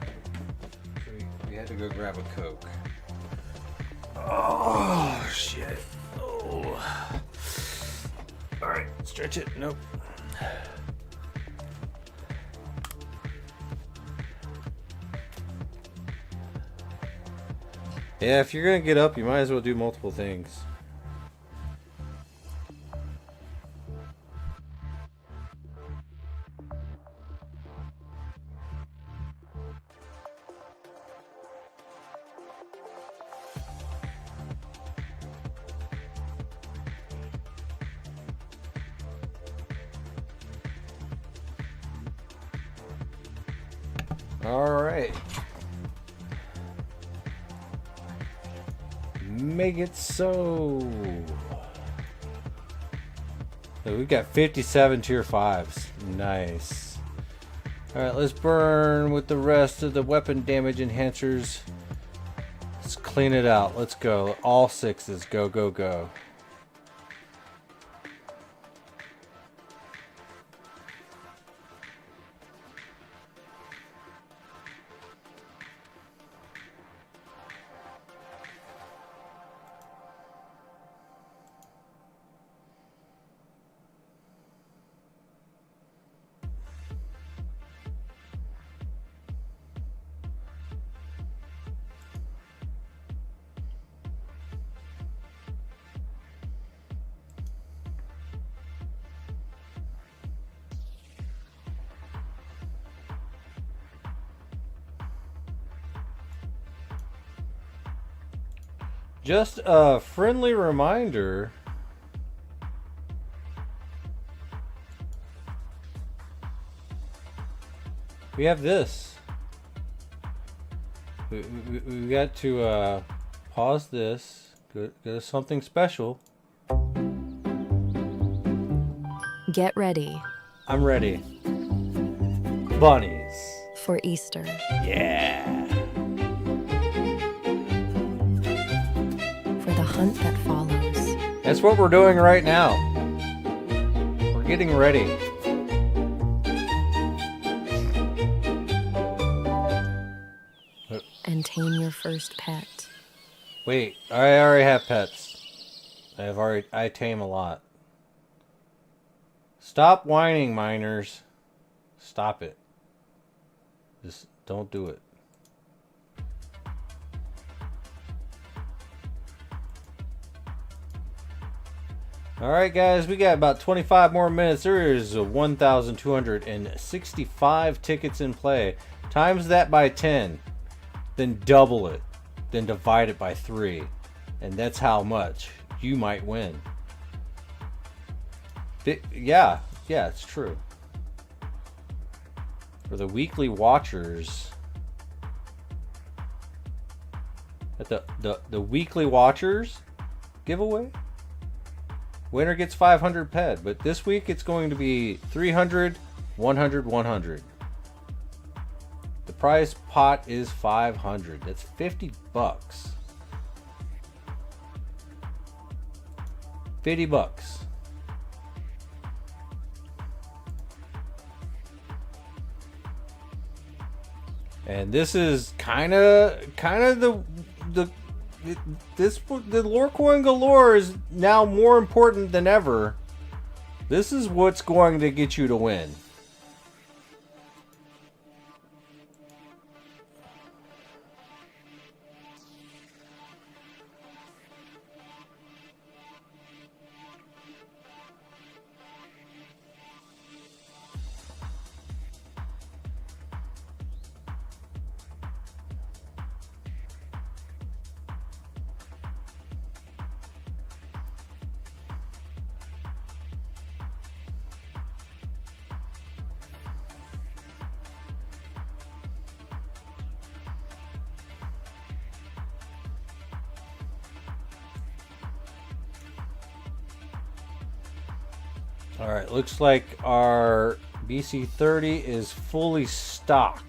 So we had to go grab a Coke. Oh, shit. Oh. Alright, stretch it. Nope. Yeah, if you're gonna get up, you might as well do multiple things. All right. Make it so. So we've got 57 tier 5s. Nice. Alright, let's burn with the rest of the weapon damage enhancers. Let's clean it out. Let's go. All 6s. Go, go, go. Just a friendly reminder. We have this. We got to pause this. Go to something special.
Get ready
I'm ready. Bunnies.
for Easter.
Yeah.
For the hunt that follows.
That's what we're doing right now. We're getting ready.
And tame your first pet.
Wait, I already have pets. I tame a lot. Stop whining, miners. Stop it. Just don't do it. Alright guys, we got about 25 more minutes. There is 1,265 tickets in play. Times that by 10. Then double it. Then divide it by 3. And that's how much you might win. Yeah, it's true. For the weekly watchers, at the weekly watchers giveaway, winner gets 500 ped, but this week it's going to be 300, 100, 100. The prize pot is 500. That's 50 bucks. 50 bucks. And this is kind of the lore coin galore is now more important than ever. This is what's going to get you to win. Alright, looks like our BC30 is fully stocked.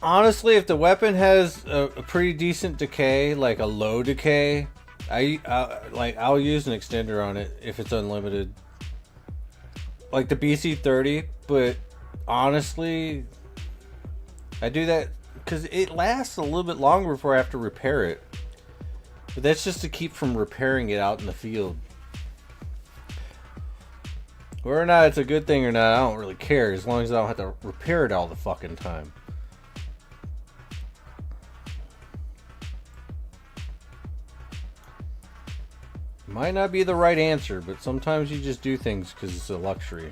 Honestly, if the weapon has a pretty decent decay, like a low decay, I'll use an extender on it if it's unlimited, like the BC30. But honestly, I do that because it lasts a little bit longer before I have to repair it. But that's just to keep from repairing it out in the field. Whether or not it's a good thing or not, I don't really care, as long as I don't have to repair it all the fucking time. Might not be the right answer, but sometimes you just do things because it's a luxury.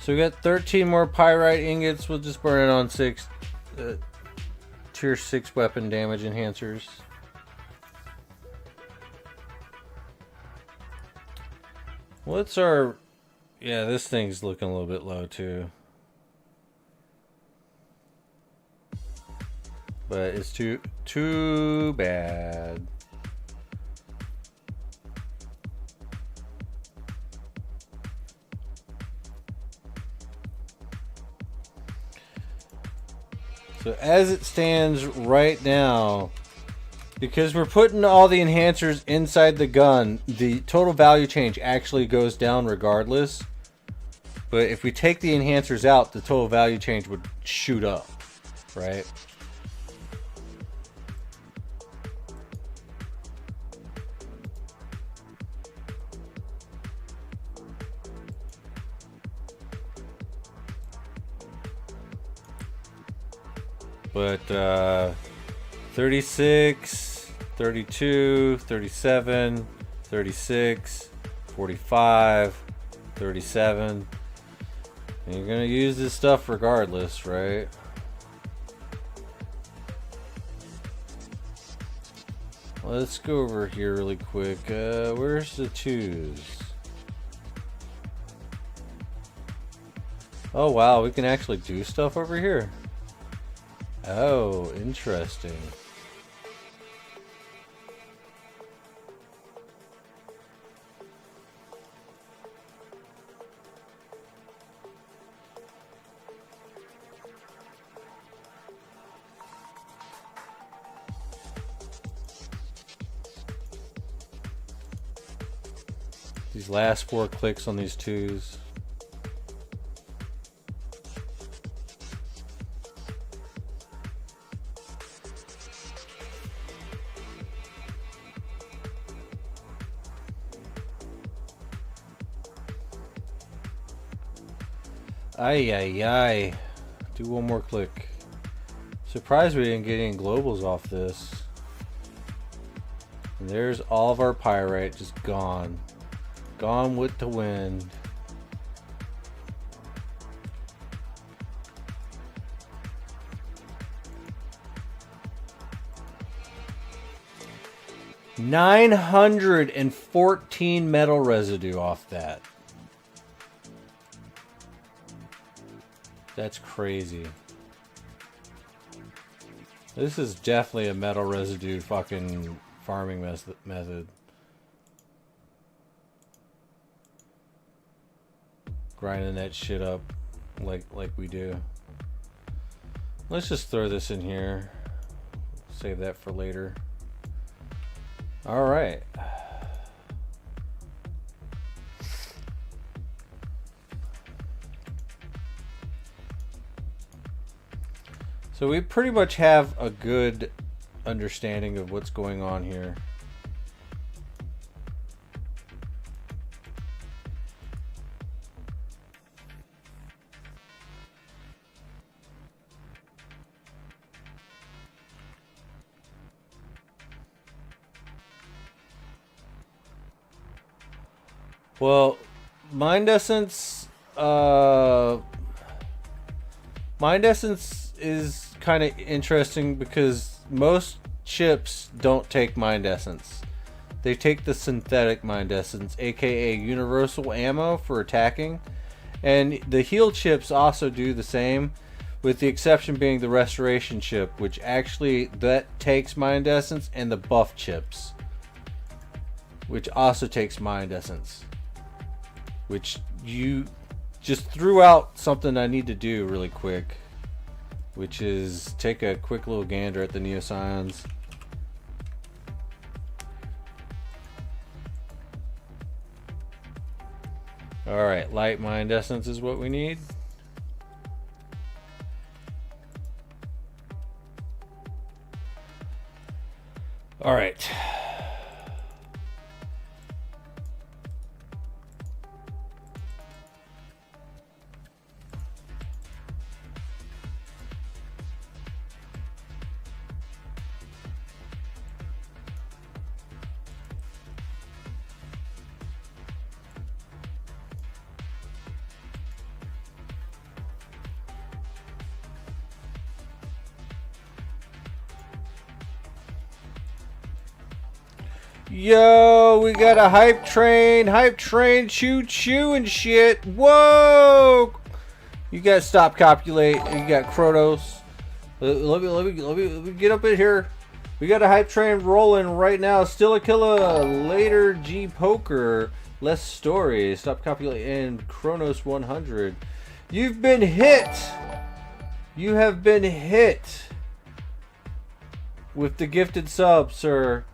So we got 13 more pyrite ingots. We'll just burn it on 6 tier 6 weapon damage enhancers. What's our... Yeah, this thing's looking a little bit low too. But it's too bad. So as it stands right now, because we're putting all the enhancers inside the gun, the total value change actually goes down regardless. But if we take the enhancers out, the total value change would shoot up, right? But 36, 32, 37, 36, 45, 37. And you're gonna use this stuff regardless, right? Let's go over here really quick. Where's the 2s? Oh wow, we can actually do stuff over here. Oh, interesting. These last 4 clicks on these 2s. Ay, ay, ay. Do one more click. Surprised we didn't get any globals off this. And there's all of our pyrite just gone. Gone with the wind. $914 metal residue off that. That's crazy. This is definitely a metal residue fucking farming method. Grinding that shit up like we do. Let's just throw this in here. Save that for later. All right. So we pretty much have a good understanding of what's going on here. Well, Mind Essence is kind of interesting because most chips don't take Mind Essence. They take the synthetic Mind Essence, aka universal ammo for attacking, and the heal chips also do the same. with the exception being the restoration chip, which actually that takes mind essence, and the buff chips, which also takes mind essence, which you just threw out something I need to do really quick, which is take a quick little gander at the Neoscions. Alright, light mind essence is what we need. Alright. Yo, we got a hype train, choo choo and shit. Whoa! You got stop copulate. You got Kronos. Let me get up in here. We got a hype train rolling right now. Still a killer. Later G Poker. Less stories. Stop copulate and Kronos 100. You've been hit. You have been hit with the gifted sub, sir.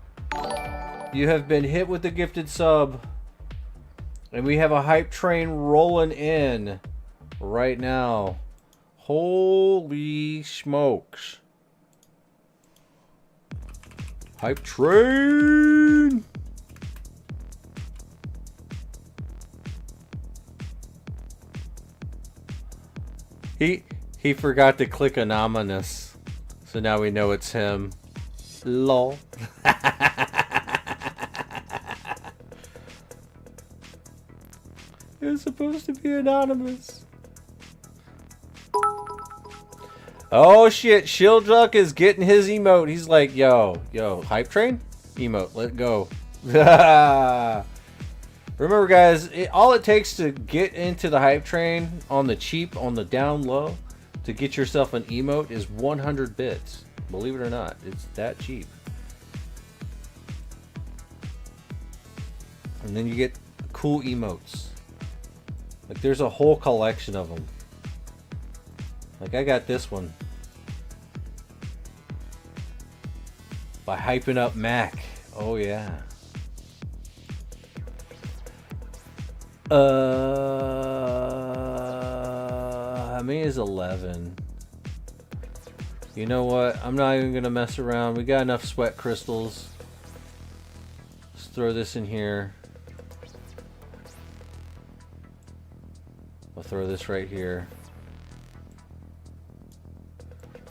You have been hit with the gifted sub. And we have a hype train rolling in right now. Holy smokes. Hype train. He forgot to click anonymous. So now we know it's him. Lol. It was supposed to be anonymous. Oh shit, Shieldruck is getting his emote. He's like, yo, hype train? Emote, let go. Remember guys, all it takes to get into the hype train on the cheap, on the down low, to get yourself an emote is 100 bits. Believe it or not, it's that cheap. And then you get cool emotes. Like there's a whole collection of them. Like I got this one. By hyping up Mac. Oh yeah. How many is 11? You know what? I'm not even gonna mess around. We got enough sweat crystals. Let's throw this in here. I'll throw this right here.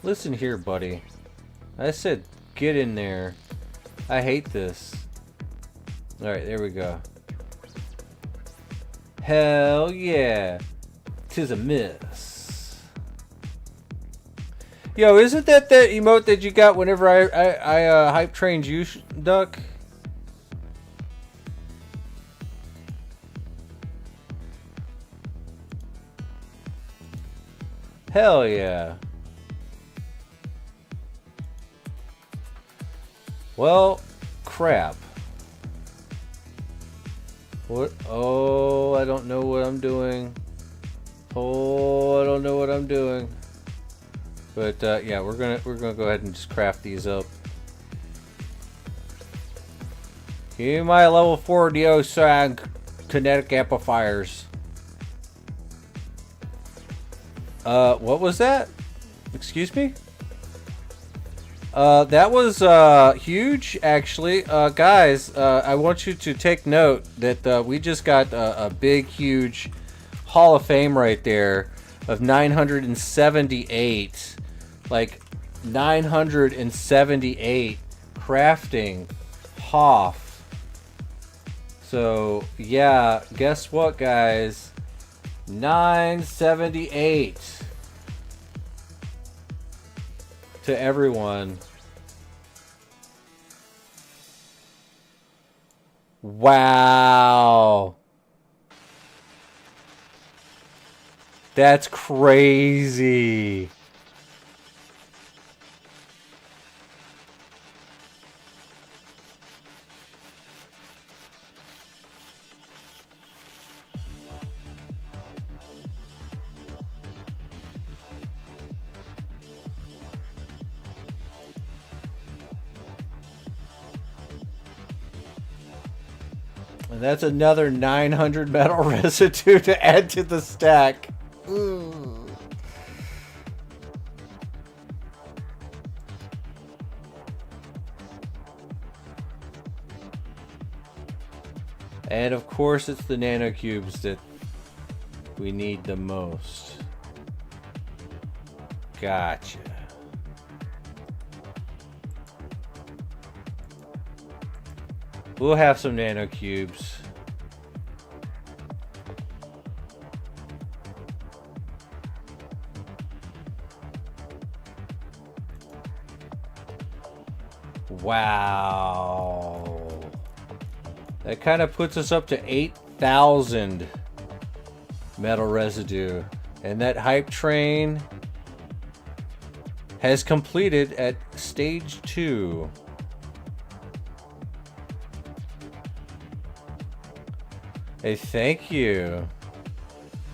Listen here, buddy. I said get in there. I hate this. Alright, there we go. Hell yeah. 'Tis a miss. Yo, isn't that emote that you got whenever I hype trained you, Duck? Hell yeah. Well, crap. What? Oh, I don't know what I'm doing. Oh, I don't know what I'm doing. But yeah, we're gonna go ahead and just craft these up. Give me my level 4 Deosang kinetic amplifiers. What was that? Excuse me? That was huge, actually. Guys, I want you to take note that we just got a big, huge Hall of Fame right there of 978. Like, 978 crafting Hoff. So, yeah, guess what, guys? 978 to everyone. Wow. That's crazy. And that's another 900 metal residue to add to the stack. Ooh. And of course it's the nanocubes that we need the most. Gotcha. We'll have some nanocubes. Wow. That kind of puts us up to 8,000 metal residue. And that hype train has completed at stage 2. Hey, thank you.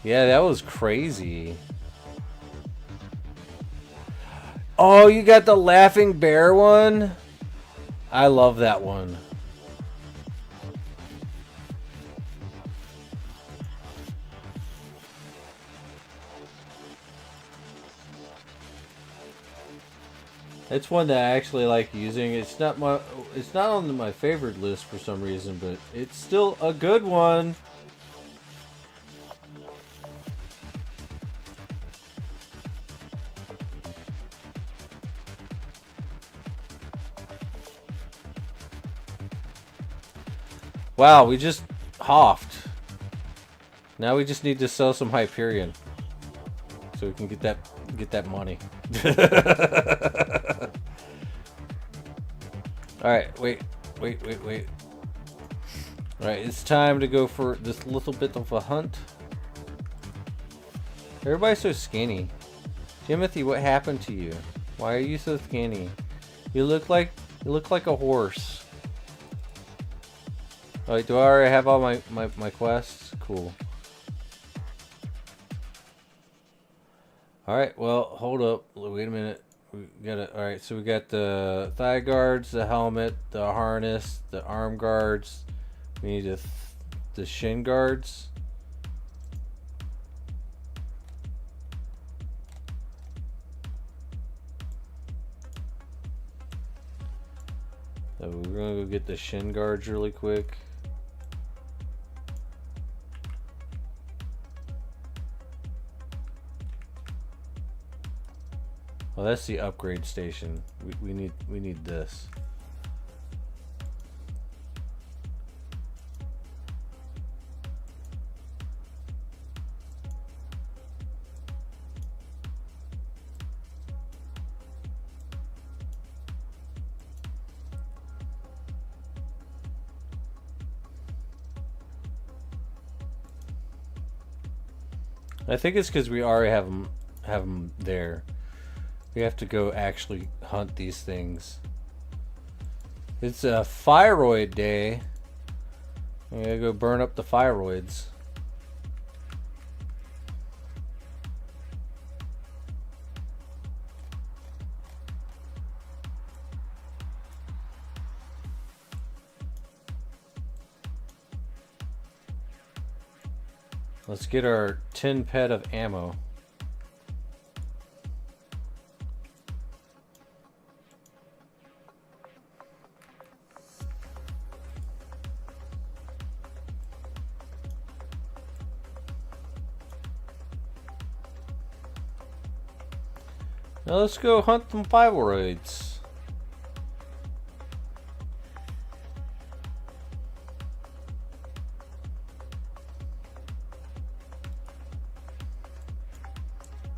Yeah, that was crazy. Oh, you got the laughing bear one? I love that one. It's one that I actually like using. It's not on my favorite list for some reason, but it's still a good one. Wow, we just hoffed. Now we just need to sell some Hyperion so we can get that money. Alright, wait. Alright, it's time to go for this little bit of a hunt. Everybody's so skinny. Timothy, what happened to you? Why are you so skinny? You look like a horse. Alright, do I already have all my quests? Cool. Alright, well, hold up. Wait a minute. We got it. Alright, so we got the thigh guards, the helmet, the harness, the arm guards. We need the shin guards. So we're gonna go get the shin guards really quick. Well, that's the upgrade station. We need this. I think it's because we already have them there. We have to go actually hunt these things. It's a thyroid day. We gotta go burn up the thyroids. Let's get our 10 pet of ammo. Now let's go hunt some thyroids.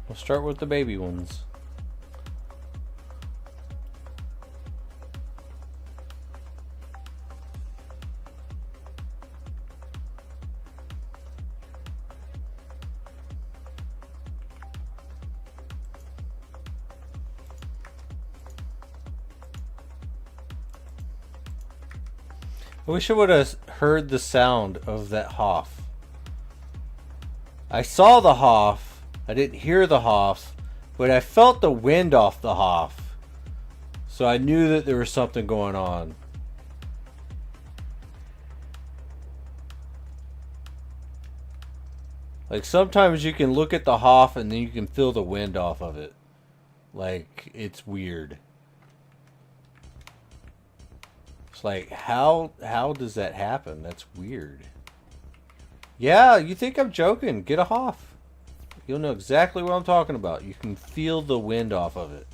We'll start with the baby ones. I wish I would have heard the sound of that Hoff. I saw the Hoff, I didn't hear the Hoff, but I felt the wind off the Hoff. So I knew that there was something going on. Like sometimes you can look at the Hoff and then you can feel the wind off of it. Like it's weird. It's like how does that happen? That's weird. Yeah, you think I'm joking? Get a Hoff. You'll know exactly what I'm talking about. You can feel the wind off of it.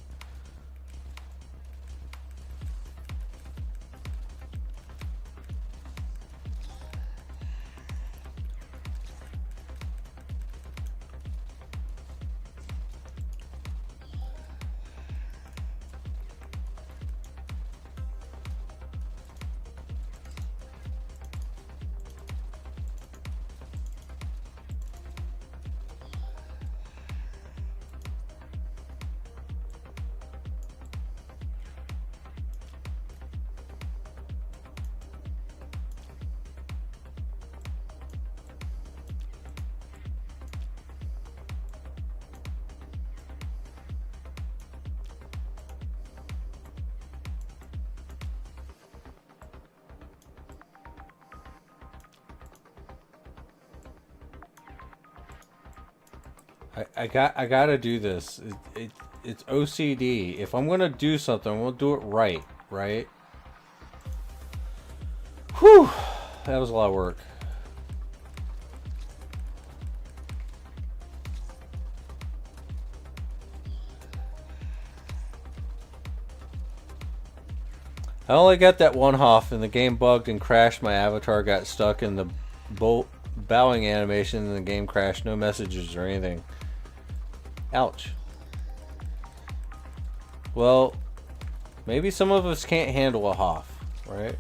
I gotta do this. It's OCD. If I'm gonna do something, we'll do it right, right? Whew, that was a lot of work. I only got that one Hoff, and the game bugged and crashed. My avatar got stuck in the bowing animation, and the game crashed. No messages or anything. Ouch. Well, maybe some of us can't handle a Hoff, right?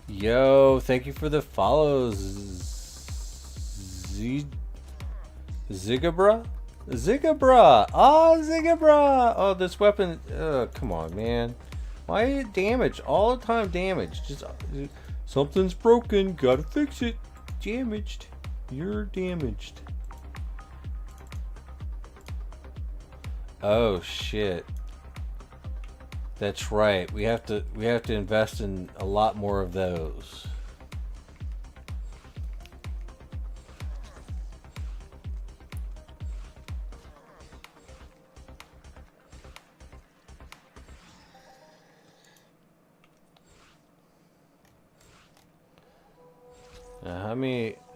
Yo, thank you for the follows. Zigabra? Zigabra! Oh, Zigabra! Oh, this weapon. Come on, man. Why is it damaged? All the time damaged. Just something's broken. Gotta fix it. Damaged. You're damaged. Oh shit. That's right. We have to invest in a lot more of those.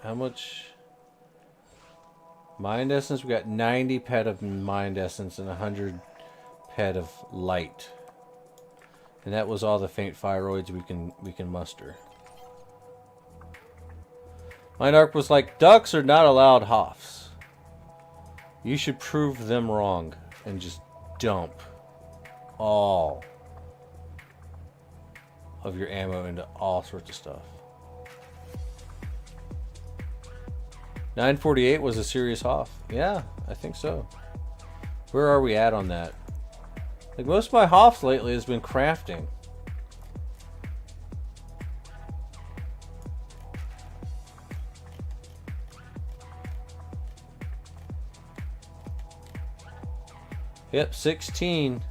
How much mind essence? We got 90 pet of mind essence and 100 pet of light. And that was all the faint firoids we can muster. Mind Arc was like, ducks are not allowed Hoffs. You should prove them wrong and just dump all of your ammo into all sorts of stuff. 948 was a serious Hoff. Yeah, I think so. Where are we at on that? Like most of my Hoffs lately has been crafting. Yep, 16.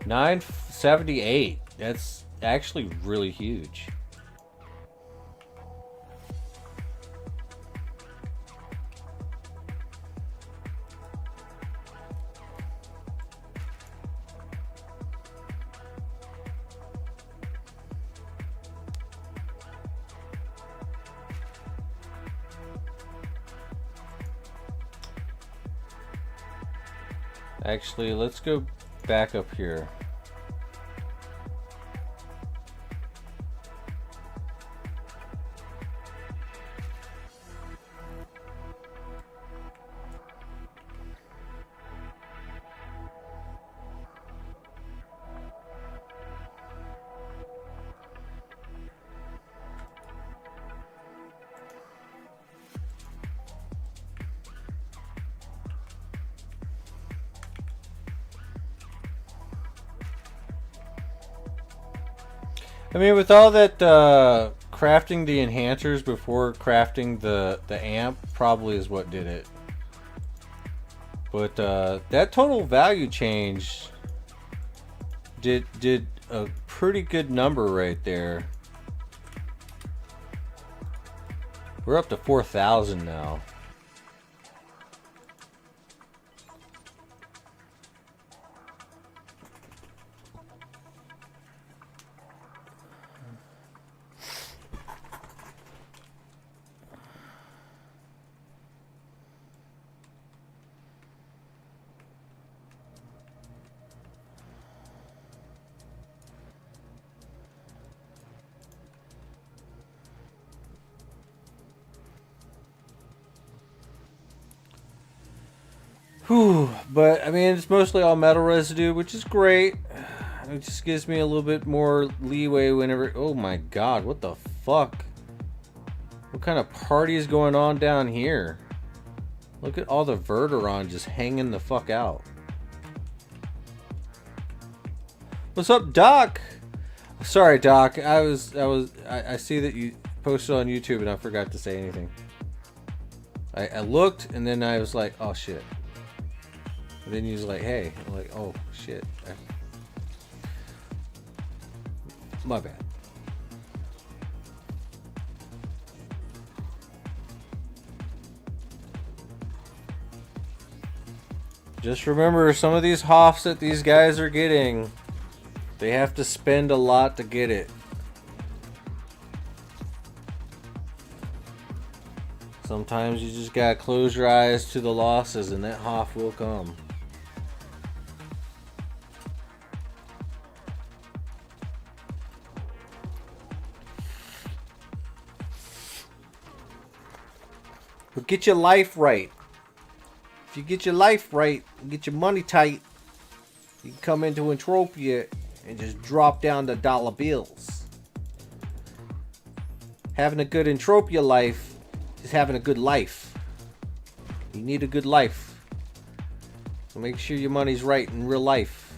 978. That's actually really huge. Actually, let's go back up here. I mean, with all that crafting the enhancers before crafting the amp probably is what did it. But that total value change did a pretty good number right there. We're up to 4,000 now. Whew, but I mean, it's mostly all metal residue, which is great. It just gives me a little bit more leeway whenever. Oh my god, what the fuck? What kind of party is going on down here? Look at all the Verteron just hanging the fuck out. What's up, Doc? Sorry, Doc. I see that you posted on YouTube and I forgot to say anything. I looked and then I was like, oh shit. And then he was like, hey. I'm like, oh shit. My bad. Just remember, some of these hoffs that these guys are getting, they have to spend a lot to get it. Sometimes you just gotta close your eyes to the losses and that hoff will come. But get your life right. If you get your life right, get your money tight, you can come into Entropia and just drop down the dollar bills. Having a good Entropia life is having a good life. You need a good life. So make sure your money's right in real life.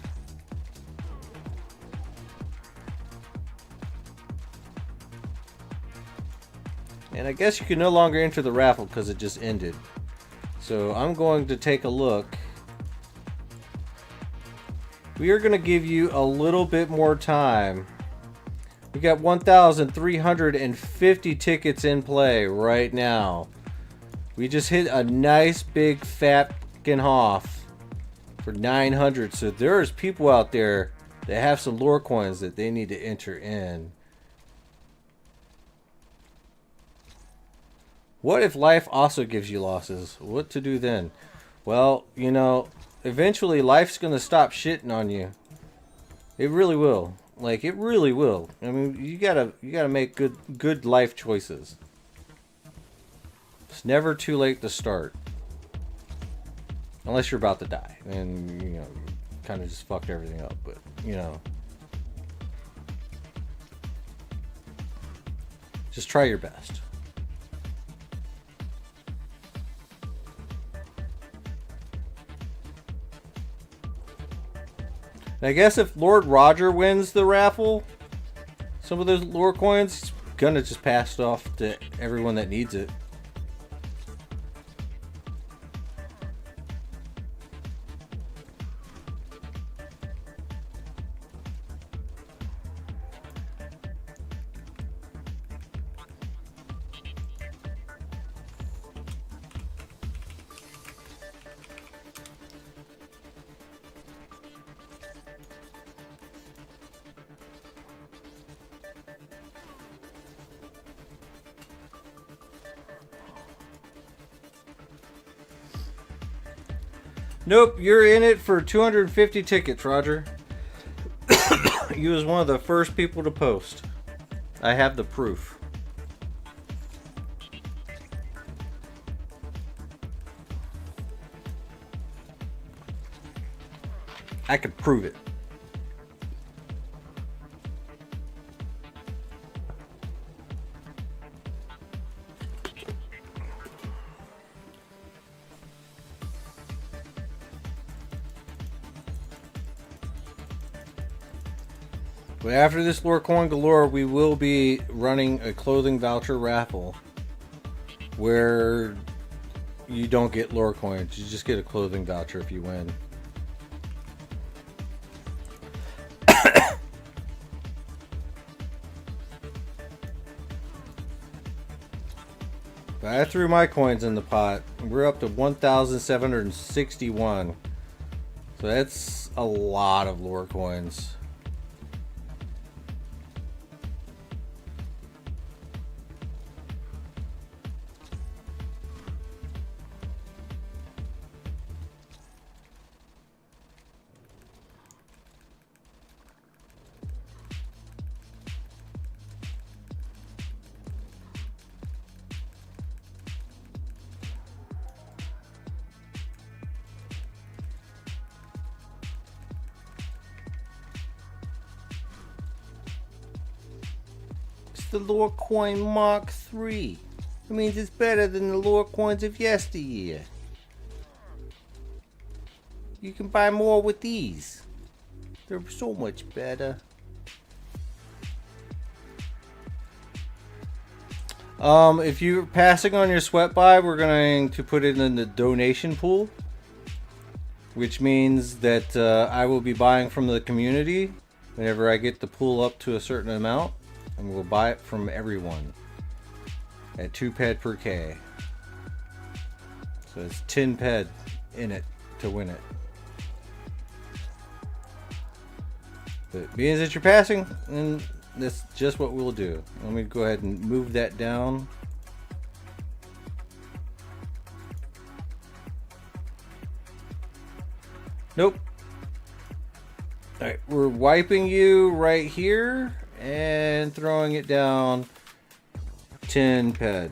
And I guess you can no longer enter the raffle because it just ended. So I'm going to take a look. We are going to give you a little bit more time. We got 1,350 tickets in play right now. We just hit a nice big fat fucking hoff for 900. So there's people out there that have some lore coins that they need to enter in. What if life also gives you losses? What to do then? Well, you know, eventually life's gonna stop shitting on you. It really will. Like, it really will. I mean, you gotta make good life choices. It's never too late to start. Unless you're about to die. And, you know, kind of just fucked everything up. But, you know. Just try your best. I guess if Lord Roger wins the raffle, some of those lore coins, he's gonna just pass it off to everyone that needs it. Nope, you're in it for 250 tickets, Roger. You was one of the first people to post. I have the proof. I could prove it. But after this Lore Coin Galore, we will be running a clothing voucher raffle where you don't get lore coins. You just get a clothing voucher if you win. But I threw my coins in the pot. We're up to 1,761. So that's a lot of lore coins. The lore coin Mark III. It means it's better than the lore coins of yesteryear. You can buy more with these. They're so much better. If you're passing on your sweat buy, we're going to put it in the donation pool, which means that I will be buying from the community whenever I get the pool up to a certain amount. And we'll buy it from everyone at 2 ped per K. So it's 10 ped in it to win it. But being that you're passing, and that's just what we'll do. Let me go ahead and move that down. Nope. Alright, we're wiping you right here. And throwing it down 10 ped.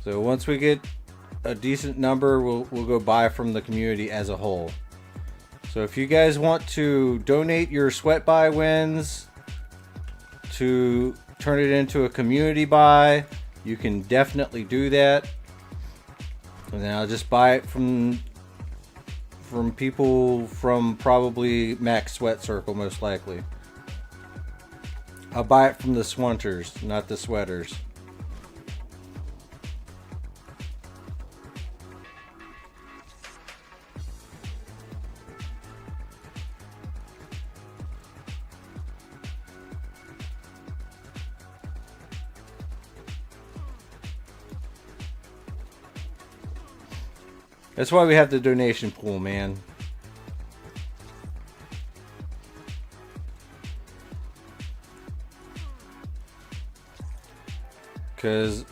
So once we get a decent number, we'll go buy from the community as a whole. So if you guys want to donate your sweat buy wins to turn it into a community buy, you can definitely do that. And then I'll just buy it from people from probably Max Sweat Circle, most likely. I'll buy it from the swanters, not the sweaters. That's why we have the donation pool, man. Because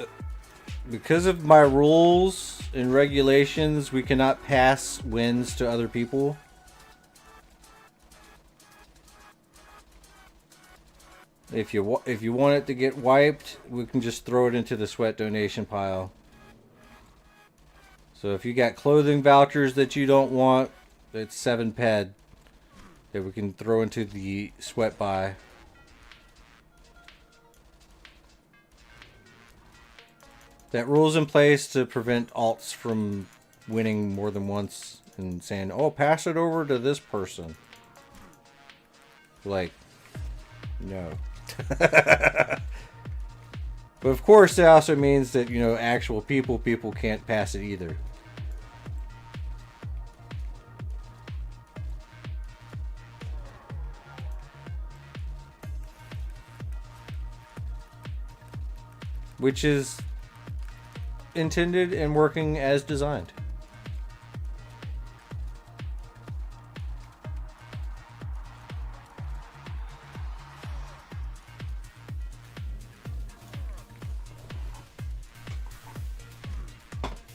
of my rules and regulations, we cannot pass wins to other people. If you want it to get wiped, we can just throw it into the sweat donation pile. So if you got clothing vouchers that you don't want, it's 7 ped that we can throw into the sweat buy. That rule's in place to prevent alts from winning more than once and saying, oh, pass it over to this person. Like, no. But of course, it also means that, you know, actual people can't pass it either. Which is intended and working as designed.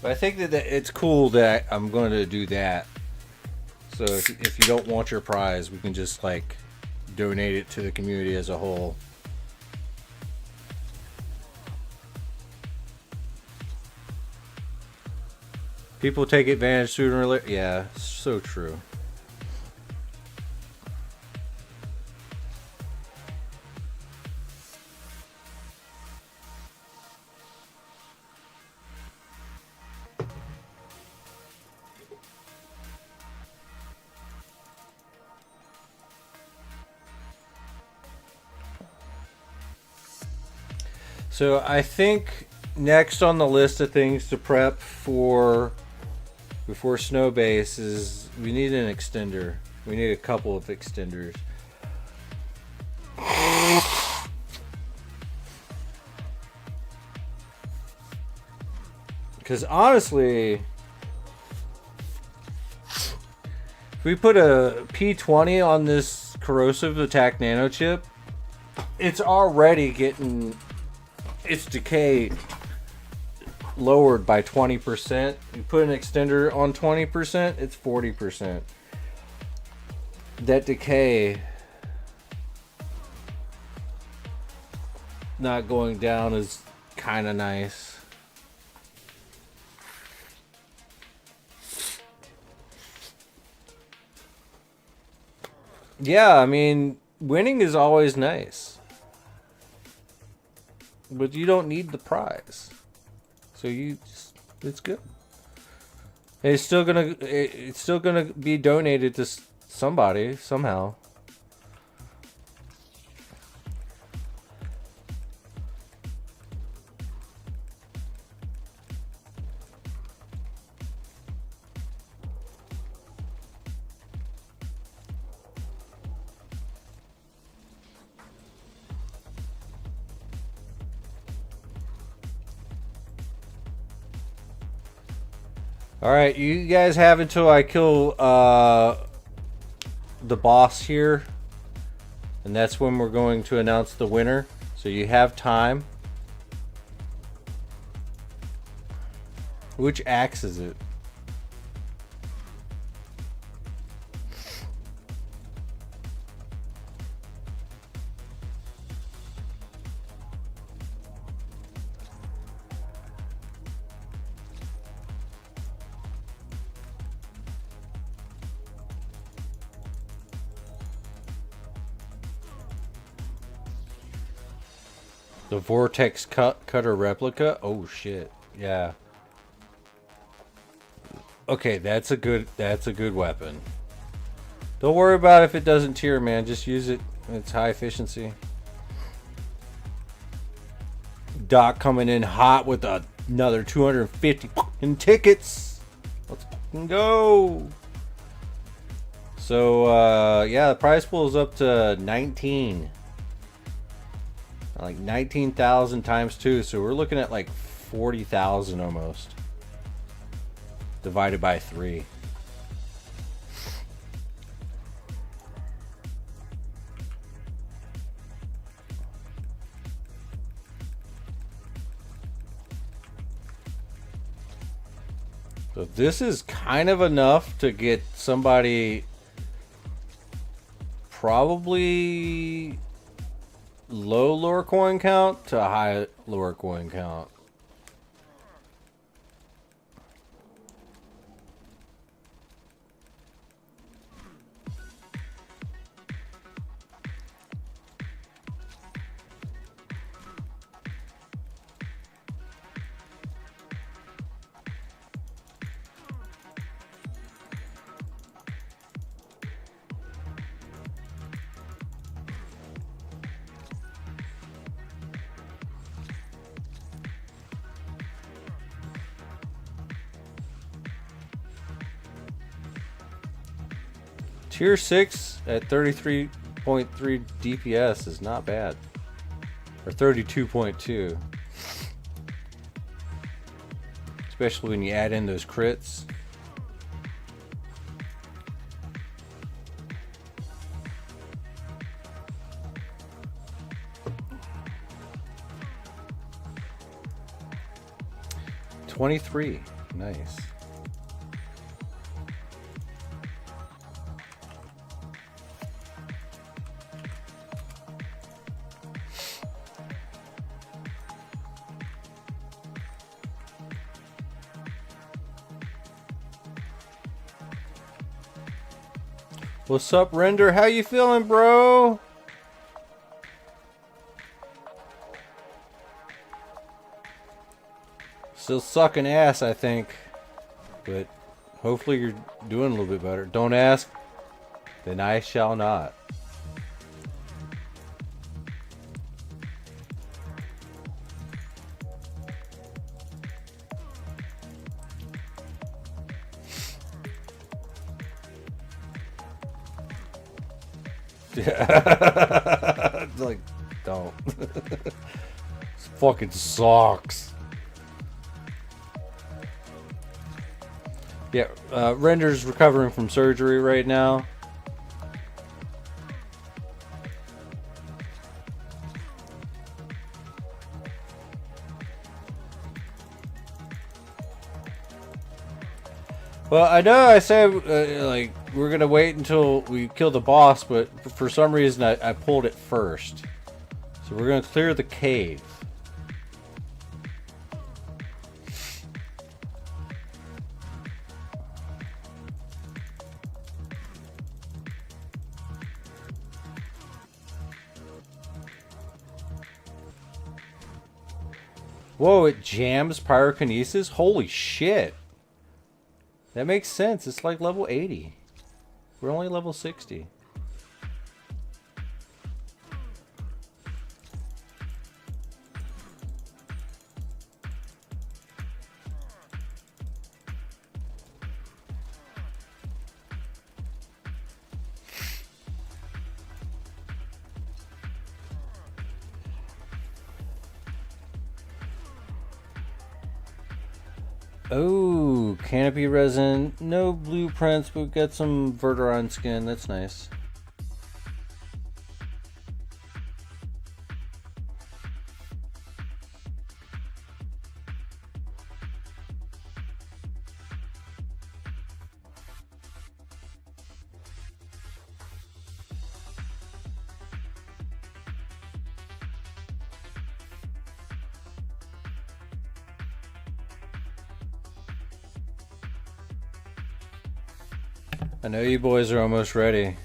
But I think that it's cool that I'm going to do that. So if you don't want your prize, we can just like donate it to the community as a whole. People take advantage sooner or later. Yeah, so true. So I think next on the list of things to prep for before snow base is we need an extender. We need a couple of extenders. Because honestly, if we put a P20 on this corrosive attack nano chip, it's already getting its decay lowered by 20%. You put an extender on 20%, it's 40%. That decay not going down is kind of nice. Yeah, I mean, winning is always nice. But you don't need the prize. So it's good. It's still gonna be donated to somebody somehow. Alright, you guys have until I kill the boss here. And that's when we're going to announce the winner. So you have time. Which axe is it? The vortex cutter replica. Oh shit! Yeah. Okay, that's a good weapon. Don't worry about if it doesn't tier, man. Just use it. It's high efficiency. Doc coming in hot with another 250 tickets. Let's fucking go. So yeah, the prize pool is up to 19. Like 19,000 times 2, so we're looking at like 40,000 almost. Divided by 3. So this is kind of enough to get somebody probably low lore coin count to high lore coin count. Tier 6 at 33.3 DPS is not bad. Or 32.2. Especially when you add in those crits. $23. Nice. What's up, Render? How you feeling, bro? Still sucking ass, I think. But hopefully you're doing a little bit better. Don't ask, then I shall not. Yeah. Like, don't. This fucking sucks. Yeah, Render's recovering from surgery right now. Well, I know I said like we're gonna wait until we kill the boss, but for some reason I pulled it first. So we're gonna clear the cave. Whoa, it jams pyrokinesis? Holy shit. That makes sense. It's like level 80. We're only level 60. Oh, canopy resin. No blueprints, but we've got some Verteron skin. That's nice. I know you boys are almost ready.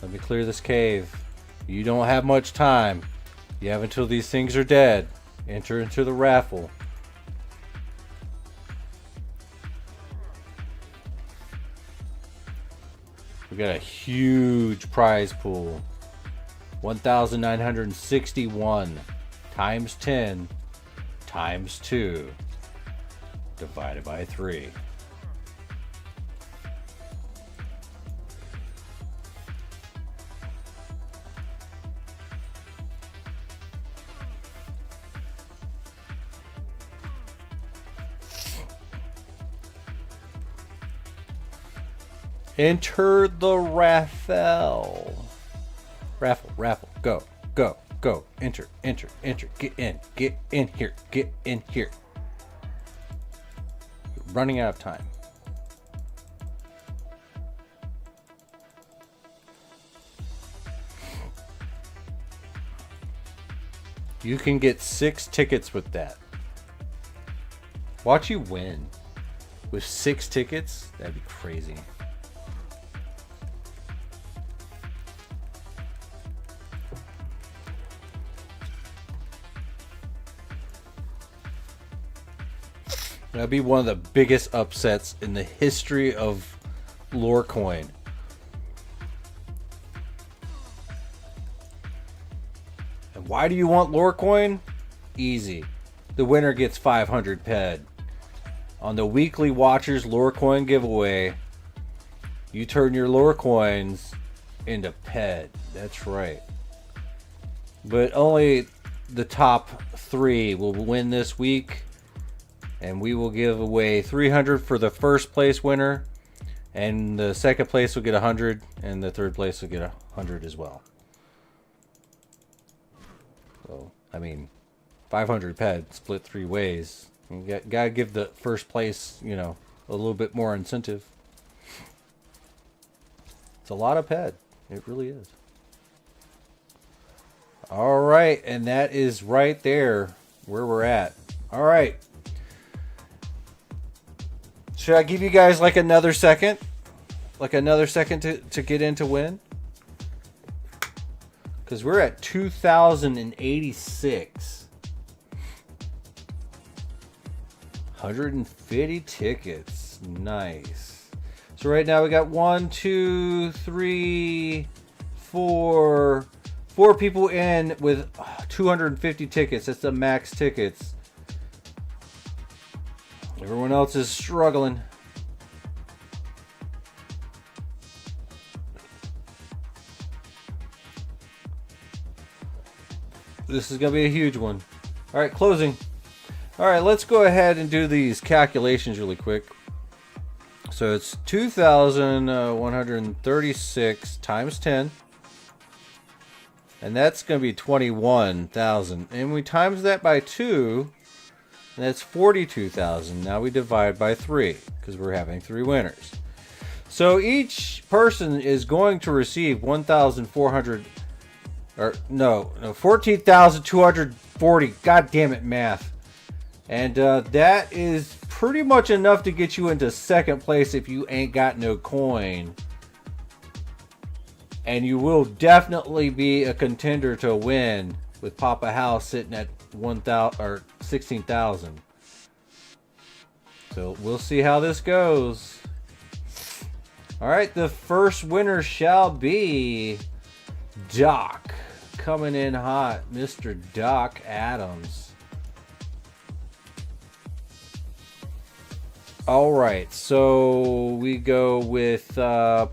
Let me clear this cave. You don't have much time. You have until these things are dead. Enter into the raffle. We got a huge prize pool. 1,961 times 10 times 2 divided by 3. Enter the raffle. Raffle. Go. Enter. Get in here. You're running out of time. You can get 6 tickets with that. Watch you win. With 6 tickets? That'd be crazy. That'd be one of the biggest upsets in the history of Lorecoin. And why do you want Lorecoin? Easy. The winner gets 500 PED. On the weekly Watchers Lorecoin giveaway, you turn your Lorecoins into PED. That's right. But only the top 3 will win this week. And we will give away 300 for the first place winner. And the second place will get 100. And the third place will get 100 as well. So, I mean, 500 PED split 3 ways. You gotta give the first place, you know, a little bit more incentive. It's a lot of PED. It really is. Alright, and that is right there where we're at. Alright. Should I give you guys like another second? Like another second to get in to win? Because we're at 2,086. 150 tickets. Nice. So right now we got 1, 2, 3, 4 people in with 250 tickets. That's the max tickets. Everyone else is struggling. this is going to be a huge one. All right, closing. All right, let's go ahead and do these calculations really quick. So it's 2,136 times 10. And that's going to be 21,000. And we times that by 2, and that's 42,000. Now we divide by 3 because we're having 3 winners. So each person is going to receive 1,400, or no, 14,240. God damn it, math. And that is pretty much enough to get you into second place if you ain't got no coin. And you will definitely be a contender to win with Papa House sitting at 1,000 or 16,000. So we'll see how this goes. All right, the first winner shall be Doc, coming in hot, Mr. Doc Adams. All right, so we go with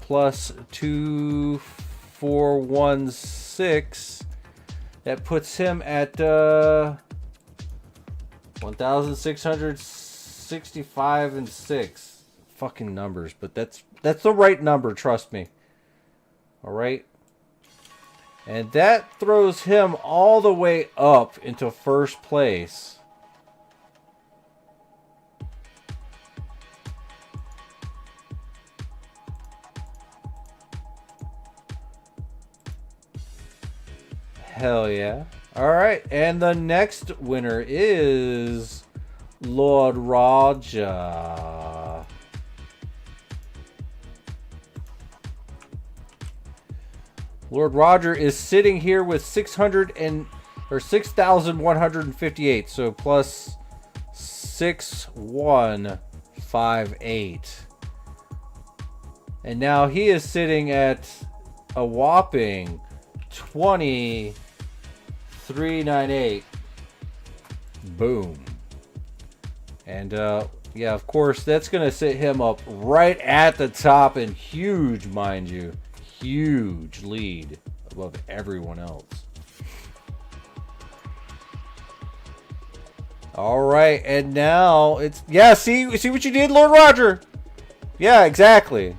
plus 2,416. That puts him at 1,665 and 6. Fucking numbers, but that's the right number, trust me. All right. And that throws him all the way up into first place. Hell yeah. All right, and the next winner is Lord Roger. Lord Roger is sitting here with 6,158, so plus 6,158. And now he is sitting at a whopping 20,398. Boom. And yeah, of course, that's going to sit him up right at the top, and huge, mind you. Huge lead above everyone else. All right, and now it's see what you did, Lord Roger. Yeah, exactly.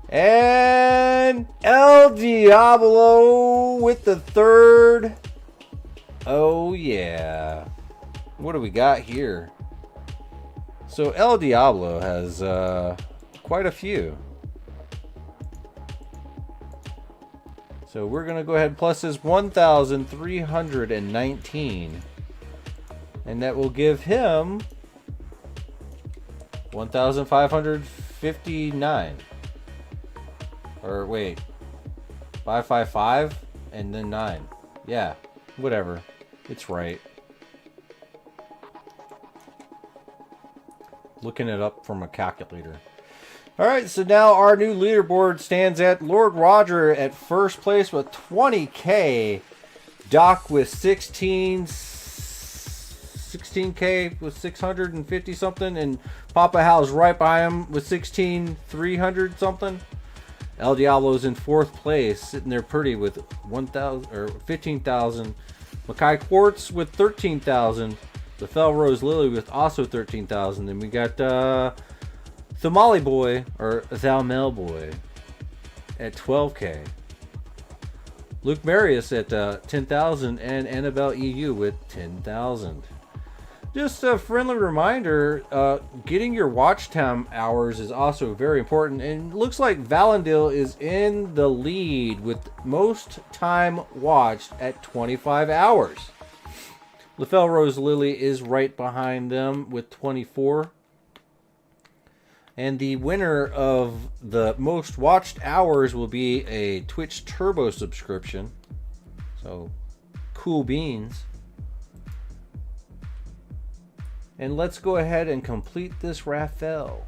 And El Diablo with the third. Oh yeah. What do we got here? So El Diablo has quite a few. So we're going to go ahead and plus his 1,319. And that will give him 1,559. Or wait. 555 and then 9. Yeah, whatever. It's right. Looking it up from a calculator. Alright, so now our new leaderboard stands at Lord Roger at first place with 20k. Doc with 16k with 650 something. And Papa House right by him with 16,300 something. El Diablo's in fourth place, sitting there pretty with 1,000 or 15,000. Makai Quartz with 13,000. The Fell Rose Lily with also 13,000. Then we got Thamali Boy, or Thalmel Boy, at 12k. Luke Marius at 10,000, and Annabelle EU with 10,000. Just a friendly reminder, getting your watch time hours is also very important, and it looks like Valendil is in the lead with most time watched at 25 hours. LaFell Rose Lily is right behind them with 24. And the winner of the most watched hours will be a Twitch Turbo subscription. So, cool beans. And let's go ahead and complete this Raphael.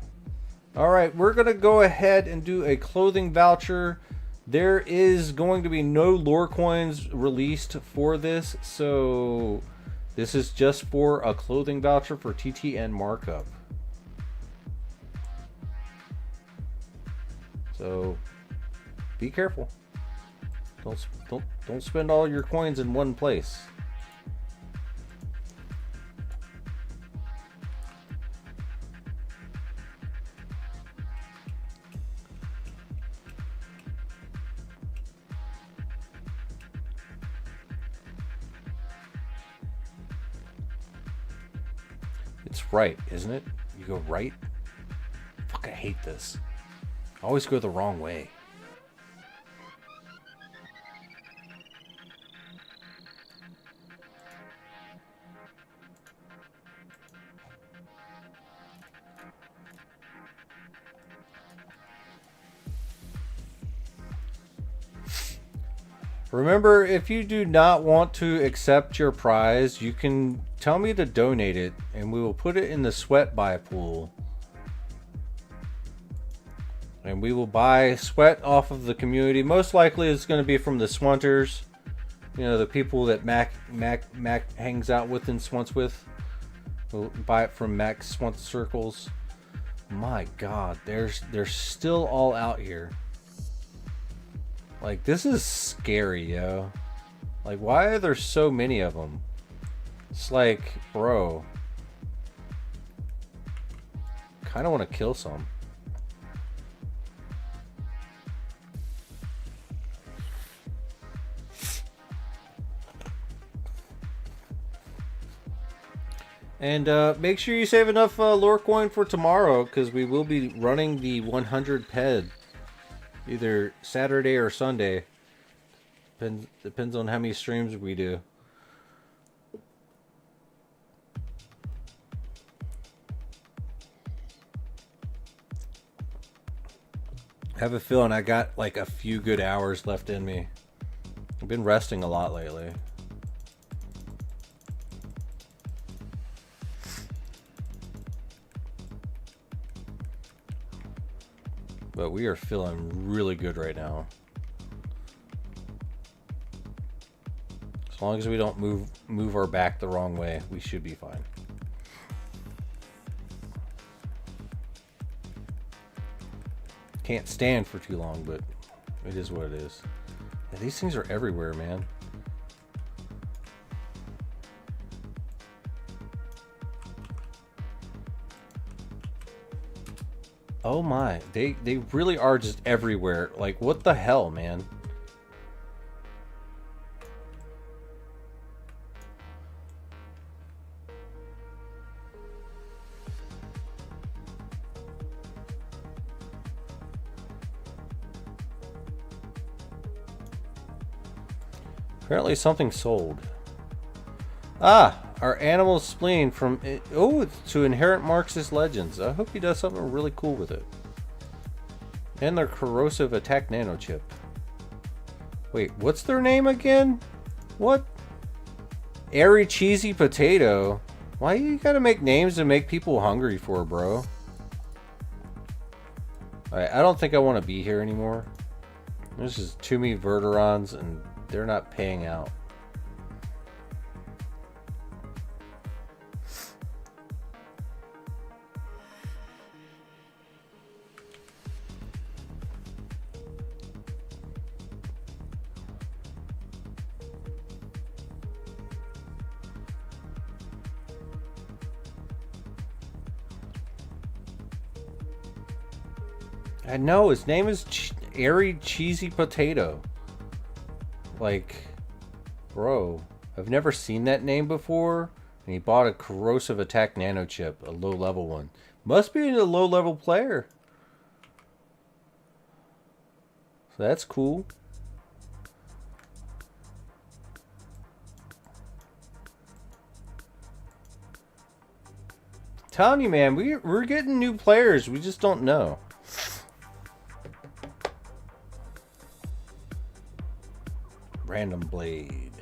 Alright, we're going to go ahead and do a clothing voucher. There is going to be no lore coins released for this. So, this is just for a clothing voucher for TTN markup. So, be careful. Don't spend all your coins in one place. It's right, isn't it? You go right? Fuck, I hate this. I always go the wrong way. Remember, if you do not want to accept your prize, you can tell me to donate it, and we will put it in the sweat buy pool. And we will buy sweat off of the community. Most likely it's going to be from the Swunters. You know, the people that Mac hangs out with and swunts with. We'll buy it from Mac's Swunt circles. My God, they're still all out here. Like, this is scary, yo. Like, why are there so many of them? It's like, bro. Kind of want to kill some. And make sure you save enough lore coin for tomorrow, because we will be running the 100 ped. Either Saturday or Sunday. Depends on how many streams we do. I have a feeling I got like a few good hours left in me. I've been resting a lot lately. But we are feeling really good right now. As long as we don't move our back the wrong way, we should be fine. Can't stand for too long, but it is what it is. Yeah, these things are everywhere, man. Oh my, they really are just everywhere. Like, what the hell, man? Apparently something sold. Ah, our animal spleen from... Oh, to inherit Marxist legends. I hope he does something really cool with it. And their corrosive attack nanochip. Wait, what's their name again? What? Airy cheesy potato. Why you gotta make names to make people hungry for, bro? Alright, I don't think I want to be here anymore. There's just too many Verterons and they're not paying out. I know, his name is Airy Cheesy Potato. Like, bro, I've never seen that name before. And he bought a corrosive attack nanochip, a low level one. Must be a low level player. So that's cool. Telling you, man, we're getting new players. We just don't know. Random blade.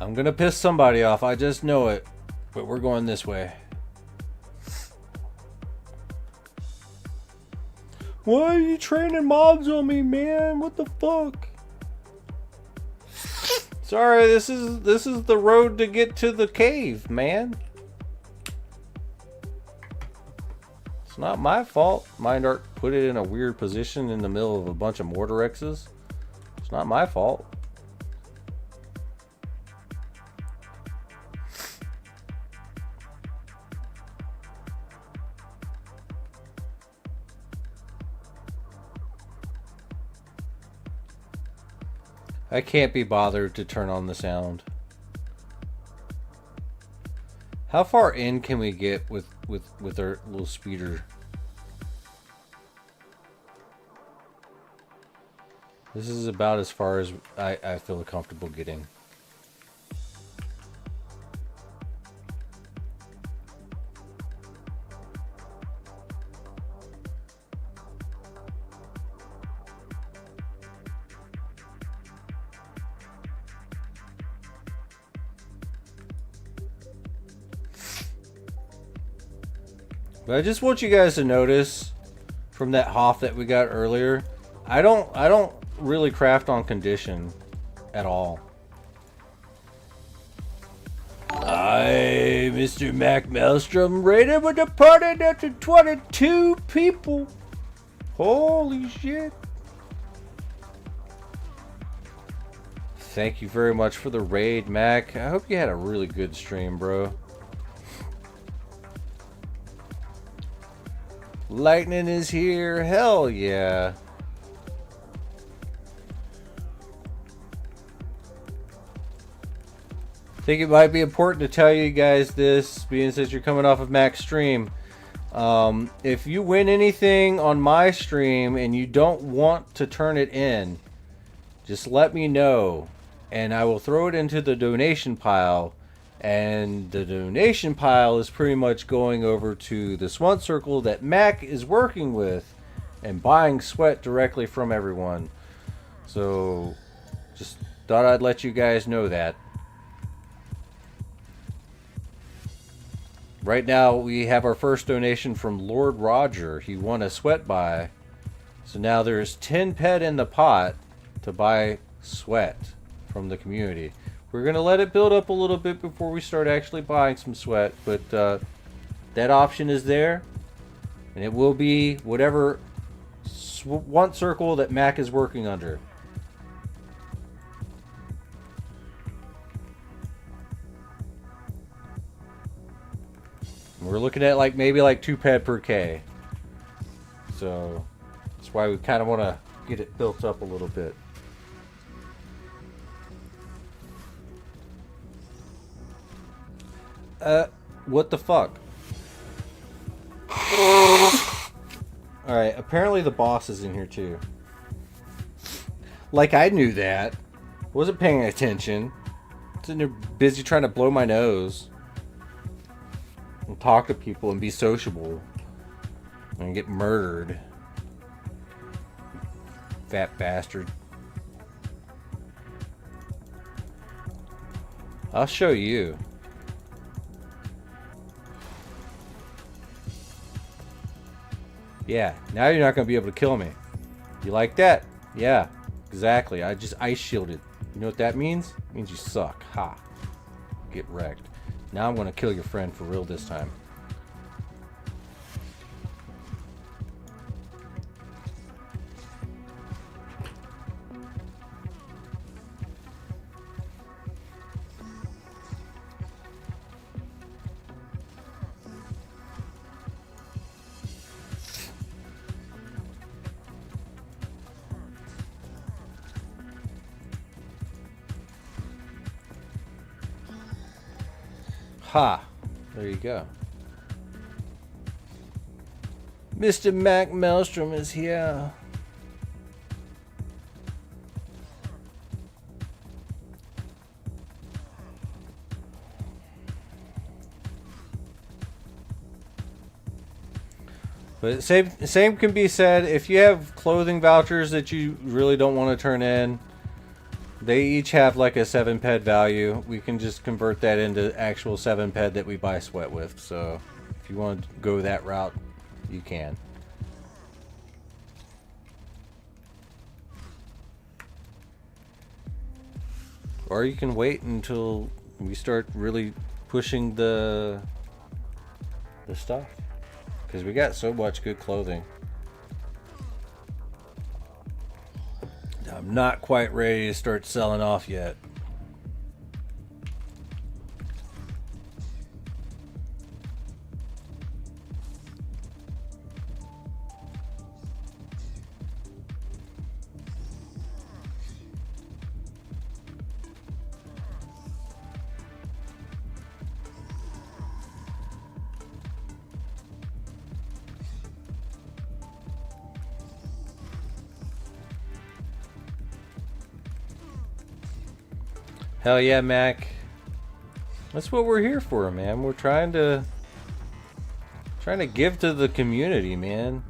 I'm gonna piss somebody off. I just know it. But we're going this way. Why are you training mobs on me, man? What the fuck? Sorry, this is the road to get to the cave, man. It's not my fault. Mind Art put it in a weird position in the middle of a bunch of Mortarexes. It's not my fault. I can't be bothered to turn on the sound. How far in can we get with our little speeder? This is about as far as I feel comfortable getting. But I just want you guys to notice from that Hoff that we got earlier, I don't really craft on condition at all. I, Mr. Mac Maelstrom, rated with a party that's 22 people. Holy shit. Thank you very much for the raid, Mac. I hope you had a really good stream, bro. Lightning is here. Hell yeah. I think it might be important to tell you guys this, being since you're coming off of Mac's stream. If you win anything on my stream and you don't want to turn it in, just let me know and I will throw it into the donation pile. And the donation pile is pretty much going over to the Swan Circle that Mac is working with and buying sweat directly from everyone. So just thought I'd let you guys know that. Right now we have our first donation from Lord Roger. He won a sweat buy. So now there's 10 pet in the pot to buy sweat from the community. We're going to let it build up a little bit before we start actually buying some sweat. But that option is there. And it will be whatever Swan Circle that Mac is working under. We're looking at like maybe like 2 ped per K. So that's why we kind of want to get it built up a little bit. What the fuck? Alright, apparently the boss is in here too. Like I knew that. Wasn't paying attention. Sitting there busy trying to blow my nose. And talk to people and be sociable. And get murdered. Fat bastard. I'll show you. Yeah, now you're not going to be able to kill me. You like that? Yeah, exactly. I just ice shielded. You know what that means? It means you suck. Ha. Get wrecked. Now I'm going to kill your friend for real this time. Ha! There you go. Mr. Mac Maelstrom is here. But same can be said if you have clothing vouchers that you really don't want to turn in. They each have like a 7 ped value. We can just convert that into actual 7 ped that we buy sweat with. So if you want to go that route, you can. Or you can wait until we start really pushing the stuff. because we got so much good clothing. I'm not quite ready to start selling off yet. Hell yeah, Mac. That's what we're here for, man. We're trying to give to the community, man.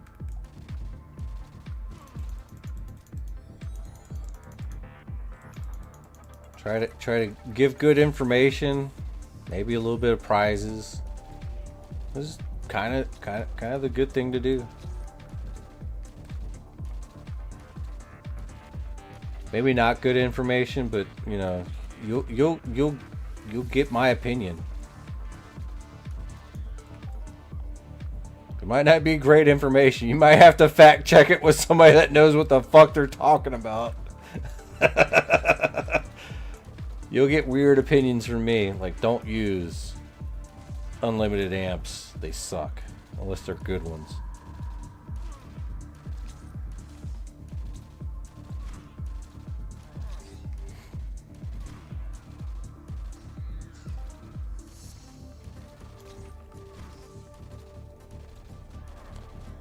Try to give good information, maybe a little bit of prizes. This is kind of the good thing to do. Maybe not good information, but you know, you'll get my opinion. It might not be great information. You might have to fact check it with somebody that knows what the fuck they're talking about. You'll get weird opinions from me, like don't use unlimited amps. They suck, unless they're good ones.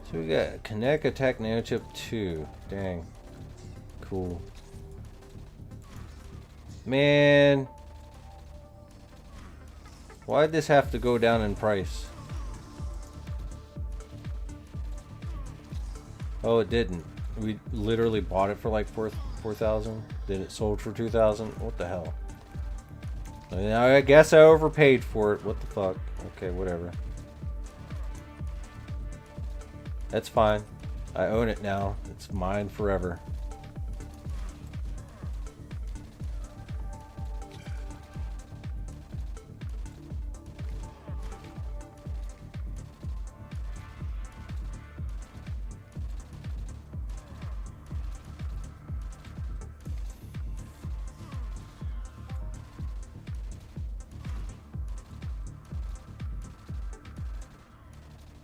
So we got Connect Attack Nanochip 2. Dang. Cool. Man. Why'd this have to go down in price? Oh, it didn't. We literally bought it for like 4,000. Then it sold for 2,000. What the hell? I guess I overpaid for it. What the fuck? Okay, whatever. That's fine. I own it now. It's mine forever.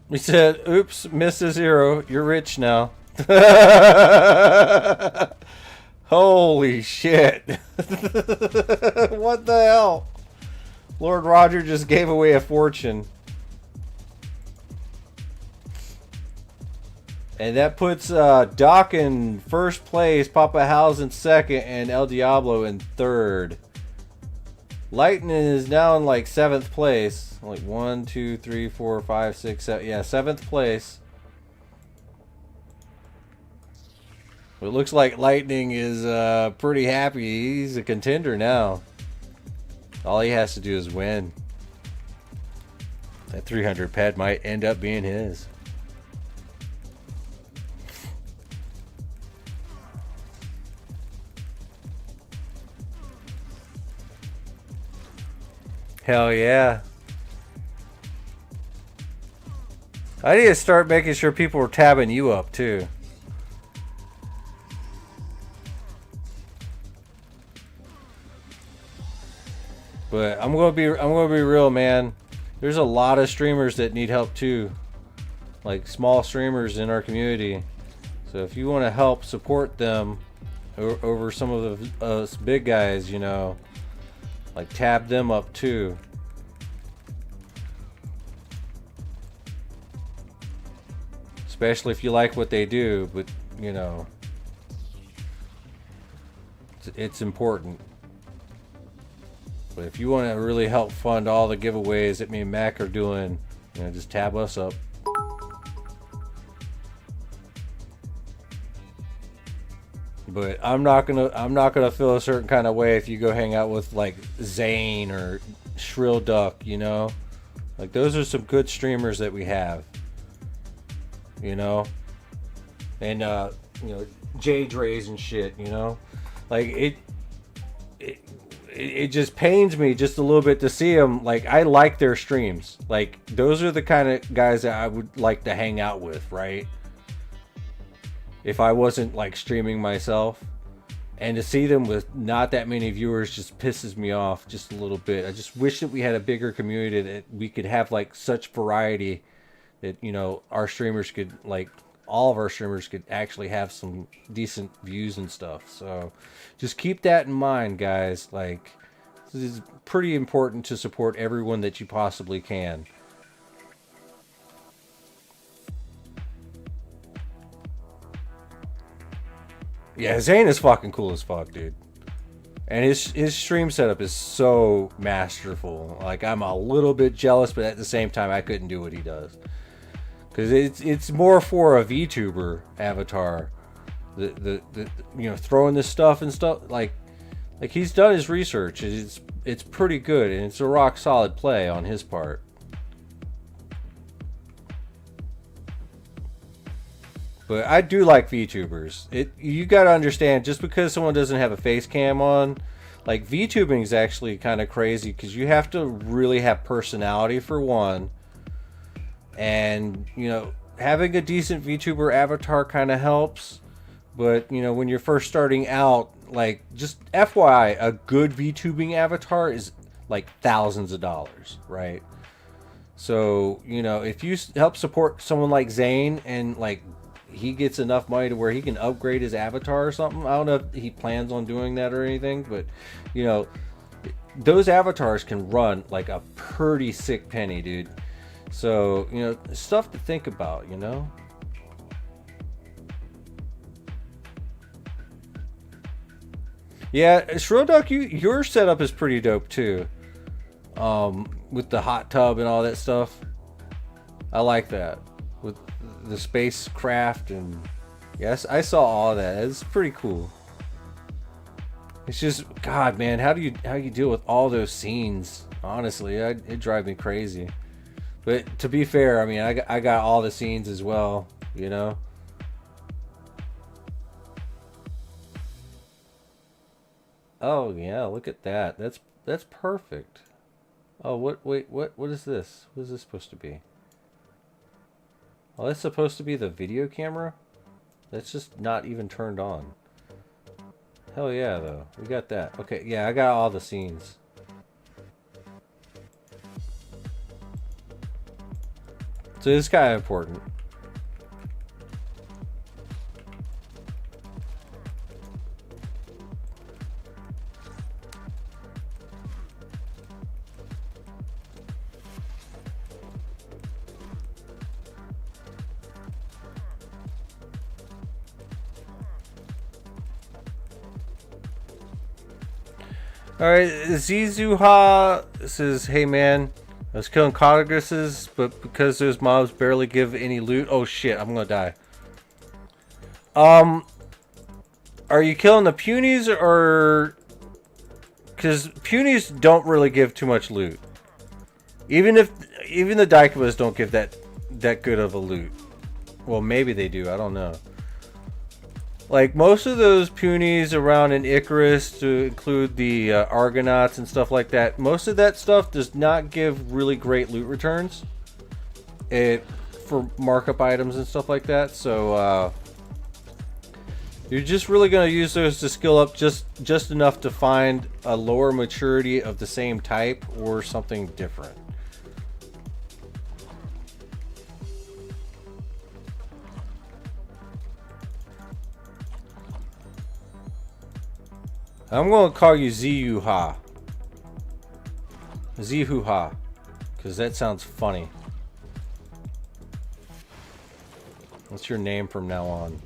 He said, oops, missed a zero. You're rich now. Holy shit. What the hell? Lord Roger just gave away a fortune. And that puts Doc in first place, Papa Howls in second, and El Diablo in third. Lightning is now in like 7th place. Like 1, 2, 3, 4, 5, 6, 7. Yeah, 7th place. It looks like Lightning is pretty happy. He's a contender now. All he has to do is win. That 300 pad might end up being his. Hell yeah. I need to start making sure people are tabbing you up too. But I'm gonna be real, man. There's a lot of streamers that need help too. Like small streamers in our community. So if you want to help support them over some of the us big guys, you know, like tab them up too. Especially if you like what they do, but you know, it's important. But if you want to really help fund all the giveaways that me and Mac are doing, you know, just tab us up. But I'm not gonna feel a certain kind of way if you go hang out with like Zane or Shrill Duck, you know, like those are some good streamers that we have. You know, and you know, J Dre's and shit, you know, like it just pains me just a little bit to see them. Like, I like their streams. Like, those are the kind of guys that I would like to hang out with, right? If I wasn't like streaming myself. And to see them with not that many viewers just pisses me off just a little bit. I just wish that we had a bigger community, that we could have like such variety that, you know, our streamers could, like, all of our streamers could actually have some decent views and stuff. So just keep that in mind, guys. Like, this is pretty important to support everyone that you possibly can. Yeah, Zane is fucking cool as fuck, dude. And his stream setup is so masterful. Like, I'm a little bit jealous, but at the same time, I couldn't do what he does. Because it's more for a VTuber avatar. The you know, throwing this stuff and stuff, like he's done his research. It's pretty good, and it's a rock solid play on his part. But I do like VTubers. You gotta understand, just because someone doesn't have a face cam on, like, VTubing is actually kind of crazy, because you have to really have personality for one. And, you know, having a decent VTuber avatar kind of helps. But, you know, when you're first starting out, like, just FYI, a good VTubing avatar is like thousands of dollars, right? So, you know, if you help support someone like Zane, and like he gets enough money to where he can upgrade his avatar or something. I don't know if he plans on doing that or anything, but, you know, those avatars can run like a pretty sick penny, dude. So, you know, stuff to think about, you know? Yeah, Shroduck, your setup is pretty dope too. With the hot tub and all that stuff. I like that. With the spacecraft, and yes, I saw all of that. It's pretty cool. It's just, God, man, how do you deal with all those scenes? Honestly, it drives me crazy. But to be fair, I mean, I got all the scenes as well, you know. Oh yeah, look at that. That's perfect. Oh, wait, what is this? What is this supposed to be? Oh, that's supposed to be the video camera? That's just not even turned on. Hell yeah, though. We got that. Okay, yeah, I got all the scenes. So it's kind of important. Alright, Zizuha says, hey man, I was killing cottagresses, but because those mobs barely give any loot. Oh shit, I'm gonna die. Are you killing the punies, or... Because punies don't really give too much loot. Even the Daikabas don't give that good of a loot. Well, maybe they do, I don't know. Like, most of those punies around in Icarus, to include the Argonauts and stuff like that, most of that stuff does not give really great loot returns for markup items and stuff like that. So you're just really going to use those to skill up just enough to find a lower maturity of the same type or something different. I'm going to call you Ziuha. Zihuha. Because that sounds funny. What's your name from now on?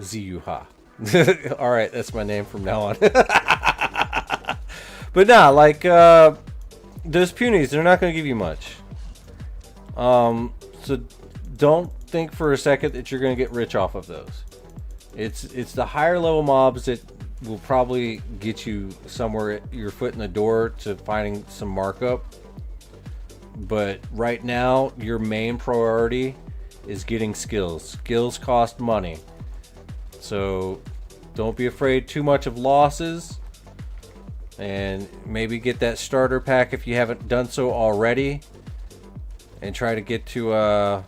Ziuha. Alright, that's my name from now on. But nah, like, those punies, they're not going to give you much. So don't think for a second that you're going to get rich off of those. It's the higher level mobs that will probably get you somewhere, your foot in the door to finding some markup. But right now, your main priority is getting skills. Skills cost money. So don't be afraid too much of losses. And maybe get that starter pack if you haven't done so already. And try to get to a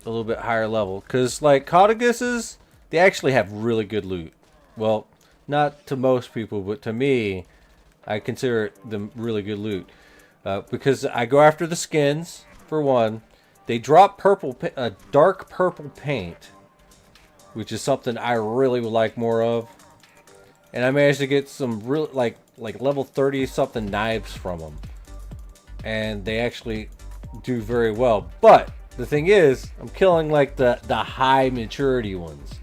little bit higher level. Because like Codiguses, they actually have really good loot. Well, not to most people, but to me, I consider them really good loot. Because I go after the skins, for one. They drop dark purple paint, which is something I really would like more of. And I managed to get some real like level 30 something knives from them. And they actually do very well. But the thing is, I'm killing like the high maturity ones,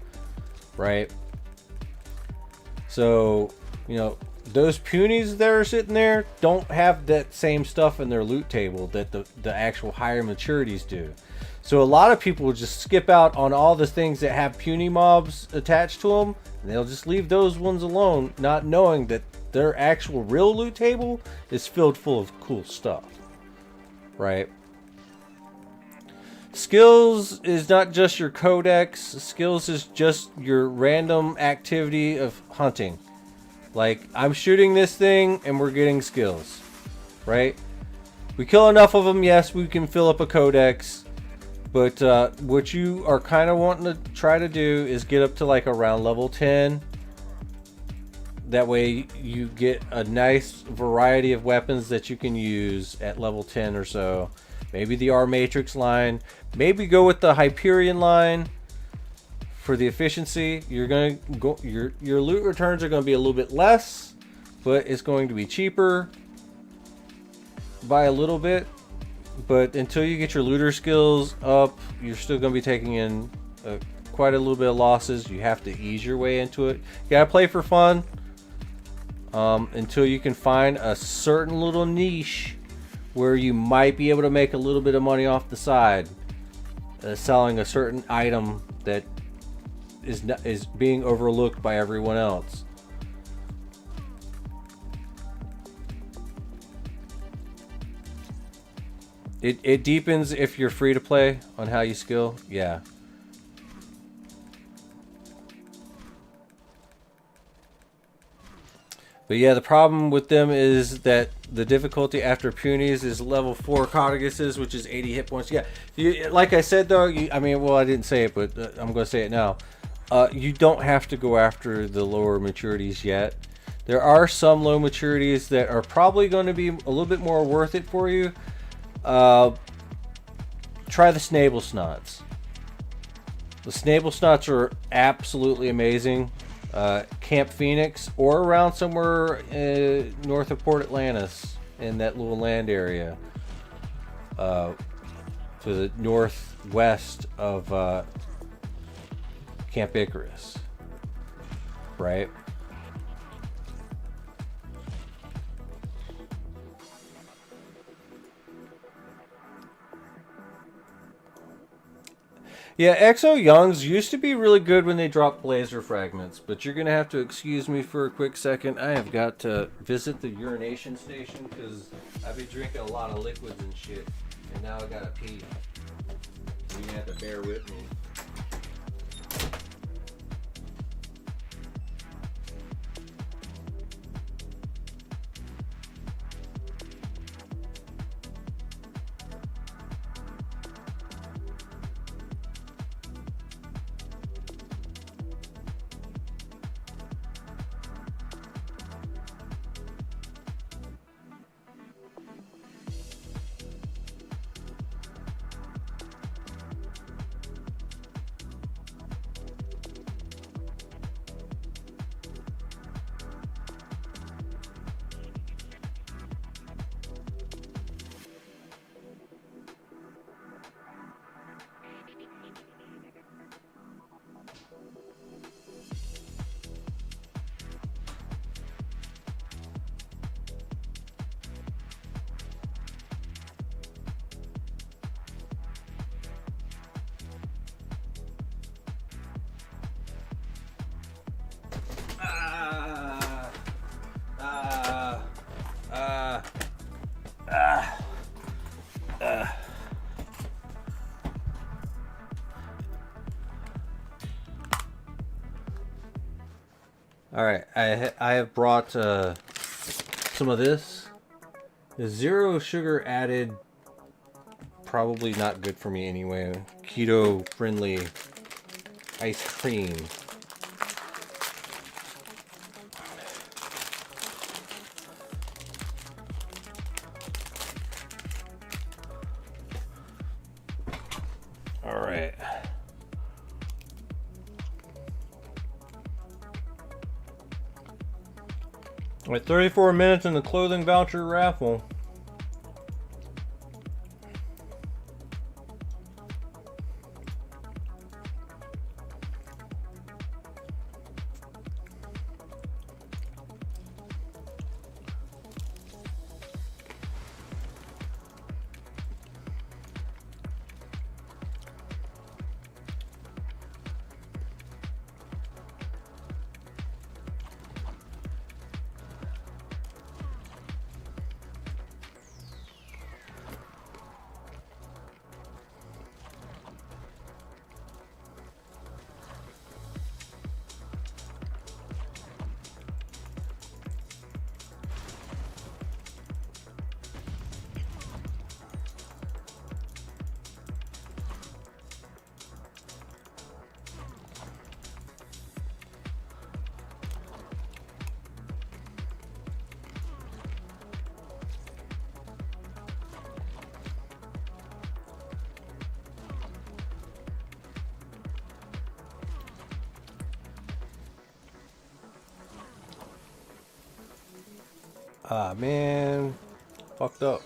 right? So, you know, those punies that are sitting there don't have that same stuff in their loot table that the actual higher maturities do. So a lot of people will just skip out on all the things that have puny mobs attached to them, and they'll just leave those ones alone, not knowing that their actual real loot table is filled full of cool stuff, right? Skills is not just your codex. Skills is just your random activity of hunting. Like, I'm shooting this thing and we're getting skills, right? We kill enough of them, yes, we can fill up a codex. But what you are kind of wanting to try to do is get up to like around level 10. That way you get a nice variety of weapons that you can use at level 10 or so. Maybe the R Matrix line. Maybe go with the Hyperion line. For the efficiency, you're gonna go. Your loot returns are gonna be a little bit less, but it's going to be cheaper by a little bit. But until you get your looter skills up, you're still gonna be taking in quite a little bit of losses. You have to ease your way into it. You gotta play for fun until you can find a certain little niche where you might be able to make a little bit of money off the side, selling a certain item that is being overlooked by everyone else. It deepens if you're free to play on how you skill. Yeah. But yeah, the problem with them is that the difficulty after punies is level 4 Codiguses, which is 80 hit points. Yeah, like I said though, I mean, well, I didn't say it, but I'm going to say it now. You don't have to go after the lower maturities yet. There are some low maturities that are probably going to be a little bit more worth it for you. Try the Snable Snots. The Snable Snots are absolutely amazing. Camp Phoenix or around somewhere north of Port Atlantis in that little land area to the northwest of Camp Icarus, right? Yeah, Exo Youngs used to be really good when they dropped laser fragments, but you're going to have to excuse me for a quick second. I have got to visit the urination station because I've been drinking a lot of liquids and shit, and now I got to pee. So you're going to have to bear with me. All right, I have brought some of this. The zero sugar added, probably not good for me anyway. Keto friendly ice cream. All right. At 34 minutes in the clothing voucher raffle. Ah, man. Fucked up.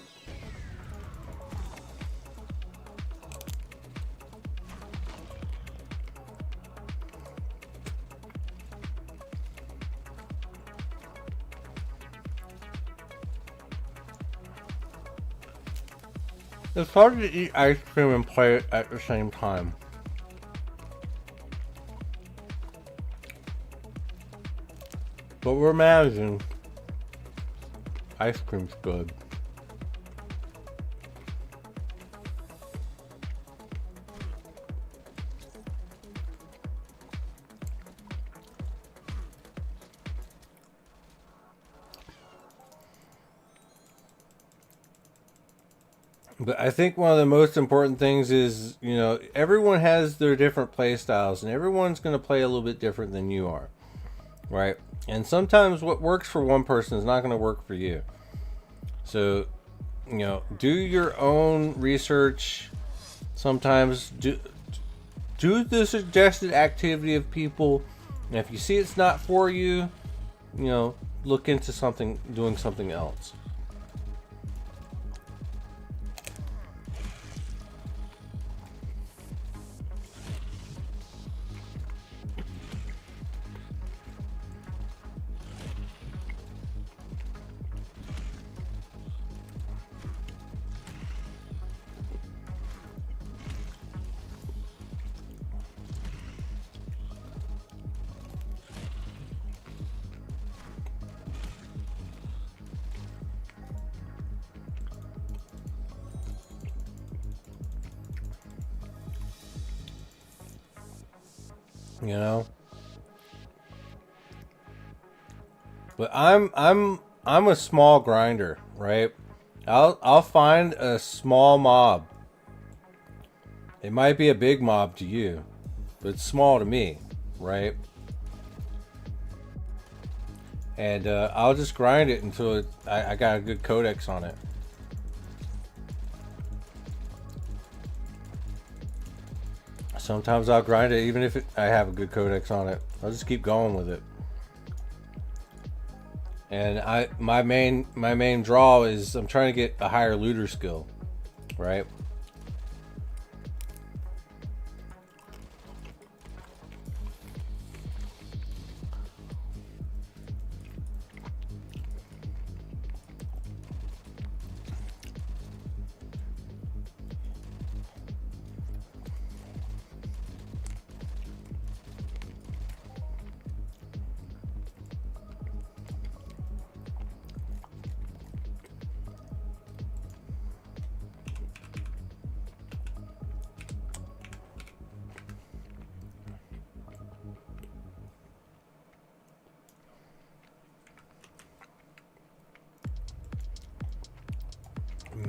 It's hard to eat ice cream and play it at the same time. But we're managing. Ice cream's good. But I think one of the most important things is, you know, everyone has their different play styles and everyone's going to play a little bit different than you are, right? And sometimes what works for one person is not going to work for you. So, you know, do your own research. Sometimes do the suggested activity of people. And if you see it's not for you, you know, look into doing something else. You know, but I'm a small grinder, right? I'll find a small mob. It might be a big mob to you, but it's small to me, right? And I'll just grind it until I got a good codex on it. Sometimes I'll grind it even if I have a good codex on it. I'll just keep going with it. And my main draw is I'm trying to get a higher looter skill, right?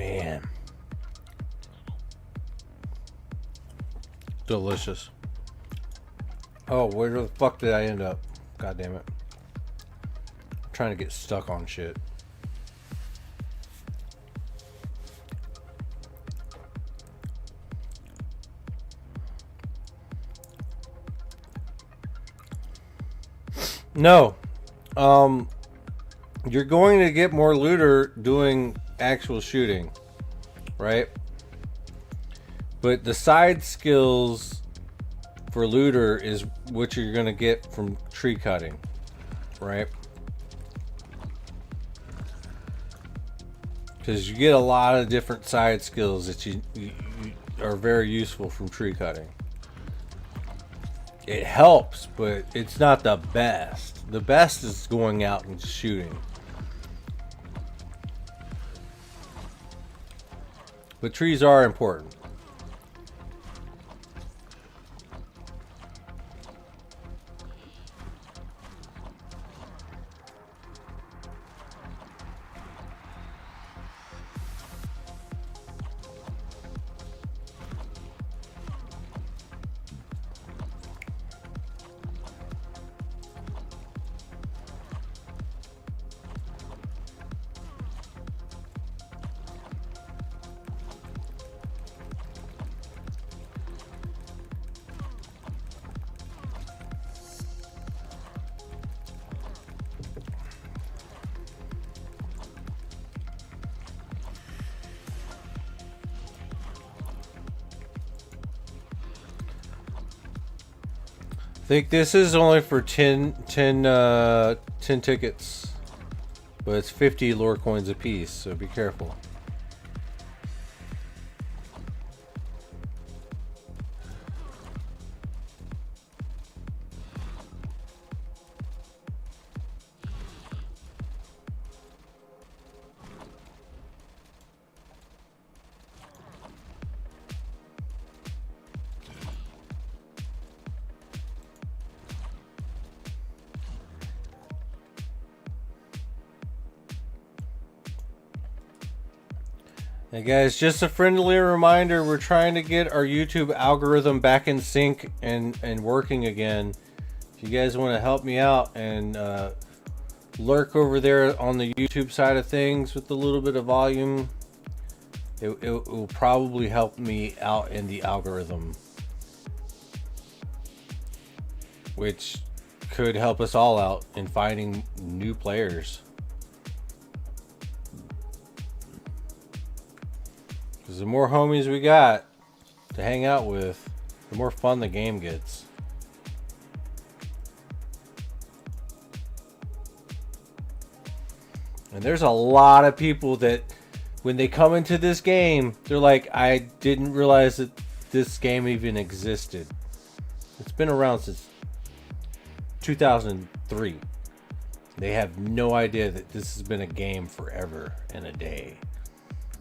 Man. Delicious. Oh, where the fuck did I end up? God damn it. I'm trying to get stuck on shit. No. You're going to get more looter doing actual shooting, right? But the side skills for looter is what you're going to get from tree cutting, right? Because you get a lot of different side skills that you are very useful from tree cutting. It helps, but it's not the best. The best is going out and shooting. But trees are important. I think this is only for 10 tickets, but it's 50 lore coins a piece, so be careful. Hey guys, just a friendly reminder, we're trying to get our YouTube algorithm back in sync and working again. If you guys want to help me out and lurk over there on the YouTube side of things with a little bit of volume, it will probably help me out in the algorithm, which could help us all out in finding new players. Because the more homies we got to hang out with, the more fun the game gets. And there's a lot of people that when they come into this game, they're like, I didn't realize that this game even existed. It's been around since 2003. They have no idea that this has been a game forever and a day.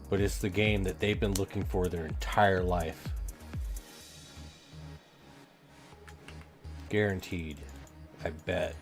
But it's the game that they've been looking for their entire life. Guaranteed. I bet.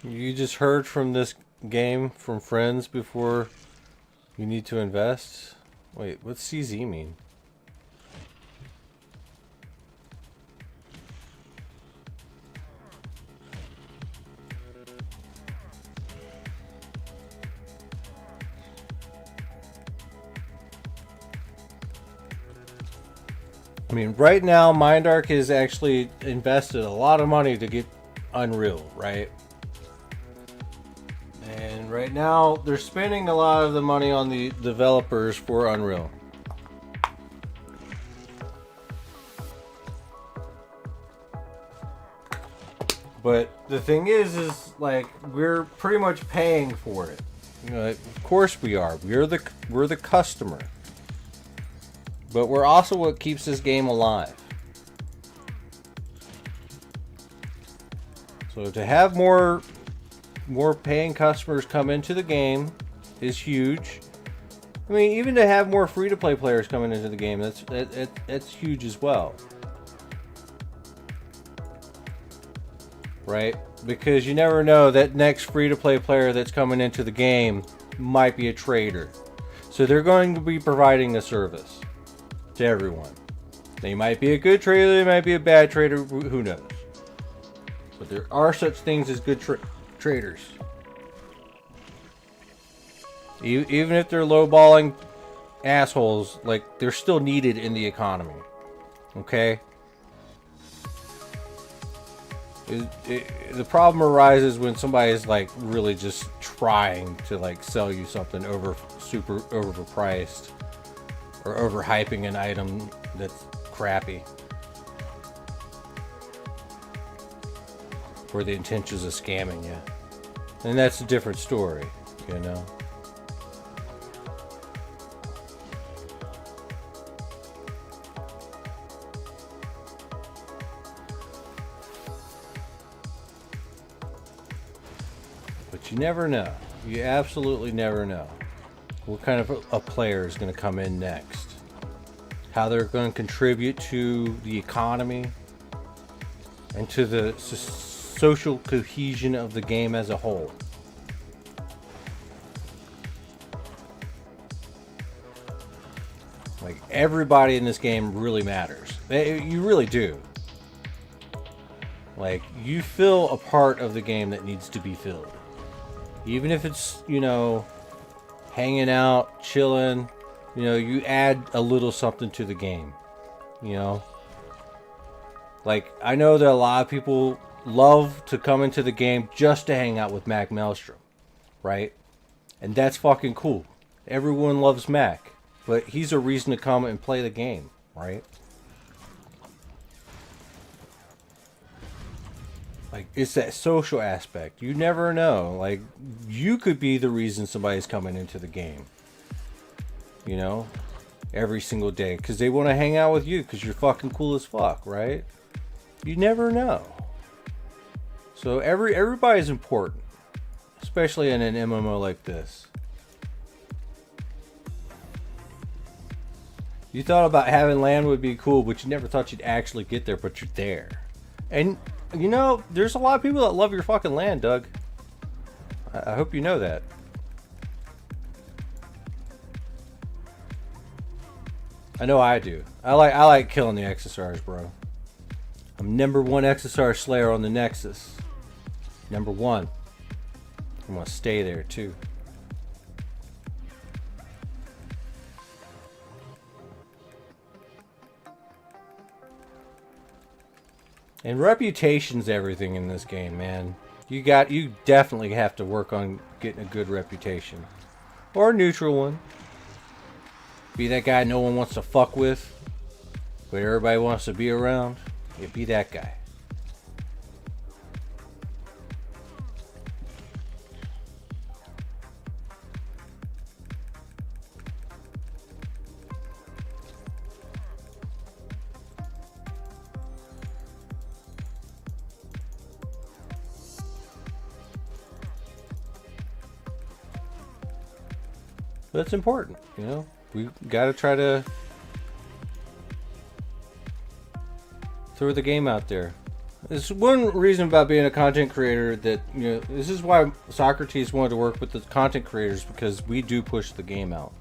You just heard from this game from friends before you need to invest? Wait, what's CZ mean? I mean, right now, Mindark has actually invested a lot of money to get Unreal, right? And right now, they're spending a lot of the money on the developers for Unreal. But the thing is like, we're pretty much paying for it. You know, of course we are. We're the customer. But we're also what keeps this game alive. So to have more paying customers come into the game is huge. I mean, even to have more free-to-play players coming into the game, that's huge as well. Right? Because you never know, that next free-to-play player that's coming into the game might be a trader. So they're going to be providing a service to everyone. They might be a good trader, they might be a bad trader, who knows. But there are such things as good traders. Even if they're lowballing assholes, like, they're still needed in the economy. Okay? The problem arises when somebody is like really just trying to like sell you something super overpriced or overhyping an item that's crappy, or the intentions of scamming you, and that's a different story, you know. But you never know. You absolutely never know what kind of a player is going to come in next. How they're going to contribute to the economy and to the social cohesion of the game as a whole. Like, everybody in this game really matters. You really do. Like, you fill a part of the game that needs to be filled. Even if it's, you know, hanging out, chilling, you know, you add a little something to the game, you know. Like, I know that a lot of people love to come into the game just to hang out with Mac Maelstrom, right? And that's fucking cool. Everyone loves Mac, but he's a reason to come and play the game, right? Like, it's that social aspect. You never know. Like, you could be the reason somebody's coming into the game. You know? Every single day. Because they want to hang out with you because you're fucking cool as fuck, right? You never know. So everybody's important. Especially in an MMO like this. You thought about having land would be cool, but you never thought you'd actually get there, but you're there. And, you know, there's a lot of people that love your fucking land, Doug. I hope you know that. I know I do. I like killing the XSRs, bro. I'm #1 XSR Slayer on the Nexus. #1. I'm gonna stay there, too. And reputation's everything in this game, man. You definitely have to work on getting a good reputation. Or a neutral one. Be that guy no one wants to fuck with, but everybody wants to be around. Yeah, be that guy. But it's important, you know. We gotta try to throw the game out there. There's one reason about being a content creator that, you know, this is why Socrates wanted to work with the content creators, because we do push the game out.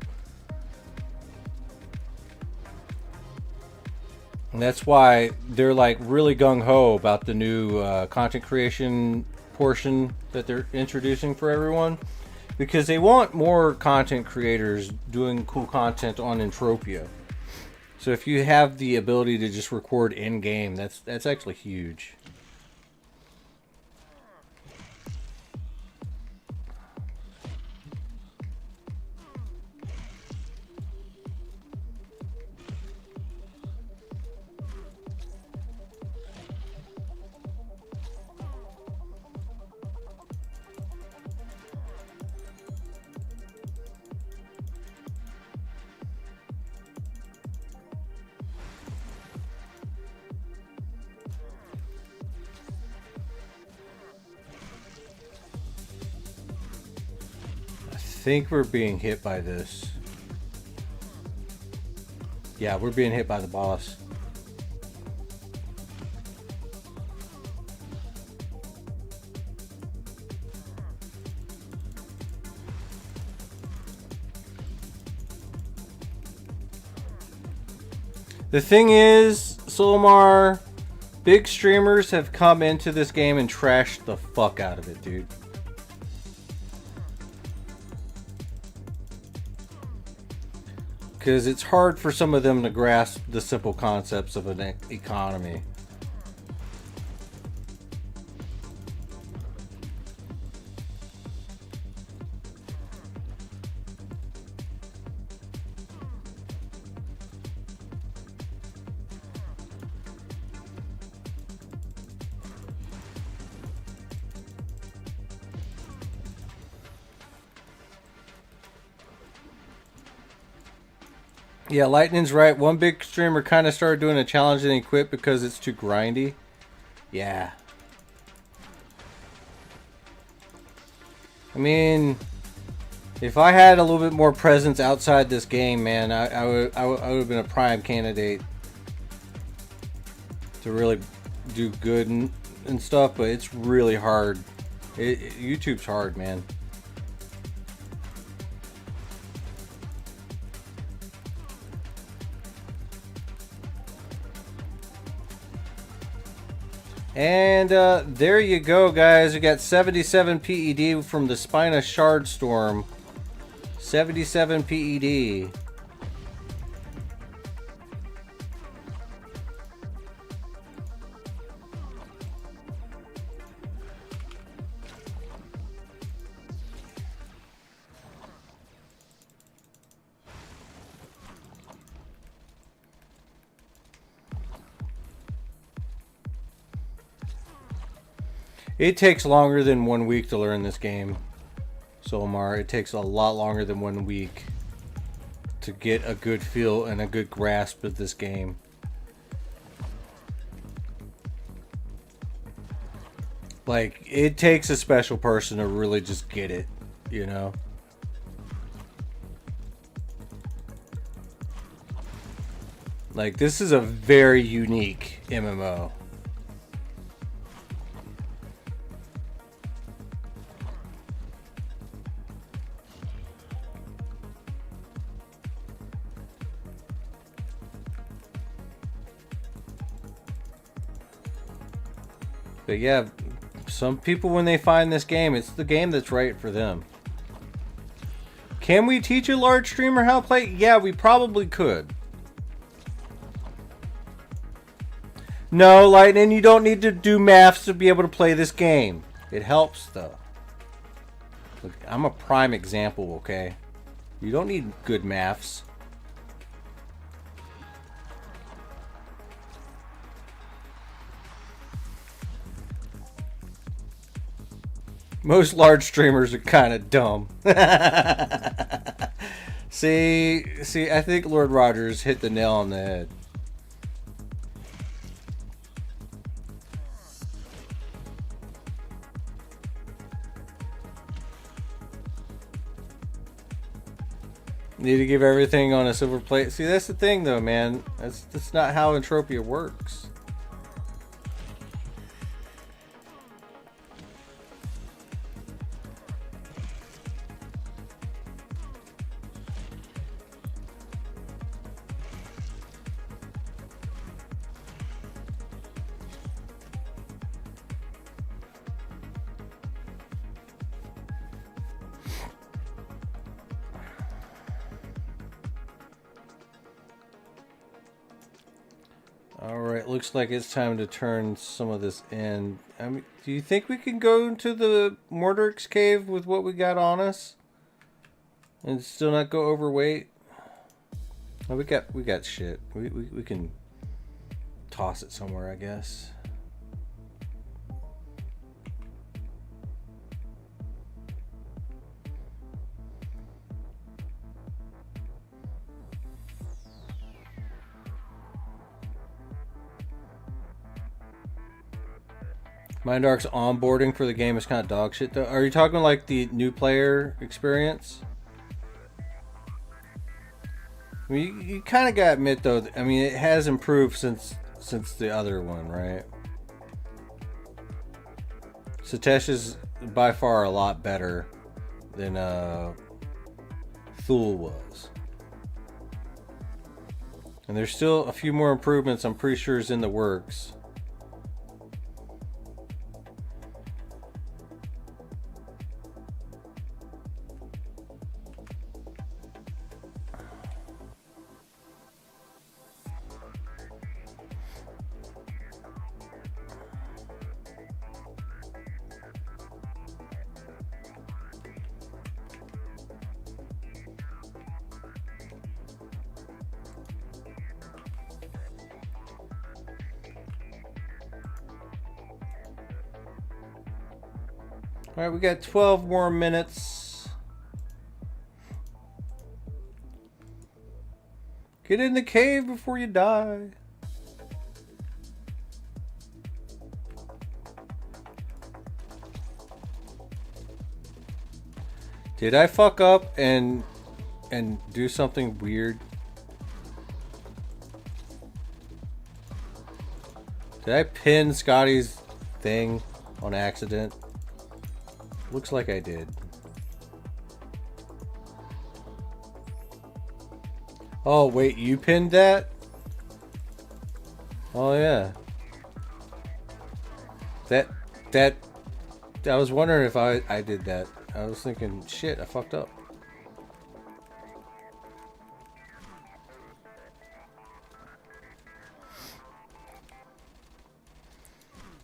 And that's why they're like really gung-ho about the new content creation portion that they're introducing for everyone. Because they want more content creators doing cool content on Entropia. So if you have the ability to just record in game, that's actually huge. I think we're being hit by this. Yeah, we're being hit by the boss. The thing is, Solomar, big streamers have come into this game and trashed the fuck out of it, dude. Because it's hard for some of them to grasp the simple concepts of an economy. Yeah, Lightning's right. One big streamer kind of started doing a challenge and he quit because it's too grindy. Yeah. I mean, if I had a little bit more presence outside this game, man, I would have been a prime candidate to really do good and stuff, but it's really hard. YouTube's hard, man. And there you go, guys. We got 77 PED from the Spina Shard Storm. 77 PED. It takes longer than 1 week to learn this game, Solmar. It takes a lot longer than 1 week to get a good feel and a good grasp of this game. Like, it takes a special person to really just get it, you know? Like, this is a very unique MMO. But yeah, some people, when they find this game, it's the game that's right for them. Can we teach a large streamer how to play? Yeah, we probably could. No, Lightning, you don't need to do maths to be able to play this game. It helps, though. Look, I'm a prime example, okay? You don't need good maths. Most large streamers are kind of dumb. See, I think Lord Rogers hit the nail on the head. Need to give everything on a silver plate. See, that's the thing, though, man. That's not how Entropia works. Alright, looks like it's time to turn some of this in. I mean, do you think we can go into the Mordoric's cave with what we got on us? And still not go overweight? Oh, we got shit. We can toss it somewhere, I guess. Mind Arc's onboarding for the game is kind of dog shit though. Are you talking like the new player experience? I mean, you kind of gotta admit though, I mean, it has improved since the other one, right? Satesh is by far a lot better than Thule was. And there's still a few more improvements I'm pretty sure is in the works. Alright, we got 12 more minutes. Get in the cave before you die. Did I fuck up and do something weird? Did I pin Scotty's thing on accident? Looks like I did. Oh, wait, you pinned that? Oh, yeah. That I was wondering if I did that. I was thinking, shit, I fucked up.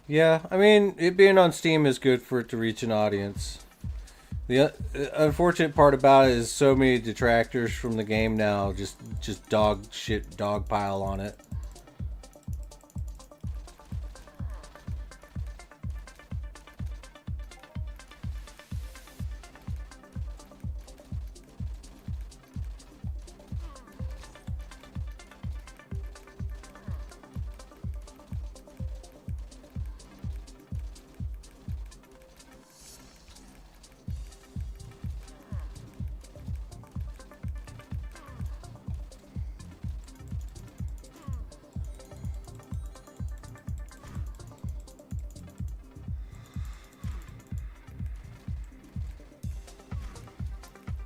Yeah, I mean, it being on Steam is good for it to reach an audience. The unfortunate part about it is so many detractors from the game now just dog pile on it.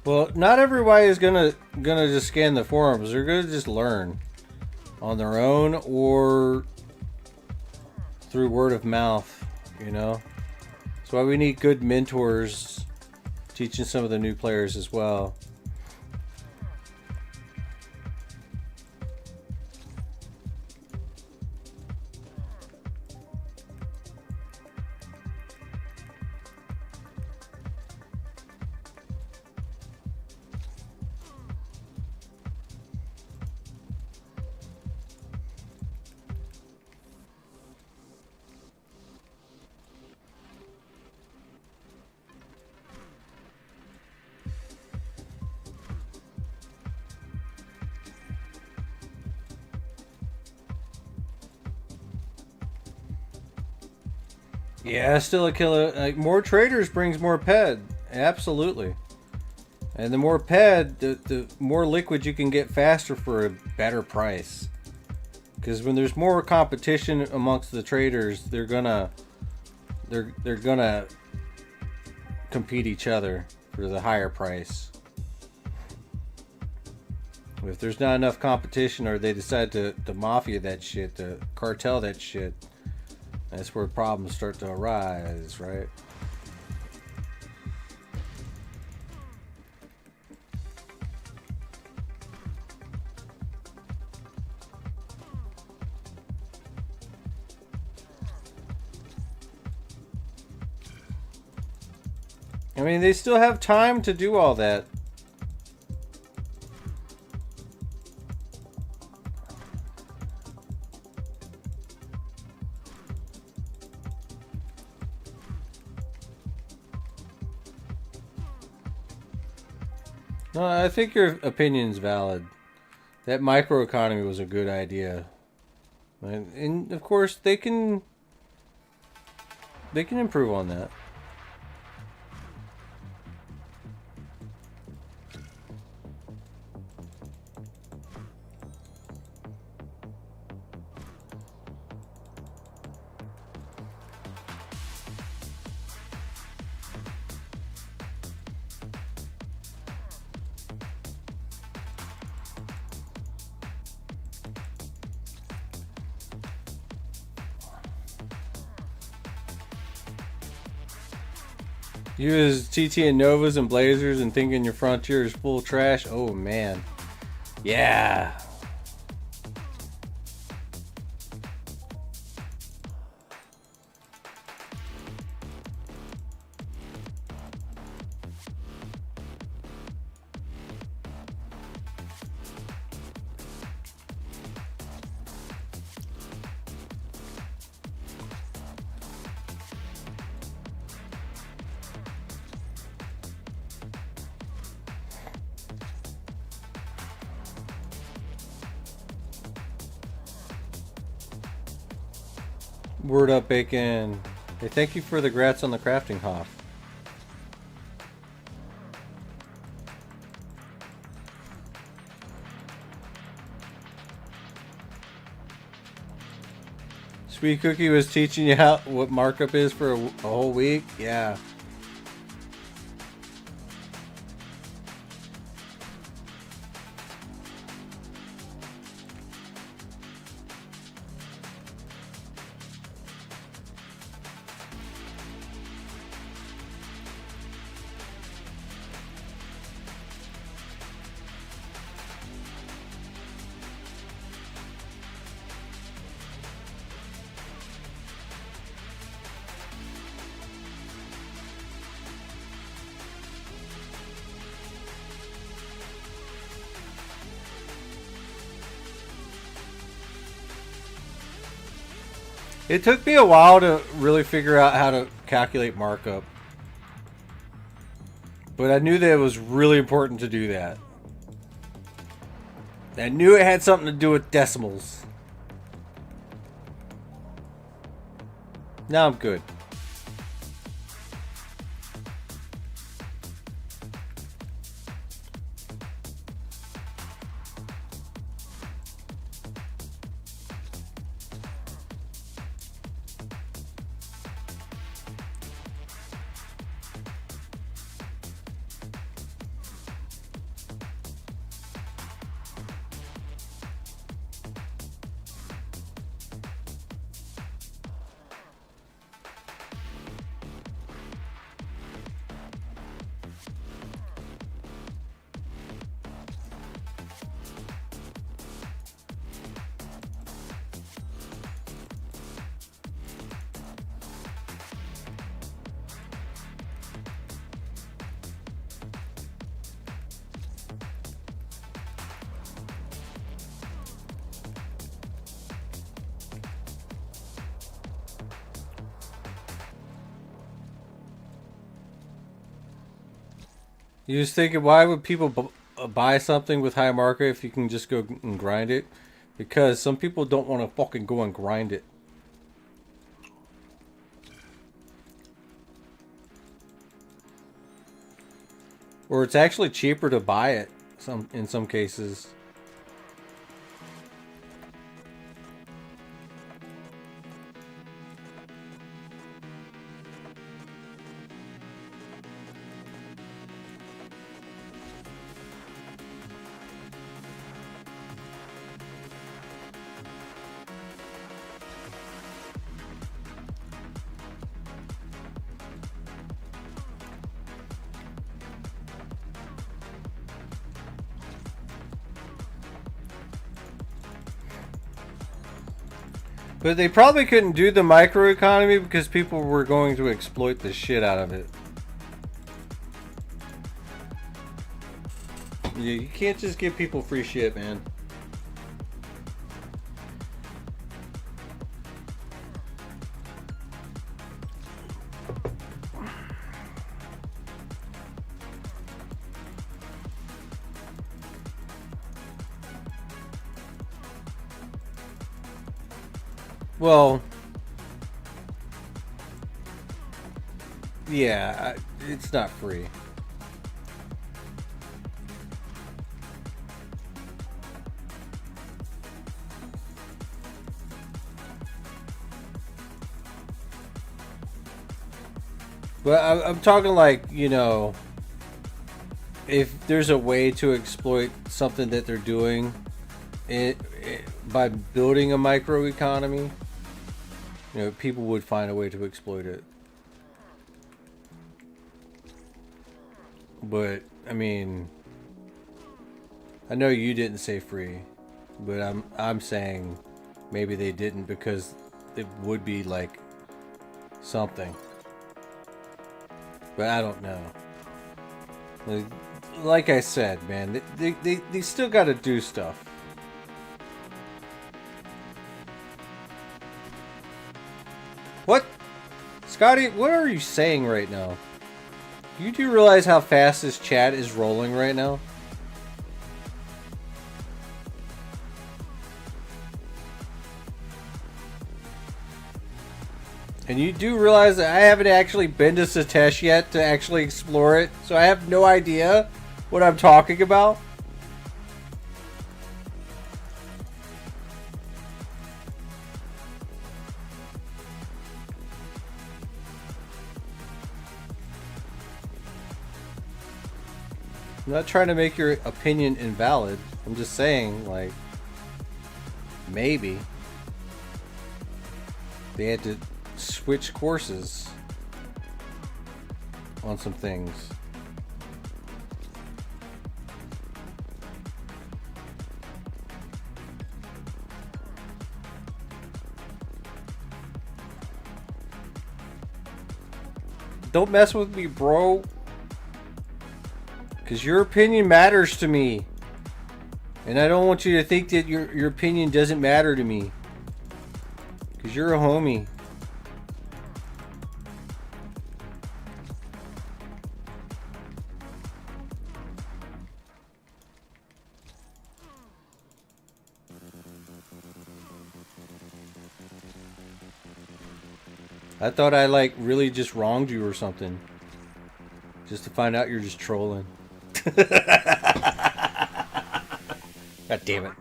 Well, not everybody is gonna just scan the forums. They're gonna just learn on their own or through word of mouth, you know? That's why we need good mentors teaching some of the new players as well. Yeah, still a killer. Like, more traders brings more ped. Absolutely. And the more ped, the more liquid you can get faster for a better price. Because when there's more competition amongst the traders, they're gonna compete each other for the higher price. If there's not enough competition, or they decide to mafia that shit, to cartel that shit, that's where problems start to arise, right? I mean, they still have time to do all that. No, I think your opinion's valid. That microeconomy was a good idea. And of course, they can improve on that. Use TT and Novas and Blazers and thinking your frontier is full of trash. Oh man. Yeah. Word up, Bacon. Hey, thank you for the grats on the crafting Hoff. Sweet Cookie was teaching you how what markup is for a whole week? Yeah. It took me a while to really figure out how to calculate markup. But I knew that it was really important to do that. I knew it had something to do with decimals. Now I'm good. You just thinking, why would people buy something with high markup if you can just go and grind it? Because some people don't want to fucking go and grind it. Or it's actually cheaper to buy it in some cases. But they probably couldn't do the microeconomy because people were going to exploit the shit out of it. You can't just give people free shit, man. Well, yeah, it's not free. But I'm talking like, you know, if there's a way to exploit something that they're doing by building a microeconomy, you know, people would find a way to exploit it. But I mean, I know you didn't say free, but I'm saying maybe they didn't because it would be like something. But I don't know. Like I said, man, they still got to do stuff. What? Scotty, what are you saying right now? You do realize how fast this chat is rolling right now? And you do realize that I haven't actually been to Satesh yet to actually explore it, so I have no idea what I'm talking about? I'm not trying to make your opinion invalid. I'm just saying, like, maybe they had to switch courses on some things. Don't mess with me, bro. Because your opinion matters to me. And I don't want you to think that your opinion doesn't matter to me. Because you're a homie. I thought I like really just wronged you or something. Just to find out you're just trolling. God damn it.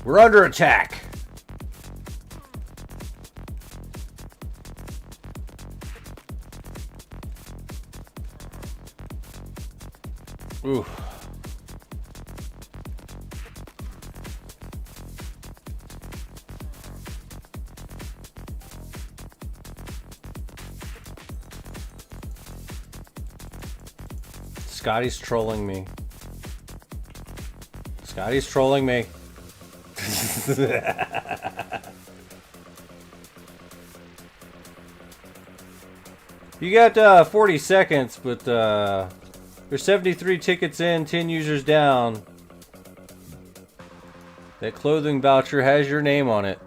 We're under attack. Ooh. Scotty's trolling me. Scotty's trolling me. You got 40 seconds, but there's 73 tickets in, 10 users down. That clothing voucher has your name on it.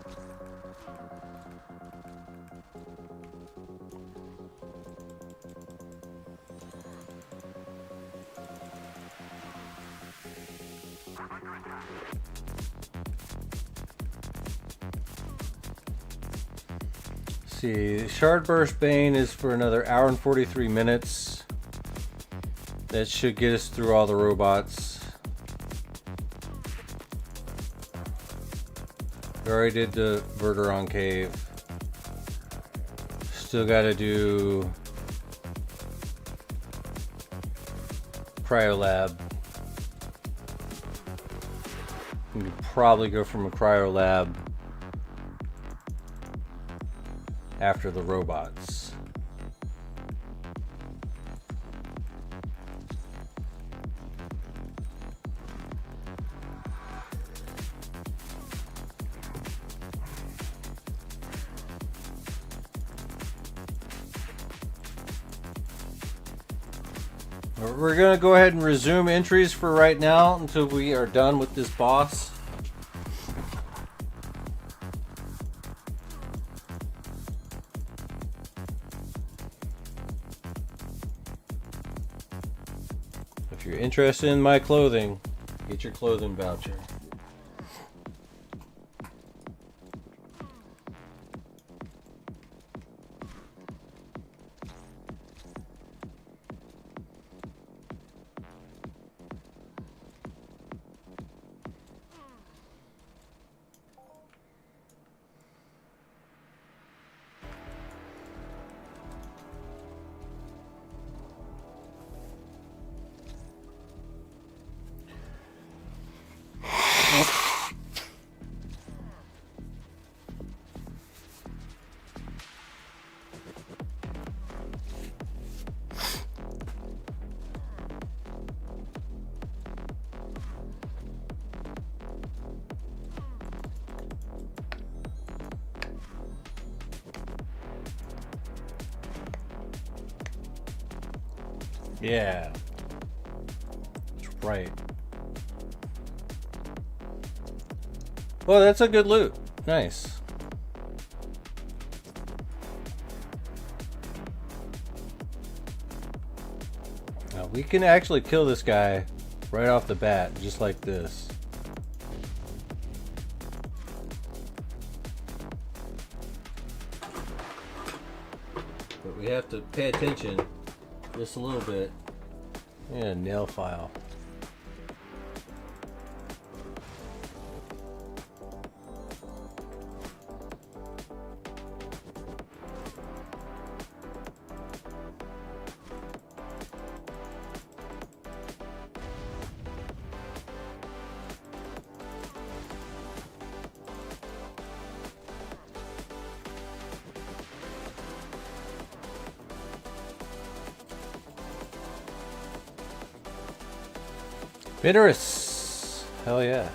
See, Shard Burst Bane is for another hour and 43 minutes. That should get us through all the robots. We already did the Verderon Cave. Still gotta do Cryolab. We could probably go from a Cryolab after the robots. We're gonna go ahead and resume entries for right now until we are done with this boss. If you're interested in my clothing, get your clothing voucher. Yeah, that's right. Well, that's a good loot. Nice. Now we can actually kill this guy right off the bat, just like this. But we have to pay attention just a little bit. Yeah, nail file. Bitterous. Hell yeah.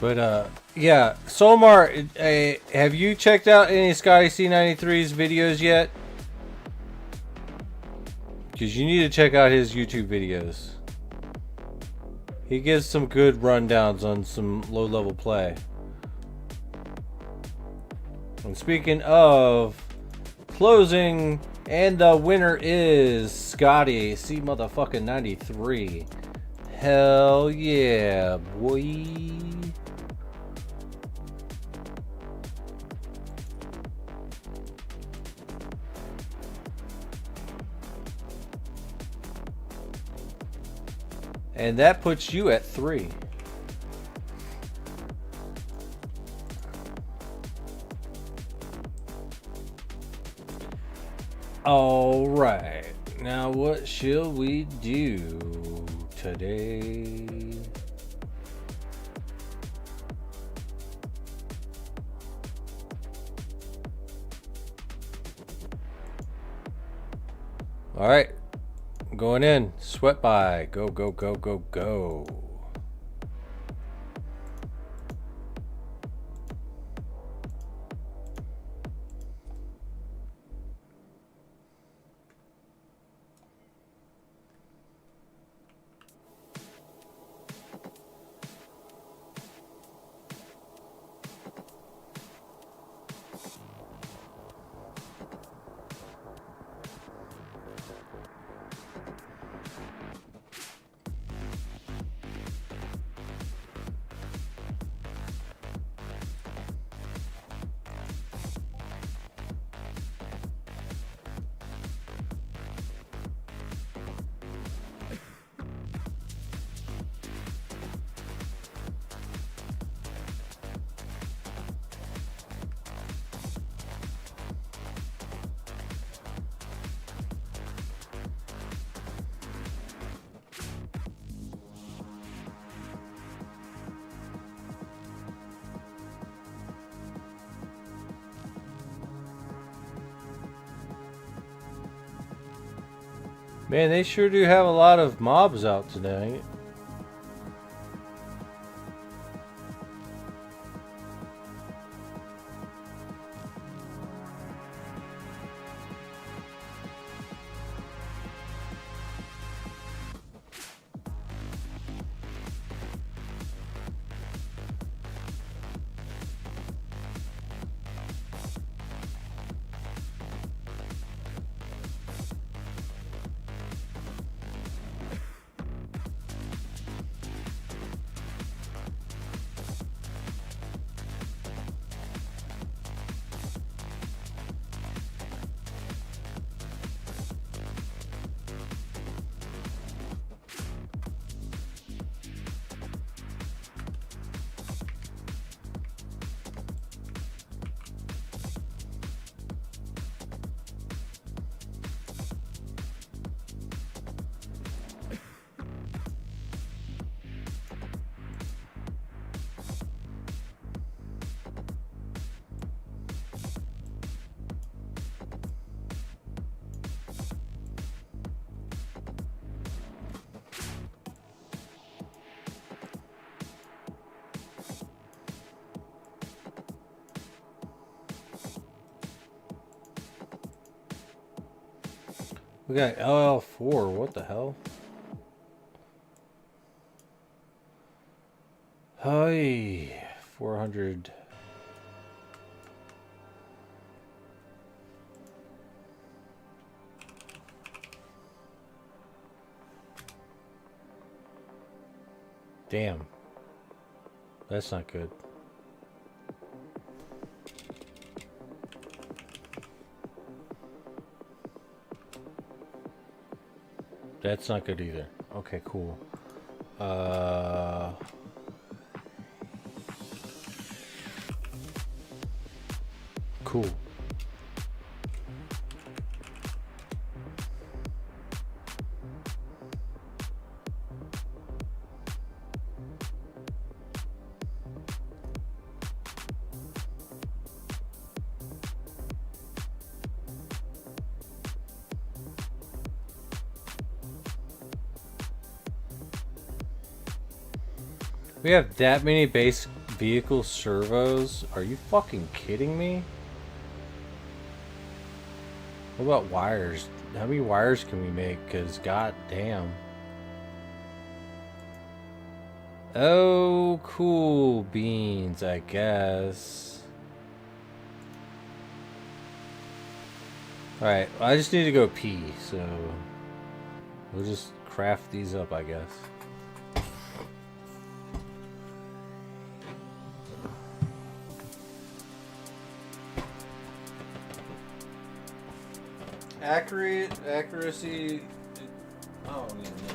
But yeah, Solmar, have you checked out any Scotty C93's videos yet? Because you need to check out his YouTube videos. He gives some good rundowns on some low-level play. And speaking of closing, and the winner is Scotty C motherfucking 93. Hell yeah, boy. And that puts you at 3. All right. Now what shall we do today? All right. Going in. Sweat by. Go, go, go, go, go. Man, they sure do have a lot of mobs out tonight. We got LL4, what the hell? Hi, 400. Damn. That's not good. That's not good either. Okay, cool. Cool. We have that many base vehicle servos? Are you fucking kidding me? What about wires? How many wires can we make? Because god damn. Oh, cool beans, I guess. Alright, I just need to go pee, so we'll just craft these up, I guess. Accuracy, I don't even know.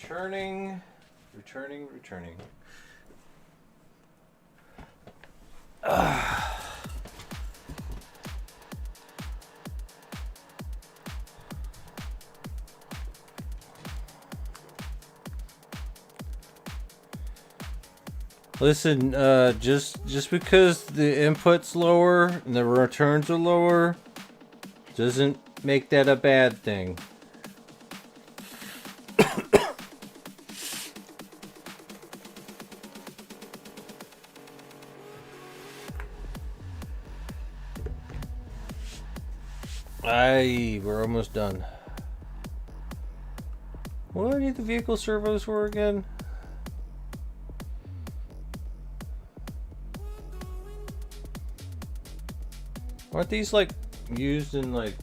Returning. Listen, just because the input's lower and the returns are lower doesn't make that a bad thing. We're almost done. What do I need the vehicle servos for again? Aren't these like used in like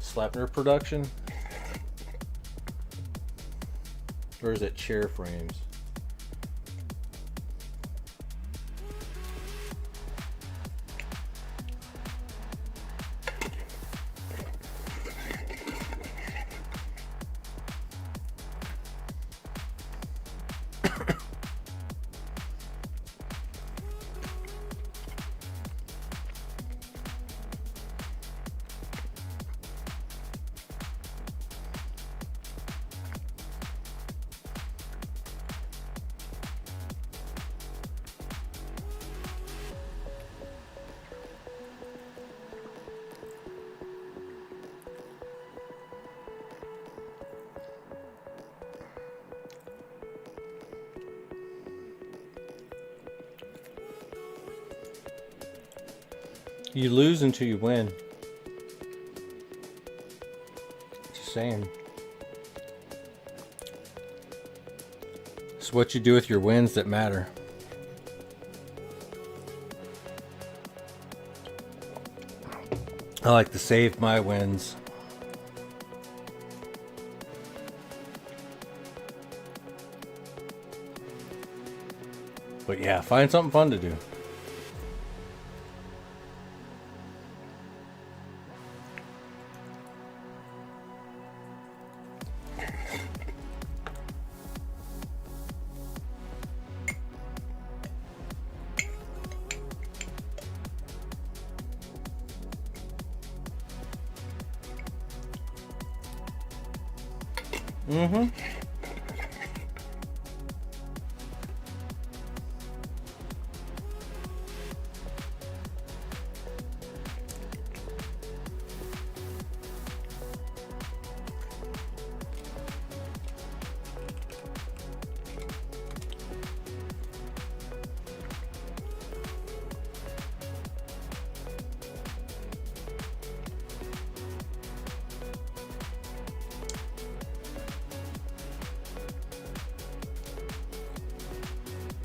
Slapner production? Or is it chair frames? You lose until you win. Just saying. It's what you do with your wins that matter. I like to save my wins. But yeah, find something fun to do. Mm-hmm.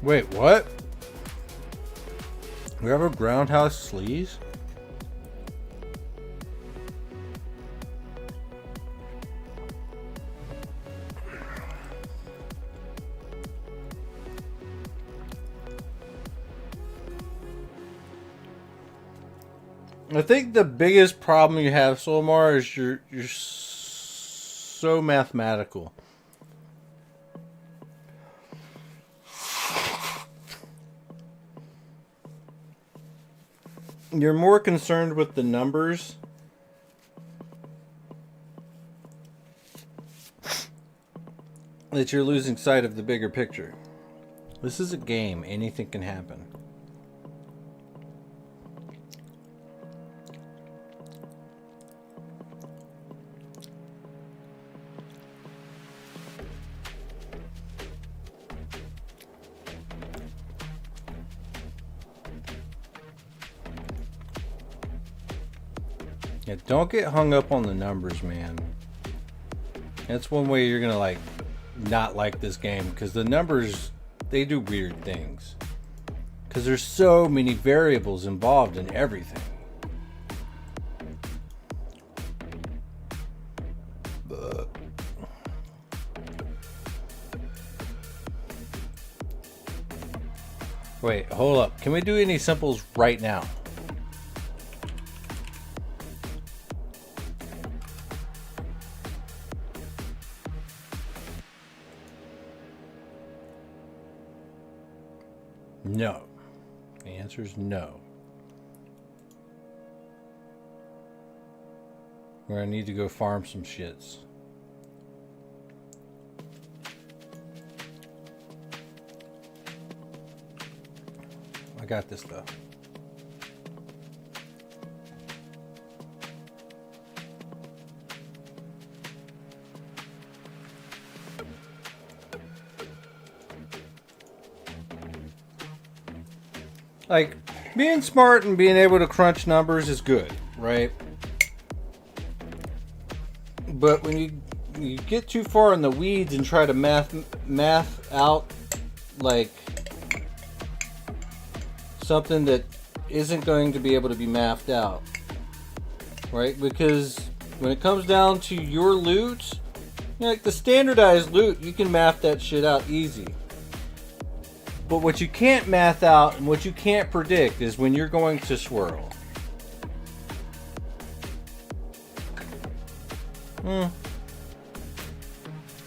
Wait, what? We have a groundhouse sleaze? I think the biggest problem you have, Solmar, is you're so mathematical. You're more concerned with the numbers that you're losing sight of the bigger picture. This is a game. Anything can happen. Yeah, don't get hung up on the numbers, man. That's one way you're gonna like not like this game, because the numbers, they do weird things. Because there's so many variables involved in everything. Wait, hold up. Can we do any simples right now? No. The answer is no. We're gonna need to go farm some shits. I got this though. Like, being smart and being able to crunch numbers is good, right? But when you get too far in the weeds and try to math out like something that isn't going to be able to be mathed out, right? Because when it comes down to your loot, you know, like the standardized loot, you can math that shit out easy. But what you can't math out and what you can't predict is when you're going to swirl.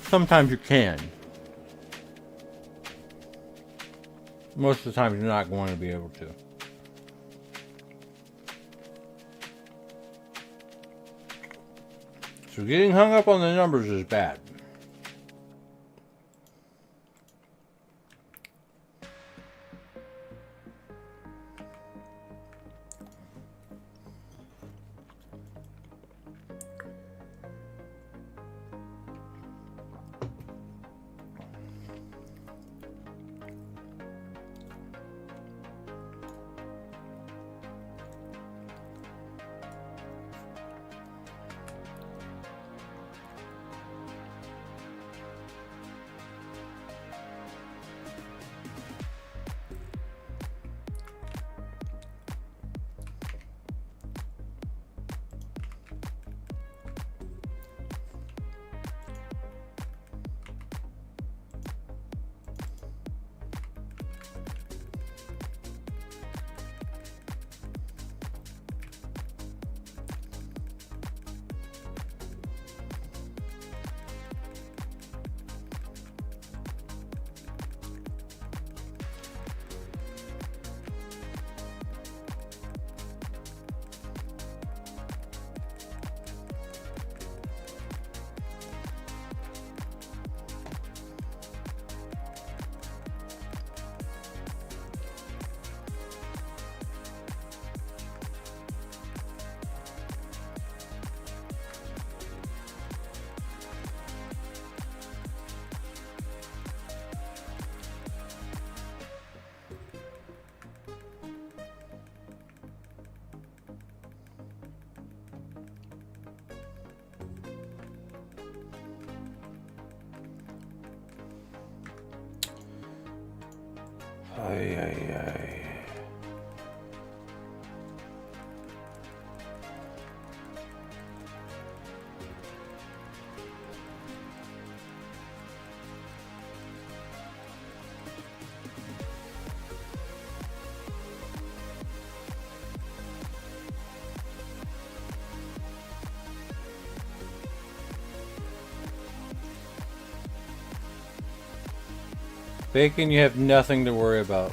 Sometimes you can. Most of the time you're not going to be able to. So getting hung up on the numbers is bad. Ay, ay, ay. Bacon, you have nothing to worry about.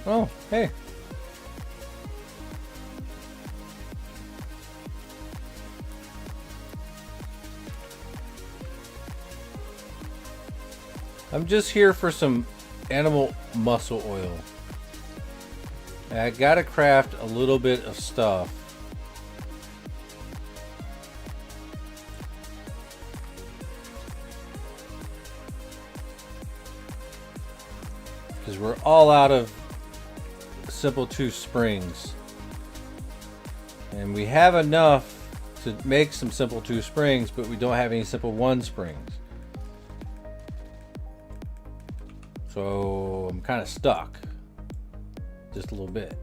Oh, hey. I'm just here for some animal muscle oil. I gotta craft a little bit of stuff. Because we're all out of Simple 2 springs. And we have enough to make some Simple 2 springs, but we don't have any Simple 1 springs. So I'm kind of stuck. Just a little bit.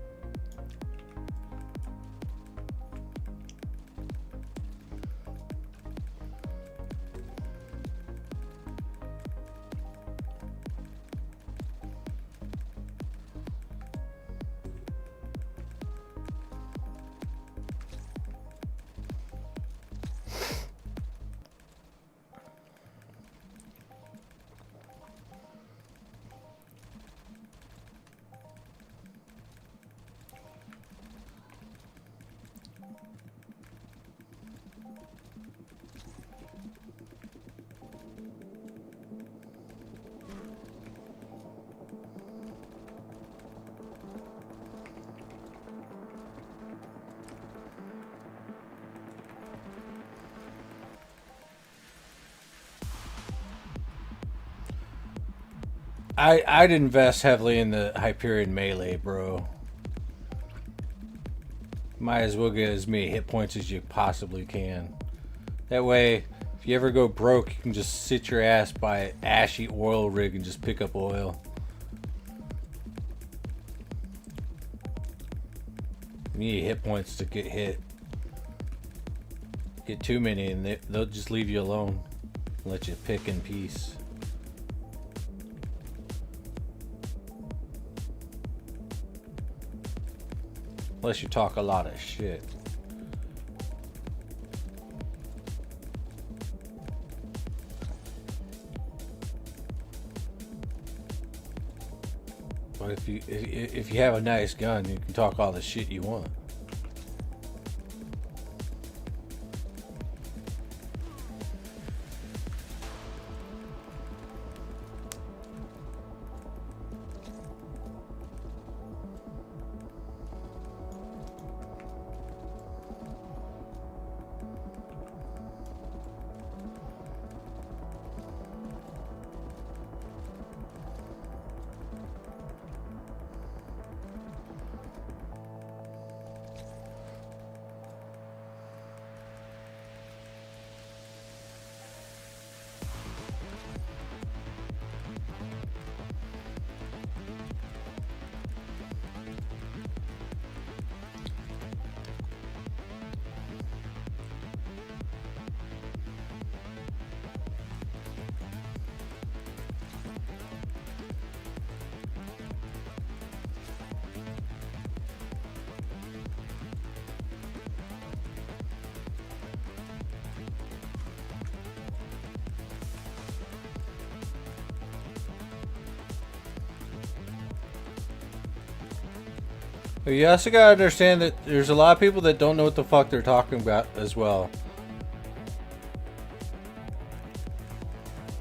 I'd invest heavily in the Hyperion melee, bro. Might as well get as many hit points as you possibly can. That way, if you ever go broke, you can just sit your ass by an ashy oil rig and just pick up oil. You need hit points to get hit. Get too many and they'll just leave you alone. Let you pick in peace. Unless you talk a lot of shit. But if you have a nice gun, you can talk all the shit you want. But you also gotta understand that there's a lot of people that don't know what the fuck they're talking about as well.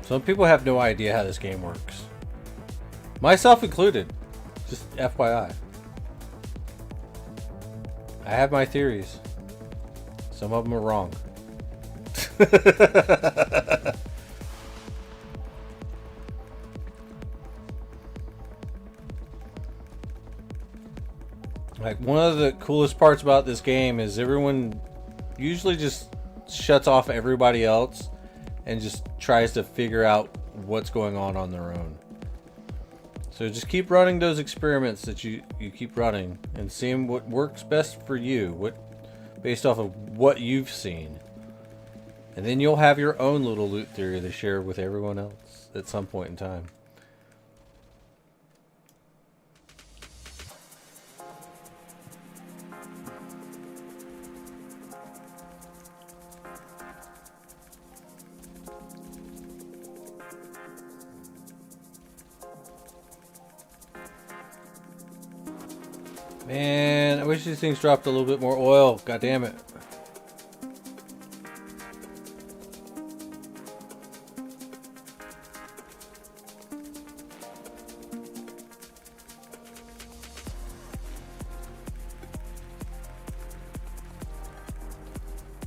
Some people have no idea how this game works. Myself included. Just FYI. I have my theories. Some of them are wrong. Like, one of the coolest parts about this game is everyone usually just shuts off everybody else and just tries to figure out what's going on their own. So just keep running those experiments that you keep running and seeing what works best for you, based off of what you've seen. And then you'll have your own little loot theory to share with everyone else at some point in time. Man, I wish these things dropped a little bit more oil. God damn it.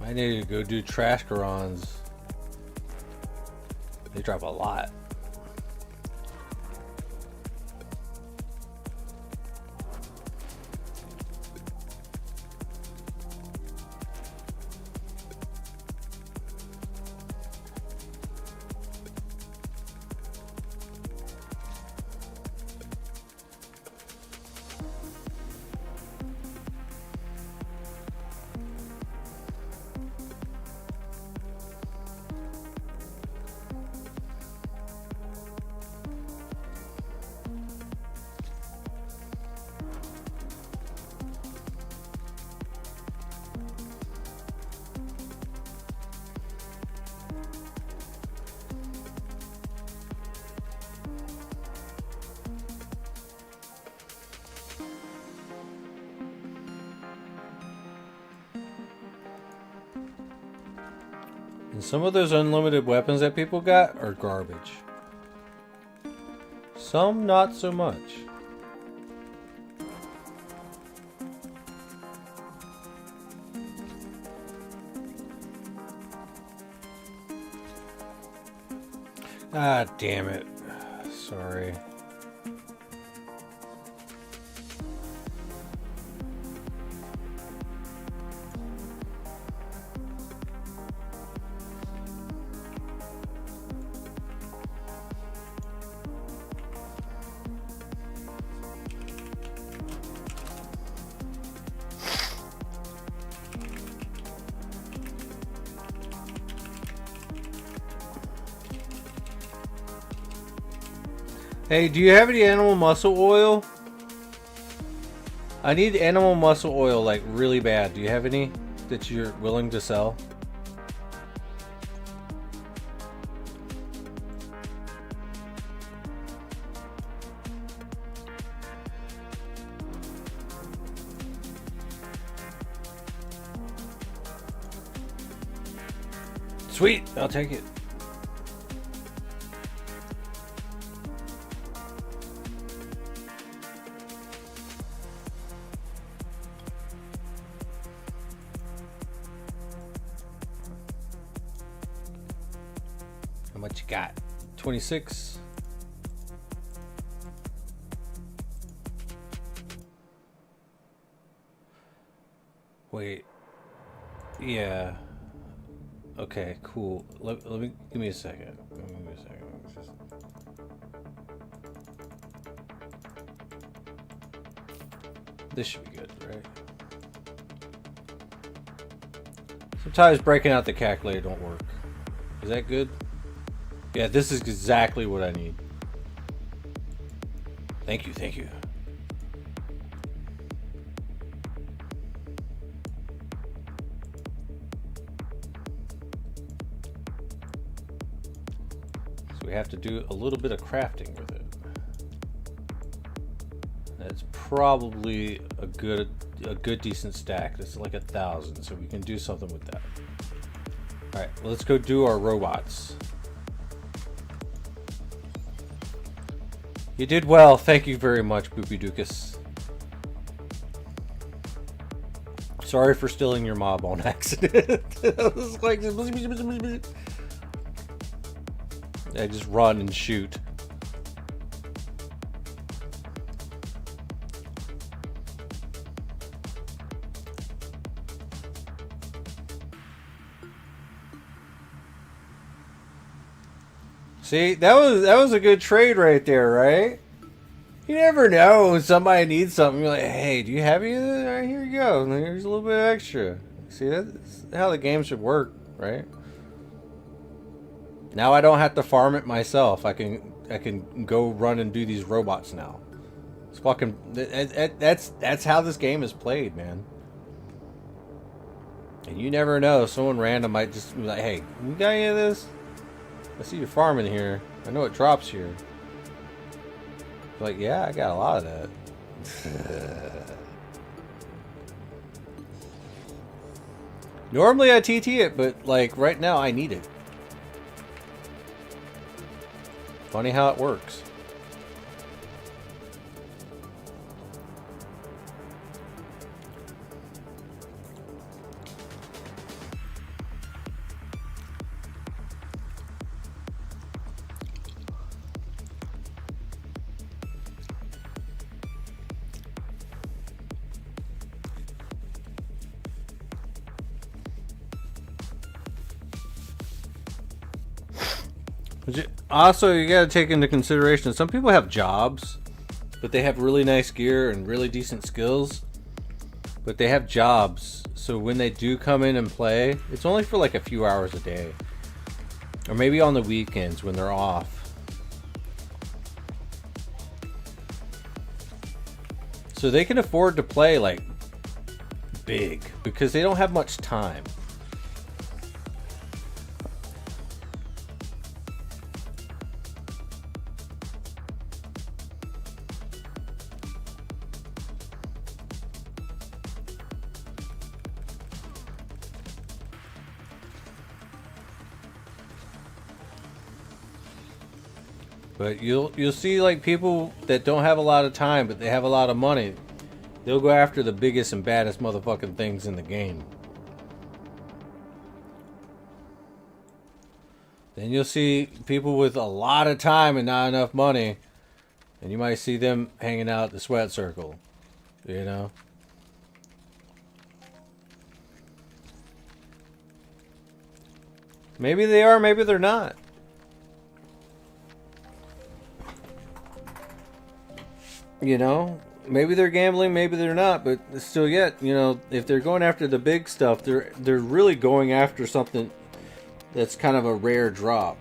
I need to go do trash garons. They drop a lot. And some of those unlimited weapons that people got are garbage. Some not so much. Ah, damn it. Sorry. Hey, do you have any animal muscle oil? I need animal muscle oil like really bad. Do you have any that you're willing to sell? Sweet, I'll take it. How much you got? 26. Wait. Yeah. Okay, cool. Let me give me a second. Give me a second. This should be good, right? Sometimes breaking out the calculator don't work. Is that good? Yeah, this is exactly what I need. Thank you, thank you. So we have to do a little bit of crafting with it. That's probably a good decent stack. That's like 1,000, so we can do something with that. All right, let's go do our robots. You did well. Thank you very much, Boopy Dukas. Sorry for stealing your mob on accident. I was like, I just run and shoot. See, that was a good trade right there, right? You never know when somebody needs something. You're like, hey, do you have any of this? All right, here you go. And here's a little bit extra. See, that's how the game should work, right? Now I don't have to farm it myself. I can go run and do these robots now. It's fucking that's how this game is played, man. And you never know. Someone random might just be like, hey, you got any of this? I see you farming here. I know it drops here. Like, yeah, I got a lot of that. Normally I TT it, but like right now I need it. Funny how it works. Also, you gotta take into consideration, some people have jobs, but they have really nice gear and really decent skills, but they have jobs, so when they do come in and play, it's only for like a few hours a day, or maybe on the weekends when they're off. So they can afford to play like big because they don't have much time. But you'll see like people that don't have a lot of time, but they have a lot of money. They'll go after the biggest and baddest motherfucking things in the game. Then you'll see people with a lot of time and not enough money, and you might see them hanging out at the sweat circle, you know? Maybe they are, maybe they're not. You know, maybe they're gambling, maybe they're not, but still yet, you know, if they're going after the big stuff, they're really going after something that's kind of a rare drop.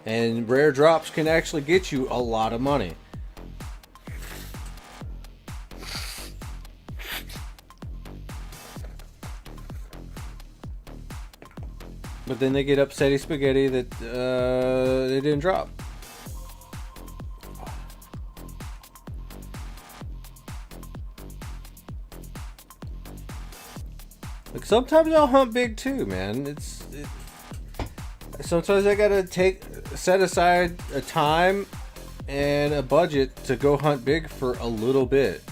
And rare drops can actually get you a lot of money. But then they get upsetty spaghetti that they didn't drop. Like sometimes I'll hunt big too, man. Sometimes I gotta set aside a time and a budget to go hunt big for a little bit.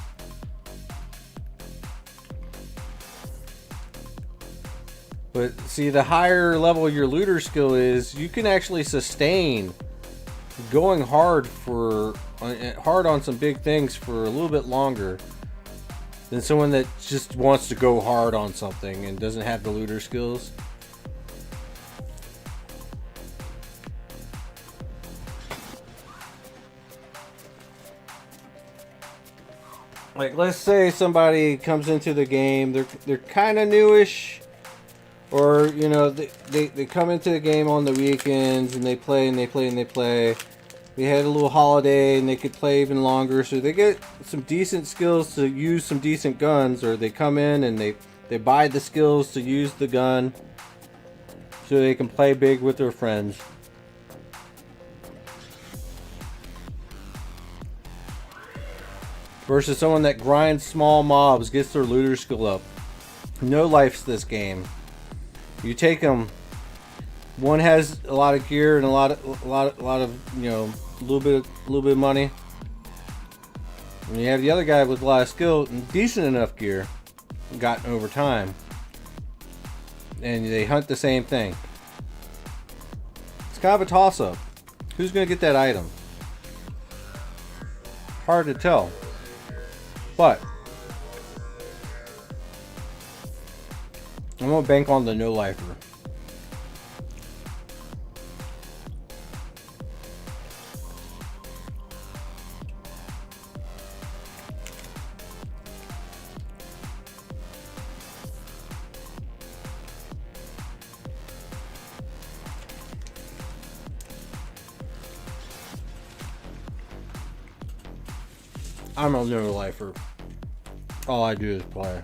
But see, the higher level your looter skill is, you can actually sustain going hard on some big things for a little bit longer than someone that just wants to go hard on something and doesn't have the looter skills. Like, let's say somebody comes into the game, they're kind of newish. Or, you know, they come into the game on the weekends and they play and they play and they play. We had a little holiday and they could play even longer. So they get some decent skills to use some decent guns. Or they come in and they buy the skills to use the gun so they can play big with their friends. Versus someone that grinds small mobs, gets their looter skill up. No life's this game. You take them. One has a lot of gear and a lot of you know, a little bit of money. And you have the other guy with a lot of skill and decent enough gear, gotten over time. And they hunt the same thing. It's kind of a toss-up. Who's gonna get that item? Hard to tell. But I'm gonna bank on the no lifer. I'm a no lifer. All I do is play.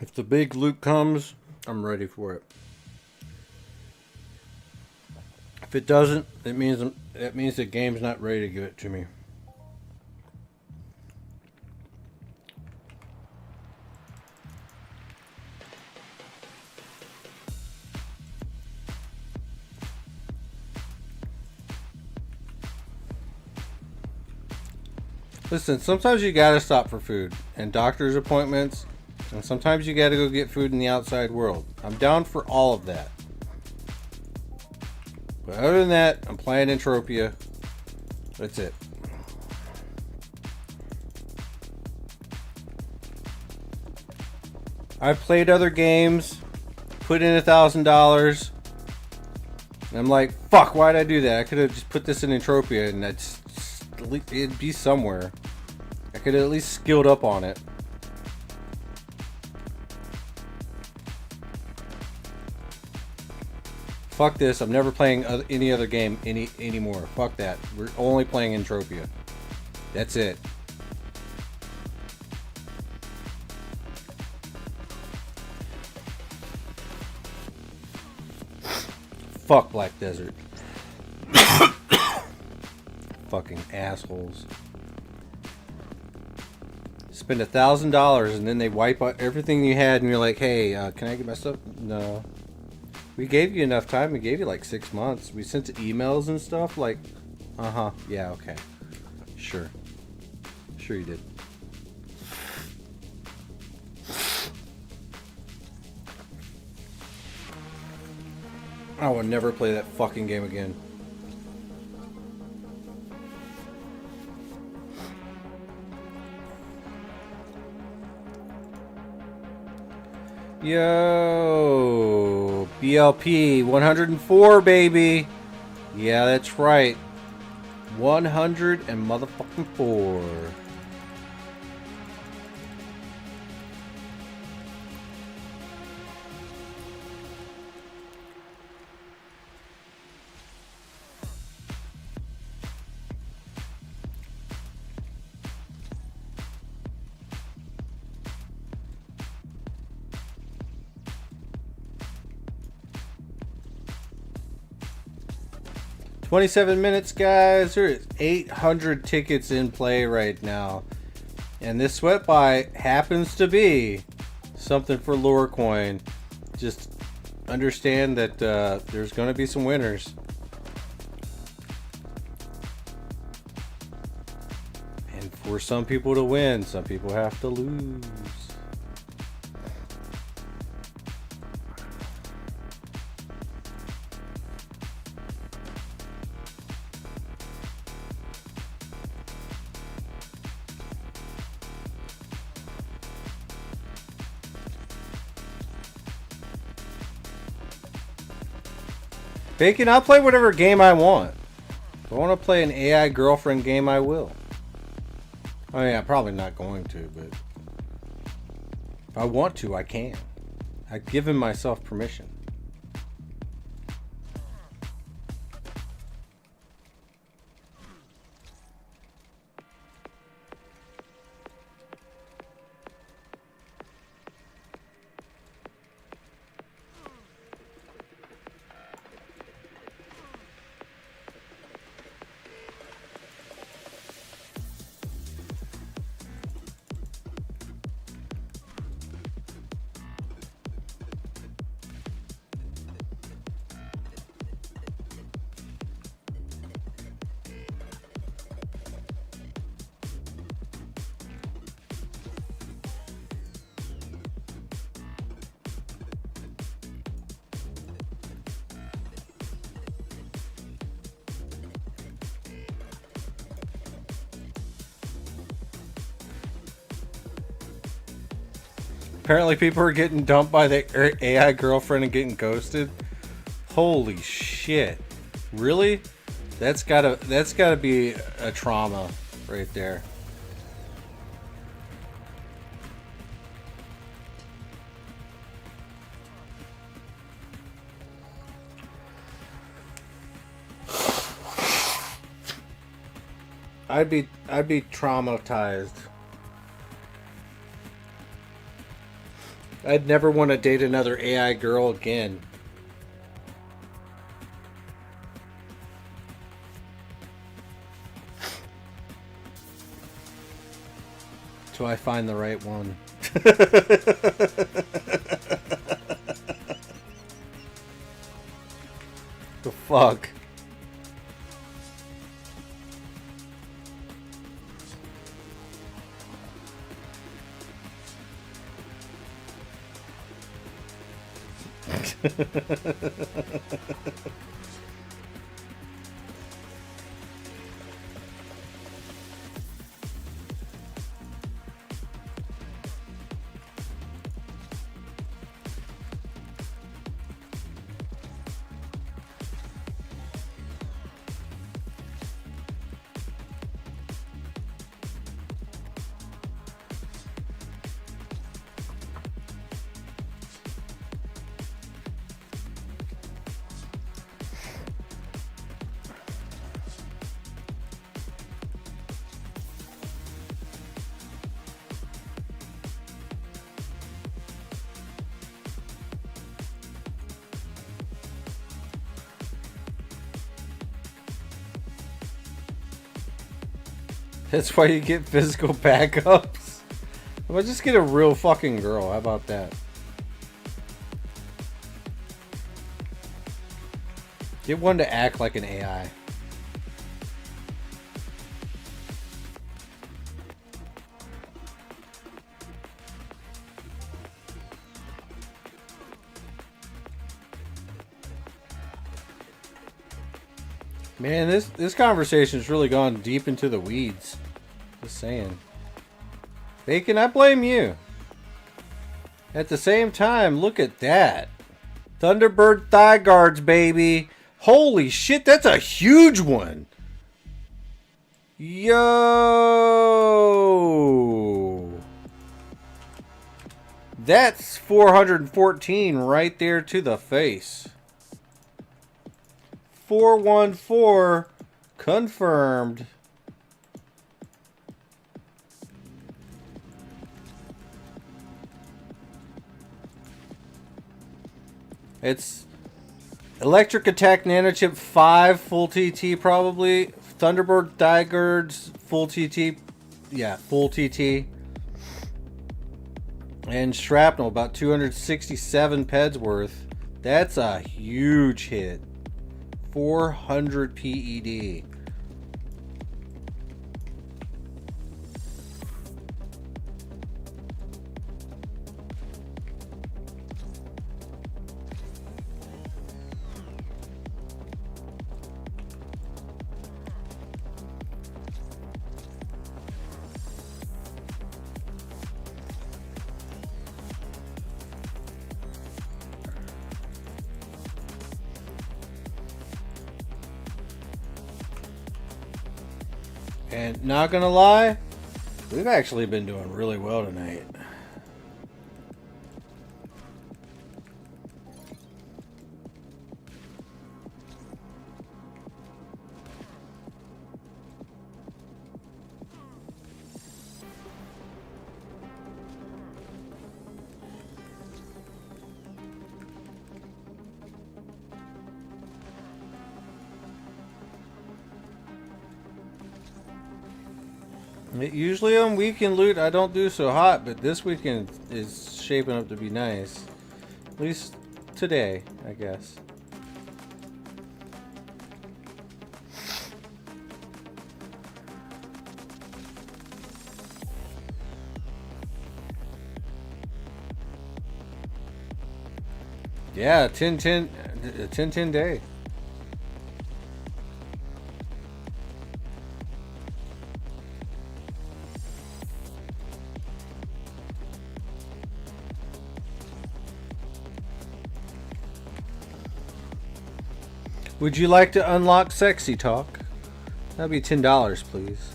If the big loot comes, I'm ready for it. If it doesn't, it means the game's not ready to give it to me. Listen, sometimes you gotta stop for food and doctor's appointments, and sometimes you gotta go get food in the outside world. I'm down for all of that. But other than that, I'm playing Entropia. That's it. I've played other games, put in $1,000, and I'm like, fuck, why'd I do that? I could have just put this in Entropia and it'd be somewhere. I could have at least skilled up on it. Fuck this, I'm never playing any other game anymore. Fuck that. We're only playing Entropia. That's it. Fuck Black Desert. Fucking assholes. Spend $1,000 and then they wipe out everything you had and you're like, hey, can I get my stuff? No. We gave you enough time. We gave you like 6 months. We sent emails and stuff like, yeah, okay. Sure. Sure you did. I will never play that fucking game again. Yo, BLP 104, baby. Yeah, that's right. 100 and motherfucking 4. 27 minutes, guys. There is 800 tickets in play right now. And this sweat buy happens to be something for lore coin. Just understand that there's going to be some winners. And for some people to win, some people have to lose. Bacon, I'll play whatever game I want. If I want to play an AI girlfriend game, I will. I mean, I'm probably not going to, but if I want to, I can. I've given myself permission. Apparently people are getting dumped by the AI girlfriend and getting ghosted. Holy shit. Really? That's gotta be a trauma right there. I'd be traumatized. I'd never want to date another AI girl again. Till I find the right one. The fuck? That's why you get physical backups. Well, just get a real fucking girl. How about that? Get one to act like an AI. Man, this conversation's really gone deep into the weeds. Just saying. Bacon, I blame you. At the same time, look at that. Thunderbird thigh guards, baby. Holy shit, that's a huge one. Yo. That's 414 right there to the face. 414 confirmed. Electric Attack Nanochip 5 full TT probably. Thunderbird Daggers full TT. Yeah, full TT. And Shrapnel about 267 peds worth. That's a huge hit. 400 PED. And not gonna lie, we've actually been doing really well tonight. Usually on weekend loot I don't do so hot, but this weekend is shaping up to be nice. At least today, I guess. Yeah, 10-10 day. Would you like to unlock Sexy Talk? That'd be $10, please.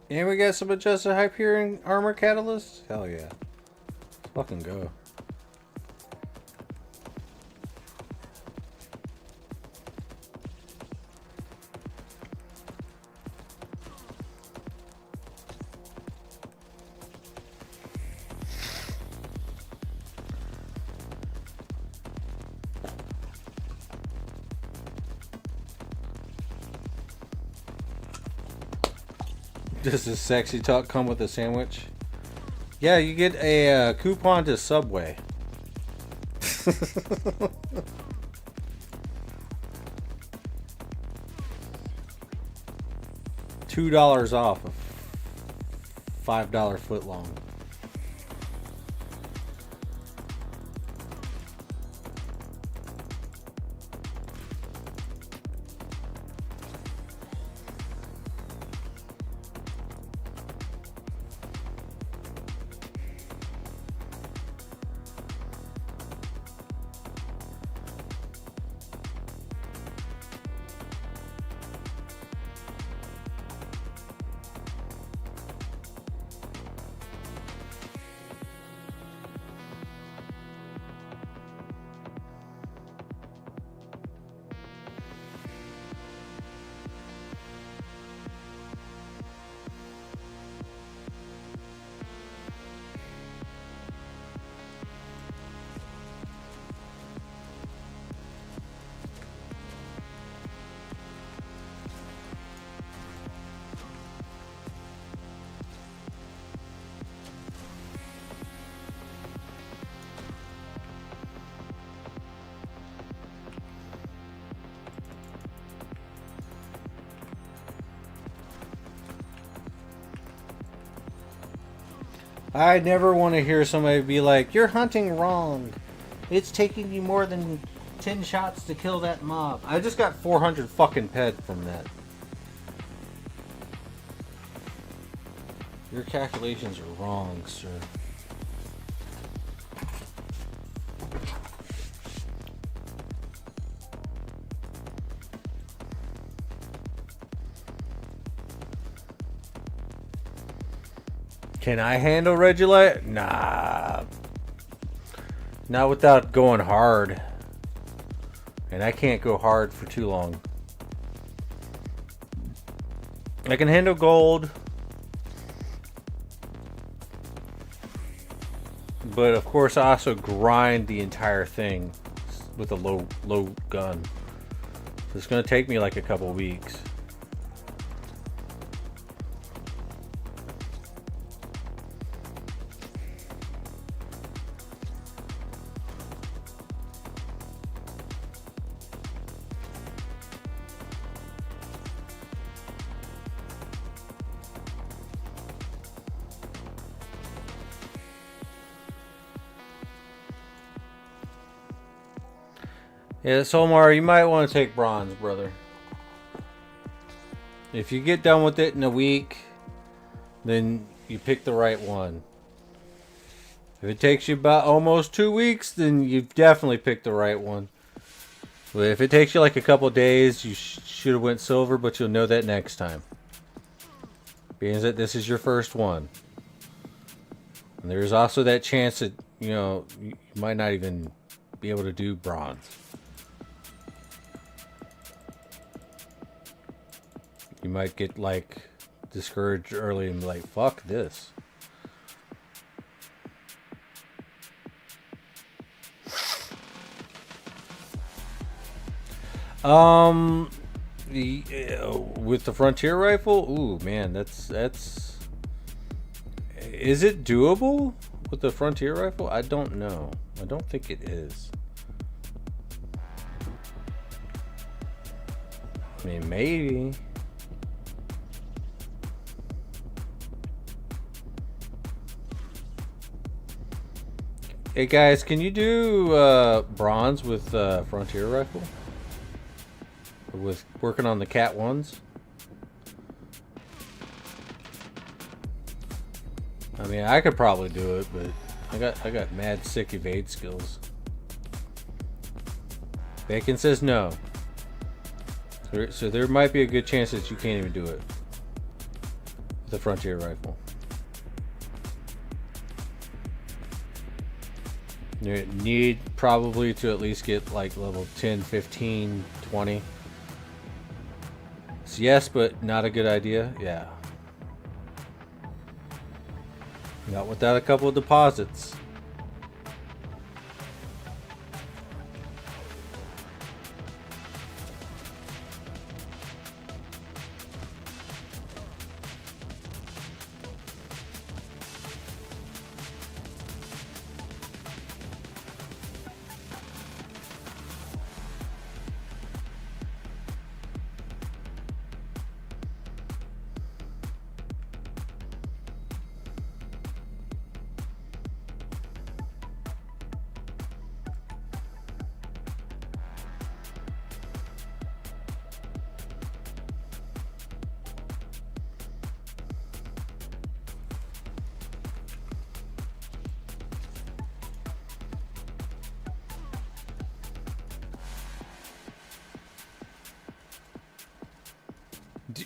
And we got some adjusted Hyperion armor catalyst? Hell yeah. Let's fucking go. Does this Sexy Talk come with a sandwich? Yeah, you get a coupon to Subway. $2 off a $5 foot long. I never want to hear somebody be like, "You're hunting wrong. It's taking you more than 10 shots to kill that mob." I just got 400 fucking ped from that. Your calculations are wrong, sir. Can I handle Regilite? Nah. Not without going hard. And I can't go hard for too long. I can handle gold. But of course I also grind the entire thing with a low gun. So it's gonna take me like a couple weeks. Yeah, Solmar, you might want to take bronze, brother. If you get done with it in a week, then you pick the right one. If it takes you about almost 2 weeks, then you've definitely picked the right one. But if it takes you like a couple days, you should have went silver, but you'll know that next time. Being that this is your first one. And there's also that chance that, you might not even be able to do bronze. You might get like discouraged early and be like, fuck this. With the Frontier rifle, ooh man, that's is it doable with the Frontier rifle? I don't know. I don't think it is. I mean, maybe. Hey guys, can you do bronze with Frontier rifle? With working on the Cat 1s? I mean, I could probably do it, but I got mad sick evade skills. Bacon says no. So there might be a good chance that you can't even do it with the Frontier rifle. You need probably to at least get like level 10, 15, 20. So yes, but not a good idea. Yeah. Not without a couple of deposits.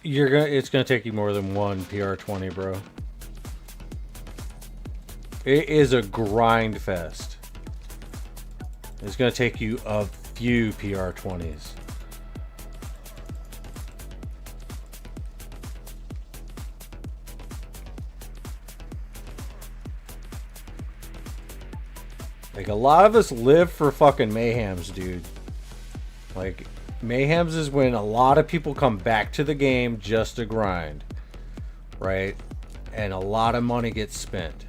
It's gonna take you more than one PR20, bro. It is a grind fest. It's gonna take you a few PR20s. Like, a lot of us live for fucking mayhems, dude. Like, mayhems is when a lot of people come back to the game just to grind, right? And a lot of money gets spent.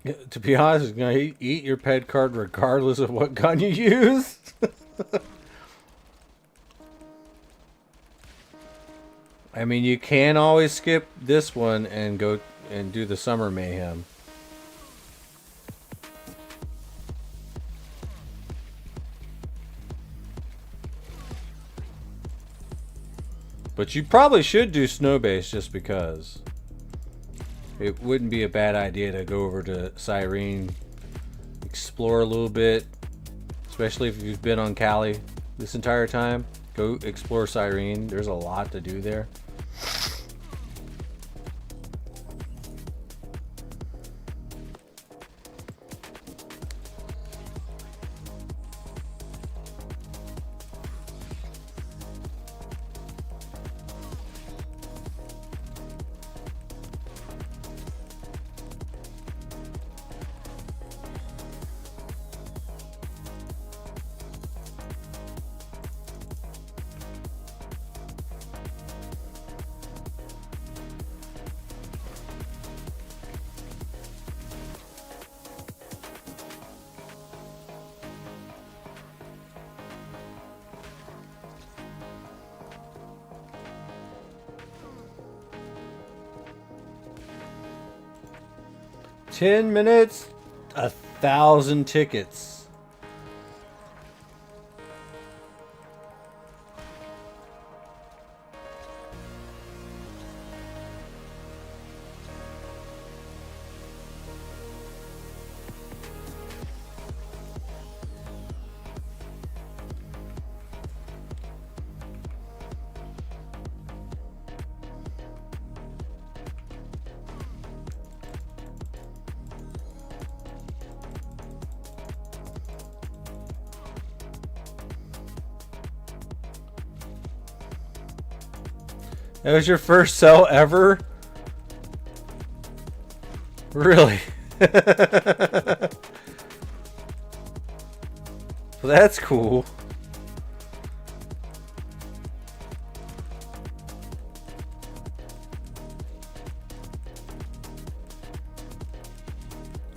To be honest, it's gonna eat your pet card regardless of what gun you use. I mean, you can always skip this one and go and do the summer mayhem. But you probably should do snow base just because. It wouldn't be a bad idea to go over to Cyrene, explore a little bit, especially if you've been on Cali this entire time. Go explore Cyrene. There's a lot to do there. $10 minutes, 1,000 tickets. That was your first sell ever? Really? Well, that's cool.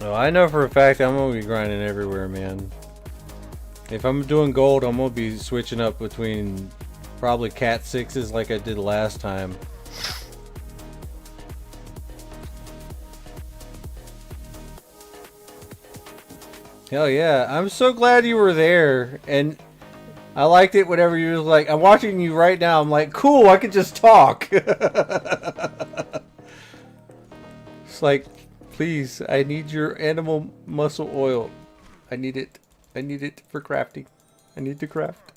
Oh, I know for a fact I'm gonna be grinding everywhere, man. If I'm doing gold, I'm gonna be switching up between probably Cat 6s like I did last time. Hell yeah, I'm so glad you were there, and I liked it whenever you was like, I'm watching you right now, I'm like, cool, I could just talk. It's like, please, I need your animal muscle oil. I need it. I need it for crafting. I need to craft.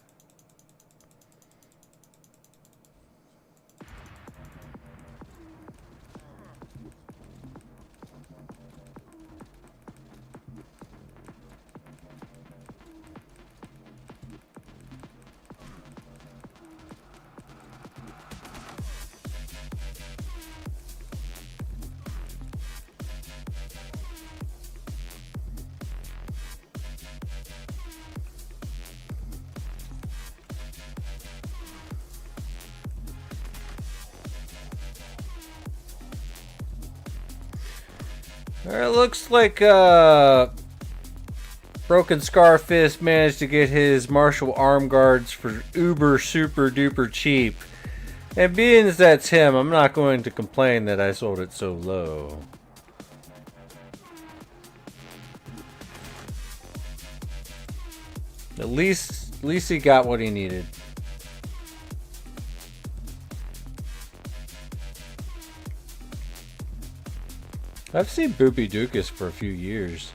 It looks like Broken Scarfist managed to get his martial arm guards for uber super duper cheap. And being as that's him, I'm not going to complain that I sold it so low. At least he got what he needed. I've seen Boopy Dukas for a few years.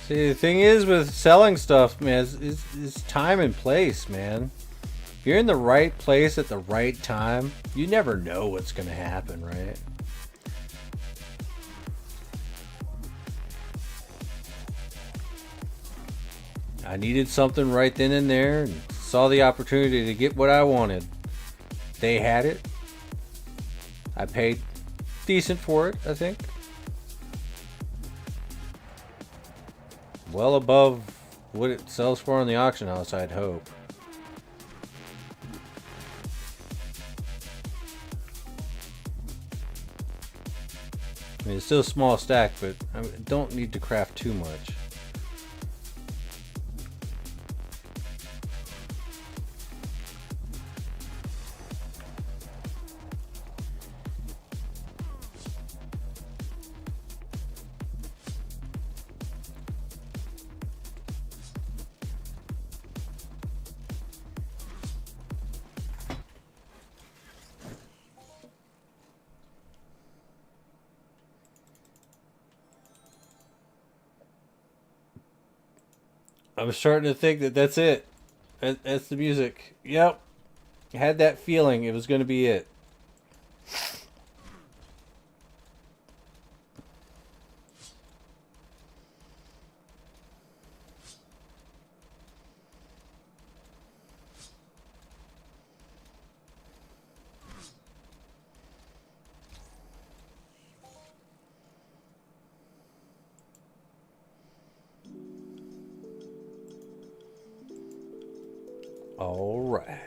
See, the thing is with selling stuff, man, is time and place, man. If you're in the right place at the right time, you never know what's going to happen, right? I needed something right then and there and saw the opportunity to get what I wanted. They had it. I paid decent for it, I think. Well above what it sells for on the auction house, I'd hope. I mean, it's still a small stack, but I don't need to craft too much. I'm starting to think that that's it. That's the music. Yep. I had that feeling it was going to be it. All right.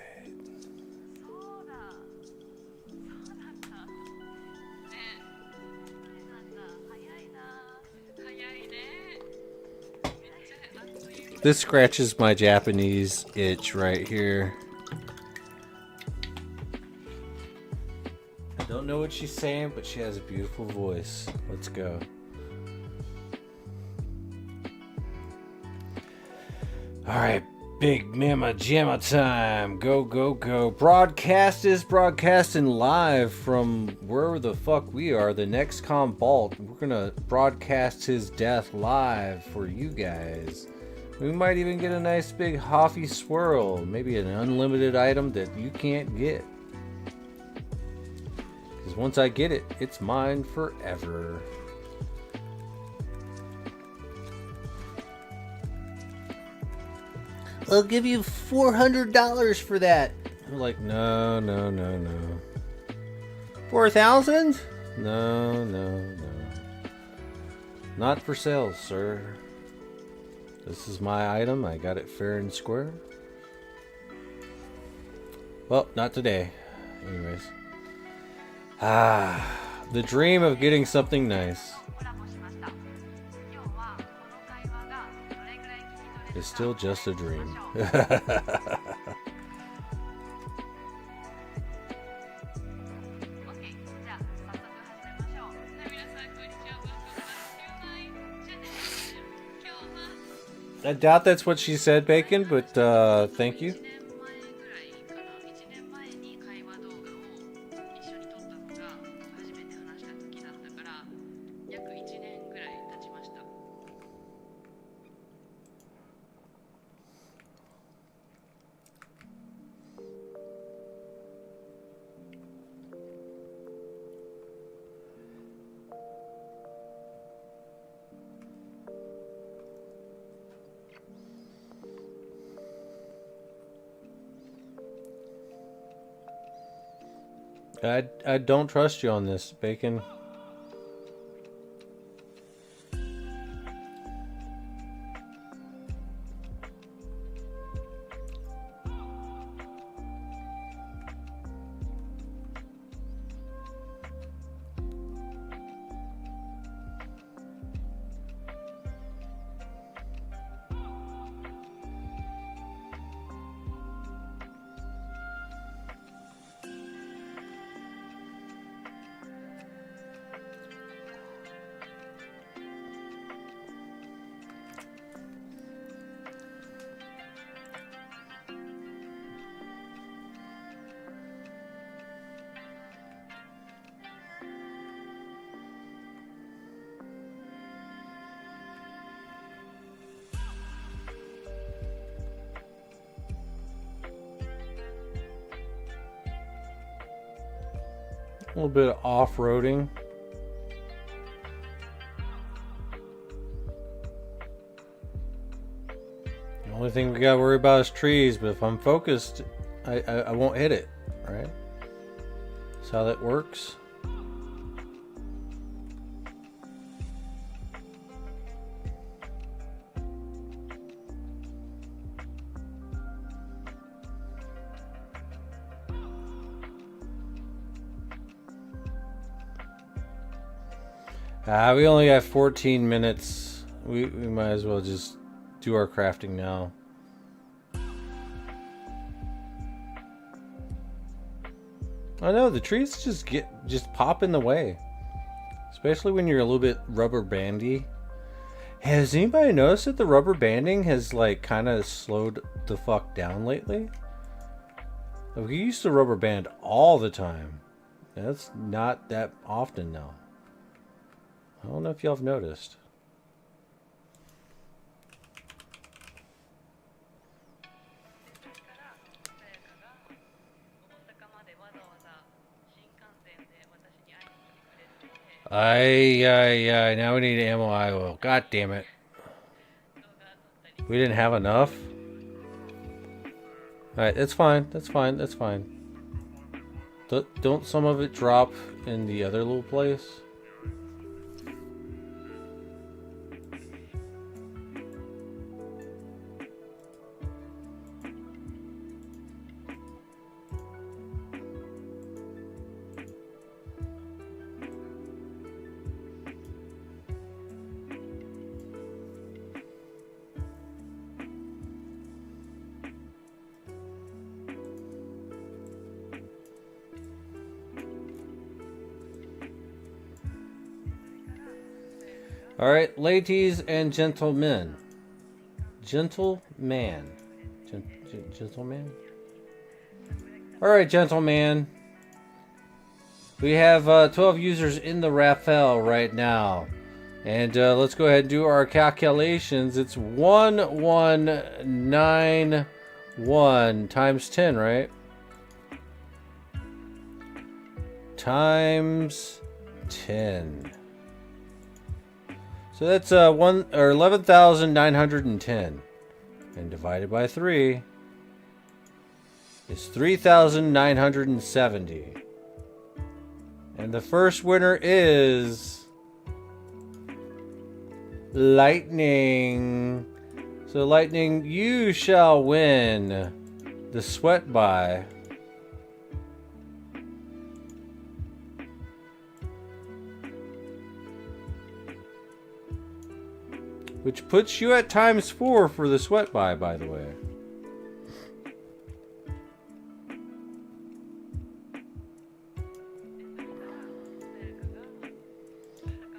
This scratches my Japanese itch right here. I don't know what she's saying, but she has a beautiful voice. Let's go. All right. Big Mama Jamma time. Go, go, go. Broadcast is broadcasting live from wherever the fuck we are, the NextCom Vault. We're going to broadcast his death live for you guys. We might even get a nice big Hoffy swirl. Maybe an unlimited item that you can't get. Because once I get it, it's mine forever. I'll give you $400 for that. I'm like, no. 4,000? No. Not for sale, sir. This is my item. I got it fair and square. Well, not today. Anyways. The dream of getting something nice is still just a dream. I doubt that's what she said, Bacon, but thank you. I don't trust you on this, Bacon. A little bit of off-roading. The only thing we gotta worry about is trees, but if I'm focused, I won't hit it, right? That's how that works. We only got 14 minutes. We might as well just do our crafting now. I know the trees just pop in the way, especially when you're a little bit rubber bandy. Has anybody noticed that the rubber banding has like kind of slowed the fuck down lately? We used to rubber band all the time. That's not that often now. I don't know if y'all have noticed. Now we need ammo oil. God damn it. We didn't have enough? Alright, that's fine. That's fine. That's fine. Don't some of it drop in the other little place? Alright, ladies and gentlemen. Gentleman. Gentleman? Alright, gentleman. We have 12 users in the Raphael right now. And let's go ahead and do our calculations. It's 1191 times 10, right? Times 10. So that's 11,910, and divided by 3 is 3,970. And the first winner is Lightning. So Lightning, you shall win the sweat buy. Which puts you at times 4 for the sweat buy, by the way.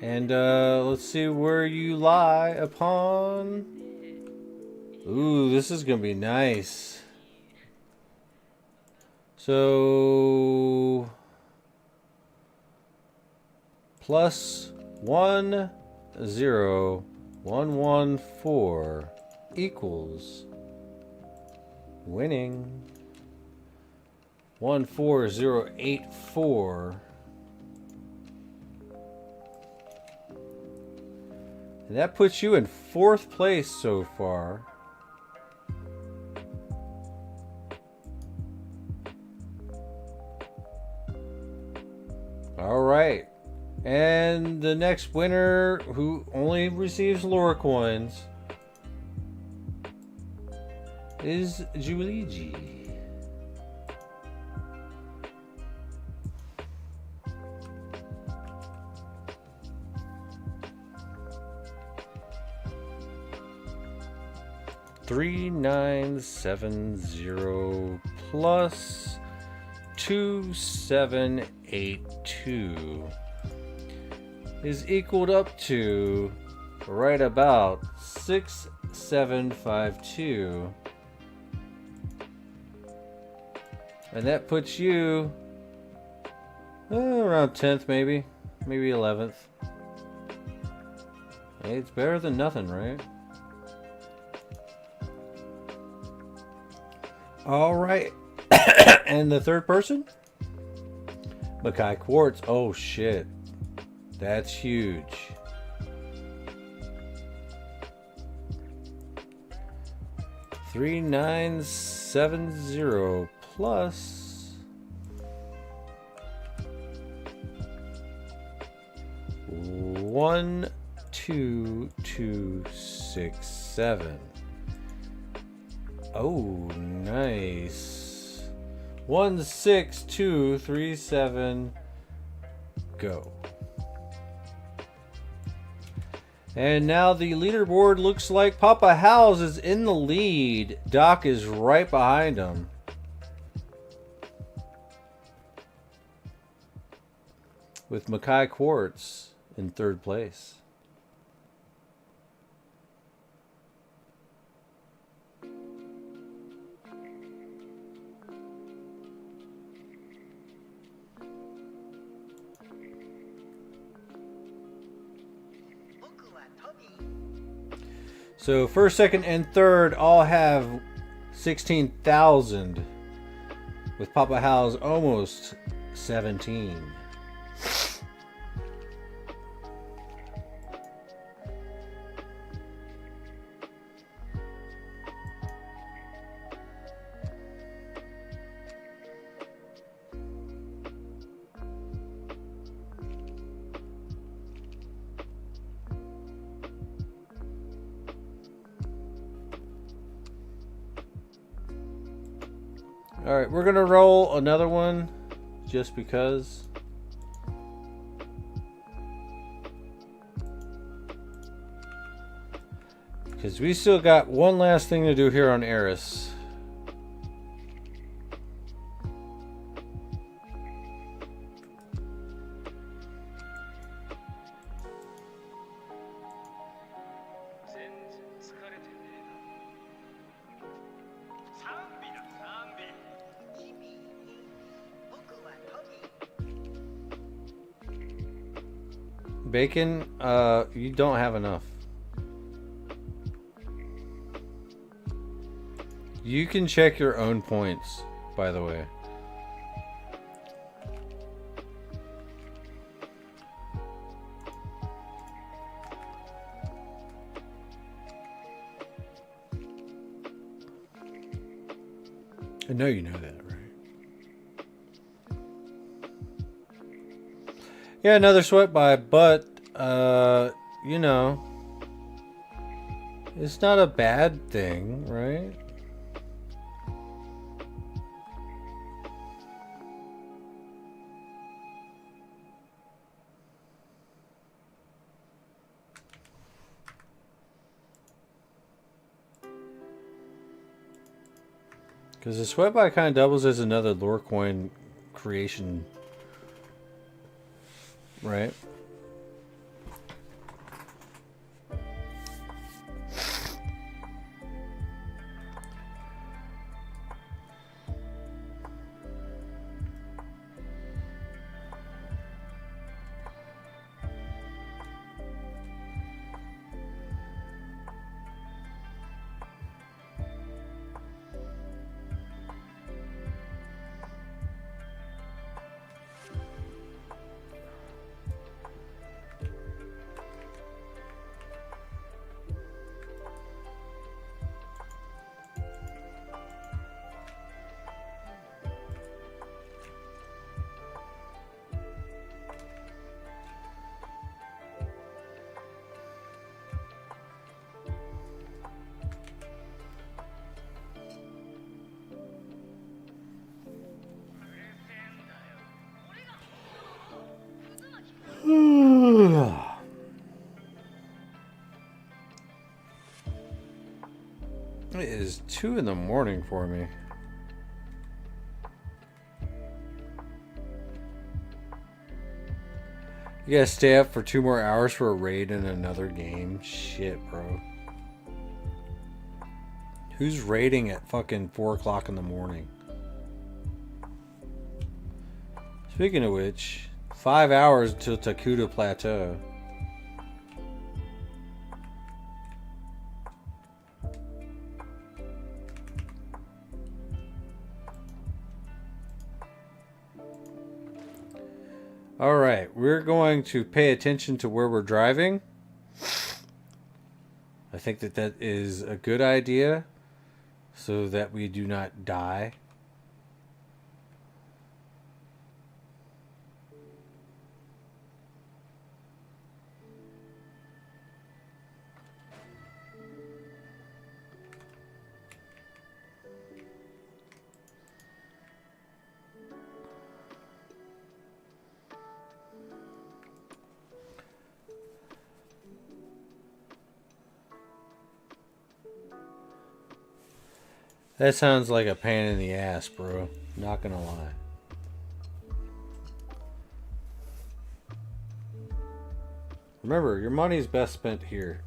And let's see where you lie upon. Ooh, this is gonna be nice. So plus 10114 equals winning 14084. And that puts you in 4th place so far. All right. And the next winner, who only receives lore coins, is Julie G. $3970 plus 2782 is equaled up to right about 6752, and that puts you around 10th, maybe 11th. Hey, it's better than nothing, right? All right. And the third person, Mackay Quartz. Oh shit. That's huge. $3,970 plus 12267. Oh, nice. 16237. Go. And now the leaderboard looks like Papa Howes is in the lead. Doc is right behind him. With Mackay Quartz in third place. So first, second, and third all have 16,000, with Papa Howes almost 17. Alright, we're gonna roll another one just because. Because we still got one last thing to do here on Eris. Bacon, you don't have enough. You can check your own points, by the way. I know you know that, right? Yeah, another sweat buy, but, you know, it's not a bad thing, right? Because the sweat buy kind of doubles as another lore coin creation, right? It is 2 in the morning for me. You gotta stay up for 2 more hours for a raid in another game? Shit, bro. Who's raiding at fucking 4 o'clock in the morning? Speaking of which, 5 hours till Takuta Plateau. All right, we're going to pay attention to where we're driving. I think that that is a good idea so that we do not die. That sounds like a pain in the ass, bro. Not gonna lie. Remember, your money's best spent here.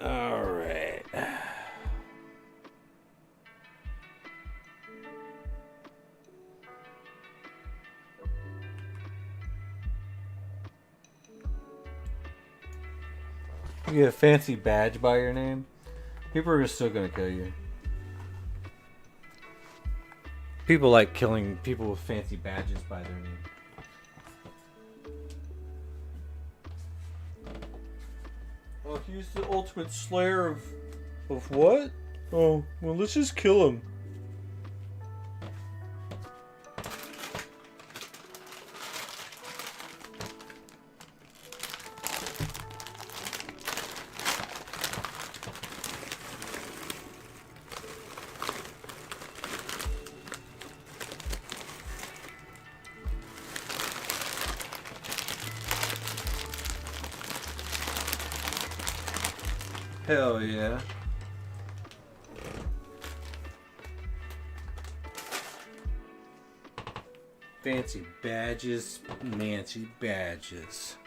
All right. You get a fancy badge by your name, people are still gonna kill you. People like killing people with fancy badges by their name. Oh, he's the ultimate slayer of what? Oh, well, let's just kill him. Hell yeah. Fancy badges, Nancy badges.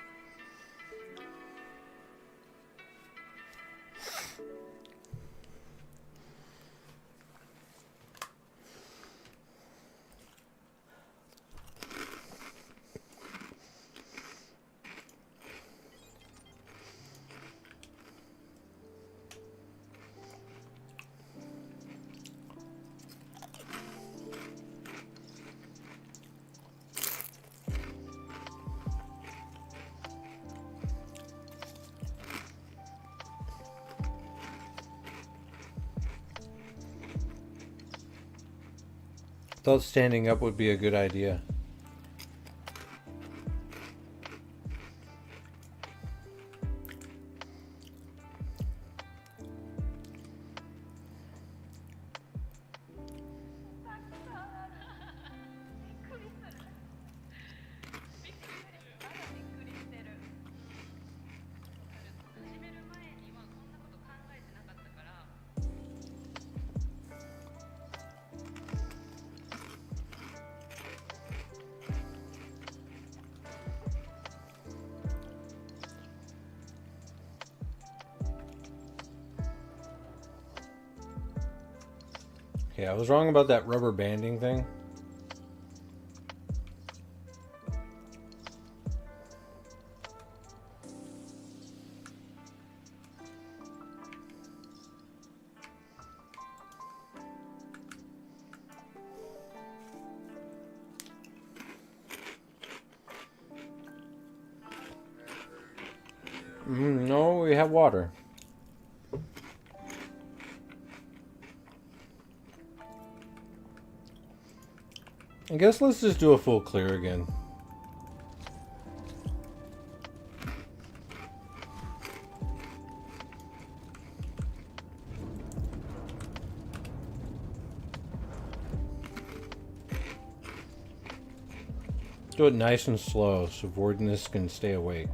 Thought standing up would be a good idea. Okay, I was wrong about that rubber banding thing. No, we have water. I guess let's just do a full clear again. Do it nice and slow so Voidness can stay awake.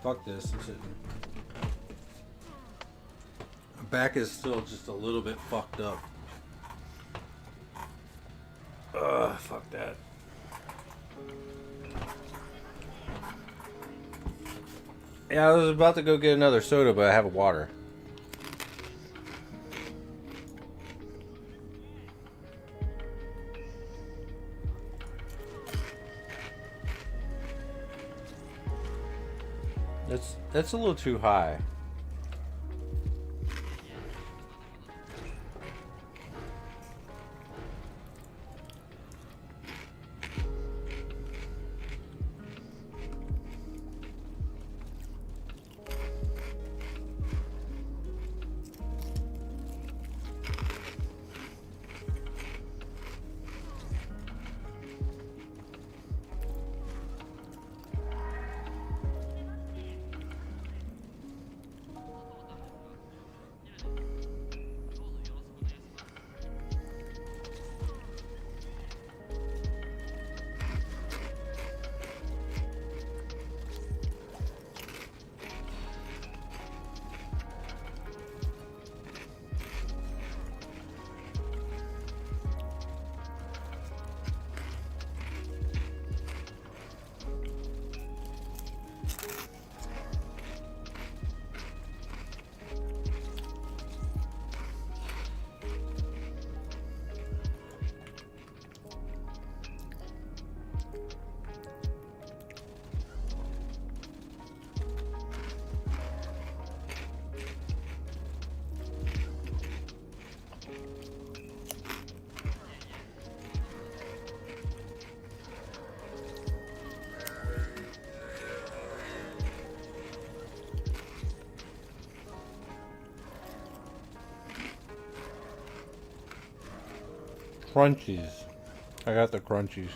Fuck this, I'm sitting. My back is still just a little bit fucked up. Ugh, fuck that. Yeah, I was about to go get another soda, but I have a water. That's a little too high. Crunchies. I got the crunchies.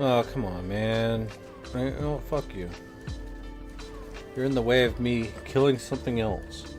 Oh, come on, man. Oh, fuck you. You're in the way of me killing something else.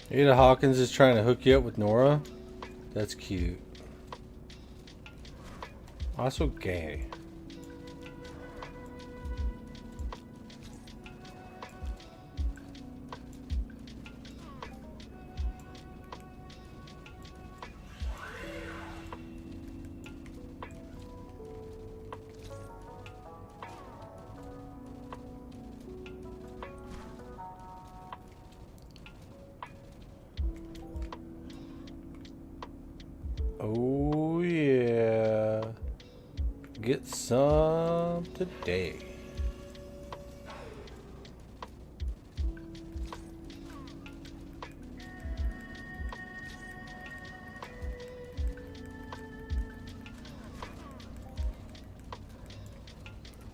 Ada Hawkins is trying to hook you up with Nora? That's cute. Also gay. Oh yeah. Get some today.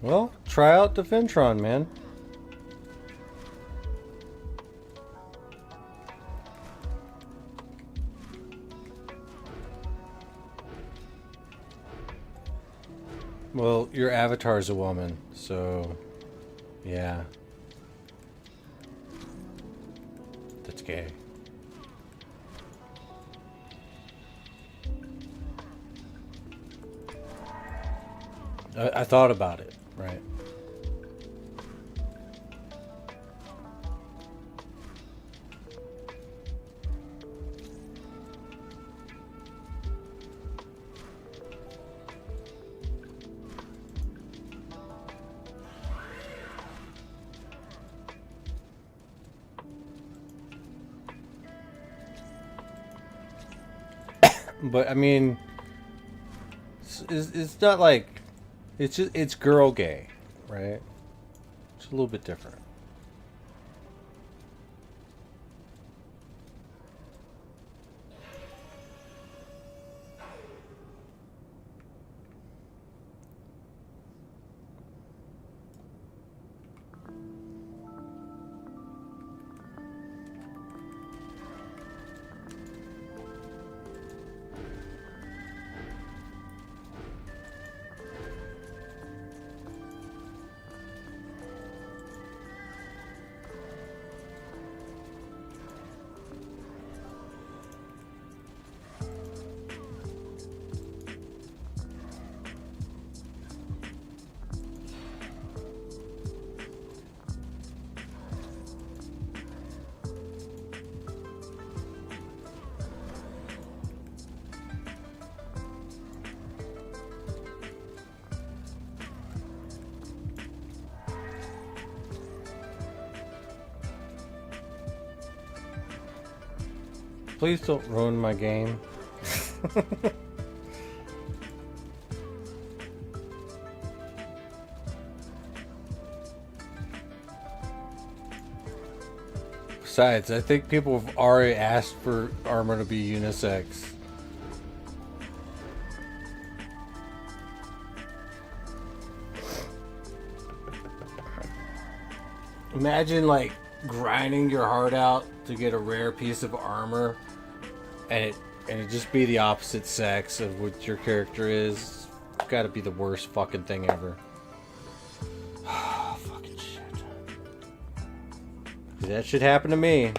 Well, try out the Ventron, man. Well, your avatar's a woman, so yeah. That's gay. I thought about it, right? But I mean, it's not like it's girl gay, right? It's a little bit different. Please don't ruin my game. Besides, I think people have already asked for armor to be unisex. Imagine like grinding your heart out to get a rare piece of armor and it just be the opposite sex of what your character is. It's gotta be the worst fucking thing ever. Fucking shit. That should happen to me.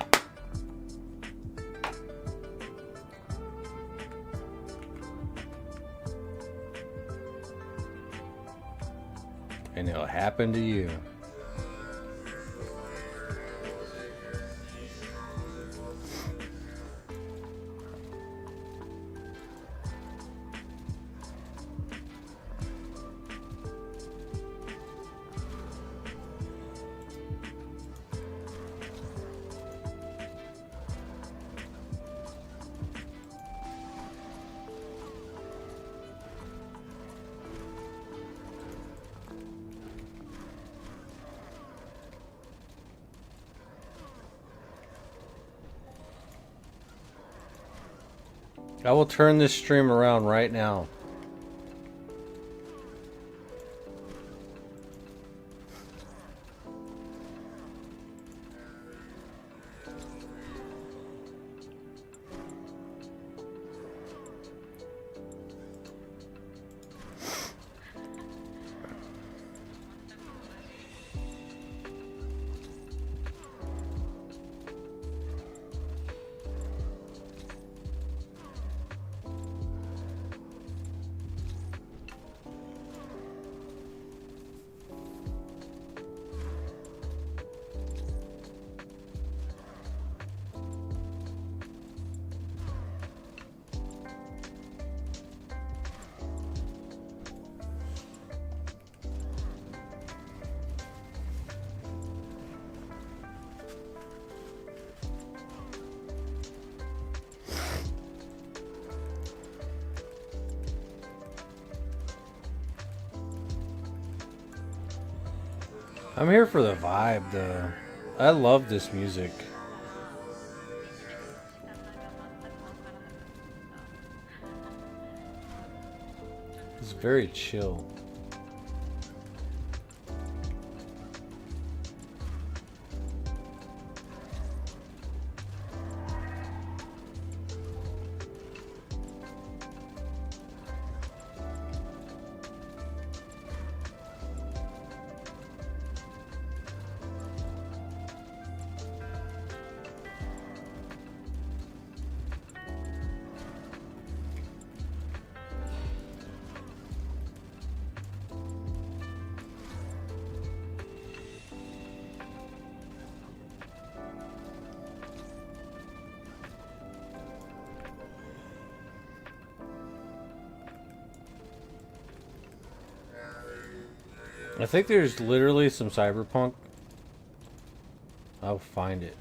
And it'll happen to you. I will turn this stream around right now. I'm here for the vibe, though. I love this music. It's very chill. I think there's literally some cyberpunk. I'll find it.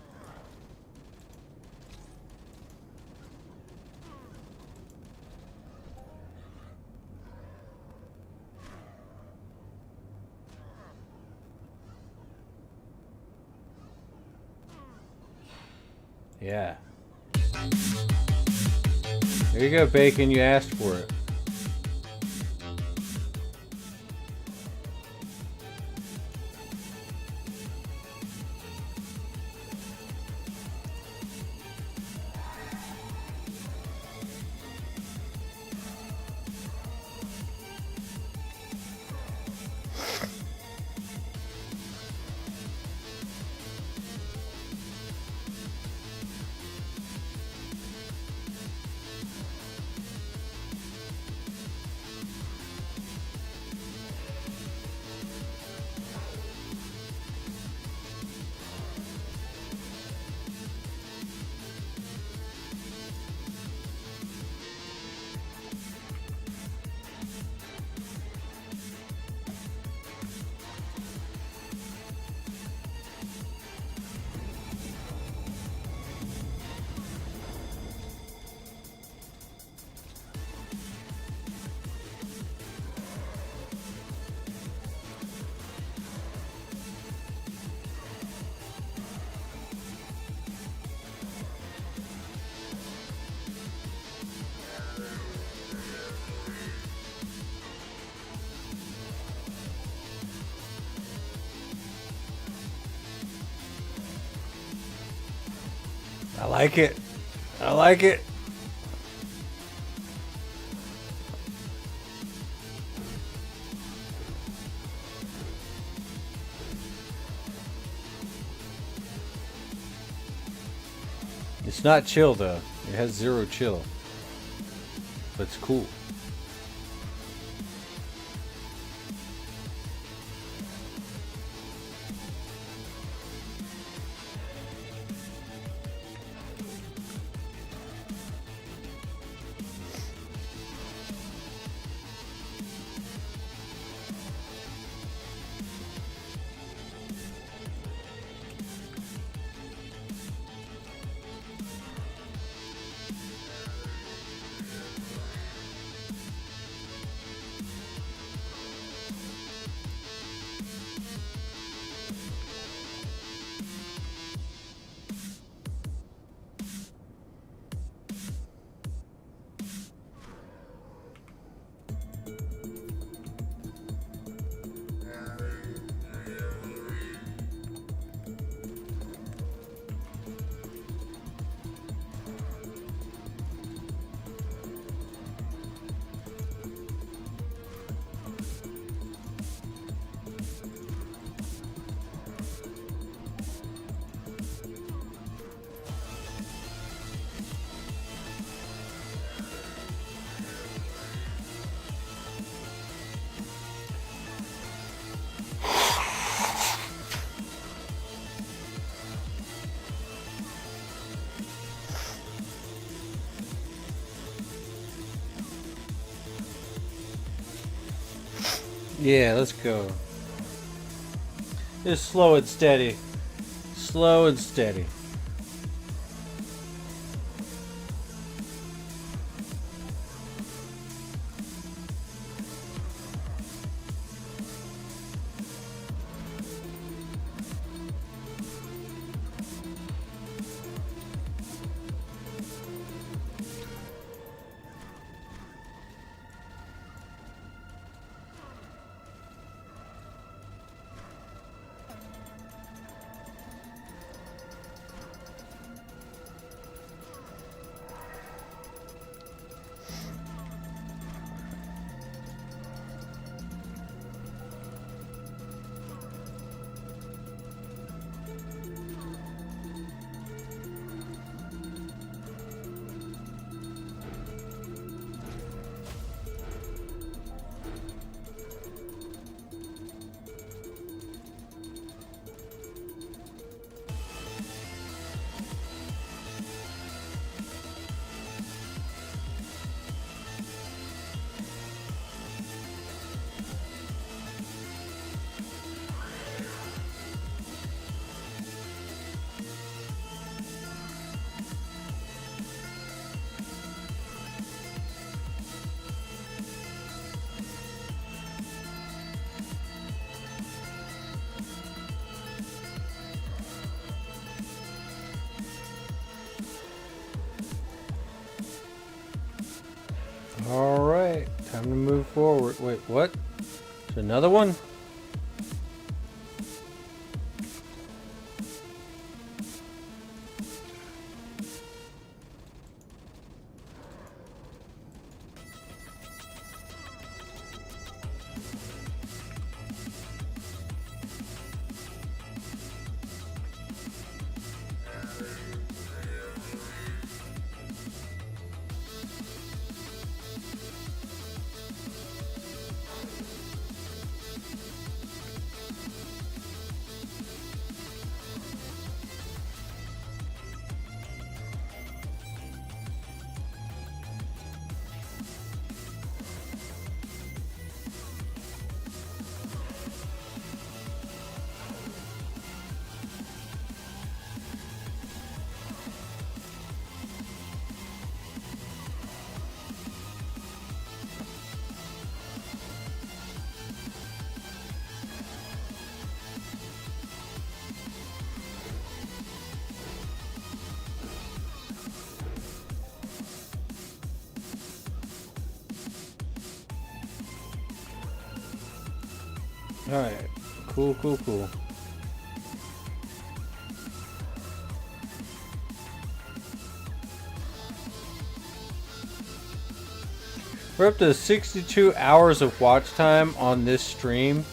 Yeah. There you go, Bacon. You asked for it. I like it. I like it. It's not chill though. It has zero chill. But it's cool. Yeah, let's go. Just slow and steady. Slow and steady. Alright, time to move forward. Wait, what? There's another one? Alright, cool. We're up to 62 hours of watch time on this stream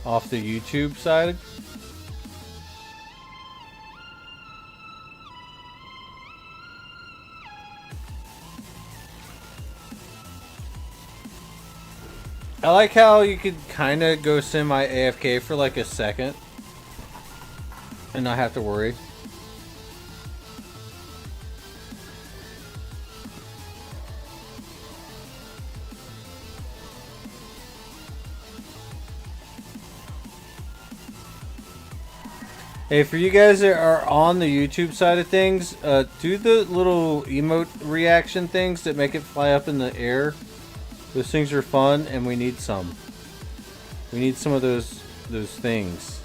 off the YouTube side. I like how you could kind of go semi AFK for like a second and not have to worry. Hey, for you guys that are on the YouTube side of things, do the little emote reaction things that make it fly up in the air. Those things are fun, and we need some. We need some of those things,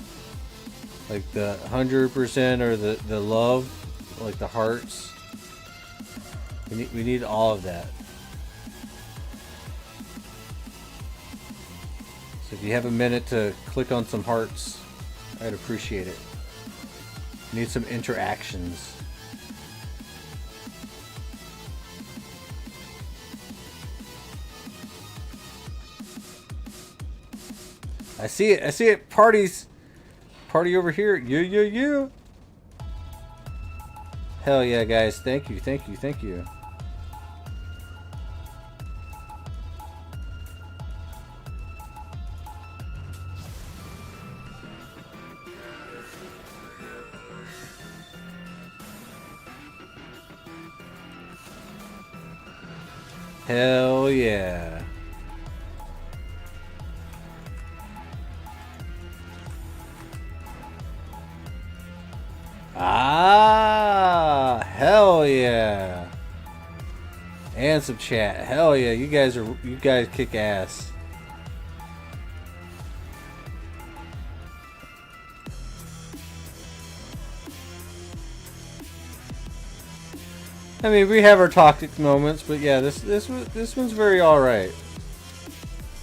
like the 100% or the love, like the hearts. We need all of that. So if you have a minute to click on some hearts, I'd appreciate it. Need some interactions. I see it. Party over here. Yeah. Hell yeah, guys. Thank you. Hell yeah. Ah, hell yeah. And some chat. Hell yeah, you guys kick ass. I mean, we have our toxic moments, but yeah, this one's very alright.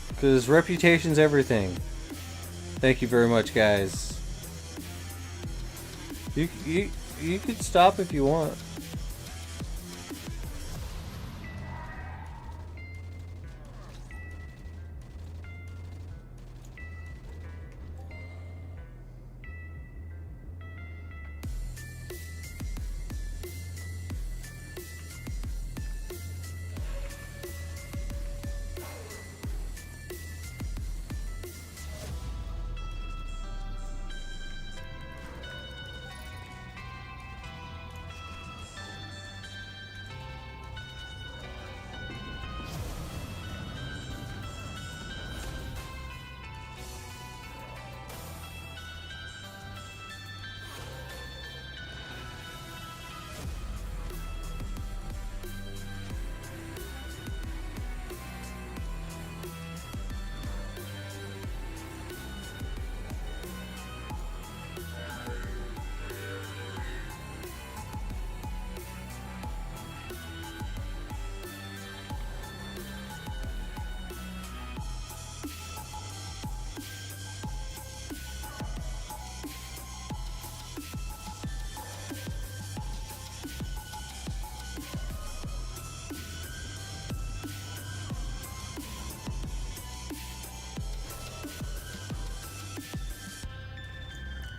Because reputation's everything. Thank you very much, guys. You could stop if you want.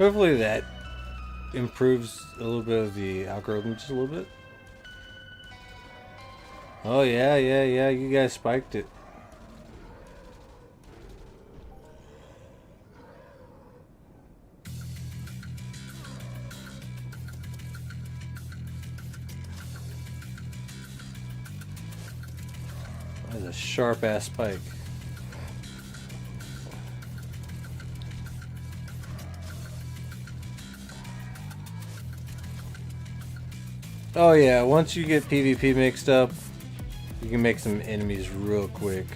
Hopefully that improves a little bit of the algorithm just a little bit. Oh yeah, you guys spiked it. That's a sharp ass spike. Oh yeah, once you get PvP mixed up, you can make some enemies real quick.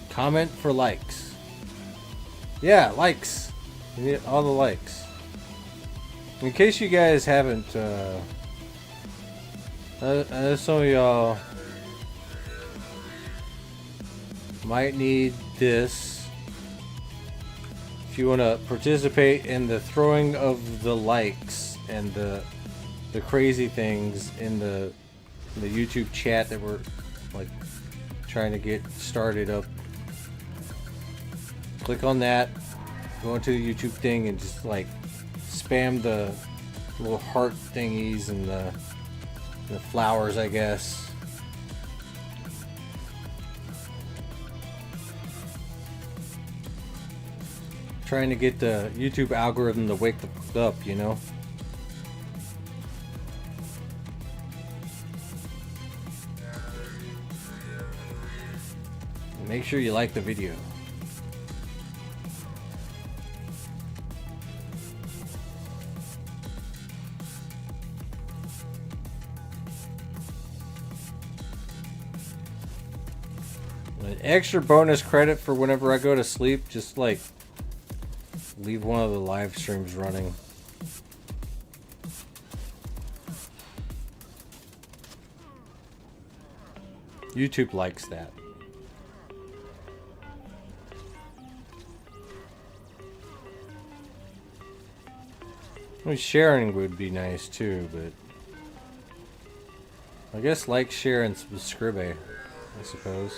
Comment for likes. Yeah, likes. We need all the likes. In case you guys haven't, I know some of y'all might need this. If you want to participate in the throwing of the likes and the crazy things in the YouTube chat that we're like trying to get started up. Click on that, go into the YouTube thing, and just like spam the little heart thingies and the flowers, I guess. Trying to get the YouTube algorithm to wake up, you know? Make sure you like the video. An extra bonus credit for whenever I go to sleep, just like leave one of the live streams running. YouTube likes that. I mean, sharing would be nice too, but I guess like, share, and subscribe, I suppose.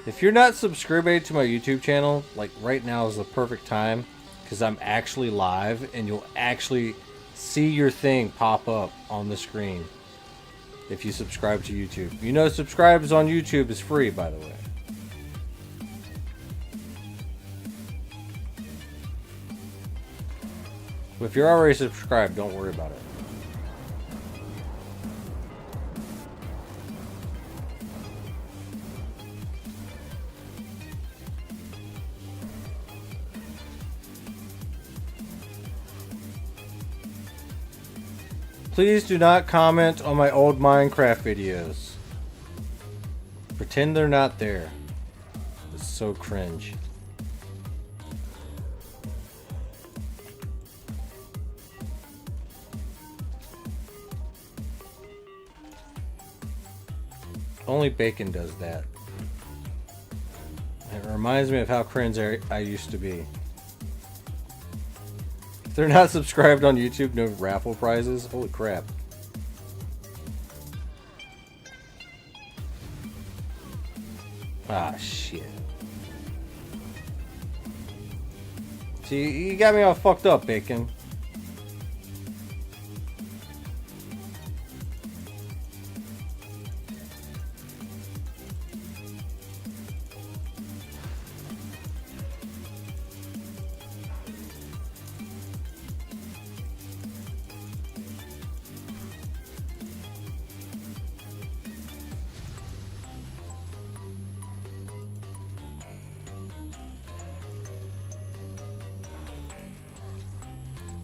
If you're not subscribed to my YouTube channel, like right now is the perfect time, because I'm actually live and you'll actually see your thing pop up on the screen if you subscribe to YouTube. You know, subscribes on YouTube is free, by the way. If you're already subscribed, don't worry about it. Please do not comment on my old Minecraft videos. Pretend they're not there. It's so cringe. Only Bacon does that. It reminds me of how cringe I used to be. If they're not subscribed on YouTube, no raffle prizes. Holy crap. Ah, shit. See, you got me all fucked up, Bacon.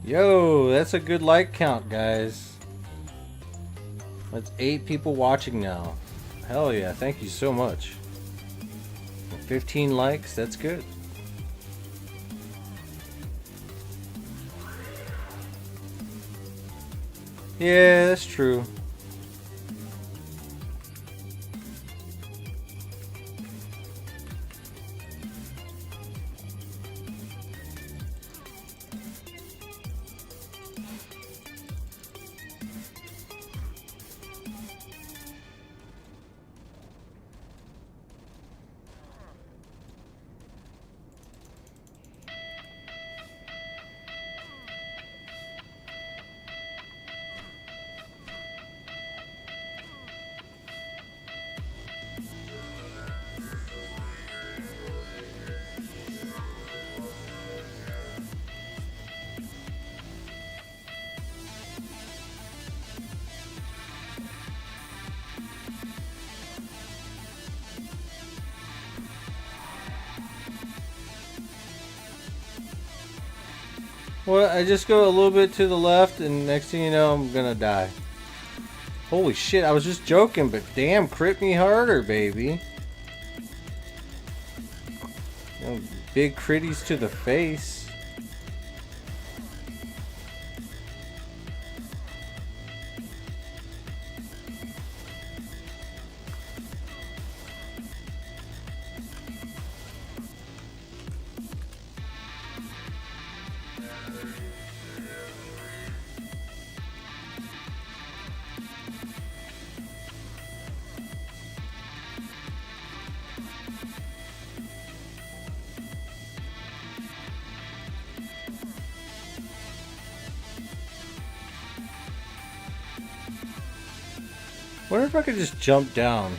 Yo, that's a good like count, guys. That's 8 people watching now. Hell yeah, thank you so much. 15 likes, that's good. Yeah, that's true. Well, I just go a little bit to the left, and next thing you know, I'm gonna die. Holy shit, I was just joking, but damn, crit me harder, baby. You know, big critties to the face. Wonder if I could just jump down.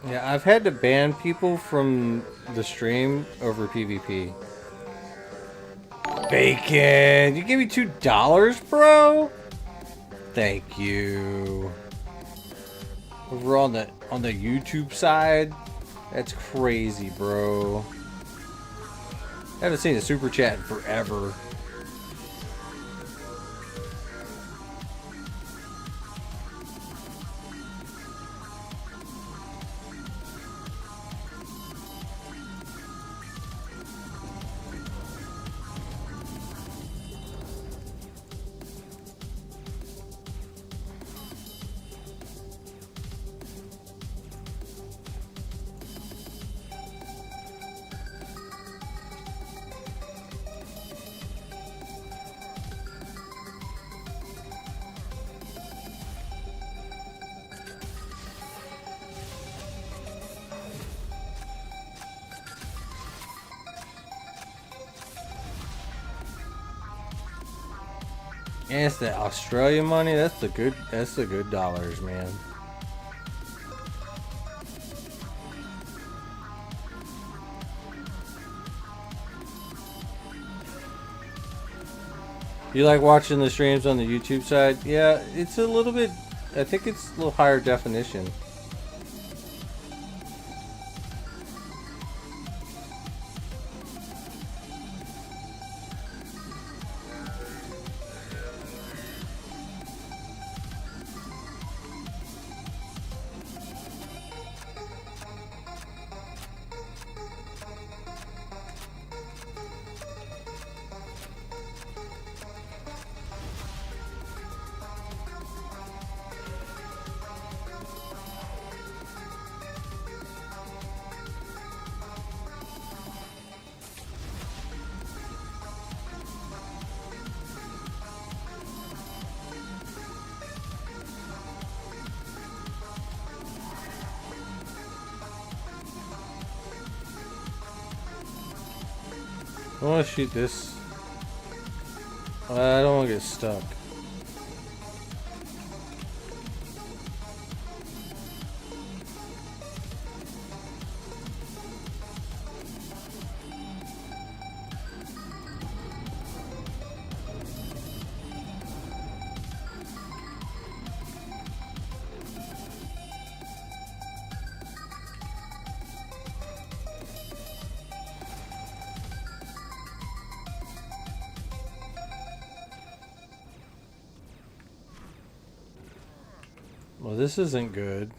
Yeah, I've had to ban people from the stream over PvP. Bacon! You gave me $2, bro? Thank you. Over on the YouTube side? That's crazy, bro. I haven't seen a super chat in forever. And it's the Australian money. That's the good dollars, man. You like watching the streams on the YouTube side? Yeah, it's a little bit. I think it's a little higher definition. I want to shoot this. I don't want to get stuck. Well, this isn't good.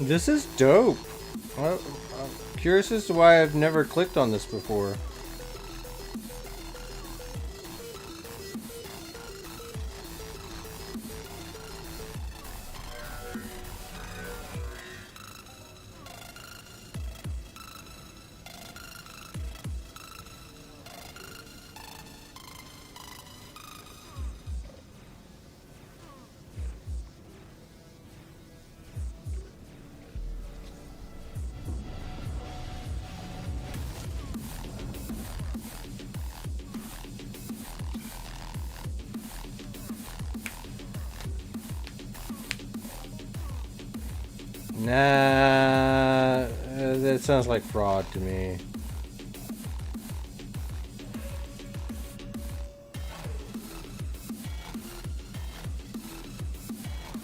This is dope. I'm curious as to why I've never clicked on this before. Nah, that sounds like fraud to me.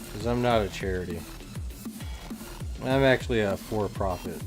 Because I'm not a charity. I'm actually a for-profit.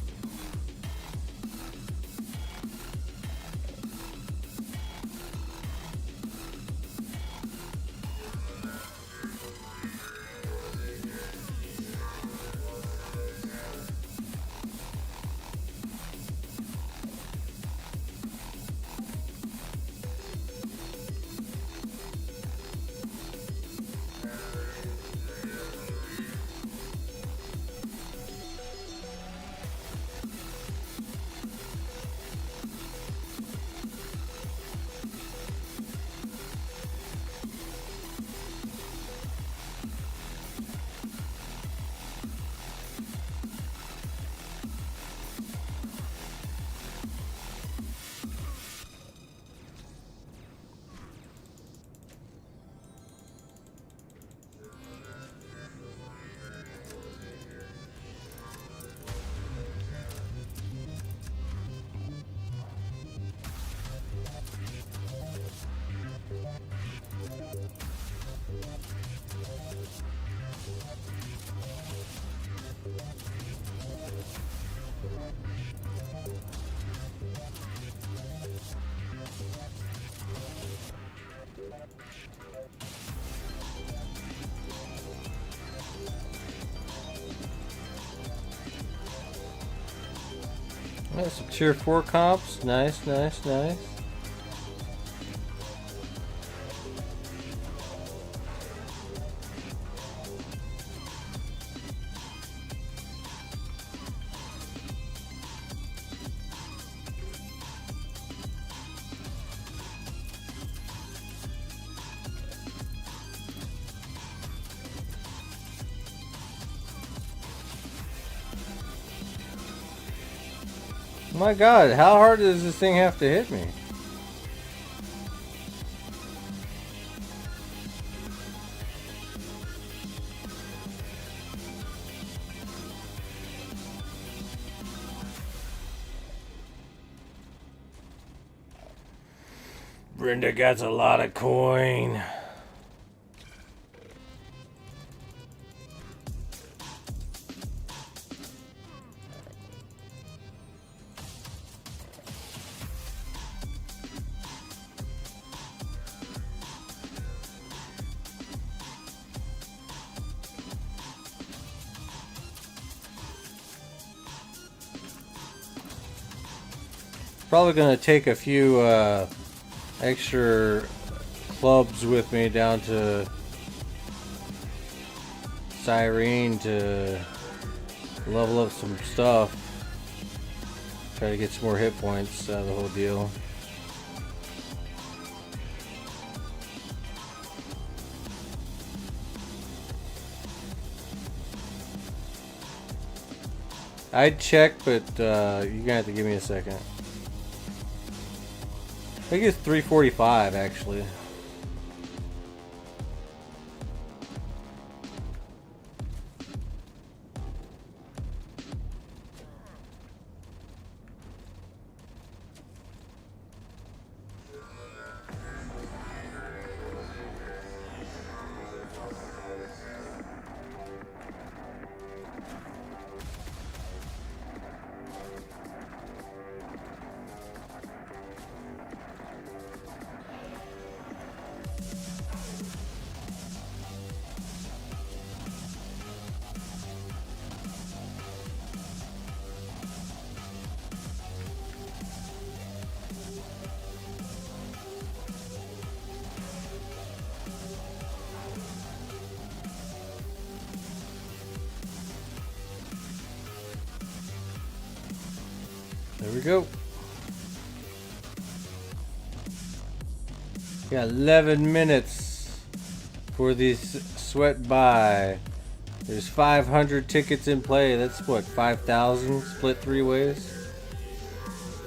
That's some tier 4 comps. Nice, nice, nice. My God, how hard does this thing have to hit me? Brenda got a lot of coin. Probably gonna take a few extra clubs with me down to Cyrene to level up some stuff. Try to get some more hit points out of the whole deal. I'd check, but you're gonna have to give me a second. I think it's 345 actually. There we go. Got 11 minutes for this sweat buy. There's 500 tickets in play. That's what, 5,000 split 3 ways?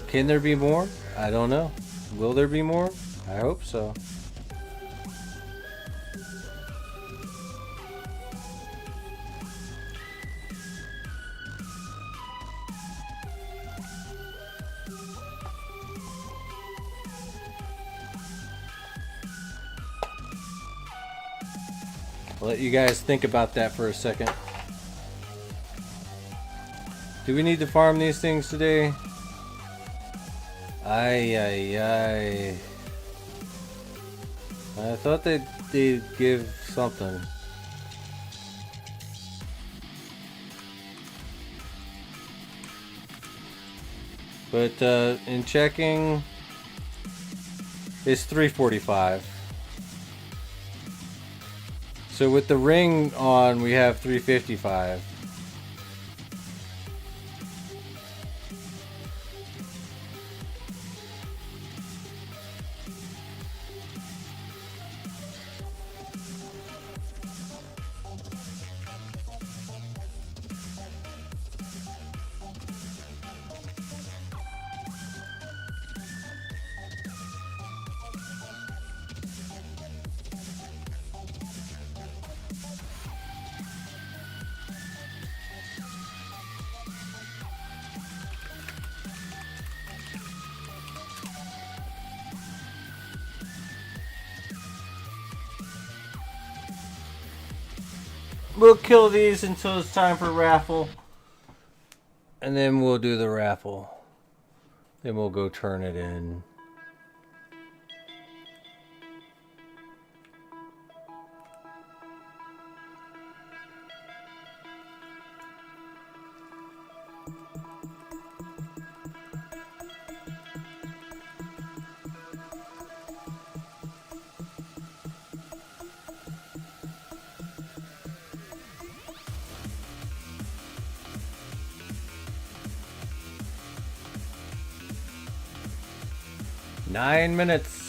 Can there be more? I don't know. Will there be more? I hope so. I'll let you guys think about that for a second. Do we need to farm these things today? I thought they'd give something. But in checking, it's 345. So with the ring on, we have 355. We'll kill these until it's time for raffle. And then we'll do the raffle. Then we'll go turn it in. Nine minutes.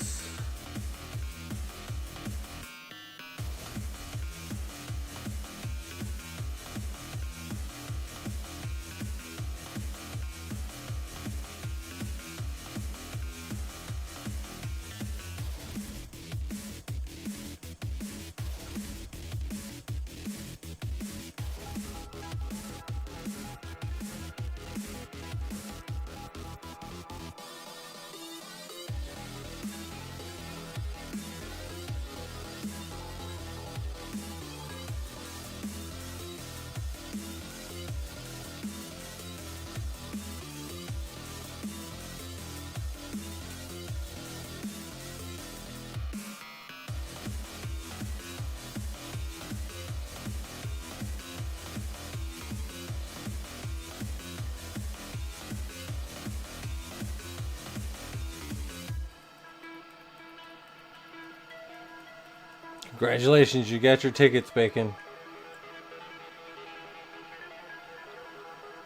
Congratulations, you got your tickets, Bacon.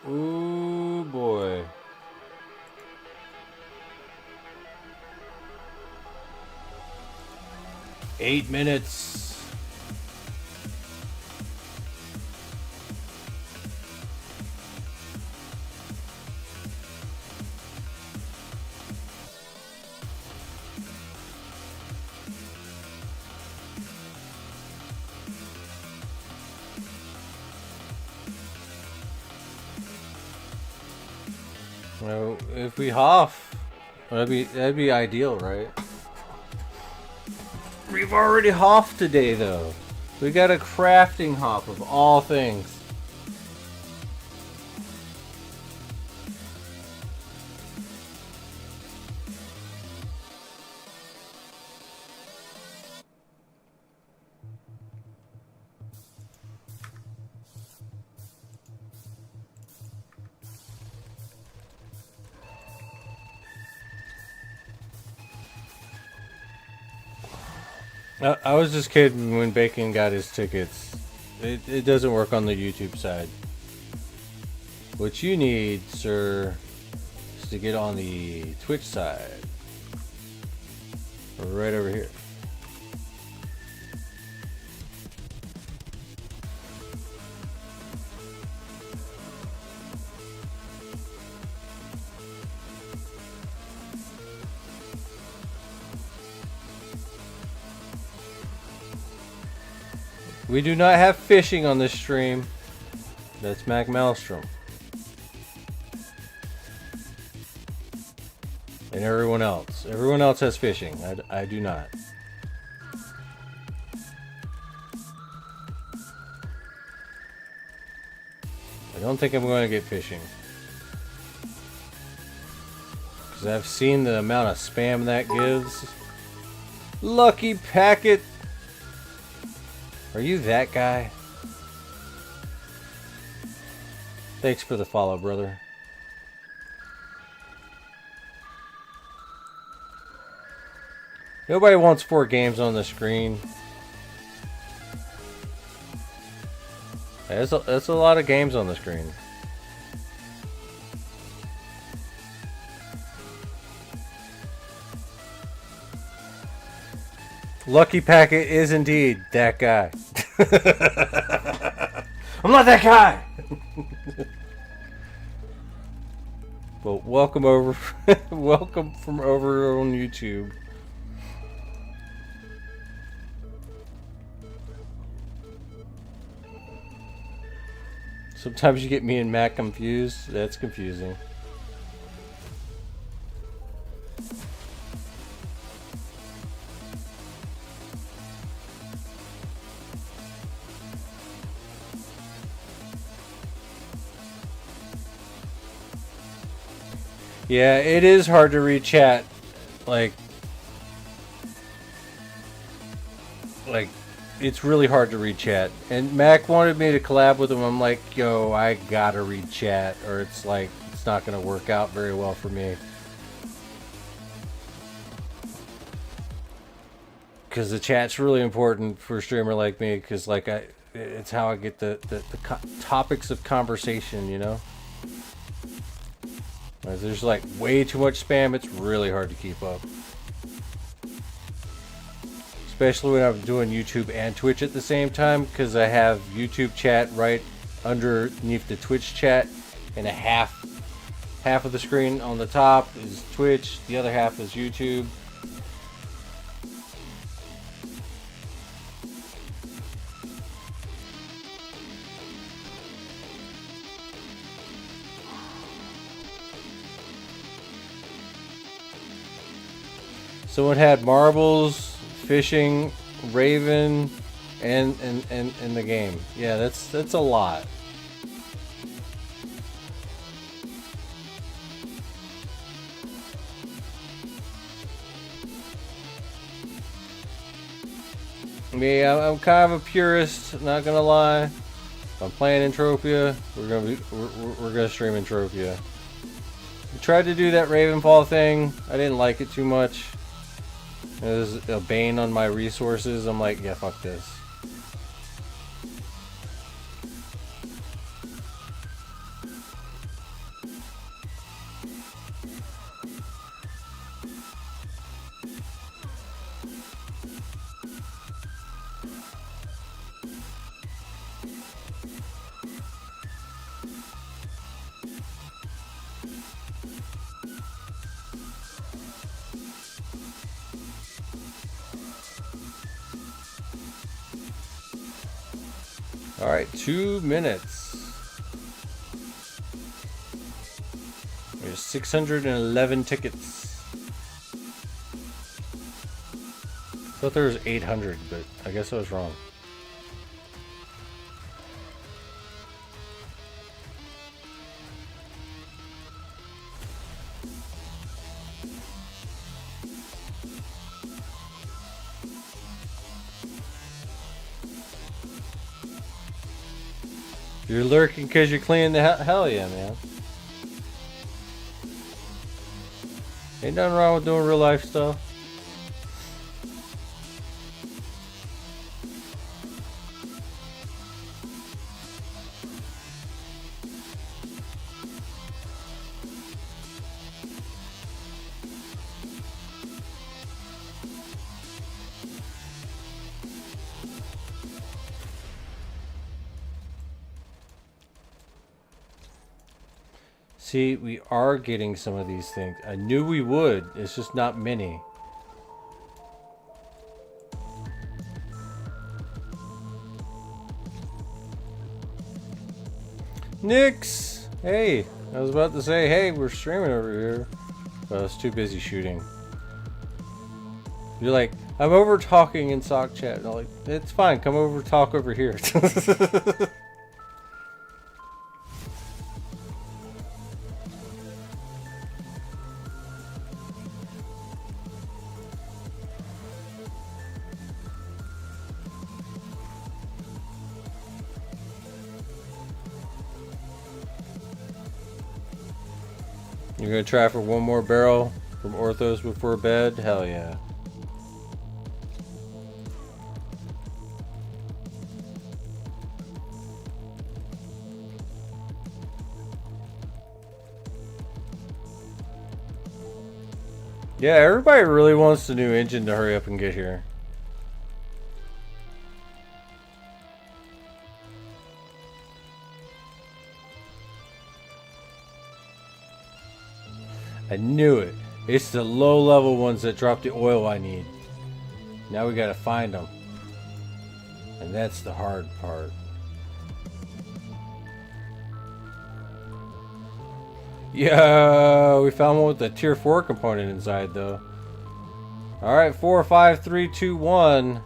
Ooh, boy. Eight minutes. Well, if we hoff, that'd be ideal, right? We've already hoffed today, though. We got a crafting hop of all things. I was just kidding when Bacon got his tickets. It doesn't work on the YouTube side. What you need, sir, is to get on the Twitch side. Right over here. We do not have fishing on this stream. That's Mac Maelstrom. And everyone else. Everyone else has fishing. I do not. I don't think I'm going to get fishing. Because I've seen the amount of spam that gives. Lucky packet. Are you that guy? Thanks for the follow, brother. Nobody wants 4 games on the screen. That's a lot of games on the screen. Lucky Packet is indeed that guy. I'm not that guy! Well, welcome over. Welcome from over on YouTube. Sometimes you get me and Matt confused. That's confusing. Yeah, it is hard to read chat. Like, it's really hard to read chat. And Mac wanted me to collab with him. I'm like, yo, I gotta read chat, or it's like, it's not gonna work out very well for me. Because the chat's really important for a streamer like me, because like it's how I get the topics of conversation, you know? There's like way too much spam, it's really hard to keep up. Especially when I'm doing YouTube and Twitch at the same time, because I have YouTube chat right underneath the Twitch chat, and half of the screen on the top is Twitch, the other half is YouTube. Someone had marbles, fishing, raven, and the game. Yeah, that's a lot. Me, I'm kind of a purist, not gonna lie. If I'm playing Entropia, we're gonna stream Entropia. We tried to do that Ravenfall thing. I didn't like it too much. There's a bane on my resources. I'm like, yeah, fuck this. Alright, 2 minutes. There's 611 tickets. I thought there was 800, but I guess I was wrong. You're lurking because you're cleaning the hell yeah, man. Ain't nothing wrong with doing real life stuff. See, we are getting some of these things. I knew we would. It's just not many. Nix! Hey, I was about to say, hey, we're streaming over here. But I was too busy shooting. You're like, I'm over talking in sock chat. And I'm like, it's fine. Come over, talk over here. You're gonna try for one more barrel from Orthos before bed? Hell yeah. Yeah, everybody really wants the new engine to hurry up and get here. I knew it. It's the low-level ones that drop the oil I need. Now we gotta find them. And that's the hard part. Yeah, we found one with the tier 4 component inside though. Alright, 4, 5, 3, 2, 1.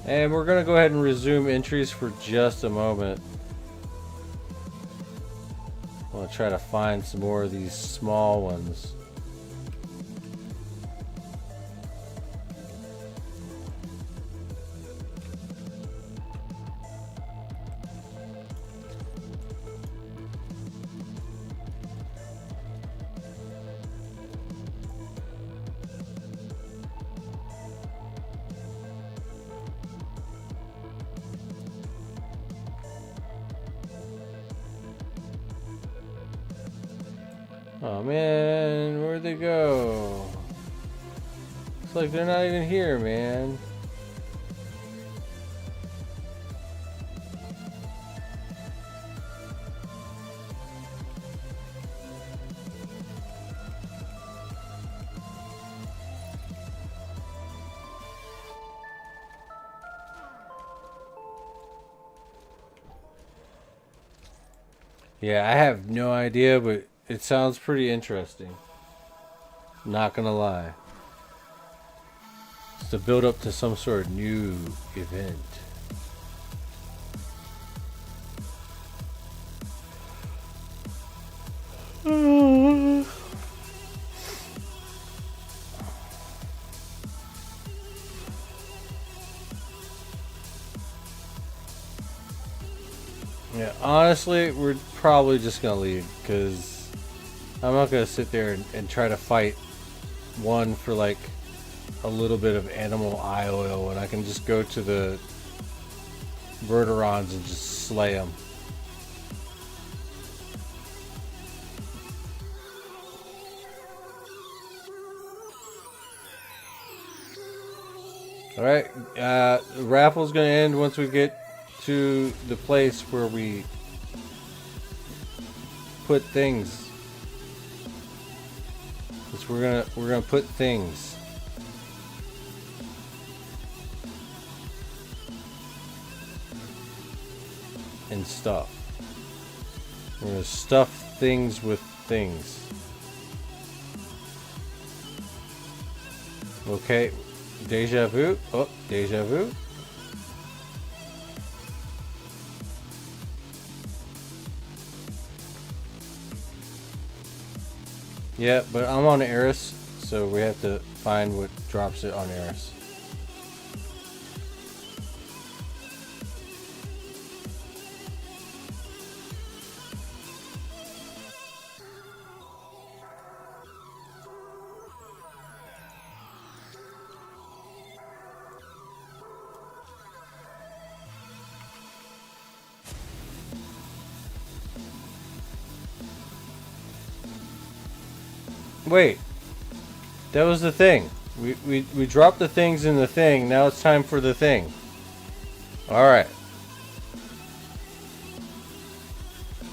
And we're gonna go ahead and resume entries for just a moment. I want to try to find some more of these small ones. Oh man, where'd they go? It's like they're not even here, man. Yeah, I have no idea, but it sounds pretty interesting. Not gonna lie. It's to build up to some sort of new event. Yeah, honestly, we're probably just gonna leave because I'm not gonna sit there and try to fight one for like a little bit of animal eye oil when I can just go to the Verderons and just slay them. Alright, the raffle's gonna end once we get to the place where we put things. Because we're gonna put things. And stuff. We're gonna stuff things with things. Okay. Deja vu. Oh, deja vu. Yeah, but I'm on Eris, so we have to find what drops it on Eris. Wait, that was the thing. We dropped the things in the thing. Now it's time for the thing. Alright.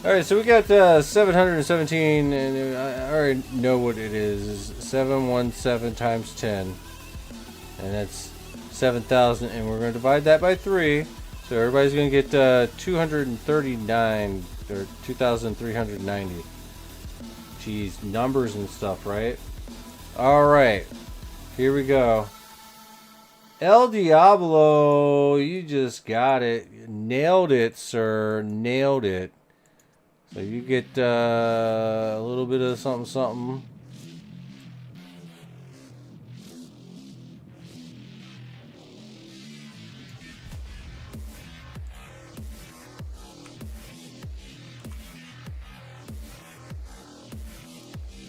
Alright, so we got 717, and I already know what it is. It's 717 times 10. And that's 7,000, and we're going to divide that by 3. So everybody's going to get 239, or 2,390. Geez, numbers and stuff, right? Alright, here we go. El Diablo, you just got it. Nailed it, sir. Nailed it. So you get a little bit of something, something.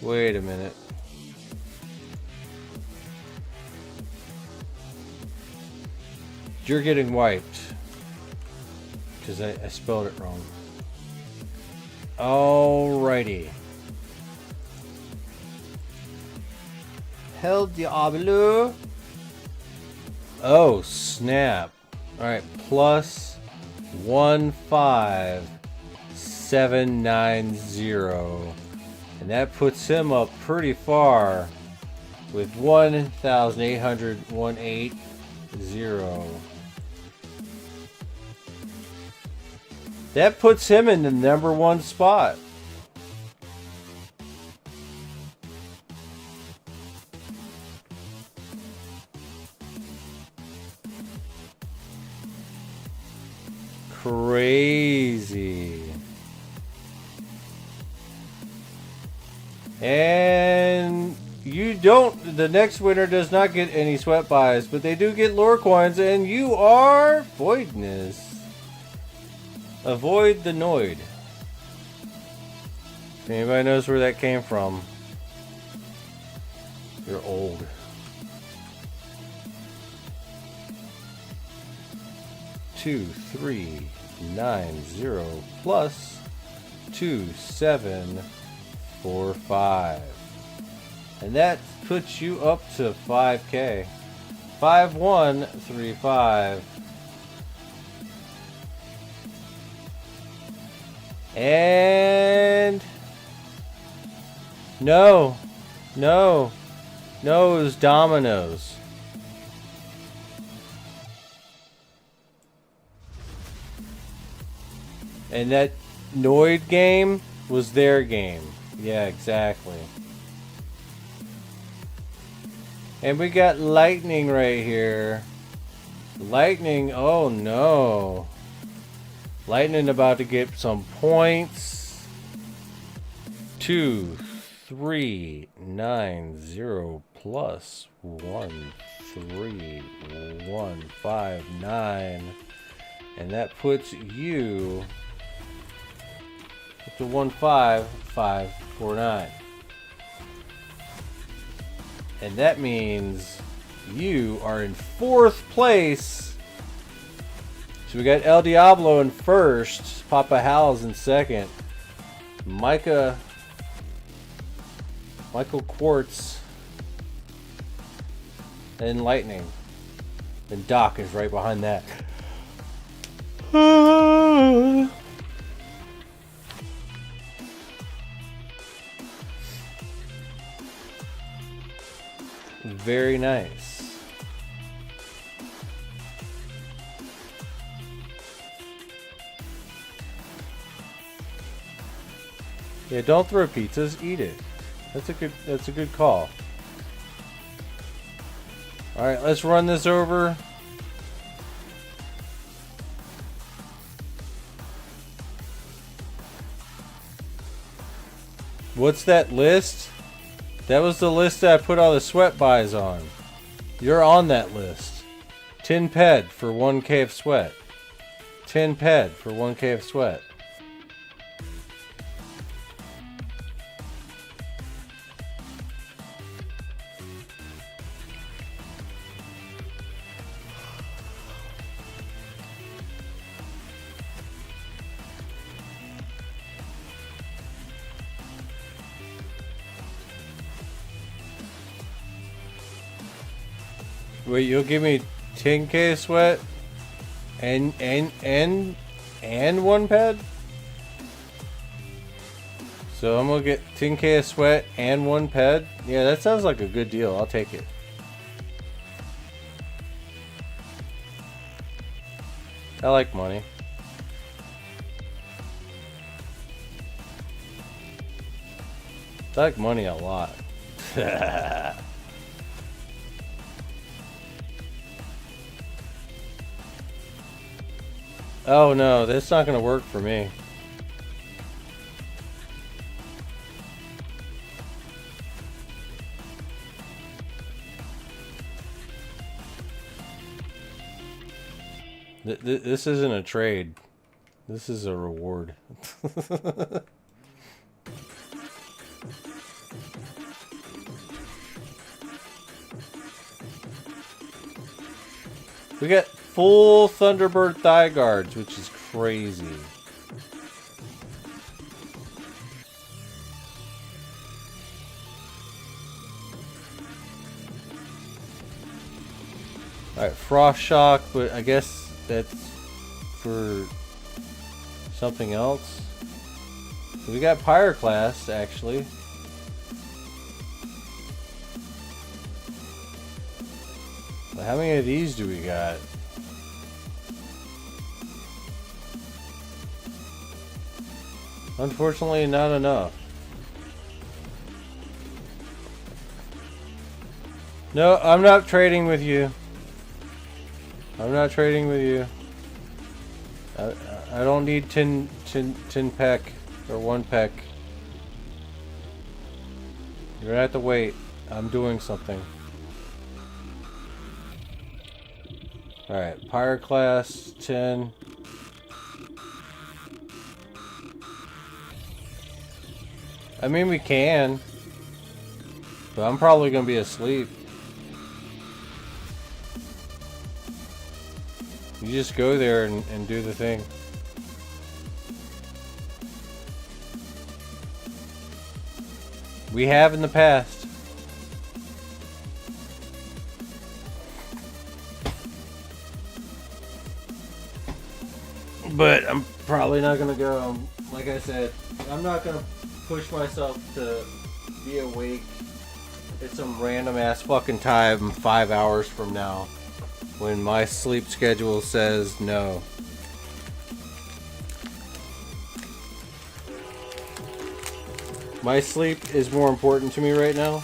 Wait a minute. You're getting wiped. Because I spelled it wrong. Alrighty. El Diablo. Oh, snap. Alright, plus 15790. And that puts him up pretty far with 1,880. That puts him in the #1 spot. Crazy. And you don't, the next winner does not get any sweat buys, but they do get lore coins, and you are Voidness. Avoid the Noid. If anybody knows where that came from, you're old. Two, 3, 9, 0 plus 2, 7, 4, 5. And that puts you up to 5K. 5135. And no, it was Dominoes. And that Noid game was their game. Yeah, exactly. And we got Lightning right here. Lightning, oh no. Lightning about to get some points. 2, 3, 9, 0 plus 1, 3, 1, 5, 9. And that puts you up to 15549. And that means you are in 4th place. So we got El Diablo in 1st. Papa Hal's in 2nd. Michael Quartz and Lightning. And Doc is right behind that. Very nice. Yeah, don't throw pizzas, eat it. That's a good call. All right, let's run this over. What's that list? That was the list that I put all the sweat buys on. You're on that list. 10 ped for 1k of sweat. 10 ped for 1k of sweat. Wait, you'll give me 10k sweat and 1 ped? So I'm gonna get 10k of sweat and 1 ped? Yeah, that sounds like a good deal. I'll take it. I like money. I like money a lot. Oh no, that's not gonna work for me. This isn't a trade. This is a reward. We got full Thunderbird thigh guards, which is crazy. Alright, Frost Shock, but I guess that's for something else. We got Pyroclast, actually. How many of these do we got? Unfortunately, not enough. No, I'm not trading with you. I'm not trading with you. I don't need 10 peck or 1 peck. You're gonna have to wait. I'm doing something. Alright, Pyroclast 10. I mean, we can. But I'm probably gonna be asleep. You just go there and do the thing. We have in the past. But I'm probably not gonna go. Like I said, I'm not gonna push myself to be awake at some random ass fucking time 5 hours from now when my sleep schedule says no. My sleep is more important to me right now.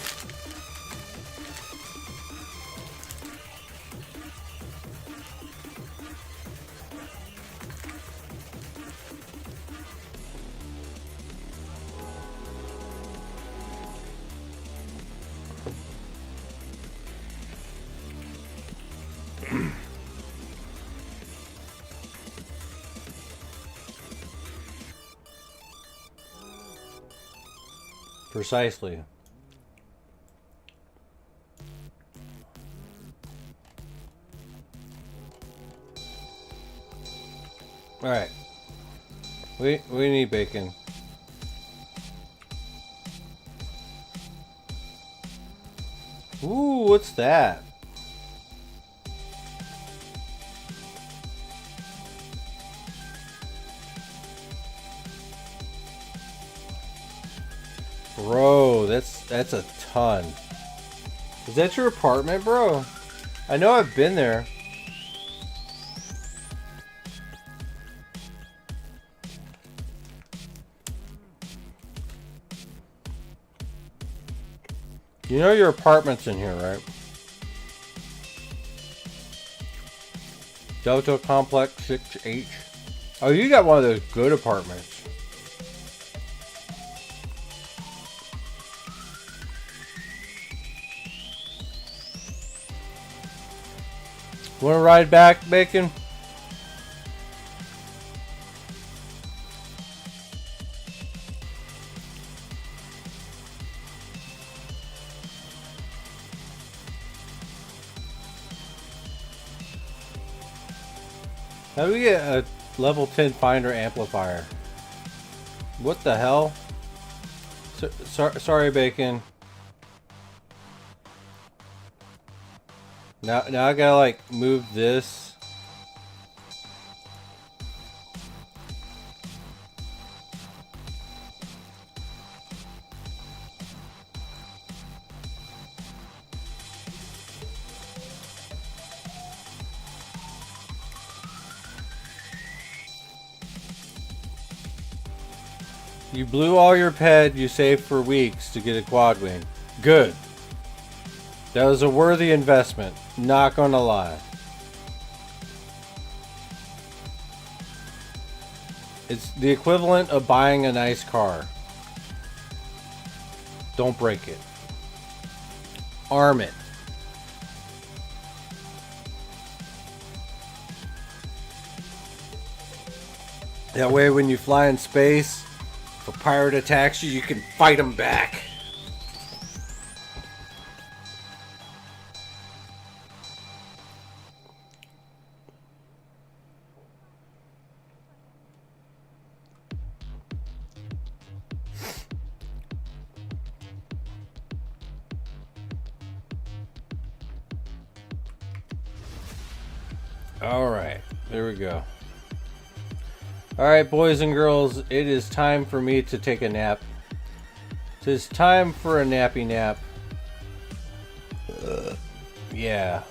Precisely. Alright. We need bacon. Ooh, what's that? Bro, that's a ton. Is that your apartment, bro? I know I've been there. You know your apartment's in here, right? Delta Complex 6H. Oh, you got one of those good apartments. Want to ride back, Bacon? How do we get a level 10 finder amplifier? What the hell? Sorry, Bacon. Now I gotta like move this. You blew all your ped you saved for weeks to get a quad wing. Good. That was a worthy investment, not gonna lie. It's the equivalent of buying a nice car. Don't break it. Arm it. That way when you fly in space, if a pirate attacks you, you can fight him back. Alright, there we go. Alright, boys and girls, it is time for me to take a nap. It is time for a nappy nap. Yeah.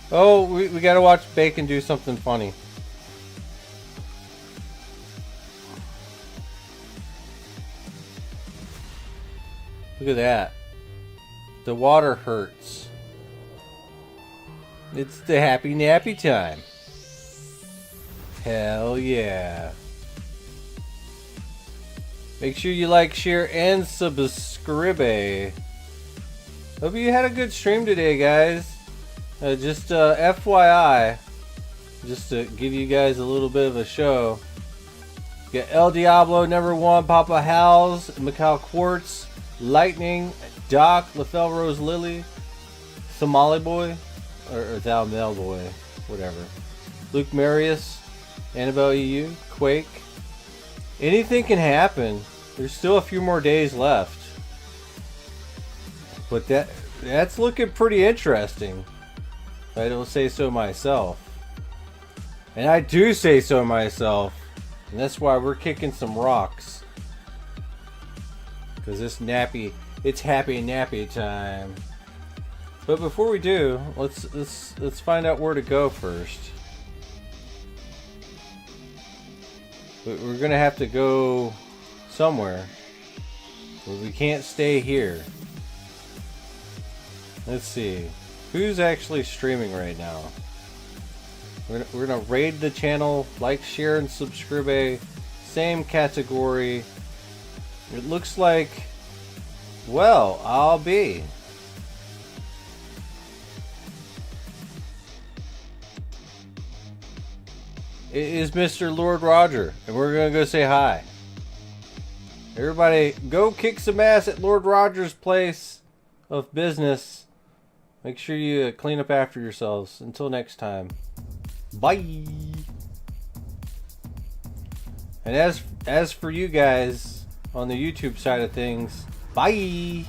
Oh, we gotta watch Bacon do something funny. Look at that. The water hurts. It's the happy nappy time. Hell yeah. Make sure you like, share, and subscribe. Hope you had a good stream today, guys. Just FYI, just to give you guys a little bit of a show. You got El Diablo, Number One, Papa Howls, Mikhail Quartz, Lightning, Doc, LaFell Rose Lily, Somali Boy, or Thou Mel Boy, whatever. Luke Marius, Annabelle EU, Quake. Anything can happen. There's still a few more days left. But that's looking pretty interesting. If I don't say so myself. And I do say so myself. And that's why we're kicking some rocks. Because this nappy, it's happy nappy time. But before we do, let's find out where to go first. We're gonna have to go somewhere. But we can't stay here. Let's see. Who's actually streaming right now? We're gonna raid the channel, like, share, and subscribe. Same category. It looks like, well, I'll be. It is Mr. Lord Roger, and we're gonna go say hi. Everybody, go kick some ass at Lord Roger's place of business. Make sure you clean up after yourselves. Until next time. Bye. And as for you guys on the YouTube side of things, bye.